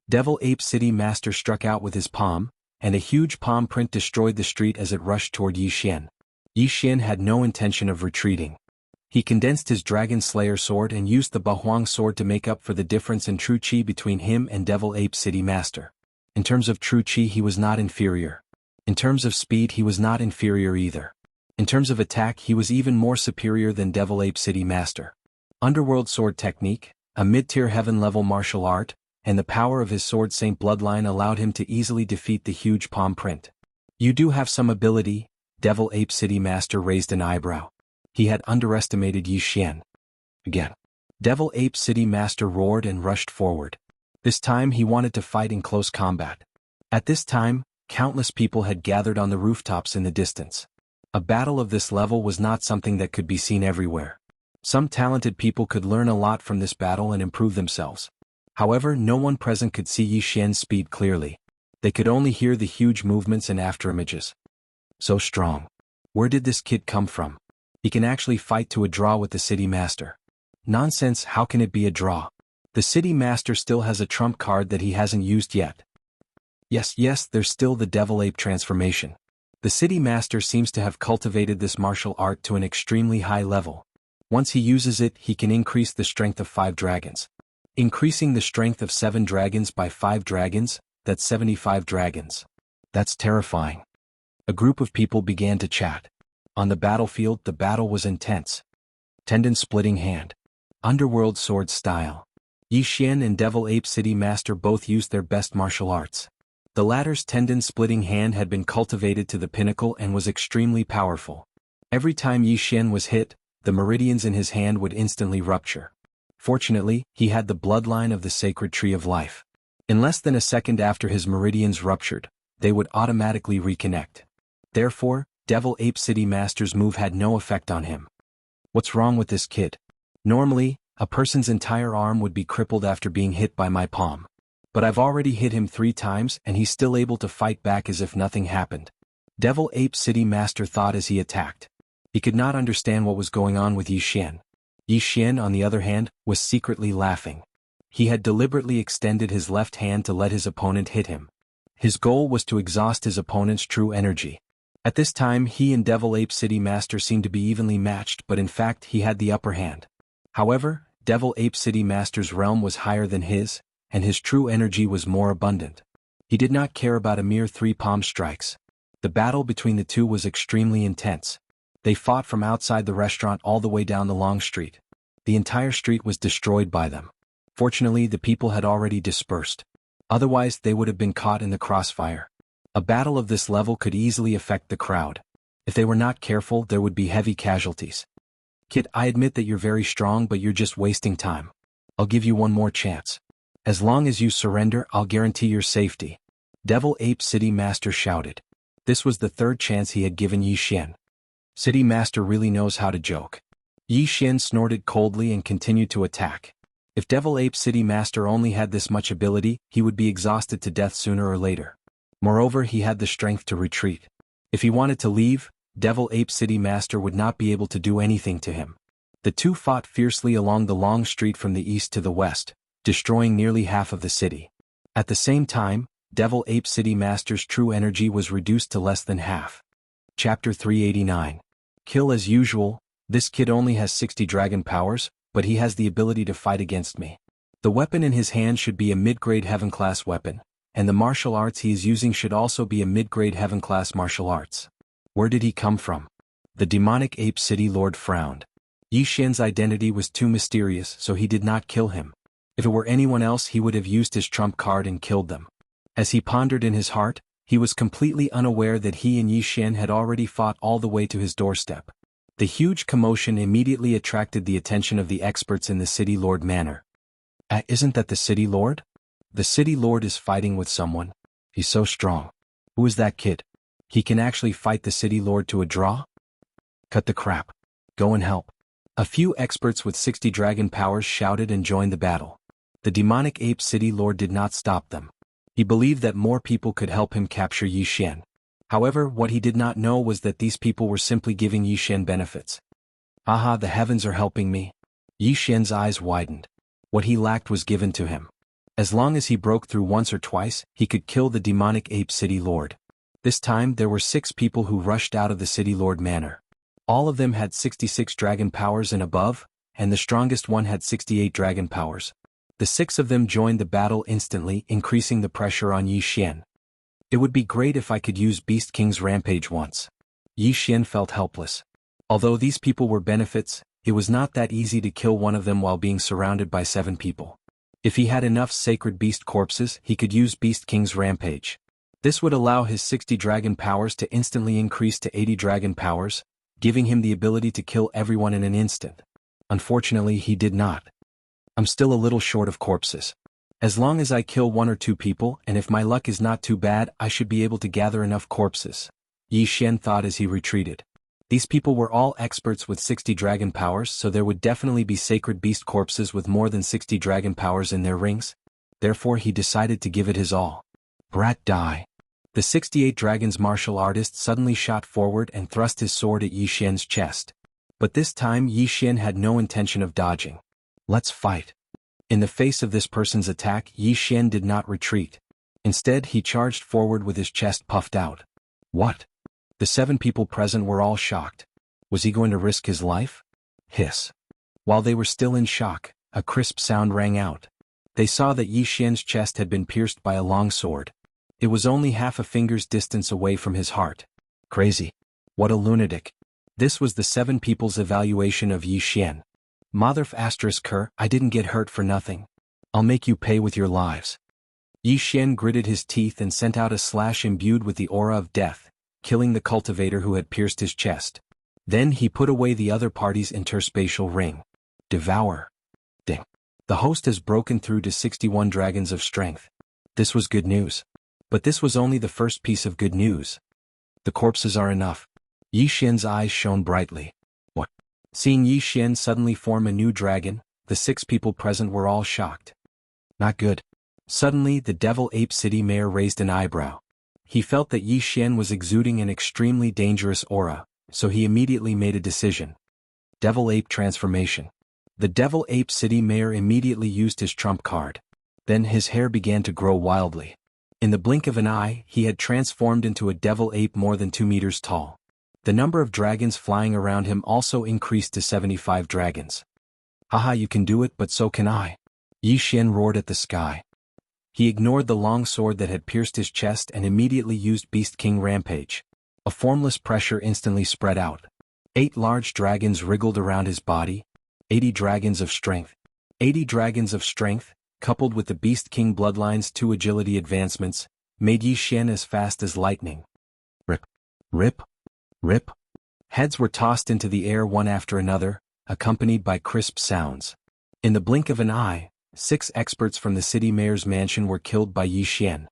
Devil Ape City Master struck out with his palm, and a huge palm print destroyed the street as it rushed toward Yixian. Yixian had no intention of retreating. He condensed his Dragon Slayer sword and used the Bahuang sword to make up for the difference in true chi between him and Devil Ape City Master. In terms of true chi, he was not inferior. In terms of speed, he was not inferior either. In terms of attack, he was even more superior than Devil Ape City Master. Underworld sword technique, a mid-tier heaven-level martial art, and the power of his sword Saint bloodline allowed him to easily defeat the huge palm print. You do have some ability. Devil Ape City Master raised an eyebrow. He had underestimated Yixian. Again. Devil Ape City Master roared and rushed forward. This time he wanted to fight in close combat. At this time, countless people had gathered on the rooftops in the distance. A battle of this level was not something that could be seen everywhere. Some talented people could learn a lot from this battle and improve themselves. However, no one present could see Yixian's speed clearly. They could only hear the huge movements and afterimages. So strong. Where did this kid come from? He can actually fight to a draw with the city master. Nonsense, how can it be a draw? The city master still has a trump card that he hasn't used yet. Yes, there's still the Devil Ape transformation. The city master seems to have cultivated this martial art to an extremely high level. Once he uses it, he can increase the strength of 5 dragons. Increasing the strength of 7 dragons by 5 dragons, that's 75 dragons. That's terrifying. A group of people began to chat. On the battlefield, the battle was intense. Tendon-splitting hand. Underworld sword style. Yixian and Devil Ape City Master both used their best martial arts. The latter's tendon-splitting hand had been cultivated to the pinnacle and was extremely powerful. Every time Yixian was hit, the meridians in his hand would instantly rupture. Fortunately, he had the bloodline of the sacred tree of life. In less than a second after his meridians ruptured, they would automatically reconnect. Therefore, Devil Ape City Master's move had no effect on him. What's wrong with this kid? Normally, a person's entire arm would be crippled after being hit by my palm. But I've already hit him 3 times and he's still able to fight back as if nothing happened. Devil Ape City Master thought as he attacked. He could not understand what was going on with Yixian. Yixian, on the other hand, was secretly laughing. He had deliberately extended his left hand to let his opponent hit him. His goal was to exhaust his opponent's true energy. At this time, he and Devil Ape City Master seemed to be evenly matched, but in fact he had the upper hand. However, Devil Ape City Master's realm was higher than his, and his true energy was more abundant. He did not care about a mere 3 palm strikes. The battle between the two was extremely intense. They fought from outside the restaurant all the way down the long street. The entire street was destroyed by them. Fortunately, the people had already dispersed. Otherwise, they would have been caught in the crossfire. A battle of this level could easily affect the crowd. If they were not careful, there would be heavy casualties. Kid, I admit that you're very strong, but you're just wasting time. I'll give you one more chance. As long as you surrender, I'll guarantee your safety. Devil Ape City Master shouted. This was the 3rd chance he had given Yixian. City Master really knows how to joke. Yixian snorted coldly and continued to attack. If Devil Ape City Master only had this much ability, he would be exhausted to death sooner or later. Moreover, he had the strength to retreat. If he wanted to leave, Devil Ape City Master would not be able to do anything to him. The two fought fiercely along the long street from the east to the west, destroying nearly half of the city. At the same time, Devil Ape City Master's true energy was reduced to less than half. Chapter 389. Kill as usual. This kid only has 60 dragon powers, but he has the ability to fight against me. The weapon in his hand should be a mid-grade heaven-class weapon, and the martial arts he is using should also be a mid-grade heaven-class martial arts. Where did he come from? The demonic ape city lord frowned. Yi Xian's identity was too mysterious, so he did not kill him. If it were anyone else, he would have used his trump card and killed them. As he pondered in his heart, he was completely unaware that he and Yi Xian had already fought all the way to his doorstep. The huge commotion immediately attracted the attention of the experts in the City Lord manor. Isn't that the City Lord? The City Lord is fighting with someone. He's so strong. Who is that kid? He can actually fight the City Lord to a draw? Cut the crap. Go and help. A few experts with 60 dragon powers shouted and joined the battle. The demonic ape City Lord did not stop them. He believed that more people could help him capture Yi Xian. However, what he did not know was that these people were simply giving Yi Xian benefits. Aha, the heavens are helping me. Yi Xian's eyes widened. What he lacked was given to him. As long as he broke through once or twice, he could kill the demonic ape City Lord. This time there were 6 people who rushed out of the City Lord manor. All of them had 66 dragon powers and above, and the strongest one had 68 dragon powers. The 6 of them joined the battle instantly, increasing the pressure on Yi Xian. It would be great if I could use Beast King's rampage once. Yi Xian felt helpless. Although these people were benefits, it was not that easy to kill one of them while being surrounded by 7 people. If he had enough sacred beast corpses, he could use Beast King's rampage. This would allow his 60 dragon powers to instantly increase to 80 dragon powers, giving him the ability to kill everyone in an instant. Unfortunately, he did not. I'm still a little short of corpses. As long as I kill 1 or 2 people, and if my luck is not too bad, I should be able to gather enough corpses. Yi Xian thought as he retreated. These people were all experts with 60 dragon powers, so there would definitely be sacred beast corpses with more than 60 dragon powers in their rings. Therefore he decided to give it his all. Brat die. The 68 Dragons martial artist suddenly shot forward and thrust his sword at Yi Xian's chest. But this time Yi Xian had no intention of dodging. Let's fight. In the face of this person's attack, Yi Xian did not retreat. Instead, he charged forward with his chest puffed out. What? The 7 people present were all shocked. Was he going to risk his life? Hiss. While they were still in shock, a crisp sound rang out. They saw that Yi Xian's chest had been pierced by a long sword. It was only half a finger's distance away from his heart. Crazy. What a lunatic. This was the 7 people's evaluation of Yi Xian. Motherf *her, I didn't get hurt for nothing. I'll make you pay with your lives. Yi Xian gritted his teeth and sent out a slash imbued with the aura of death, killing the cultivator who had pierced his chest. Then he put away the other party's interspatial ring. Devour. Ding. The host has broken through to 61 dragons of strength. This was good news. But this was only the first piece of good news. The corpses are enough. Yi Xian's eyes shone brightly. What? Seeing Yi Xian suddenly form a new dragon, the 6 people present were all shocked. Not good. Suddenly the Devil Ape City Mayor raised an eyebrow. He felt that Yi Xian was exuding an extremely dangerous aura, so he immediately made a decision. Devil Ape Transformation. The Devil Ape City Mayor immediately used his trump card. Then his hair began to grow wildly. In the blink of an eye, he had transformed into a devil ape more than 2 meters tall. The number of dragons flying around him also increased to 75 dragons. Haha, you can do it, but so can I. Yi Xian roared at the sky. He ignored the long sword that had pierced his chest and immediately used Beast King Rampage. A formless pressure instantly spread out. 8 large dragons wriggled around his body. 80 dragons of strength. 80 dragons of strength, coupled with the Beast King Bloodline's 2 agility advancements, made Yi Xian as fast as lightning. Rip. Rip. Rip. Heads were tossed into the air one after another, accompanied by crisp sounds. In the blink of an eye, 6 experts from the city mayor's mansion were killed by Yi Xian.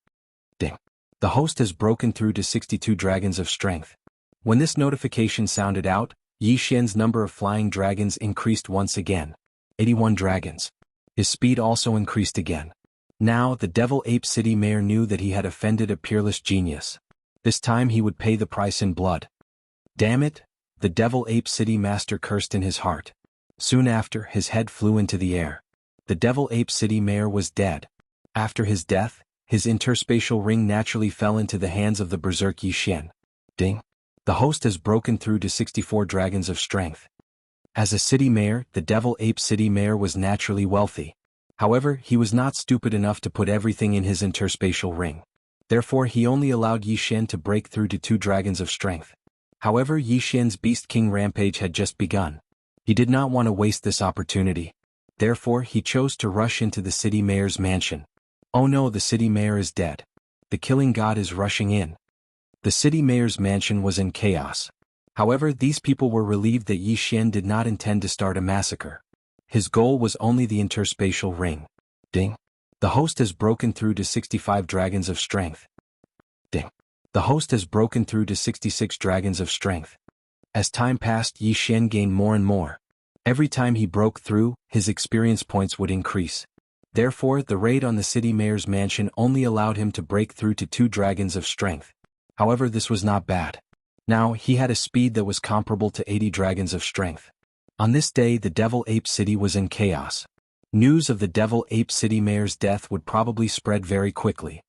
Ding. The host has broken through to 62 dragons of strength. When this notification sounded out, Yi Xian's number of flying dragons increased once again. 81 dragons. His speed also increased again. Now the Devil Ape City mayor knew that he had offended a peerless genius. This time he would pay the price in blood. Damn it, the Devil Ape City master cursed in his heart. Soon after, his head flew into the air. The Devil Ape City mayor was dead. After his death, his interspatial ring naturally fell into the hands of the berserk Yi Xian. Ding. The host has broken through to 64 dragons of strength. As a city mayor, the Devil Ape City mayor was naturally wealthy. However, he was not stupid enough to put everything in his interspatial ring. Therefore he only allowed Yi Xian to break through to 2 dragons of strength. However, Yi Xian's Beast King rampage had just begun. He did not want to waste this opportunity. Therefore he chose to rush into the city mayor's mansion. Oh no, the city mayor is dead. The killing god is rushing in. The city mayor's mansion was in chaos. However, these people were relieved that Yi Xian did not intend to start a massacre. His goal was only the interspatial ring. Ding. The host has broken through to 65 dragons of strength. Ding. The host has broken through to 66 dragons of strength. As time passed, Yi Xian gained more and more. Every time he broke through, his experience points would increase. Therefore, the raid on the city mayor's mansion only allowed him to break through to 2 dragons of strength. However, this was not bad. Now, he had a speed that was comparable to 80 dragons of strength. On this day, the Devil Ape City was in chaos. News of the Devil Ape City mayor's death would probably spread very quickly.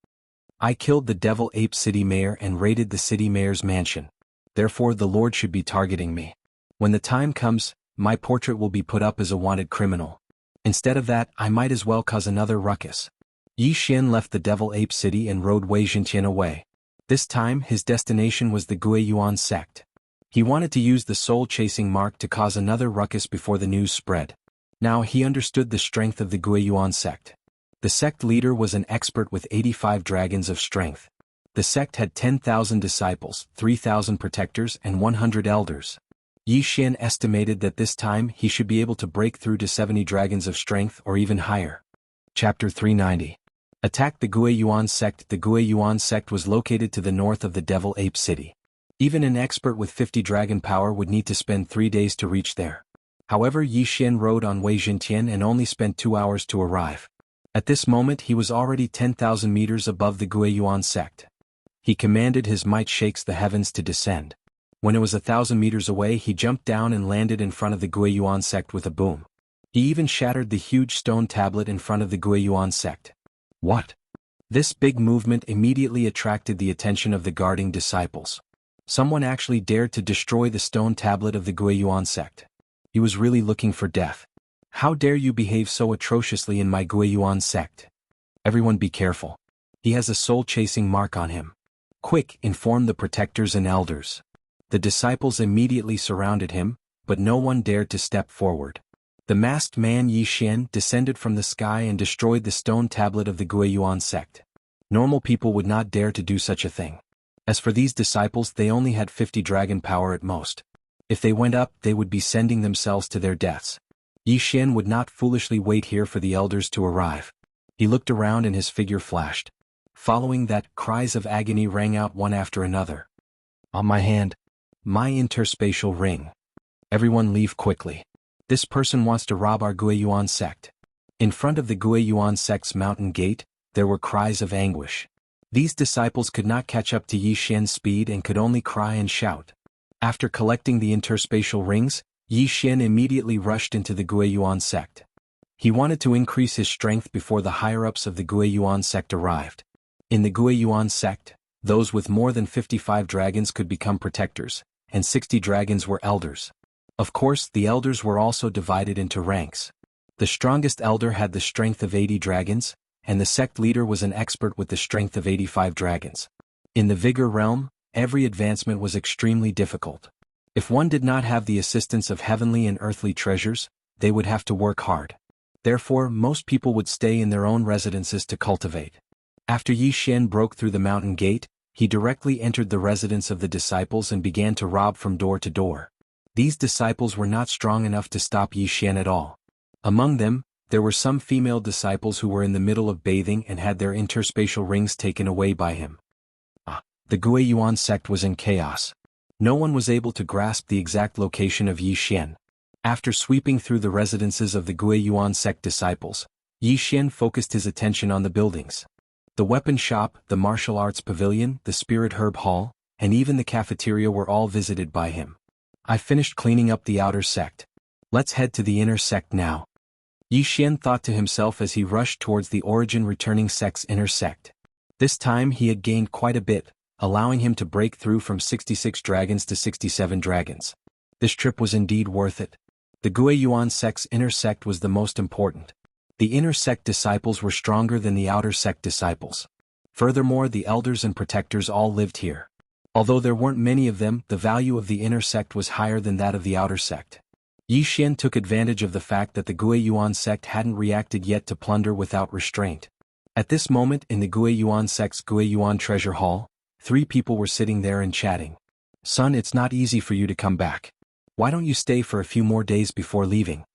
I killed the Devil Ape City mayor and raided the city mayor's mansion. Therefore, the Lord should be targeting me. When the time comes, my portrait will be put up as a wanted criminal. Instead of that, I might as well cause another ruckus. Yi Xian left the Devil Ape City and rode Wei Zhenqian away. This time, his destination was the Gui Yuan sect. He wanted to use the soul-chasing mark to cause another ruckus before the news spread. Now he understood the strength of the Gui Yuan sect. The sect leader was an expert with 85 dragons of strength. The sect had 10,000 disciples, 3,000 protectors and 100 elders. Yi Xian estimated that this time he should be able to break through to 70 dragons of strength or even higher. Chapter 390. Attack the Gui Yuan sect. The Gui Yuan sect was located to the north of the Devil Ape City. Even an expert with 50 dragon power would need to spend 3 days to reach there. However, Yi Xian rode on Wei Zhenqian and only spent 2 hours to arrive. At this moment he was already 10,000 meters above the Gui Yuan sect. He commanded his might shakes the heavens to descend. When it was 1,000 meters away, he jumped down and landed in front of the Gui Yuan sect with a boom. He even shattered the huge stone tablet in front of the Gui Yuan sect. What? This big movement immediately attracted the attention of the guarding disciples. Someone actually dared to destroy the stone tablet of the Gui Yuan sect. He was really looking for death. How dare you behave so atrociously in my Gui Yuan sect? Everyone be careful. He has a soul-chasing mark on him. Quick, inform the protectors and elders. The disciples immediately surrounded him, but no one dared to step forward. The masked man Yi Xian descended from the sky and destroyed the stone tablet of the Gui Yuan sect. Normal people would not dare to do such a thing. As for these disciples, they only had 50 dragon power at most. If they went up, they would be sending themselves to their deaths. Yi Xian would not foolishly wait here for the elders to arrive. He looked around and his figure flashed. Following that, cries of agony rang out one after another. On my hand. My interspatial ring. Everyone leave quickly. This person wants to rob our Gui Yuan sect. In front of the Gui Yuan sect's mountain gate, there were cries of anguish. These disciples could not catch up to Yi Xian's speed and could only cry and shout. After collecting the interspatial rings, Yi Xian immediately rushed into the Gui Yuan sect. He wanted to increase his strength before the higher-ups of the Gui Yuan sect arrived. In the Gui Yuan sect, those with more than 55 dragons could become protectors, and 60 dragons were elders. Of course, the elders were also divided into ranks. The strongest elder had the strength of 80 dragons, and the sect leader was an expert with the strength of 85 dragons. In the Vigor realm, every advancement was extremely difficult. If one did not have the assistance of heavenly and earthly treasures, they would have to work hard. Therefore, most people would stay in their own residences to cultivate. After Yi Xian broke through the mountain gate, he directly entered the residence of the disciples and began to rob from door to door. These disciples were not strong enough to stop Yi Xian at all. Among them, there were some female disciples who were in the middle of bathing and had their interspatial rings taken away by him. The Gui Yuan sect was in chaos. No one was able to grasp the exact location of Yi Xian. After sweeping through the residences of the Gui Yuan sect disciples, Yi Xian focused his attention on the buildings. The weapon shop, the martial arts pavilion, the spirit herb hall, and even the cafeteria were all visited by him. I finished cleaning up the outer sect. Let's head to the inner sect now. Yi Xian thought to himself as he rushed towards the origin returning sect's inner sect. This time he had gained quite a bit, allowing him to break through from 66 dragons to 67 dragons. This trip was indeed worth it. The Gui Yuan sect's inner sect was the most important. The inner sect disciples were stronger than the outer sect disciples. Furthermore, the elders and protectors all lived here. Although there weren't many of them, the value of the inner sect was higher than that of the outer sect. Yi Xian took advantage of the fact that the Gui Yuan sect hadn't reacted yet to plunder without restraint. At this moment in the Gui Yuan sect's Gui Yuan treasure hall, 3 people were sitting there and chatting. Son, it's not easy for you to come back. Why don't you stay for a few more days before leaving?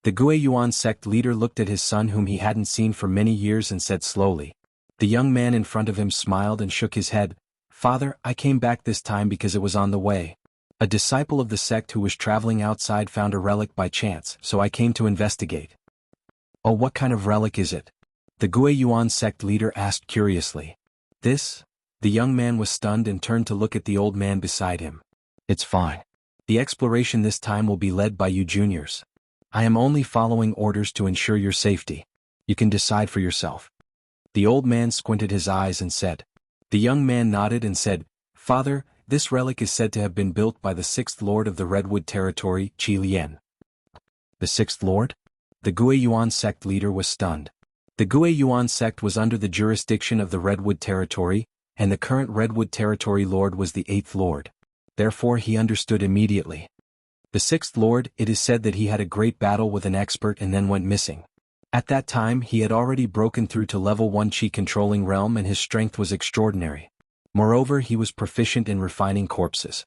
The Gui Yuan sect leader looked at his son whom he hadn't seen for many years and said slowly. The young man in front of him smiled and shook his head. Father, I came back this time because it was on the way. A disciple of the sect who was traveling outside found a relic by chance, so I came to investigate. Oh, what kind of relic is it? The Gui Yuan sect leader asked curiously. This? The young man was stunned and turned to look at the old man beside him. It's fine. The exploration this time will be led by you juniors. I am only following orders to ensure your safety. You can decide for yourself. The old man squinted his eyes and said. The young man nodded and said, Father, this relic is said to have been built by the 6th Lord of the Redwood Territory, Qi Lian. The 6th Lord? The Gui Yuan sect leader was stunned. The Gui Yuan sect was under the jurisdiction of the Redwood Territory, and the current Redwood Territory Lord was the 8th Lord. Therefore he understood immediately. The 6th Lord, it is said that he had a great battle with an expert and then went missing. At that time he had already broken through to level 1 Qi controlling realm and his strength was extraordinary. Moreover, he was proficient in refining corpses.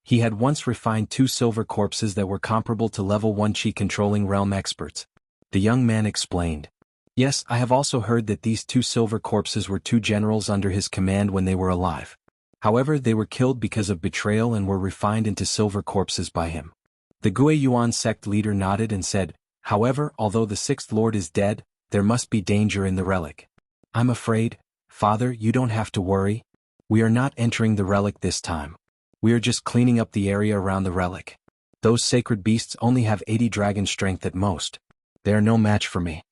He had once refined 2 silver corpses that were comparable to level 1 Qi controlling realm experts. The young man explained. Yes, I have also heard that these 2 silver corpses were 2 generals under his command when they were alive. However, they were killed because of betrayal and were refined into silver corpses by him. The Gui Yuan sect leader nodded and said, However, although the 6th Lord is dead, there must be danger in the relic. I'm afraid, Father, you don't have to worry. We are not entering the relic this time. We are just cleaning up the area around the relic. Those sacred beasts only have 80 dragon strength at most. They are no match for me.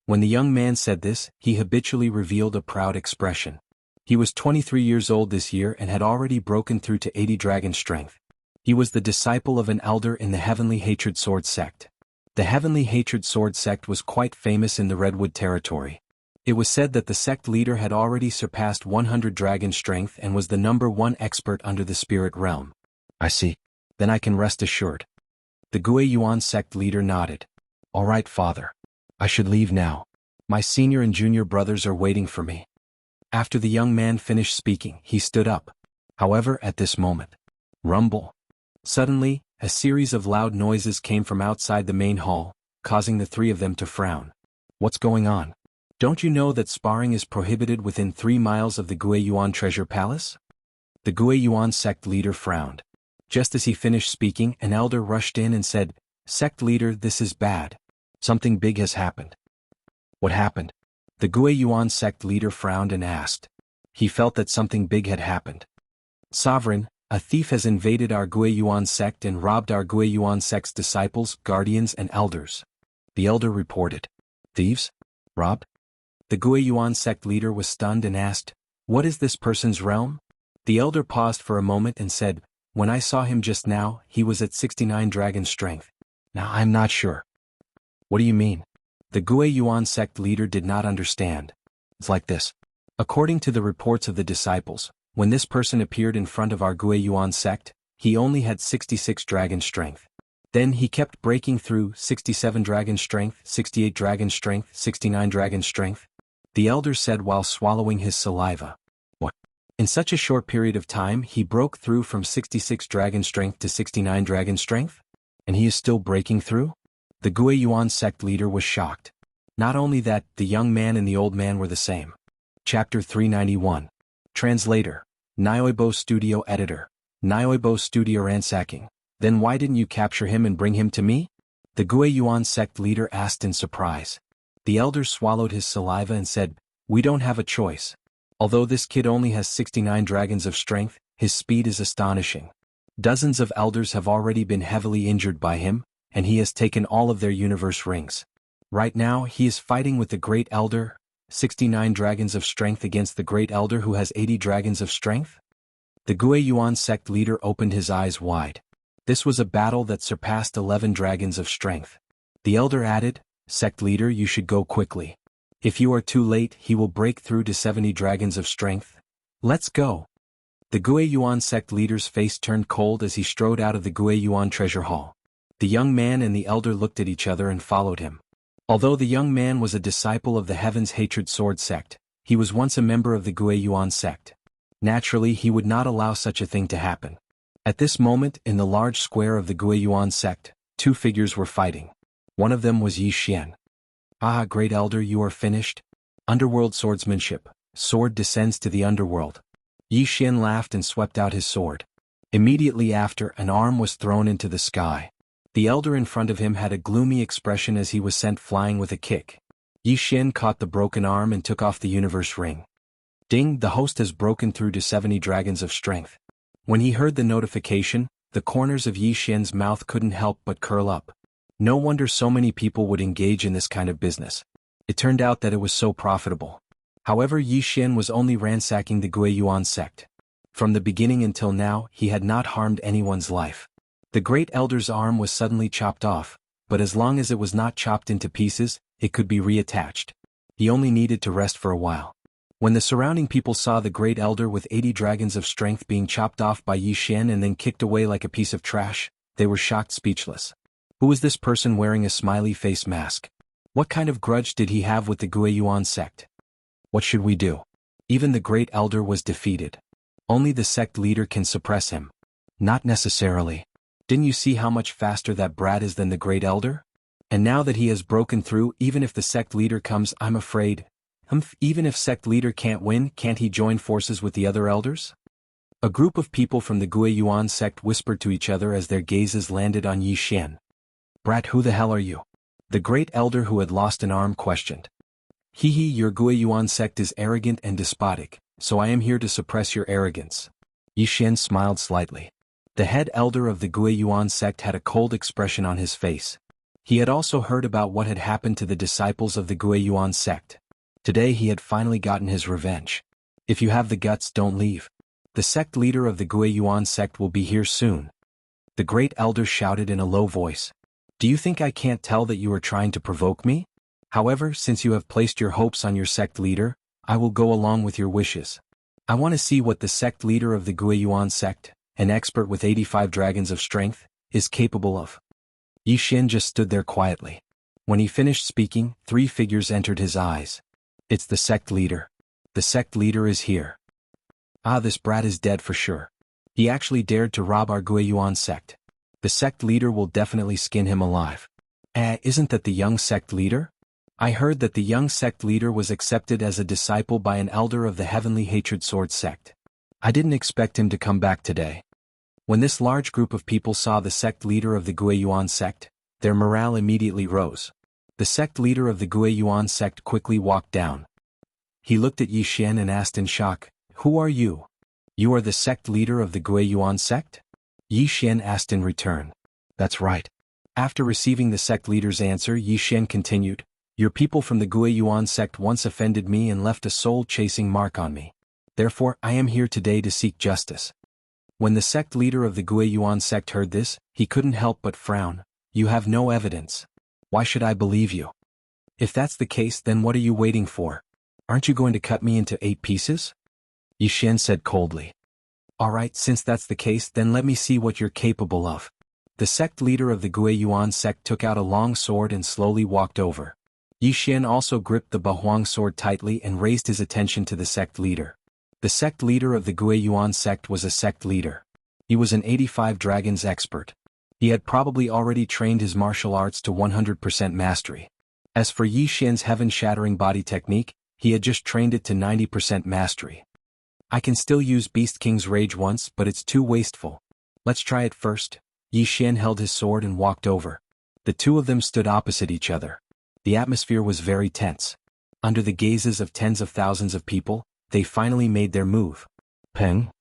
When the young man said this, he habitually revealed a proud expression. He was 23 years old this year and had already broken through to 80 dragon strength. He was the disciple of an elder in the Heavenly Hatred Sword sect. The Heavenly Hatred Sword sect was quite famous in the Redwood Territory. It was said that the sect leader had already surpassed 100 dragon strength and was the #1 expert under the spirit realm. I see. Then I can rest assured. The Gui Yuan sect leader nodded. All right, Father. I should leave now. My senior and junior brothers are waiting for me. After the young man finished speaking, he stood up. However, at this moment, rumble. Suddenly, a series of loud noises came from outside the main hall, causing the 3 of them to frown. What's going on? Don't you know that sparring is prohibited within 3 miles of the Gui Yuan Treasure Palace? The Gui Yuan sect leader frowned. Just as he finished speaking, an elder rushed in and said, Sect leader, this is bad. Something big has happened. What happened? The Gui Yuan sect leader frowned and asked. He felt that something big had happened. Sovereign, a thief has invaded our Gui Yuan sect and robbed our Gui Yuan sect's disciples, guardians and elders. The elder reported. Thieves? Robbed? The Gui Yuan sect leader was stunned and asked, What is this person's realm? The elder paused for a moment and said, When I saw him just now, he was at 69 dragon strength. Now I'm not sure. What do you mean? The Gui Yuan sect leader did not understand. It's like this. According to the reports of the disciples, when this person appeared in front of our Gui Yuan sect, he only had 66 dragon strength. Then he kept breaking through 67 dragon strength, 68 dragon strength, 69 dragon strength. The elder said while swallowing his saliva. What? In such a short period of time he broke through from 66 dragon strength to 69 dragon strength? And he is still breaking through? The Gui Yuan sect leader was shocked. Not only that, the young man and the old man were the same. Chapter 391. Translator. Nioibo Studio Editor. Nioibo Studio Ransacking. Then why didn't you capture him and bring him to me? The Gui Yuan sect leader asked in surprise. The elder swallowed his saliva and said, "We don't have a choice. Although this kid only has 69 dragons of strength, his speed is astonishing. Dozens of elders have already been heavily injured by him, and he has taken all of their universe rings. Right now, he is fighting with the Great Elder, 69 dragons of strength against the Great Elder who has 80 dragons of strength?" The Gui Yuan sect leader opened his eyes wide. This was a battle that surpassed 11 dragons of strength. The elder added, "Sect leader, you should go quickly. If you are too late, he will break through to 70 dragons of strength. Let's go." The Gui Yuan sect leader's face turned cold as he strode out of the Gui Yuan treasure hall. The young man and the elder looked at each other and followed him. Although the young man was a disciple of the Heaven's Hatred Sword sect, he was once a member of the Gui Yuan sect. Naturally, he would not allow such a thing to happen. At this moment, in the large square of the Gui Yuan sect, two figures were fighting. One of them was Yi Xian. "Ah, Great Elder, you are finished? Underworld swordsmanship. Sword descends to the underworld." Yi Xian laughed and swept out his sword. Immediately after, an arm was thrown into the sky. The elder in front of him had a gloomy expression as he was sent flying with a kick. Yi Xian caught the broken arm and took off the universe ring. Ding, the host has broken through to 70 dragons of strength. When he heard the notification, the corners of Yi Xian's mouth couldn't help but curl up. No wonder so many people would engage in this kind of business. It turned out that it was so profitable. However, Yi Xian was only ransacking the Gui Yuan sect. From the beginning until now, he had not harmed anyone's life. The Great Elder's arm was suddenly chopped off, but as long as it was not chopped into pieces, it could be reattached. He only needed to rest for a while. When the surrounding people saw the Great Elder with 80 dragons of strength being chopped off by Yi Xian and then kicked away like a piece of trash, they were shocked speechless. Who is this person wearing a smiley face mask? What kind of grudge did he have with the Gui Yuan sect? What should we do? Even the Great Elder was defeated. Only the sect leader can suppress him. Not necessarily. Didn't you see how much faster that brat is than the Great Elder? And now that he has broken through, even if the sect leader comes, I'm afraid. Even if sect leader can't win, can't he join forces with the other elders? A group of people from the Gui Yuan sect whispered to each other as their gazes landed on Yi Xian. "Brat, who the hell are you?" The Great Elder who had lost an arm questioned. "Hee, your Gui Yuan sect is arrogant and despotic, so I am here to suppress your arrogance." Yi Xian smiled slightly. The head elder of the Gui Yuan sect had a cold expression on his face. He had also heard about what had happened to the disciples of the Gui Yuan sect. Today he had finally gotten his revenge. "If you have the guts, don't leave. The sect leader of the Gui Yuan sect will be here soon." The Great Elder shouted in a low voice. "Do you think I can't tell that you are trying to provoke me? However, since you have placed your hopes on your sect leader, I will go along with your wishes. I want to see what the sect leader of the Gui Yuan sect, an expert with 85 dragons of strength, is capable of." Yi Xian just stood there quietly. When he finished speaking, three figures entered his eyes. "It's the sect leader. The sect leader is here. Ah, this brat is dead for sure. He actually dared to rob our Gui Yuan sect. The sect leader will definitely skin him alive." Isn't that the young sect leader? I heard that the young sect leader was accepted as a disciple by an elder of the Heavenly Hatred Sword sect. I didn't expect him to come back today. When this large group of people saw the sect leader of the Gui Yuan sect, their morale immediately rose. The sect leader of the Gui Yuan sect quickly walked down. He looked at Yi Xian and asked in shock, "Who are you? You are the sect leader of the Gui Yuan sect?" Yi Xian asked in return. "That's right." After receiving the sect leader's answer, Yi Xian continued, "Your people from the Gui Yuan sect once offended me and left a soul-chasing mark on me. Therefore, I am here today to seek justice." When the sect leader of the Gui Yuan sect heard this, he couldn't help but frown. "You have no evidence. Why should I believe you? If that's the case, then what are you waiting for? Aren't you going to cut me into 8 pieces?" Yi Xian said coldly. "Alright, since that's the case, then let me see what you're capable of." The sect leader of the Gui Yuan sect took out a long sword and slowly walked over. Yi Xian also gripped the Bahuang sword tightly and raised his attention to the sect leader. The sect leader of the Gui Yuan sect was a sect leader. He was an 85 dragons expert. He had probably already trained his martial arts to 100% mastery. As for Yi Xian's heaven-shattering body technique, he had just trained it to 90% mastery. "I can still use Beast King's Rage once, but it's too wasteful. Let's try it first." Yi Xian held his sword and walked over. The two of them stood opposite each other. The atmosphere was very tense. Under the gazes of tens of thousands of people, they finally made their move. Peng,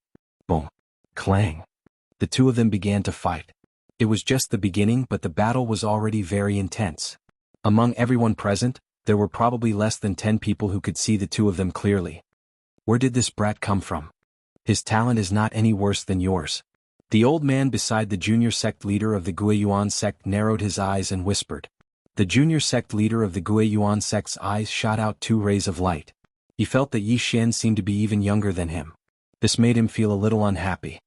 boom, clang. The two of them began to fight. It was just the beginning, but the battle was already very intense. Among everyone present, there were probably less than 10 people who could see the two of them clearly. Where did this brat come from? His talent is not any worse than yours. The old man beside the junior sect leader of the Guiyuan sect narrowed his eyes and whispered. The junior sect leader of the Guiyuan sect's eyes shot out 2 rays of light. He felt that Yi Xian seemed to be even younger than him. This made him feel a little unhappy.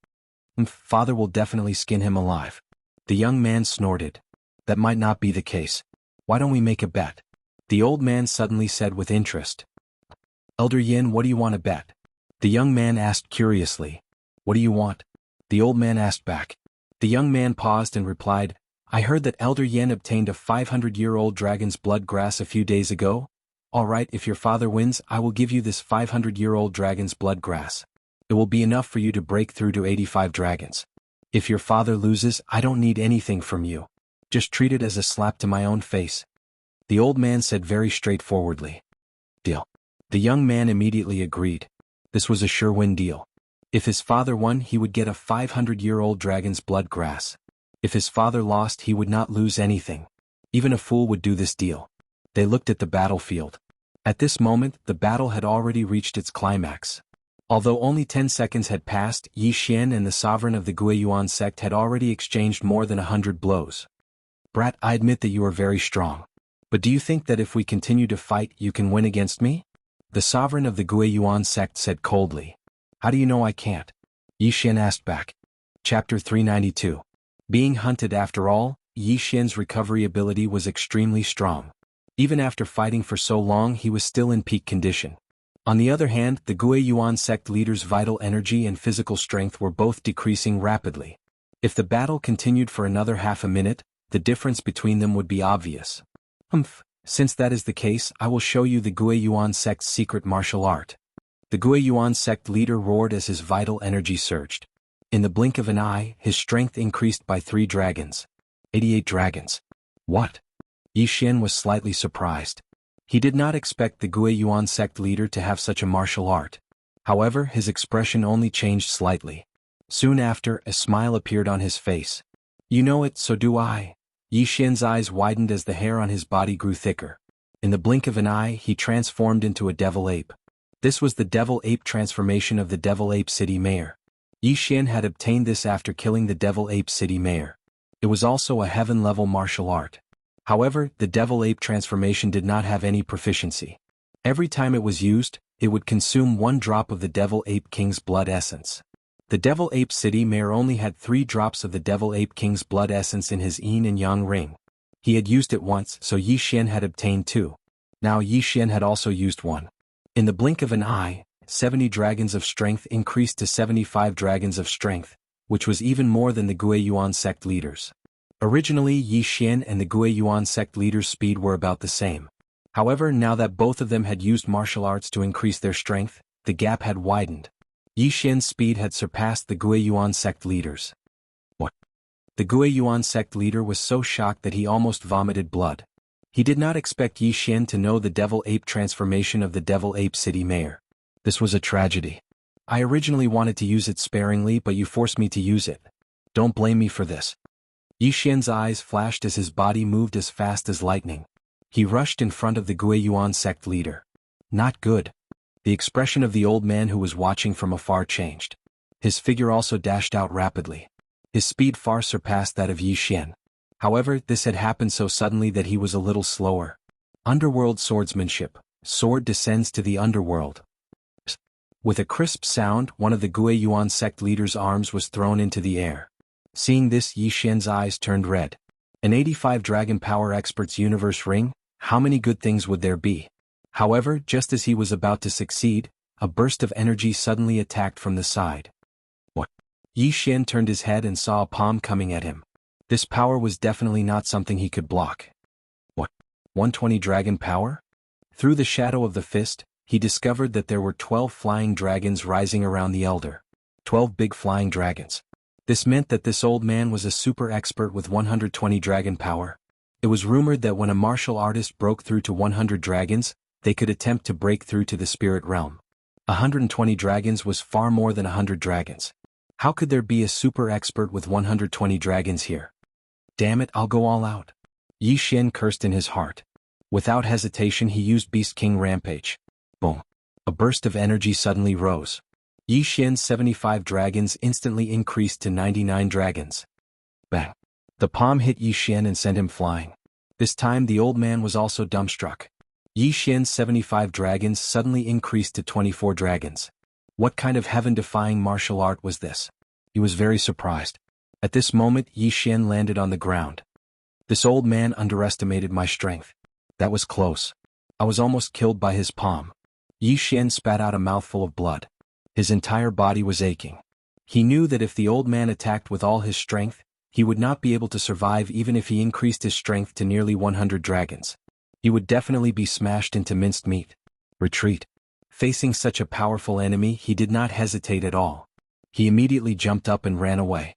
Father will definitely skin him alive. The young man snorted. That might not be the case. Why don't we make a bet? The old man suddenly said with interest. Elder Yin, what do you want to bet? The young man asked curiously. What do you want? The old man asked back. The young man paused and replied, I heard that Elder Yin obtained a 500-year-old dragon's blood grass a few days ago. All right, if your father wins, I will give you this 500-year-old dragon's blood grass. It will be enough for you to break through to 85 dragons. If your father loses, I don't need anything from you. Just treat it as a slap to my own face. The old man said very straightforwardly. Deal. The young man immediately agreed. This was a sure-win deal. If his father won, he would get a 500-year-old dragon's blood grass. If his father lost, he would not lose anything. Even a fool would do this deal. They looked at the battlefield. At this moment, the battle had already reached its climax. Although only 10 seconds had passed, Yi Xian and the sovereign of the Guiyuan sect had already exchanged more than 100 blows. Brat, I admit that you are very strong. But do you think that if we continue to fight, you can win against me? The sovereign of the Guiyuan sect said coldly. How do you know I can't? Yi Xian asked back. Chapter 392. Being hunted after all, Yi Xian's recovery ability was extremely strong. Even after fighting for so long, he was still in peak condition. On the other hand, the Guiyuan sect leader's vital energy and physical strength were both decreasing rapidly. If the battle continued for another half a minute, the difference between them would be obvious. Since that is the case, I will show you the Guiyuan sect's secret martial art. The Guiyuan sect leader roared as his vital energy surged. In the blink of an eye, his strength increased by 3 dragons. 88 dragons. What? Yi Xian was slightly surprised. He did not expect the Guiyuan sect leader to have such a martial art. However, his expression only changed slightly. Soon after, a smile appeared on his face. You know it, so do I. Yi Xian's eyes widened as the hair on his body grew thicker. In the blink of an eye, he transformed into a devil ape. This was the devil ape transformation of the devil ape city mayor. Yi Xian had obtained this after killing the devil ape city mayor. It was also a heaven-level martial art. However, the devil ape transformation did not have any proficiency. Every time it was used, it would consume 1 drop of the devil ape king's blood essence. The devil ape city mayor only had 3 drops of the devil ape king's blood essence in his yin and yang ring. He had used it once, so Yi Xian had obtained 2. Now Yi Xian had also used 1. In the blink of an eye, 70 dragons of strength increased to 75 dragons of strength, which was even more than the Guiyuan sect leaders. Originally, Yi Xian and the Guiyuan sect leaders' speed were about the same. However, now that both of them had used martial arts to increase their strength, the gap had widened. Yi Xian's speed had surpassed the Guiyuan sect leaders. What? The Guiyuan sect leader was so shocked that he almost vomited blood. He did not expect Yi Xian to know the devil ape transformation of the devil ape city mayor. This was a tragedy. I originally wanted to use it sparingly, but you forced me to use it. Don't blame me for this. Yi Xian's eyes flashed as his body moved as fast as lightning. He rushed in front of the Guiyuan sect leader. Not good. The expression of the old man who was watching from afar changed. His figure also dashed out rapidly. His speed far surpassed that of Yi Xian. However, this had happened so suddenly that he was a little slower. Underworld swordsmanship. Sword descends to the underworld. With a crisp sound, one of the Guiyuan sect leader's arms was thrown into the air. Seeing this, Yi Xian's eyes turned red. An 85 Dragon Power Expert's Universe Ring? How many good things would there be? However, just as he was about to succeed, a burst of energy suddenly attacked from the side. What? Yi Xian turned his head and saw a palm coming at him. This power was definitely not something he could block. What? 120 Dragon Power? Through the shadow of the fist, he discovered that there were 12 flying dragons rising around the elder. 12 big flying dragons. This meant that this old man was a super expert with 120 dragon power. It was rumored that when a martial artist broke through to 100 dragons, they could attempt to break through to the spirit realm. 120 dragons was far more than 100 dragons. How could there be a super expert with 120 dragons here? Damn it, I'll go all out. Yi Xian cursed in his heart. Without hesitation he used Beast King Rampage. Boom. A burst of energy suddenly rose. Yi Xian's 75 dragons instantly increased to 99 dragons. Bang. The palm hit Yi Xian and sent him flying. This time the old man was also dumbstruck. Yi Xian's 75 dragons suddenly increased to 24 dragons. What kind of heaven-defying martial art was this? He was very surprised. At this moment Yi Xian landed on the ground. This old man underestimated my strength. That was close. I was almost killed by his palm. Yi Xian spat out a mouthful of blood. His entire body was aching. He knew that if the old man attacked with all his strength, he would not be able to survive even if he increased his strength to nearly 100 dragons. He would definitely be smashed into minced meat. Retreat. Facing such a powerful enemy he did not hesitate at all. He immediately jumped up and ran away.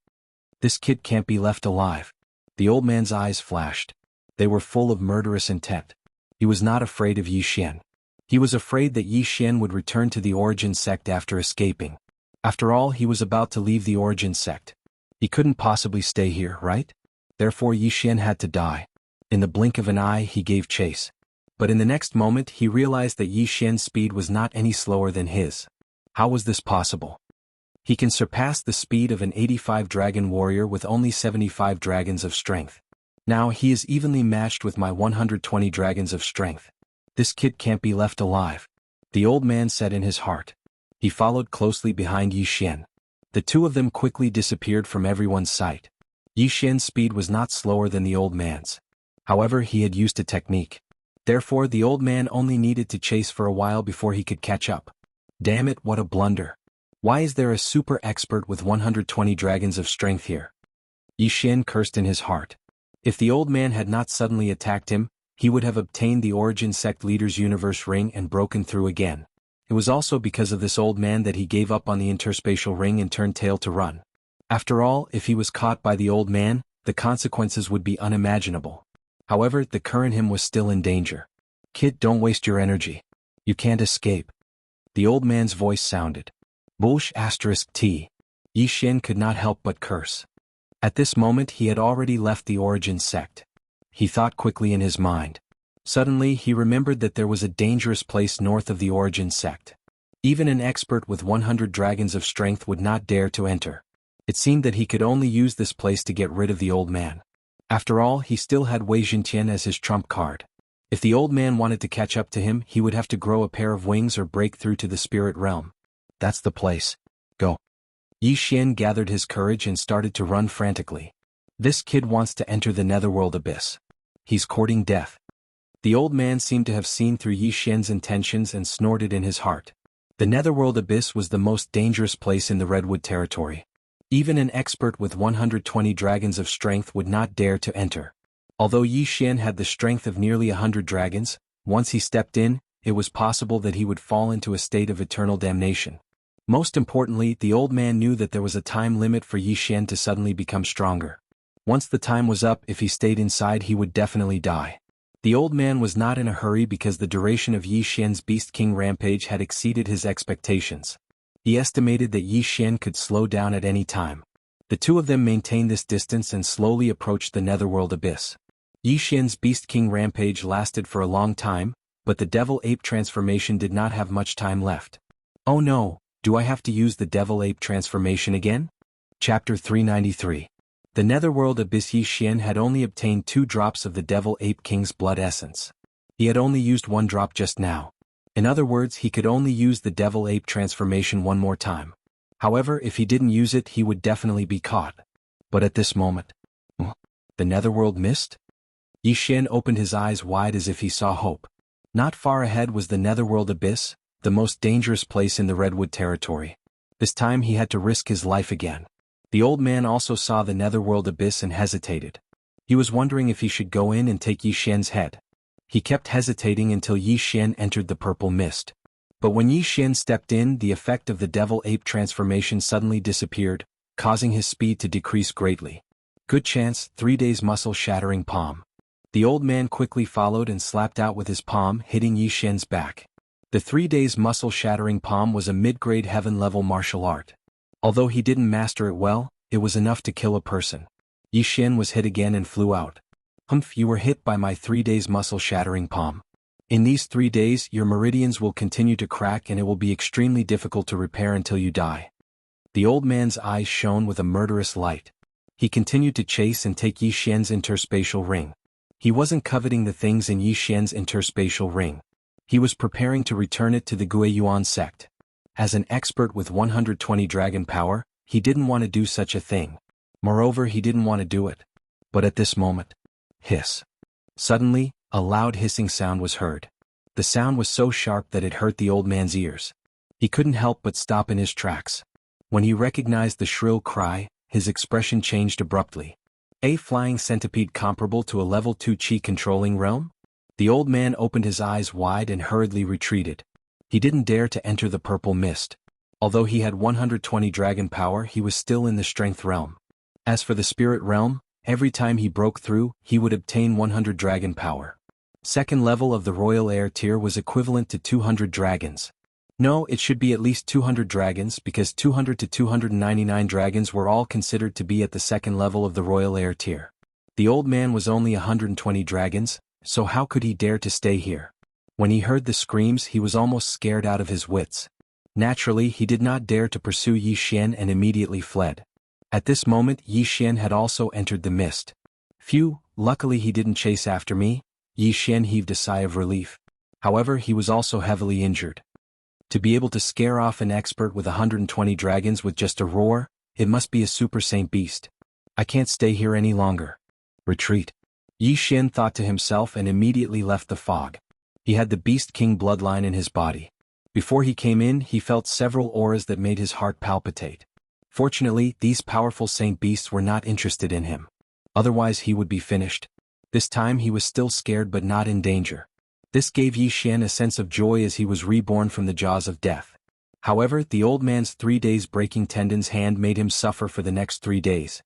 This kid can't be left alive. The old man's eyes flashed. They were full of murderous intent. He was not afraid of Yi Xian. He was afraid that Yi Xian would return to the Origin sect after escaping. After all, he was about to leave the Origin sect. He couldn't possibly stay here, right? Therefore Yi Xian had to die. In the blink of an eye he gave chase. But in the next moment he realized that Yi Xian's speed was not any slower than his. How was this possible? He can surpass the speed of an 85 dragon warrior with only 75 dragons of strength. Now he is evenly matched with my 120 dragons of strength. This kid can't be left alive. The old man said in his heart. He followed closely behind Yi Xian. The two of them quickly disappeared from everyone's sight. Yi Xian's speed was not slower than the old man's. However, he had used a technique. Therefore the old man only needed to chase for a while before he could catch up. Damn it, what a blunder. Why is there a super expert with 120 dragons of strength here? Yi Xian cursed in his heart. If the old man had not suddenly attacked him, he would have obtained the Origin Sect Leader's Universe Ring and broken through again. It was also because of this old man that he gave up on the Interspatial Ring and turned tail to run. After all, if he was caught by the old man, the consequences would be unimaginable. However, the current him was still in danger. Kid, don't waste your energy. You can't escape. The old man's voice sounded. Bullsh *T. Yi Xian could not help but curse. At this moment he had already left the Origin sect. He thought quickly in his mind. Suddenly he remembered that there was a dangerous place north of the Origin sect. Even an expert with 100 dragons of strength would not dare to enter. It seemed that he could only use this place to get rid of the old man. After all, he still had Wei Jintian as his trump card. If the old man wanted to catch up to him, he would have to grow a pair of wings or break through to the spirit realm. That's the place. Go. Yi Xian gathered his courage and started to run frantically. This kid wants to enter the netherworld abyss. He's courting death. The old man seemed to have seen through Yi Xian's intentions and snorted in his heart. The netherworld abyss was the most dangerous place in the Redwood territory. Even an expert with 120 dragons of strength would not dare to enter. Although Yi Xian had the strength of nearly 100 dragons, once he stepped in, it was possible that he would fall into a state of eternal damnation. Most importantly, the old man knew that there was a time limit for Yi Xian to suddenly become stronger. Once the time was up, if he stayed inside he would definitely die. The old man was not in a hurry because the duration of Yi Xian's Beast King rampage had exceeded his expectations. He estimated that Yi Xian could slow down at any time. The two of them maintained this distance and slowly approached the netherworld abyss. Yi Xian's Beast King rampage lasted for a long time, but the Devil Ape transformation did not have much time left. Oh no, do I have to use the Devil Ape transformation again? Chapter 393. The netherworld abyss. Yi Xian had only obtained 2 drops of the Devil Ape King's blood essence. He had only used 1 drop just now. In other words, he could only use the Devil Ape transformation 1 more time. However, if he didn't use it he would definitely be caught. But at this moment, the netherworld mist? Yi Xian opened his eyes wide as if he saw hope. Not far ahead was the netherworld abyss, the most dangerous place in the Redwood territory. This time he had to risk his life again. The old man also saw the netherworld abyss and hesitated. He was wondering if he should go in and take Yi Xian's head. He kept hesitating until Yi Xian entered the purple mist. But when Yi Xian stepped in, the effect of the Devil Ape transformation suddenly disappeared, causing his speed to decrease greatly. Good chance, 3 days muscle-shattering palm. The old man quickly followed and slapped out with his palm, hitting Yi Xian's back. The 3 days muscle-shattering palm was a mid-grade heaven-level martial art. Although he didn't master it well, it was enough to kill a person. Yi Xian was hit again and flew out. Humph, you were hit by my 3 days muscle-shattering palm. In these 3 days your meridians will continue to crack and it will be extremely difficult to repair until you die. The old man's eyes shone with a murderous light. He continued to chase and take Yi Xian's interspatial ring. He wasn't coveting the things in Yi Xian's interspatial ring. He was preparing to return it to the Guiyuan sect. As an expert with 120 dragon power, he didn't want to do such a thing. Moreover, he didn't want to do it. But at this moment, hiss. Suddenly, a loud hissing sound was heard. The sound was so sharp that it hurt the old man's ears. He couldn't help but stop in his tracks. When he recognized the shrill cry, his expression changed abruptly. A flying centipede comparable to a level 2 chi controlling realm? The old man opened his eyes wide and hurriedly retreated. He didn't dare to enter the purple mist. Although he had 120 dragon power, he was still in the strength realm. As for the spirit realm, every time he broke through, he would obtain 100 dragon power. Second level of the royal air tier was equivalent to 200 dragons. No, it should be at least 200 dragons because 200 to 299 dragons were all considered to be at the second level of the royal air tier. The old man was only 120 dragons, so how could he dare to stay here? When he heard the screams, he was almost scared out of his wits. Naturally, he did not dare to pursue Yi Xian and immediately fled. At this moment, Yi Xian had also entered the mist. Phew, luckily he didn't chase after me. Yi Xian heaved a sigh of relief. However, he was also heavily injured. To be able to scare off an expert with 120 dragons with just a roar, it must be a super saint beast. I can't stay here any longer. Retreat. Yi Xian thought to himself and immediately left the fog. He had the Beast King bloodline in his body. Before he came in, he felt several auras that made his heart palpitate. Fortunately, these powerful saint beasts were not interested in him. Otherwise he would be finished. This time he was still scared but not in danger. This gave Yi Xian a sense of joy as he was reborn from the jaws of death. However, the old man's 3 days breaking tendons hand made him suffer for the next 3 days.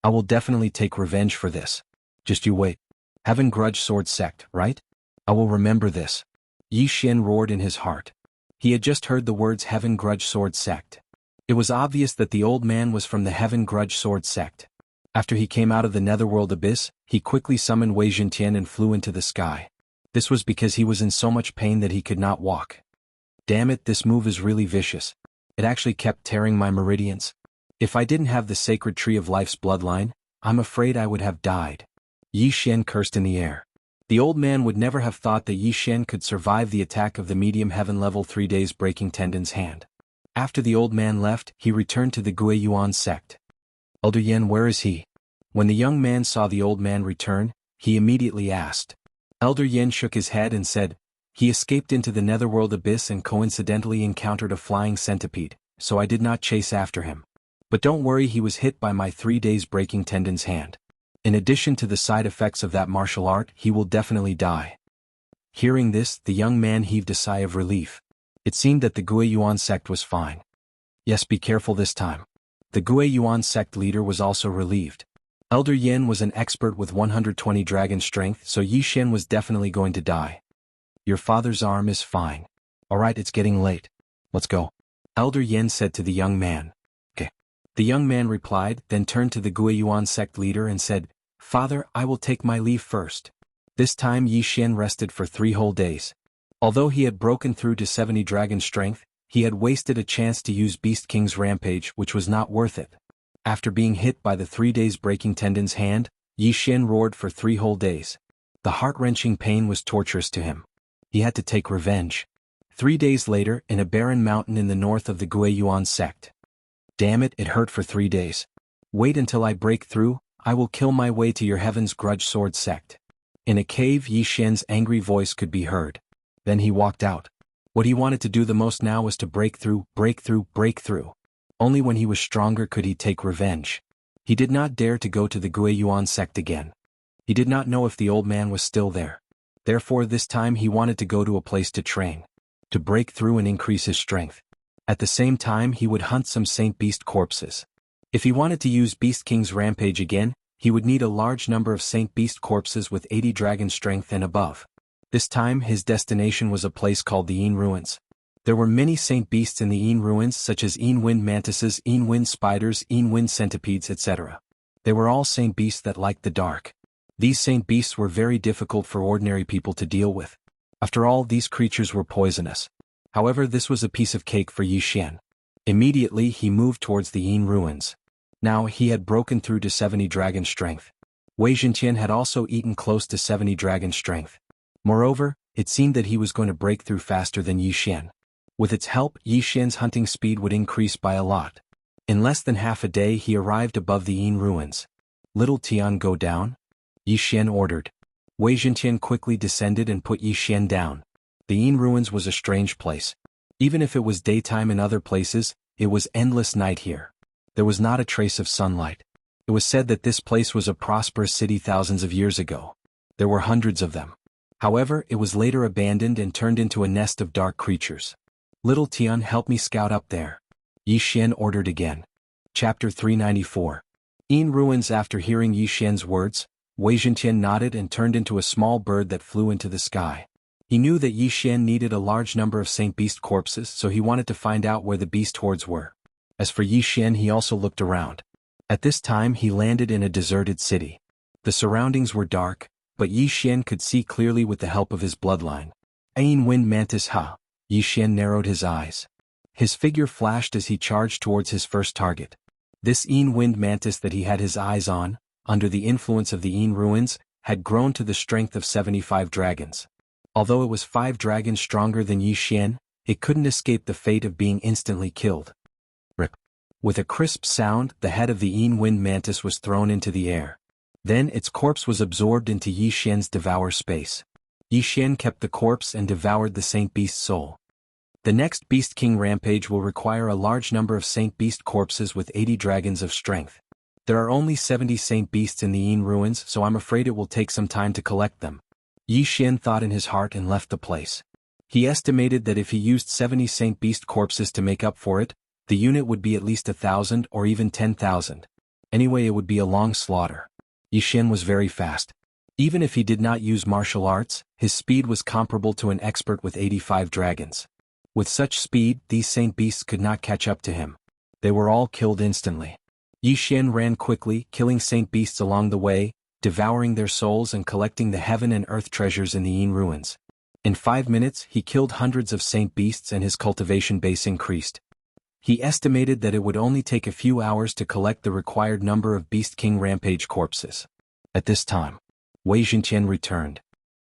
I will definitely take revenge for this. Just you wait. Heaven Grudge Sword Sect, right? I will remember this. Yi Xian roared in his heart. He had just heard the words Heaven Grudge Sword Sect. It was obvious that the old man was from the Heaven Grudge Sword Sect. After he came out of the netherworld abyss, he quickly summoned Wei Zhentian and flew into the sky. This was because he was in so much pain that he could not walk. Damn it, this move is really vicious. It actually kept tearing my meridians. If I didn't have the sacred tree of life's bloodline, I'm afraid I would have died. Yi Xian cursed in the air. The old man would never have thought that Yi Xian could survive the attack of the medium heaven level 3 days breaking tendons hand. After the old man left, he returned to the Guiyuan sect. Elder Yen, where is he? When the young man saw the old man return, he immediately asked. Elder Yen shook his head and said, he escaped into the netherworld abyss and coincidentally encountered a flying centipede, so I did not chase after him. But don't worry, he was hit by my 3 days breaking tendons hand. In addition to the side effects of that martial art, he will definitely die. Hearing this, the young man heaved a sigh of relief. It seemed that the Guiyuan sect was fine. Yes, be careful this time. The Guiyuan sect leader was also relieved. Elder Yen was an expert with 120 dragon strength, so Yi Xian was definitely going to die. Your father's arm is fine. Alright, it's getting late. Let's go. Elder Yen said to the young man. Okay. The young man replied, then turned to the Guiyuan sect leader and said, Father, I will take my leave first. This time Yi Xian rested for 3 whole days. Although he had broken through to 70 dragon strength, he had wasted a chance to use Beast King's rampage, which was not worth it. After being hit by the 3 days breaking tendons hand, Yi Xian roared for 3 whole days. The heart-wrenching pain was torturous to him. He had to take revenge. 3 days later, in a barren mountain in the north of the Guiyuan sect. Damn it, it hurt for 3 days. Wait until I break through, I will kill my way to your Heaven's Grudge Sword sect. In a cave, Yi Xian's angry voice could be heard. Then he walked out. What he wanted to do the most now was to break through. Only when he was stronger could he take revenge. He did not dare to go to the Guiyuan sect again. He did not know if the old man was still there. Therefore this time he wanted to go to a place to train. To break through and increase his strength. At the same time he would hunt some Saint Beast corpses. If he wanted to use Beast King's rampage again, he would need a large number of Saint Beast corpses with 80 dragon strength and above. This time his destination was a place called the Yin Ruins. There were many Saint Beasts in the Yin Ruins such as Yin Wind Mantises, Yin Wind Spiders, Yin Wind Centipedes, etc. They were all Saint Beasts that liked the dark. These Saint Beasts were very difficult for ordinary people to deal with. After all, these creatures were poisonous. However, this was a piece of cake for Yi Xian. Immediately he moved towards the Yin Ruins. Now he had broken through to 70 dragon strength. Wei Zhenqian had also eaten close to 70 dragon strength. Moreover, it seemed that he was going to break through faster than Yi Xian. With its help, Yi Xian's hunting speed would increase by a lot. In less than half a day he arrived above the Yin Ruins. "Little Tian, go down," Yi Xian ordered. Wei Zhenqian quickly descended and put Yi Xian down. The Yin Ruins was a strange place. Even if it was daytime in other places, it was endless night here. There was not a trace of sunlight. It was said that this place was a prosperous city thousands of years ago. There were hundreds of them. However, it was later abandoned and turned into a nest of dark creatures. "Little Tian, help me scout up there," Yi Xian ordered again. Chapter 394. Yin Ruins. After hearing Yi Xian's words, Wei Zhenqian nodded and turned into a small bird that flew into the sky. He knew that Yi Xian needed a large number of Saint Beast corpses, so he wanted to find out where the beast hordes were. As for Yi Xian, he also looked around. At this time he landed in a deserted city. The surroundings were dark, but Yi Xian could see clearly with the help of his bloodline. Yin Wind Mantis, ha! Yi Xian narrowed his eyes. His figure flashed as he charged towards his first target. This Yin Wind Mantis that he had his eyes on, under the influence of the Yin Ruins, had grown to the strength of 75 dragons. Although it was 5 dragons stronger than Yi Xian, it couldn't escape the fate of being instantly killed. Rip. With a crisp sound, the head of the Yin Wind Mantis was thrown into the air. Then its corpse was absorbed into Yi Xian's devour space. Yi Xian kept the corpse and devoured the Saint Beast's soul. The next Beast King rampage will require a large number of Saint Beast corpses with 80 dragons of strength. There are only 70 Saint Beasts in the Yin Ruins, so I'm afraid it will take some time to collect them. Yi Xian thought in his heart and left the place. He estimated that if he used 70 Saint Beast corpses to make up for it, the unit would be at least 1,000 or even 10,000. Anyway, it would be a long slaughter. Yi Xian was very fast. Even if he did not use martial arts, his speed was comparable to an expert with 85 dragons. With such speed, these Saint Beasts could not catch up to him. They were all killed instantly. Yi Xian ran quickly, killing Saint Beasts along the way, devouring their souls and collecting the heaven and earth treasures in the Yin Ruins. In 5 minutes, he killed hundreds of Saint Beasts and his cultivation base increased. He estimated that it would only take a few hours to collect the required number of Beast King Rampage corpses. At this time, Wei Zhenqian returned.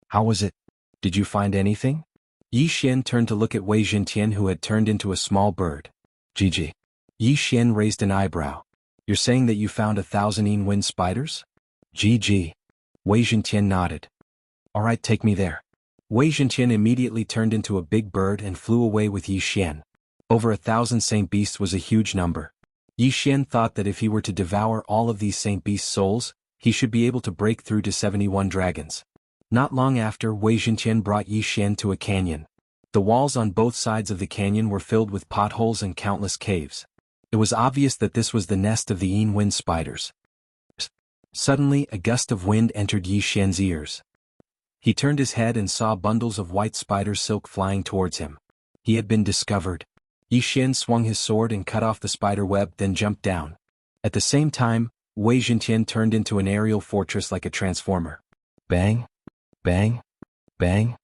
"How was it? Did you find anything?" Yi Xian turned to look at Wei Zhenqian, who had turned into a small bird. "GG." Yi Xian raised an eyebrow. "You're saying that you found 1,000 Yin Wind spiders?" "GG." Wei Zhenqian nodded. "Alright, take me there." Wei Zhenqian immediately turned into a big bird and flew away with Yi Xian. Over 1,000 Saint Beasts was a huge number. Yi Xian thought that if he were to devour all of these Saint Beast souls, he should be able to break through to 71 dragons. Not long after, Wei Zhenqian brought Yi Xian to a canyon. The walls on both sides of the canyon were filled with potholes and countless caves. It was obvious that this was the nest of the Yin Wind spiders. Suddenly, a gust of wind entered Yi Xian's ears. He turned his head and saw bundles of white spider silk flying towards him. He had been discovered. Yi Xian swung his sword and cut off the spider web, then jumped down. At the same time, Wei Zhenqian turned into an aerial fortress like a transformer. Bang! Bang! Bang!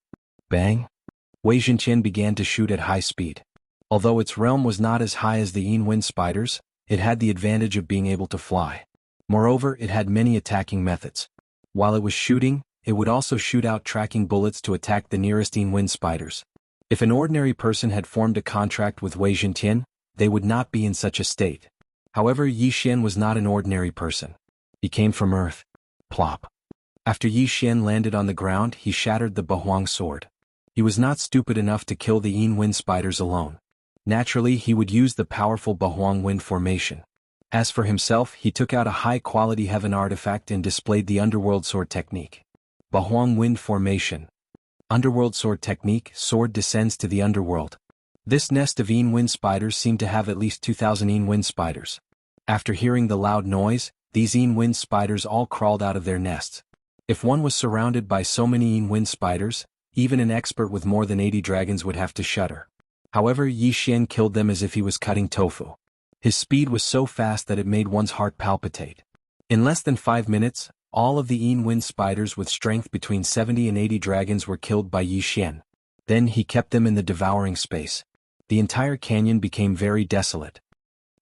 Bang! Wei Zhenqian began to shoot at high speed. Although its realm was not as high as the Yin Wind spiders, it had the advantage of being able to fly. Moreover, it had many attacking methods. While it was shooting, it would also shoot out tracking bullets to attack the nearest Yin Wind spiders. If an ordinary person had formed a contract with Wei Zhenqian, they would not be in such a state. However, Yi Xian was not an ordinary person. He came from Earth. Plop. After Yi Xian landed on the ground, he shattered the Bahuang sword. He was not stupid enough to kill the Yin Wind spiders alone. Naturally, he would use the powerful Bahuang Wind formation. As for himself, he took out a high-quality heaven artifact and displayed the Underworld Sword technique. Bahuang Wind formation. Underworld Sword technique, sword descends to the underworld. This nest of Yin Wind spiders seemed to have at least 2,000 Yin Wind spiders. After hearing the loud noise, these wind spiders all crawled out of their nests. If one was surrounded by so many wind spiders, even an expert with more than 80 dragons would have to shudder. However, Yi Xian killed them as if he was cutting tofu. His speed was so fast that it made one's heart palpitate. In less than 5 minutes, all of the wind spiders with strength between 70 and 80 dragons were killed by Yi Xian. Then he kept them in the devouring space. The entire canyon became very desolate.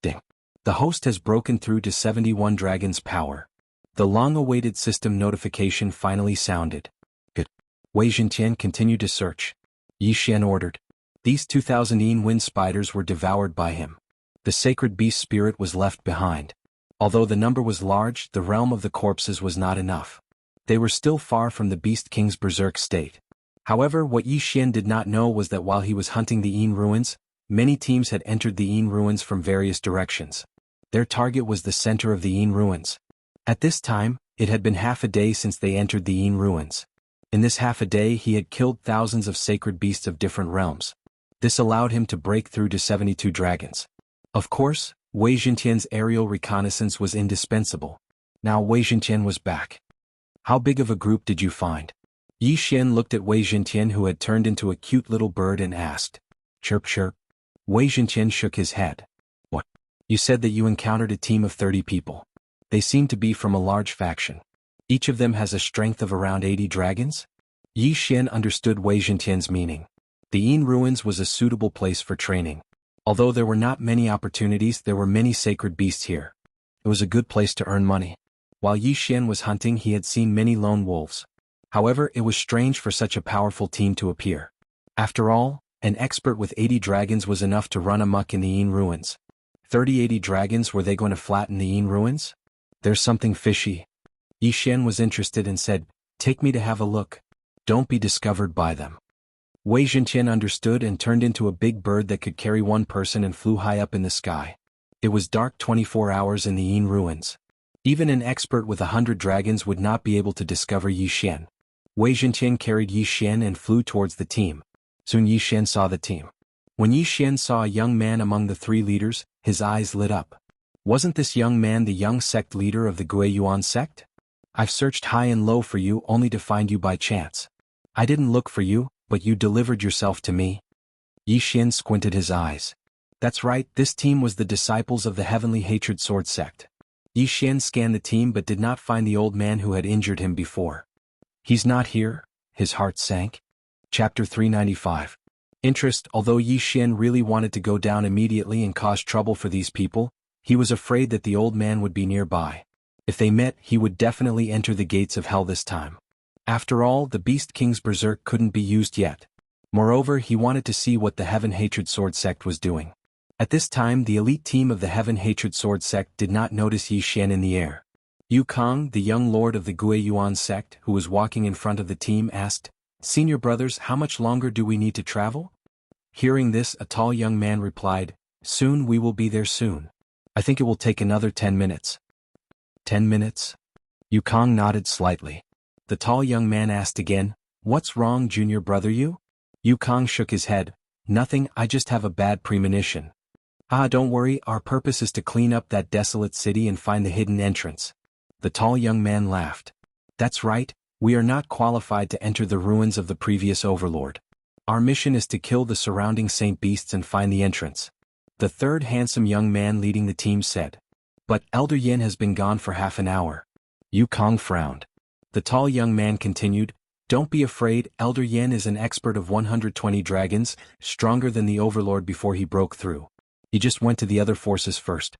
Ding. The host has broken through to 71 dragons' power. The long-awaited system notification finally sounded. Good. Wei Zhentian continued to search. Yi Xian ordered. These 2,000 wind spiders were devoured by him. The sacred beast spirit was left behind. Although the number was large, the realm of the corpses was not enough. They were still far from the Beast King's berserk state. However, what Yi Xian did not know was that while he was hunting the ruins, many teams had entered the ruins from various directions. Their target was the center of the ruins. At this time, it had been half a day since they entered the ruins. In this half a day he had killed thousands of sacred beasts of different realms. This allowed him to break through to 72 dragons. Of course, Wei Zhentian's aerial reconnaissance was indispensable. Now Wei Zhentian was back. How big of a group did you find? Yi Xian looked at Wei Zhentian, who had turned into a cute little bird, and asked. Chirp chirp. Wei Zhentian shook his head. What? You said that you encountered a team of 30 people. They seem to be from a large faction. Each of them has a strength of around 80 dragons? Yi Xian understood Wei Zhentian's meaning. The ruins was a suitable place for training. Although there were not many opportunities, there were many sacred beasts here. It was a good place to earn money. While Yi Xian was hunting, he had seen many lone wolves. However, it was strange for such a powerful team to appear. After all, an expert with 80 dragons was enough to run amok in the ruins. 80 dragons, were they going to flatten the ruins? There's something fishy. Yi Xian was interested and said, take me to have a look. Don't be discovered by them. Wei Zhentian understood and turned into a big bird that could carry one person and flew high up in the sky. It was dark 24 hours in the ruins. Even an expert with 100 dragons would not be able to discover Yi Xian. Wei Zhentian carried Yi Xian and flew towards the team. Soon Yi Xian saw the team. When Yi Xian saw a young man among the 3 leaders, his eyes lit up. Wasn't this young man the young sect leader of the Guiyuan sect? I've searched high and low for you only to find you by chance. I didn't look for you, but you delivered yourself to me. Yi Xian squinted his eyes. That's right, this team was the disciples of the Heavenly Hatred Sword sect. Yi Xian scanned the team but did not find the old man who had injured him before. He's not here, his heart sank. Chapter 395. Interest. Although Yi Xian really wanted to go down immediately and cause trouble for these people, he was afraid that the old man would be nearby. If they met, he would definitely enter the gates of hell this time. After all, the Beast King's berserk couldn't be used yet. Moreover, he wanted to see what the Heaven Hatred Sword sect was doing. At this time, the elite team of the Heaven Hatred Sword sect did not notice Yi Xian in the air. Yu Kong, the young lord of the Guiyuan sect, who was walking in front of the team, asked, Senior brothers, how much longer do we need to travel? Hearing this, a tall young man replied, Soon, we will be there soon. I think it will take another 10 minutes. 10 minutes? Yu Kong nodded slightly. The tall young man asked again, What's wrong, junior brother? Yu Kong shook his head. Nothing, I just have a bad premonition. Don't worry, our purpose is to clean up that desolate city and find the hidden entrance. The tall young man laughed. That's right, we are not qualified to enter the ruins of the previous overlord. Our mission is to kill the surrounding saint beasts and find the entrance. The third handsome young man leading the team said. But Elder Yin has been gone for half an hour. Yu Kong frowned. The tall young man continued, Don't be afraid, Elder Yin is an expert of 120 dragons, stronger than the overlord before he broke through. He just went to the other forces first.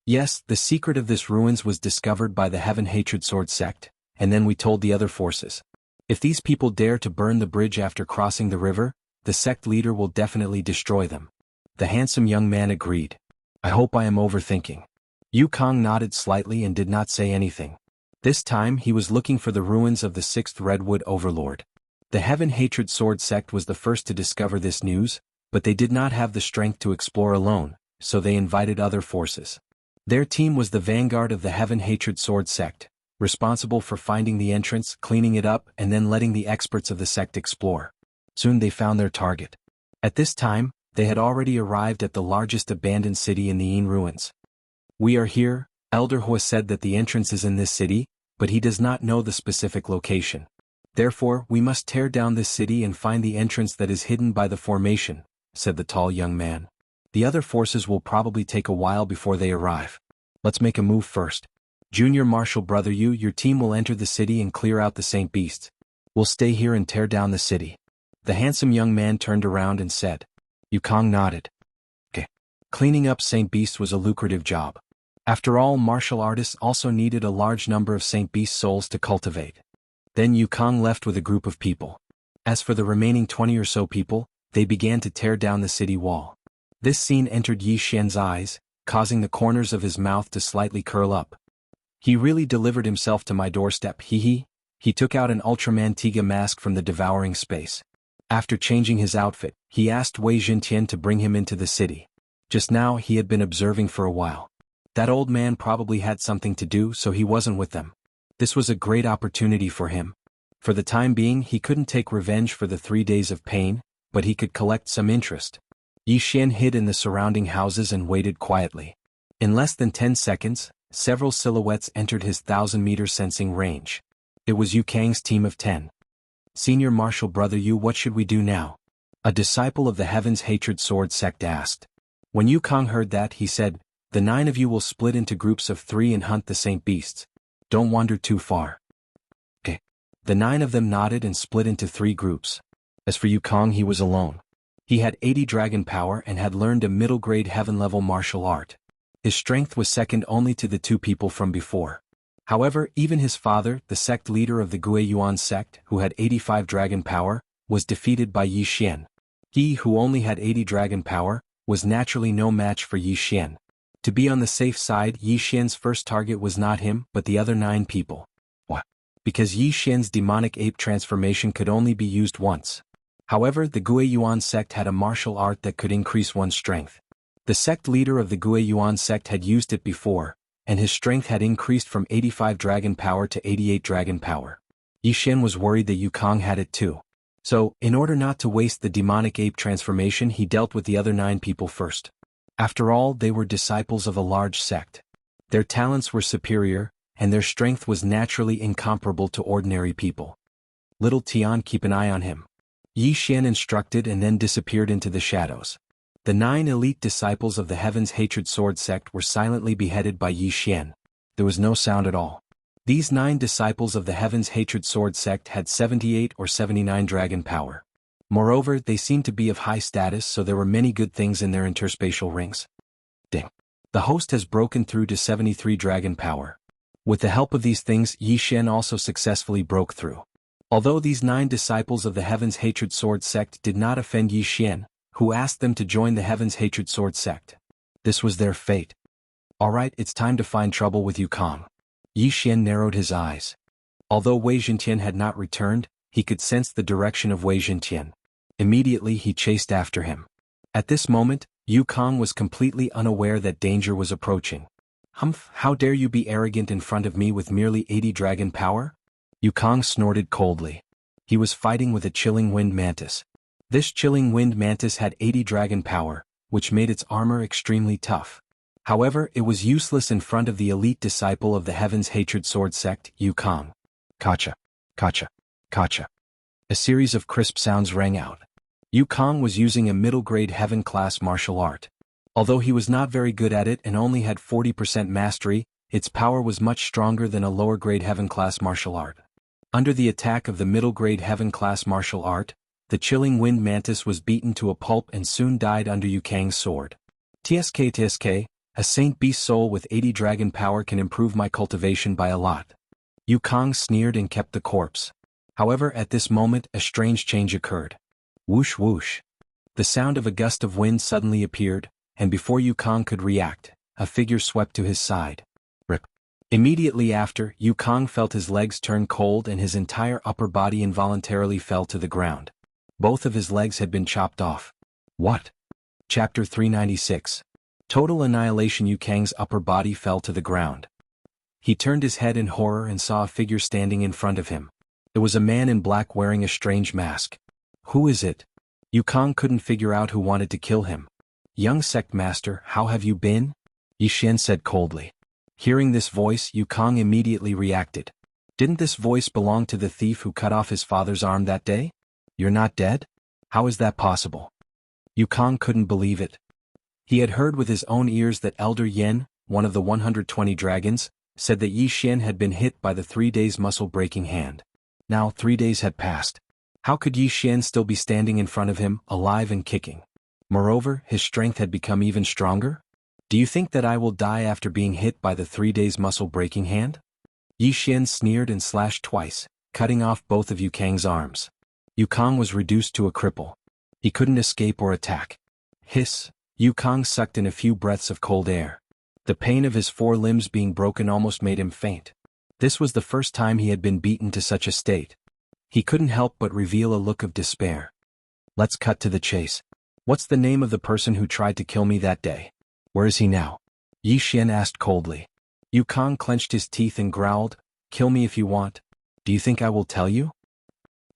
Yes, the secret of this ruins was discovered by the Heaven Hatred Sword sect, and then we told the other forces. If these people dare to burn the bridge after crossing the river, the sect leader will definitely destroy them. The handsome young man agreed. I hope I am overthinking. Yu Kong nodded slightly and did not say anything. This time he was looking for the ruins of the 6th Redwood Overlord. The Heaven Hatred Sword sect was the first to discover this news, but they did not have the strength to explore alone, so they invited other forces. Their team was the vanguard of the Heaven Hatred Sword sect, responsible for finding the entrance, cleaning it up, and then letting the experts of the sect explore. Soon they found their target. At this time, they had already arrived at the largest abandoned city in the ruins. We are here, Elder Hua said that the entrance is in this city, but he does not know the specific location. Therefore, we must tear down this city and find the entrance that is hidden by the formation, said the tall young man. The other forces will probably take a while before they arrive. Let's make a move first. Junior Marshal Brother Yu, your team will enter the city and clear out the Saint Beasts. We'll stay here and tear down the city. The handsome young man turned around and said. Yukong nodded. Okay. Cleaning up Saint Beasts was a lucrative job. After all, martial artists also needed a large number of Saint Beast souls to cultivate. Then Yukong left with a group of people. As for the remaining 20 or so people, they began to tear down the city wall. This scene entered Yi Xian's eyes, causing the corners of his mouth to slightly curl up. He really delivered himself to my doorstep, hee. He took out an Ultraman Tiga mask from the devouring space. After changing his outfit, he asked Wei Jintian to bring him into the city. Just now he had been observing for a while. That old man probably had something to do, so he wasn't with them. This was a great opportunity for him. For the time being, he couldn't take revenge for the 3 days of pain, but he could collect some interest. Yi Xian hid in the surrounding houses and waited quietly. In less than 10 seconds, several silhouettes entered his 1,000-meter sensing range. It was Yu Kang's team of 10. Senior Marshal Brother Yu, what should we do now? A disciple of the Heaven's Hatred Sword sect asked. When Yukong heard that, he said, the 9 of you will split into groups of 3 and hunt the Saint Beasts. Don't wander too far. Okay. The 9 of them nodded and split into 3 groups. As for Yukong, he was alone. He had 80 dragon power and had learned a middle-grade heaven-level martial art. His strength was second only to the 2 people from before. However, even his father, the sect leader of the Gui Yuan sect, who had 85 dragon power, was defeated by Yi Xian. He, who only had 80 dragon power, was naturally no match for Yi Xian. To be on the safe side, Yi Xian's first target was not him, but the other 9 people. What? Because Yi Xian's demonic ape transformation could only be used once. However, the Gui Yuan sect had a martial art that could increase one's strength. The sect leader of the Gui Yuan sect had used it before, and his strength had increased from 85 dragon power to 88 dragon power. Yi Xian was worried that Yukong had it too. So, in order not to waste the demonic ape transformation, he dealt with the other 9 people first. After all, they were disciples of a large sect. Their talents were superior, and their strength was naturally incomparable to ordinary people. Little Tian, keep an eye on him. Yi Xian instructed and then disappeared into the shadows. The 9 elite disciples of the Heaven's Hatred Sword sect were silently beheaded by Yi Xian. There was no sound at all. These 9 disciples of the Heaven's Hatred Sword sect had 78 or 79 dragon power. Moreover, they seemed to be of high status, so there were many good things in their interspatial rings. Ding. The host has broken through to 73 dragon power. With the help of these things, Yi Xian also successfully broke through. Although these 9 disciples of the Heaven's Hatred Sword sect did not offend Yi Xian, who asked them to join the Heaven's Hatred Sword sect. This was their fate. Alright, it's time to find trouble with Yukong. Yi Xian narrowed his eyes. Although Wei Jintian had not returned, he could sense the direction of Wei Jintian. Immediately he chased after him. At this moment, Yukong was completely unaware that danger was approaching. Humph, how dare you be arrogant in front of me with merely 80 dragon power? Yukong snorted coldly. He was fighting with a chilling wind mantis. This chilling wind mantis had 80 dragon power, which made its armor extremely tough. However, it was useless in front of the elite disciple of the Heaven's Hatred Sword sect, Yukong. Kacha. Kacha. Kacha. A series of crisp sounds rang out. Yukong was using a middle-grade heaven-class martial art. Although he was not very good at it and only had 40% mastery, its power was much stronger than a lower-grade heaven-class martial art. Under the attack of the middle-grade heaven-class martial art, the chilling wind mantis was beaten to a pulp and soon died under Yukong's sword. TSK, a Saint Beast soul with 80 dragon power can improve my cultivation by a lot. Yukong sneered and kept the corpse. However, at this moment, a strange change occurred. Whoosh whoosh. The sound of a gust of wind suddenly appeared, and before Yukong could react, a figure swept to his side. Rip. Immediately after, Yukong felt his legs turn cold and his entire upper body involuntarily fell to the ground. Both of his legs had been chopped off. What? Chapter 396. Total annihilation. Yukong's upper body fell to the ground. He turned his head in horror and saw a figure standing in front of him. It was a man in black wearing a strange mask. Who is it? Yukong couldn't figure out who wanted to kill him. Young sect master, how have you been? Yi Xian said coldly. Hearing this voice, Yukong immediately reacted. Didn't this voice belong to the thief who cut off his father's arm that day? You're not dead? How is that possible? Yukong couldn't believe it. He had heard with his own ears that Elder Yen, one of the 120 dragons, said that Yi Xian had been hit by the 3 days muscle-breaking hand. Now 3 days had passed. How could Yi Xian still be standing in front of him, alive and kicking? Moreover, his strength had become even stronger? Do you think that I will die after being hit by the 3 days muscle-breaking hand? Yi Xian sneered and slashed twice, cutting off both of Yukong's arms. Yukong was reduced to a cripple. He couldn't escape or attack. Hiss! Yukong sucked in a few breaths of cold air. The pain of his 4 limbs being broken almost made him faint. This was the first time he had been beaten to such a state. He couldn't help but reveal a look of despair. Let's cut to the chase. What's the name of the person who tried to kill me that day? Where is he now? Yi Xian asked coldly. Yukong clenched his teeth and growled, kill me if you want. Do you think I will tell you?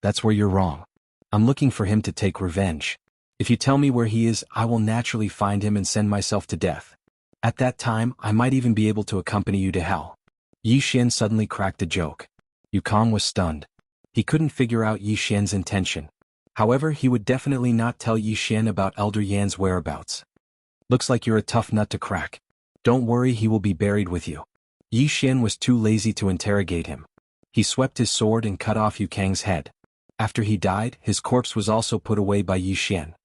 That's where you're wrong. I'm looking for him to take revenge. If you tell me where he is, I will naturally find him and send myself to death. At that time, I might even be able to accompany you to hell. Yi Xian suddenly cracked a joke. Yukong was stunned. He couldn't figure out Yi Xian's intention. However, he would definitely not tell Yi Xian about Elder Yan's whereabouts. Looks like you're a tough nut to crack. Don't worry, he will be buried with you. Yi Xian was too lazy to interrogate him. He swept his sword and cut off Yukong's head. After he died, his corpse was also put away by Yi Xian.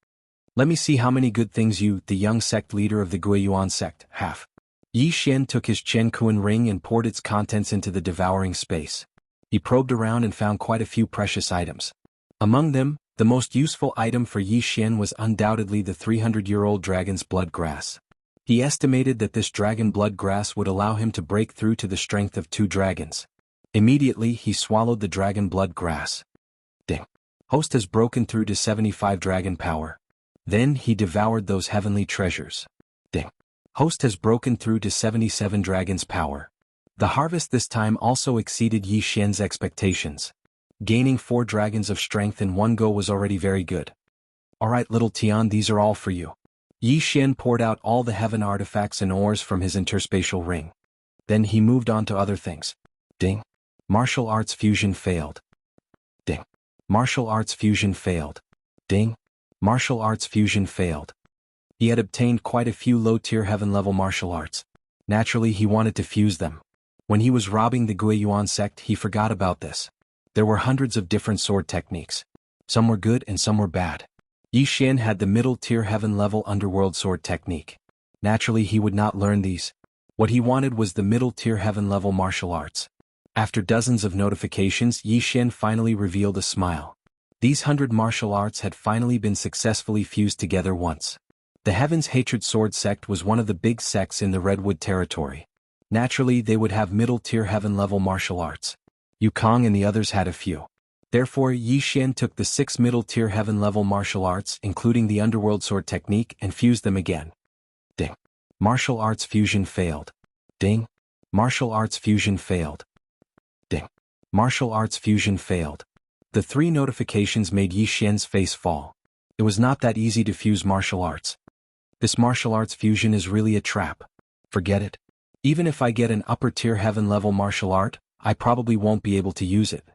Let me see how many good things you, the young sect leader of the Guiyuan sect, have. Yi Xian took his Chen Kuan ring and poured its contents into the devouring space. He probed around and found quite a few precious items. Among them, the most useful item for Yi Xian was undoubtedly the 300-year-old dragon's blood grass. He estimated that this dragon blood grass would allow him to break through to the strength of 2 dragons. Immediately, he swallowed the dragon blood grass. Ding. Host has broken through to 75 dragon power. Then he devoured those heavenly treasures. Ding. Host has broken through to 77 dragons power. The harvest this time also exceeded Yi Xian's expectations. Gaining 4 dragons of strength in one go was already very good. Alright little Tian, these are all for you. Yi Xian poured out all the heaven artifacts and ores from his interspatial ring. Then he moved on to other things. Ding. Martial arts fusion failed. Ding. Martial arts fusion failed. Ding. Martial arts fusion failed. He had obtained quite a few low-tier heaven-level martial arts. Naturally, he wanted to fuse them. When he was robbing the Guiyuan sect, he forgot about this. There were hundreds of different sword techniques. Some were good and some were bad. Yi Xian had the middle-tier heaven-level underworld sword technique. Naturally, he would not learn these. What he wanted was the middle-tier heaven-level martial arts. After dozens of notifications, Yi Xian finally revealed a smile. These 100 martial arts had finally been successfully fused together once. The Heaven's Hatred Sword sect was one of the big sects in the Redwood territory. Naturally, they would have middle-tier heaven-level martial arts. Yukong and the others had a few. Therefore, Yi Xian took the 6 middle-tier heaven-level martial arts, including the underworld sword technique, and fused them again. Ding. Martial arts fusion failed. Ding. Martial arts fusion failed. Ding. Martial arts fusion failed. The 3 notifications made Yi Xian's face fall. It was not that easy to fuse martial arts. This martial arts fusion is really a trap. Forget it. Even if I get an upper-tier heaven-level martial art, I probably won't be able to use it.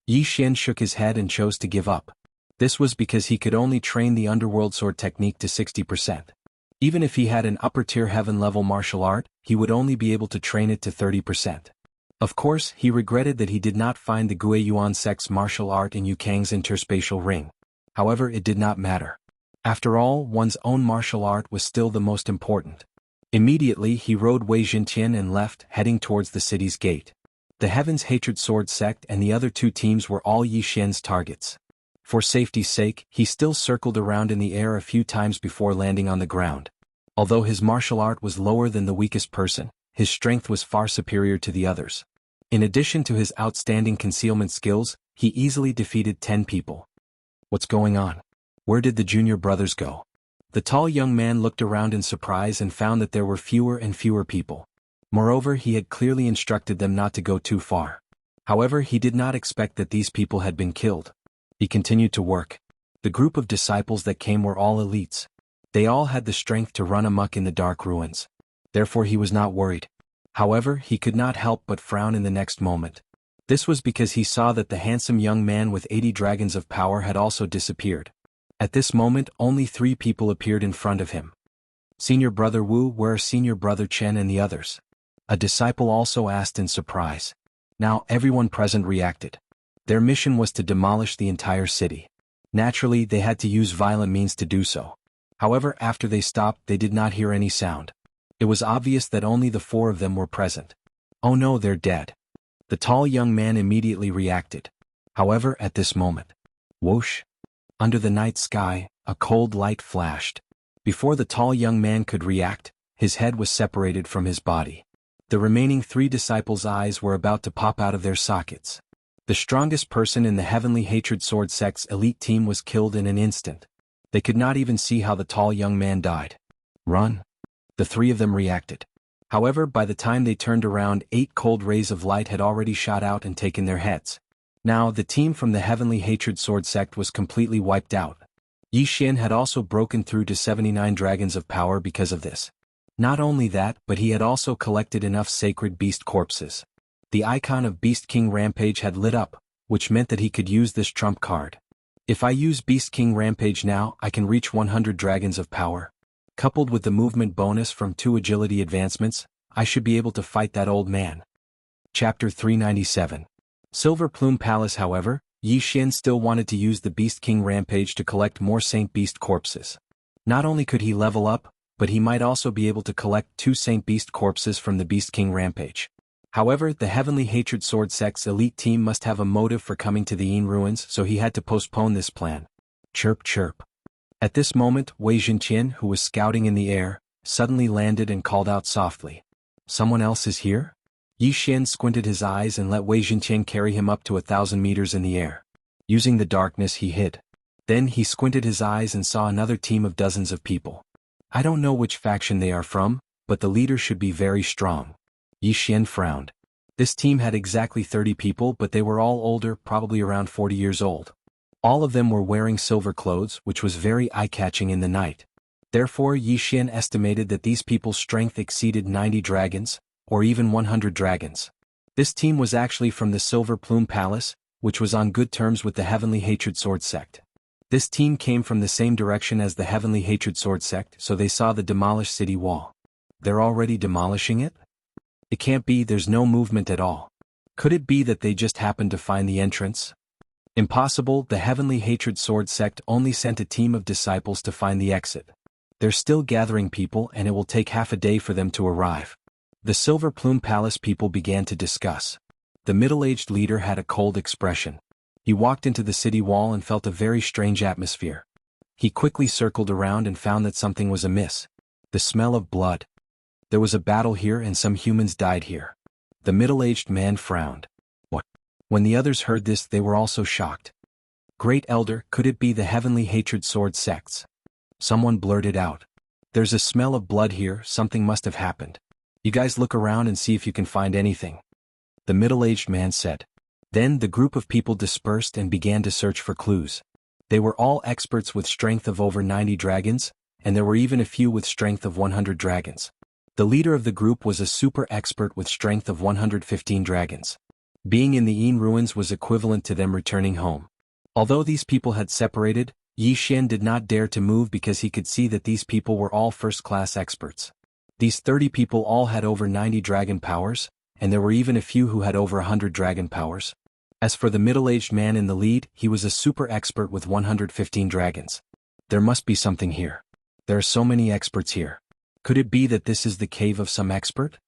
Yi Xian shook his head and chose to give up. This was because he could only train the underworld sword technique to 60%. Even if he had an upper-tier heaven-level martial art, he would only be able to train it to 30%. Of course, he regretted that he did not find the Guiyuan sect's martial art in Yukong's interspatial ring. However, it did not matter. After all, one's own martial art was still the most important. Immediately, he rode Wei Jintian and left, heading towards the city's gate. The Heaven's Hatred Sword sect and the other 2 teams were all Yi Xian's targets. For safety's sake, he still circled around in the air a few times before landing on the ground. Although his martial art was lower than the weakest person, his strength was far superior to the others. In addition to his outstanding concealment skills, he easily defeated 10 people. What's going on? Where did the junior brothers go? The tall young man looked around in surprise and found that there were fewer and fewer people. Moreover, he had clearly instructed them not to go too far. However, he did not expect that these people had been killed. He continued to work. The group of disciples that came were all elites. They all had the strength to run amok in the dark ruins. Therefore he was not worried. However, he could not help but frown in the next moment. This was because he saw that the handsome young man with 80 dragons of power had also disappeared. At this moment, only 3 people appeared in front of him. Senior Brother Wu, where are Senior Brother Chen and the others? A disciple also asked in surprise. Now everyone present reacted. Their mission was to demolish the entire city. Naturally, they had to use violent means to do so. However, after they stopped, they did not hear any sound. It was obvious that only the 4 of them were present. Oh no, they're dead. The tall young man immediately reacted. However, at this moment, whoosh! Under the night sky, a cold light flashed. Before the tall young man could react, his head was separated from his body. The remaining 3 disciples' eyes were about to pop out of their sockets. The strongest person in the Heavenly Hatred Sword Sect's elite team was killed in an instant. They could not even see how the tall young man died. Run! The 3 of them reacted. However, by the time they turned around, 8 cold rays of light had already shot out and taken their heads. Now, the team from the Heavenly Hatred Sword Sect was completely wiped out. Yi Xian had also broken through to 79 dragons of power because of this. Not only that, but he had also collected enough sacred beast corpses. The icon of Beast King Rampage had lit up, which meant that he could use this trump card. If I use Beast King Rampage now, I can reach 100 dragons of power. Coupled with the movement bonus from 2 agility advancements, I should be able to fight that old man. Chapter 397. Silver Plume Palace. However, Yi Xian still wanted to use the Beast King Rampage to collect more Saint Beast corpses. Not only could he level up, but he might also be able to collect 2 Saint Beast corpses from the Beast King Rampage. However, the Heavenly Hatred Sword Sect's elite team must have a motive for coming to the Yin Ruins, so he had to postpone this plan. Chirp chirp. At this moment, Wei Zhenqian, who was scouting in the air, suddenly landed and called out softly. Someone else is here? Yi Xian squinted his eyes and let Wei Zhenqian carry him up to 1,000 meters in the air. Using the darkness, he hid. Then he squinted his eyes and saw another team of dozens of people. I don't know which faction they are from, but the leader should be very strong. Yi Xian frowned. This team had exactly 30 people, but they were all older, probably around 40 years old. All of them were wearing silver clothes, which was very eye-catching in the night. Therefore, Yi Xian estimated that these people's strength exceeded 90 dragons, or even 100 dragons. This team was actually from the Silver Plume Palace, which was on good terms with the Heavenly Hatred Sword Sect. This team came from the same direction as the Heavenly Hatred Sword Sect, so they saw the demolished city wall. They're already demolishing it? It can't be, there's no movement at all. Could it be that they just happened to find the entrance? Impossible, the Heavenly Hatred Sword Sect only sent a team of disciples to find the exit. They're still gathering people and it will take half a day for them to arrive. The Silver Plume Palace people began to discuss. The middle-aged leader had a cold expression. He walked into the city wall and felt a very strange atmosphere. He quickly circled around and found that something was amiss. The smell of blood. There was a battle here and some humans died here. The middle-aged man frowned. What? When the others heard this, they were also shocked. Great Elder, could it be the Heavenly Hatred Sword Sects? Someone blurted out. There's a smell of blood here, something must have happened. You guys look around and see if you can find anything. The middle-aged man said. Then the group of people dispersed and began to search for clues. They were all experts with strength of over 90 dragons, and there were even a few with strength of 100 dragons. The leader of the group was a super expert with strength of 115 dragons. Being in the Yin Ruins was equivalent to them returning home. Although these people had separated, Yi Xian did not dare to move because he could see that these people were all first-class experts. These 30 people all had over 90 dragon powers, and there were even a few who had over 100 dragon powers. As for the middle-aged man in the lead, he was a super expert with 115 dragons. There must be something here. There are so many experts here. Could it be that this is the cave of some expert?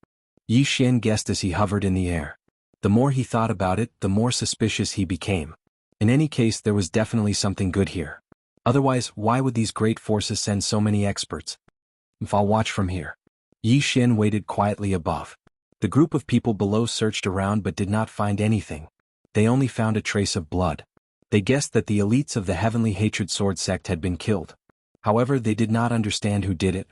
Yi Xian guessed as he hovered in the air. The more he thought about it, the more suspicious he became. In any case, there was definitely something good here. Otherwise, why would these great forces send so many experts? If I'll watch from here. Yi Xian waited quietly above. The group of people below searched around but did not find anything. They only found a trace of blood. They guessed that the elites of the Heavenly Hatred Sword Sect had been killed. However, they did not understand who did it.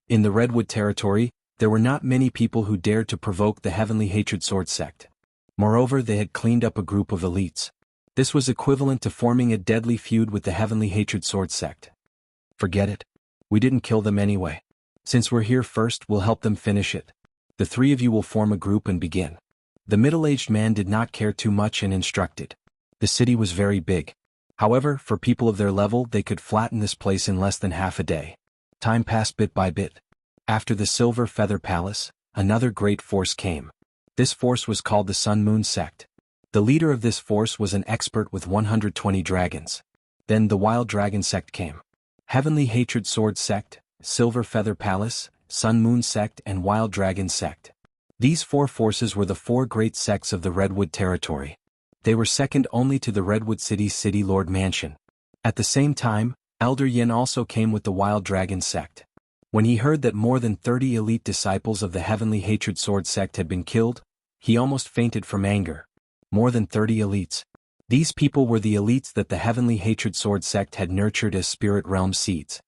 In the Redwood territory, there were not many people who dared to provoke the Heavenly Hatred Sword Sect. Moreover, they had cleaned up a group of elites. This was equivalent to forming a deadly feud with the Heavenly Hatred Sword Sect. Forget it. We didn't kill them anyway. Since we're here first, we'll help them finish it. The three of you will form a group and begin. The middle-aged man did not care too much and instructed. The city was very big. However, for people of their level they could flatten this place in less than half a day. Time passed bit by bit. After the Silver Feather Palace, another great force came. This force was called the Sun Moon Sect. The leader of this force was an expert with 120 dragons. Then the Wild Dragon Sect came. Heavenly Hatred Sword Sect, Silver Feather Palace, Sun Moon Sect and Wild Dragon Sect. These four forces were the four great sects of the Redwood territory. They were second only to the Redwood City's City Lord Mansion. At the same time, Elder Yin also came with the Wild Dragon Sect. When he heard that more than 30 elite disciples of the Heavenly Hatred Sword Sect had been killed, he almost fainted from anger. More than 30 elites. These people were the elites that the Heavenly Hatred Sword Sect had nurtured as spirit realm seeds.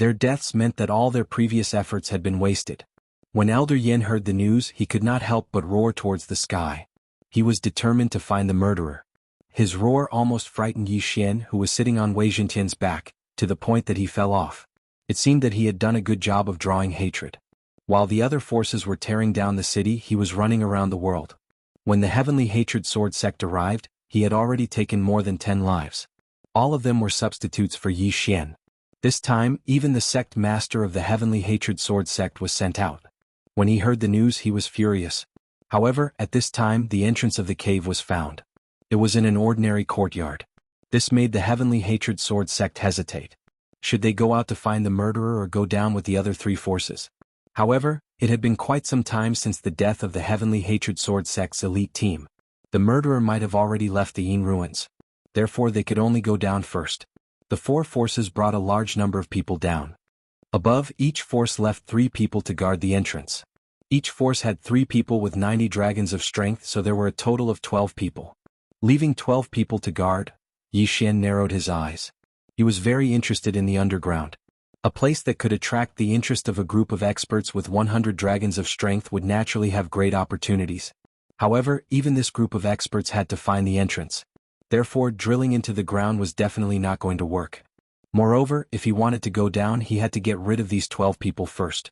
Their deaths meant that all their previous efforts had been wasted. When Elder Yin heard the news, he could not help but roar towards the sky. He was determined to find the murderer. His roar almost frightened Yi Xian, who was sitting on Wei Zhentian's back, to the point that he fell off. It seemed that he had done a good job of drawing hatred. While the other forces were tearing down the city, he was running around the world. When the Heavenly Hatred Sword Sect arrived, he had already taken more than 10 lives. All of them were substitutes for Yi Xian. This time, even the sect master of the Heavenly Hatred Sword Sect was sent out. When he heard the news, he was furious. However, at this time the entrance of the cave was found. It was in an ordinary courtyard. This made the Heavenly Hatred Sword Sect hesitate. Should they go out to find the murderer or go down with the other three forces? However, it had been quite some time since the death of the Heavenly Hatred Sword Sect's elite team. The murderer might have already left the Yin ruins. Therefore they could only go down first. The four forces brought a large number of people down. Above, each force left 3 people to guard the entrance. Each force had 3 people with 90 dragons of strength, so there were a total of 12 people. Leaving 12 people to guard, Yi Xian narrowed his eyes. He was very interested in the underground. A place that could attract the interest of a group of experts with 100 dragons of strength would naturally have great opportunities. However, even this group of experts had to find the entrance. Therefore, drilling into the ground was definitely not going to work. Moreover, if he wanted to go down, he had to get rid of these 12 people first.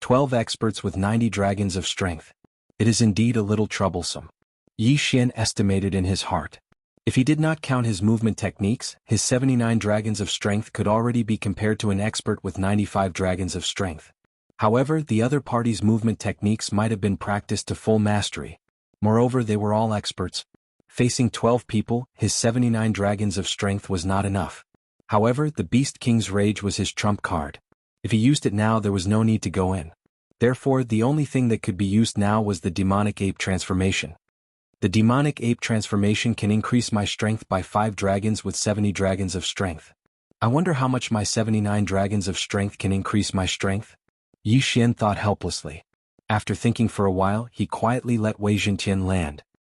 12 experts with 90 dragons of strength. It is indeed a little troublesome. Yi Xian estimated in his heart. If he did not count his movement techniques, his 79 dragons of strength could already be compared to an expert with 95 dragons of strength. However, the other party's movement techniques might have been practiced to full mastery. Moreover, they were all experts. Facing 12 people, his 79 dragons of strength was not enough. However, the Beast King's Rage was his trump card. If he used it now, there was no need to go in. Therefore, the only thing that could be used now was the Demonic Ape transformation. The Demonic Ape transformation can increase my strength by 5 dragons with 70 dragons of strength. I wonder how much my 79 dragons of strength can increase my strength? Yi Xian thought helplessly. After thinking for a while, he quietly let Wei Zhentian land.